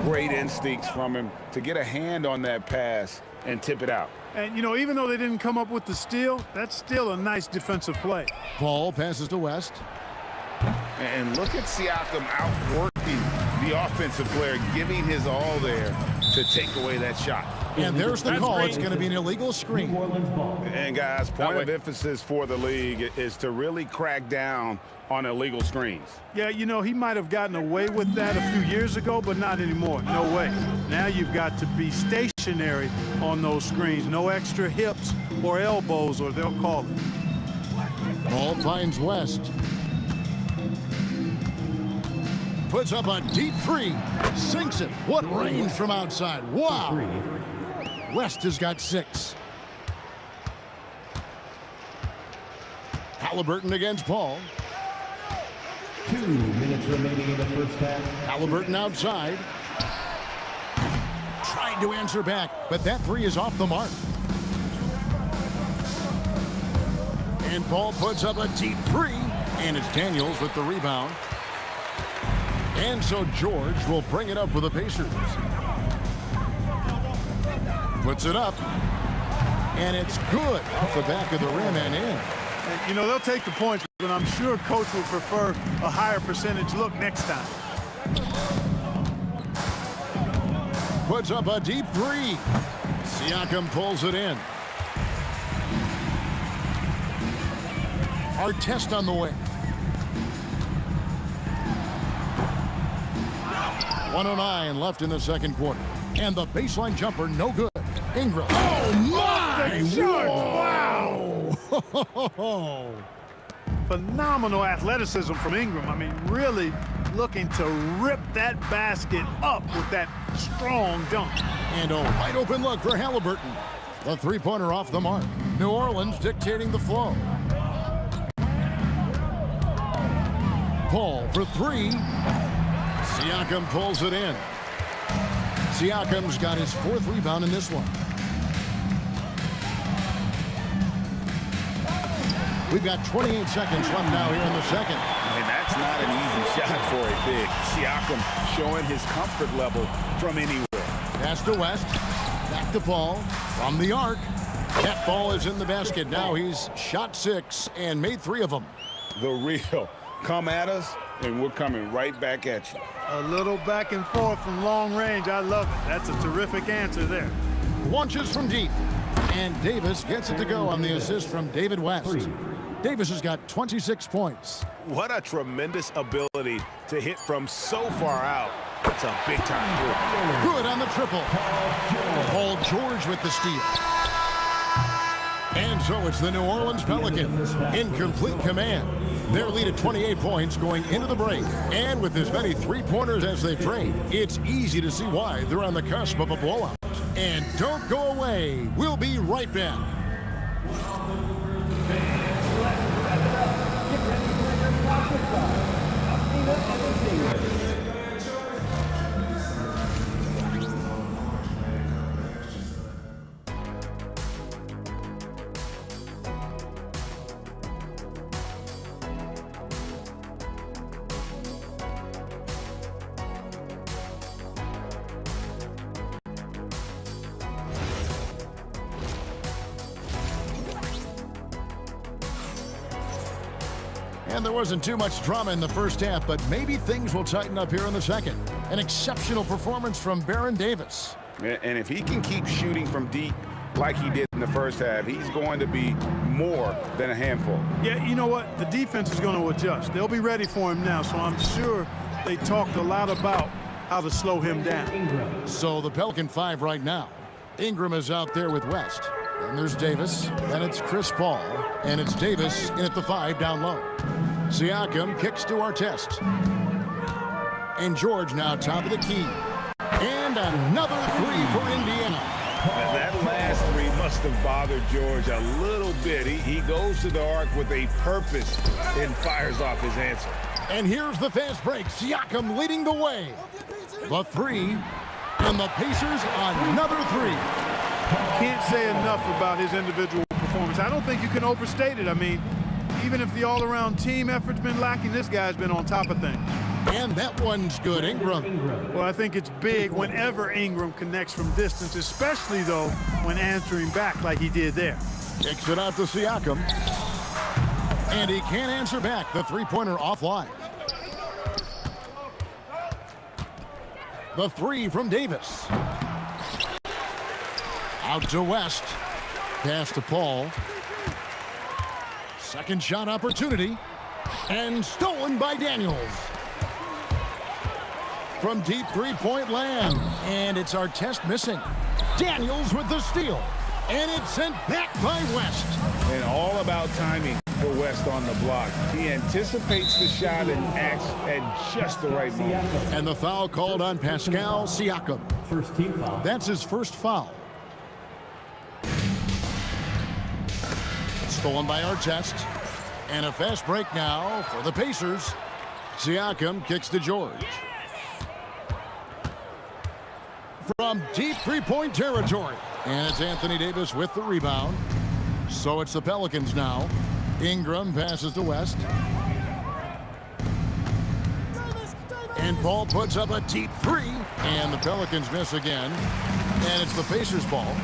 Great instincts from him to get a hand on that pass and tip it out. And, you know, even though they didn't come up with the steal, that's still a nice defensive play. Paul passes to West. And look at Siakam outworking the offensive player, giving his all there to take away that shot. And there's the call. It's going to be an illegal screen. And, guys, point of emphasis for the league is to really crack down on illegal screens. Yeah, you know, he might have gotten away with that a few years ago, but not anymore. No way. Now you've got to be stationary on those screens. No extra hips or elbows, or they'll call it. Paul finds West. Puts up a deep 3. Sinks it. What range from outside. Wow. West has got 6. Halliburton against Paul. 2 minutes remaining in the first half. Halliburton outside. Trying to answer back, but that 3 is off the mark. And Paul puts up a deep 3. And it's Daniels with the rebound. And so George will bring it up for the Pacers. Puts it up. And it's good off the back of the rim and in. And, you know, they'll take the points, but I'm sure coach would prefer a higher percentage look next time. Puts up a deep 3. Siakam pulls it in. Our test on the way. 1:09 left in the second quarter. And the baseline jumper, no good. Ingram. Oh, my! Wow! Phenomenal athleticism from Ingram. I mean, really looking to rip that basket up with that strong dunk. And a wide open look for Halliburton. The three-pointer off the mark. New Orleans dictating the flow. Paul for three. Siakam pulls it in. Siakam's got his fourth rebound in this one. We've got 28 seconds left now here in the second. And that's not an easy shot for a big. Siakam showing his comfort level from anywhere. Pass to West. Back to Paul. From the arc. That ball is in the basket. Now he's shot 6 and made 3 of them. The real. Come at us, and we're coming right back at you. A little back and forth from long range. I love it. That's a terrific answer there. Launches from deep. And Davis gets it to go on the assist from David West. Davis has got 26 points. What a tremendous ability to hit from so far out. That's a big-time move. Good on the triple. Paul George with the steal. And so it's the New Orleans Pelicans in complete command. Their lead at 28 points going into the break. And with as many three-pointers as they've trained, it's easy to see why they're on the cusp of a blowout. And don't go away. We'll be right back. And there wasn't too much drama in the first half, but maybe things will tighten up here in the second. An exceptional performance from Baron Davis. And if he can keep shooting from deep like he did in the first half, he's going to be more than a handful. Yeah, you know what? The defense is going to adjust. They'll be ready for him now, so I'm sure they talked a lot about how to slow him down. So the Pelican 5 right now. Ingram is out there with West. Then there's Davis. Then it's Chris Paul. And it's Davis in at the 5 down low. Siakam kicks to our test. And George now top of the key. And another 3 for Indiana. And that last 3 must have bothered George a little bit. He goes to the arc with a purpose and fires off his answer. And here's the fast break. Siakam leading the way. The 3. And the Pacers another 3. Can't say enough about his individual performance. I don't think you can overstate it. I mean, even if the all-around team effort's been lacking, this guy's been on top of things. And that one's good, Ingram. Well, I think it's big whenever Ingram connects from distance, especially, though, when answering back like he did there. Kicks it out to Siakam. And he can't answer back. The three-pointer offline. The 3 from Davis. Out to West. Pass to Paul. Second shot opportunity. And stolen by Daniels. From deep three-point land. And it's our test missing. Daniels with the steal. And it's sent back by West. And all about timing for West on the block. He anticipates the shot and acts at just the right moment. And the foul called on Pascal Siakam. First team foul. That's his first foul. Stolen by Artest. And a fast break now for the Pacers. Siakam kicks to George. From deep three-point territory. And it's Anthony Davis with the rebound. So it's the Pelicans now. Ingram passes to West. And Paul puts up a deep 3. And the Pelicans miss again. And it's the Pacers ball.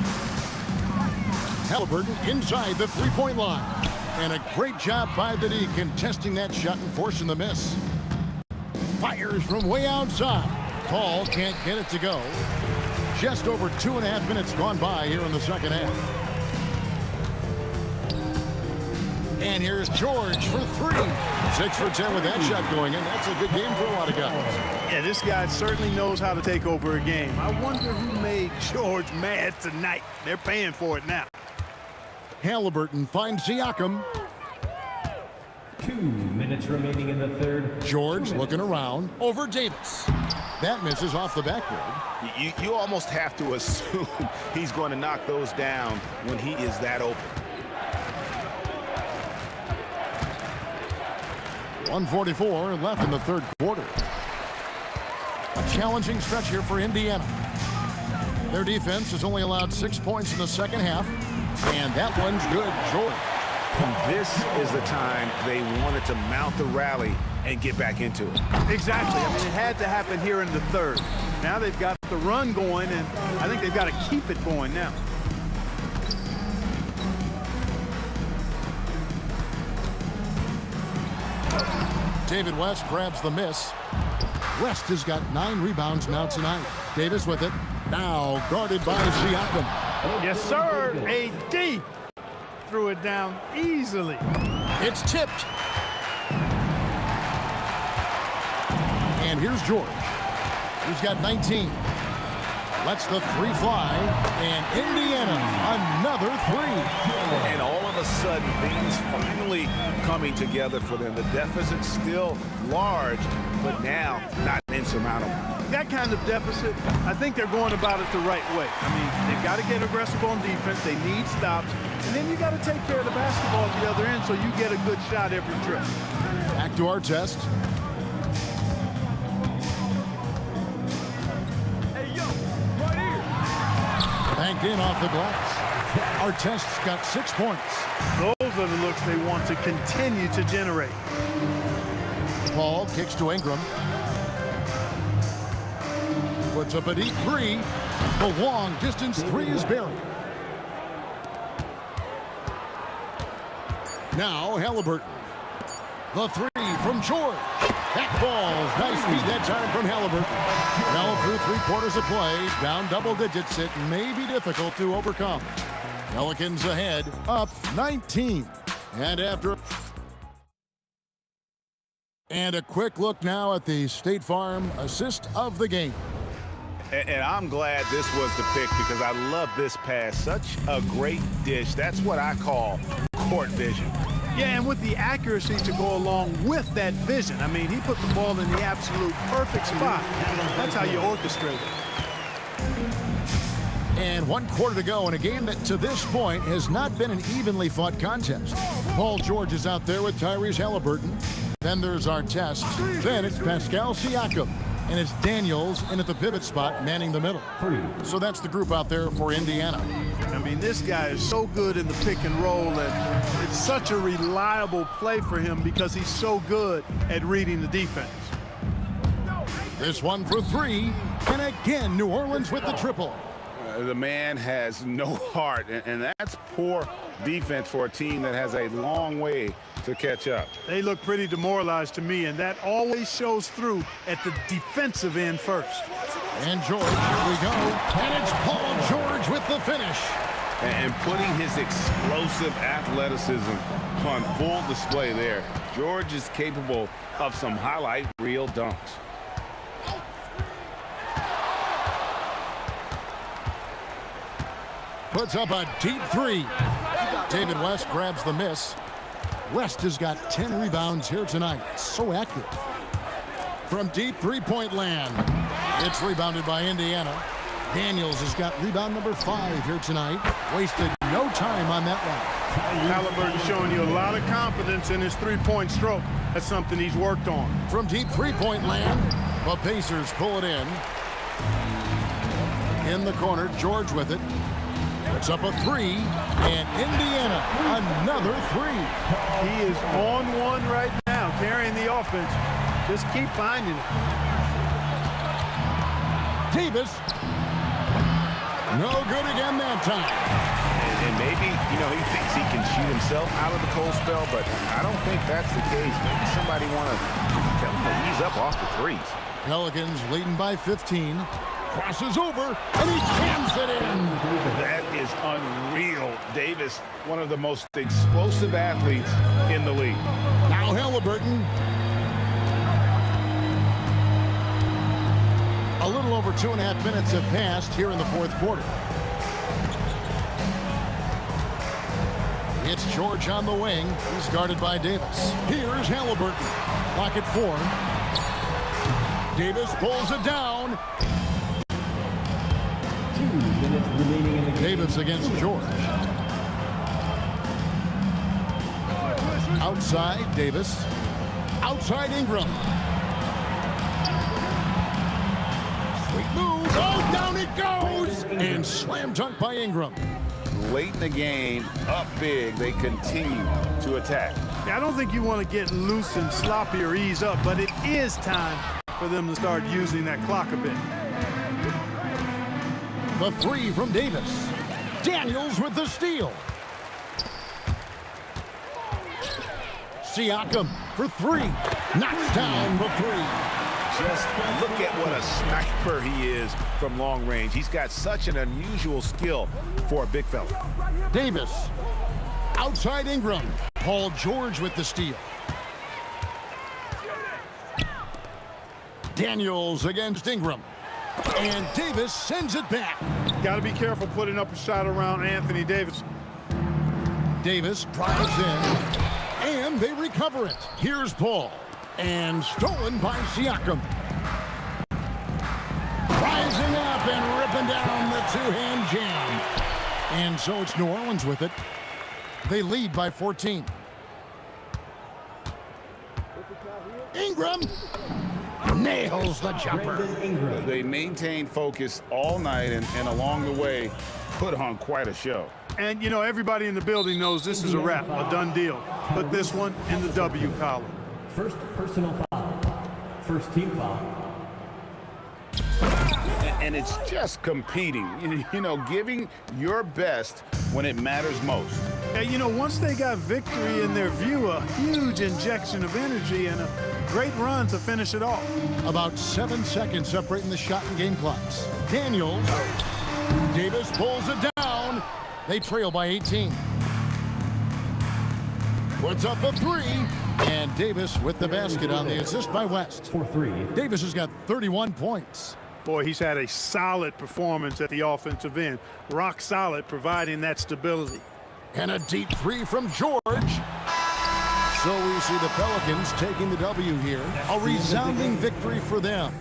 Halliburton inside the three-point line. And a great job by the D contesting that shot and forcing the miss. Fires from way outside. Paul can't get it to go. Just over 2.5 minutes gone by here in the second half. And here's George for 3. 6 for 10 with that shot going in. That's a good game for a lot of guys. Yeah, this guy certainly knows how to take over a game. I wonder who made George mad tonight. They're paying for it now. Halliburton finds Siakam. 2 minutes remaining in the third. George looking around over Davis. That misses off the backboard. You almost have to assume he's going to knock those down when he is that open. 1:44 left in the third quarter. A challenging stretch here for Indiana. Their defense has only allowed 6 points in the second half, and that one's good. George. And this is the time they wanted to mount the rally and get back into it. Exactly. I mean, it had to happen here in the third. Now they've got the run going, and I think they've got to keep it going now. David West grabs the miss. West has got 9 rebounds now tonight. Davis with it. Now guarded by Siakam. Yes, sir. AD threw it down easily. It's tipped. And here's George. He's got 19. Lets the 3 fly. And Indiana, another 3. And all of a sudden, things finally coming together for them. The deficit's still large, but now not insurmountable. That kind of deficit, I think they're going about it the right way. I mean, they've got to get aggressive on defense. They need stops. And then you got to take care of the basketball at the other end so you get a good shot every trip. Back to our test. Banked in off the glass. Artest's got 6 points. Those are the looks they want to continue to generate. Paul kicks to Ingram. Puts up a deep 3. The long distance 3 is buried. Now Halliburton. The 3 from George. That falls. Nice feed that time from Halliburton. Well, through 3/4 of play, down double digits, it may be difficult to overcome. Pelicans ahead, up 19. And a quick look now at the State Farm assist of the game. And I'm glad this was the pick because I love this pass. Such a great dish. That's what I call court vision. Yeah, and with the accuracy to go along with that vision. I mean, he put the ball in the absolute perfect spot. That's how you orchestrate it. And 1 quarter to go in a game that to this point has not been an evenly fought contest. Paul George is out there with Tyrese Halliburton. Then there's Artest. Then it's Pascal Siakam. And it's Daniels in at the pivot spot, manning the middle. So that's the group out there for Indiana. I mean, this guy is so good in the pick and roll, and it's such a reliable play for him because he's so good at reading the defense. This one for 3. And again, New Orleans with the triple. The man has no heart, and that's poor defense for a team that has a long way to catch up. They look pretty demoralized to me, and that always shows through at the defensive end first. And George, here we go. And it's Paul George with the finish. And putting his explosive athleticism on full display there. George is capable of some highlight reel dunks. Puts up a deep 3. David West grabs the miss. West has got 10 rebounds here tonight. So active. From deep 3-point land. It's rebounded by Indiana. Daniels has got rebound number 5 here tonight. Wasted no time on that one. Halliburton showing you a lot of confidence in his 3-point stroke. That's something he's worked on. From deep 3-point land, the Pacers pull it in. In the corner, George with it. Puts up a 3, and Indiana, another 3. He is on one right now, carrying the offense. Just keep finding it. Davis. No good again that time. And maybe, he thinks he can shoot himself out of the cold spell, but I don't think that's the case. Maybe somebody want to tell him to ease up off the threes. Pelicans leading by 15. Crosses over, and he jams it in. That is unreal. Davis, one of the most explosive athletes in the league. Now Halliburton. A little over 2.5 minutes have passed here in the fourth quarter. It's George on the wing. He's guarded by Davis. Here's Halliburton. Clock at 4. Davis pulls it down. 2 minutes remaining in the game. Davis against George. Outside Davis. Outside Ingram. Sweet move. Oh, down it goes. And slam dunk by Ingram. Late in the game, up big, they continue to attack. I don't think you want to get loose and sloppy or ease up, but it is time for them to start using that clock a bit. The 3 from Davis. Daniels with the steal. Siakam for 3. Knocks down the 3. Just look at what a sniper he is from long range. He's got such an unusual skill for a big fella. Davis. Outside Ingram. Paul George with the steal. Daniels against Ingram. And Davis sends it back. Got to be careful putting up a shot around Anthony Davis. Davis drives in. And they recover it. Here's Paul. And stolen by Siakam. Rising up and ripping down the two-hand jam. And so it's New Orleans with it. They lead by 14. Ingram nails the jumper. They maintain focus all night and along the way put on quite a show. And, you know, everybody in the building knows this is a wrap, a done deal. Put this one in the W column. First personal foul. First team foul. And it's just competing, you know, giving your best when it matters most. And, you know, once they got victory in their view, a huge injection of energy and a great run to finish it off. About 7 seconds separating the shot and game clocks. Daniels. Davis pulls it down. They trail by 18. Puts up a 3. And Davis with the basket on the assist by West. For 3. Davis has got 31 points. Boy, he's had a solid performance at the offensive end. Rock solid, providing that stability. And a deep 3 from George. So we see the Pelicans taking the W here. A resounding victory for them.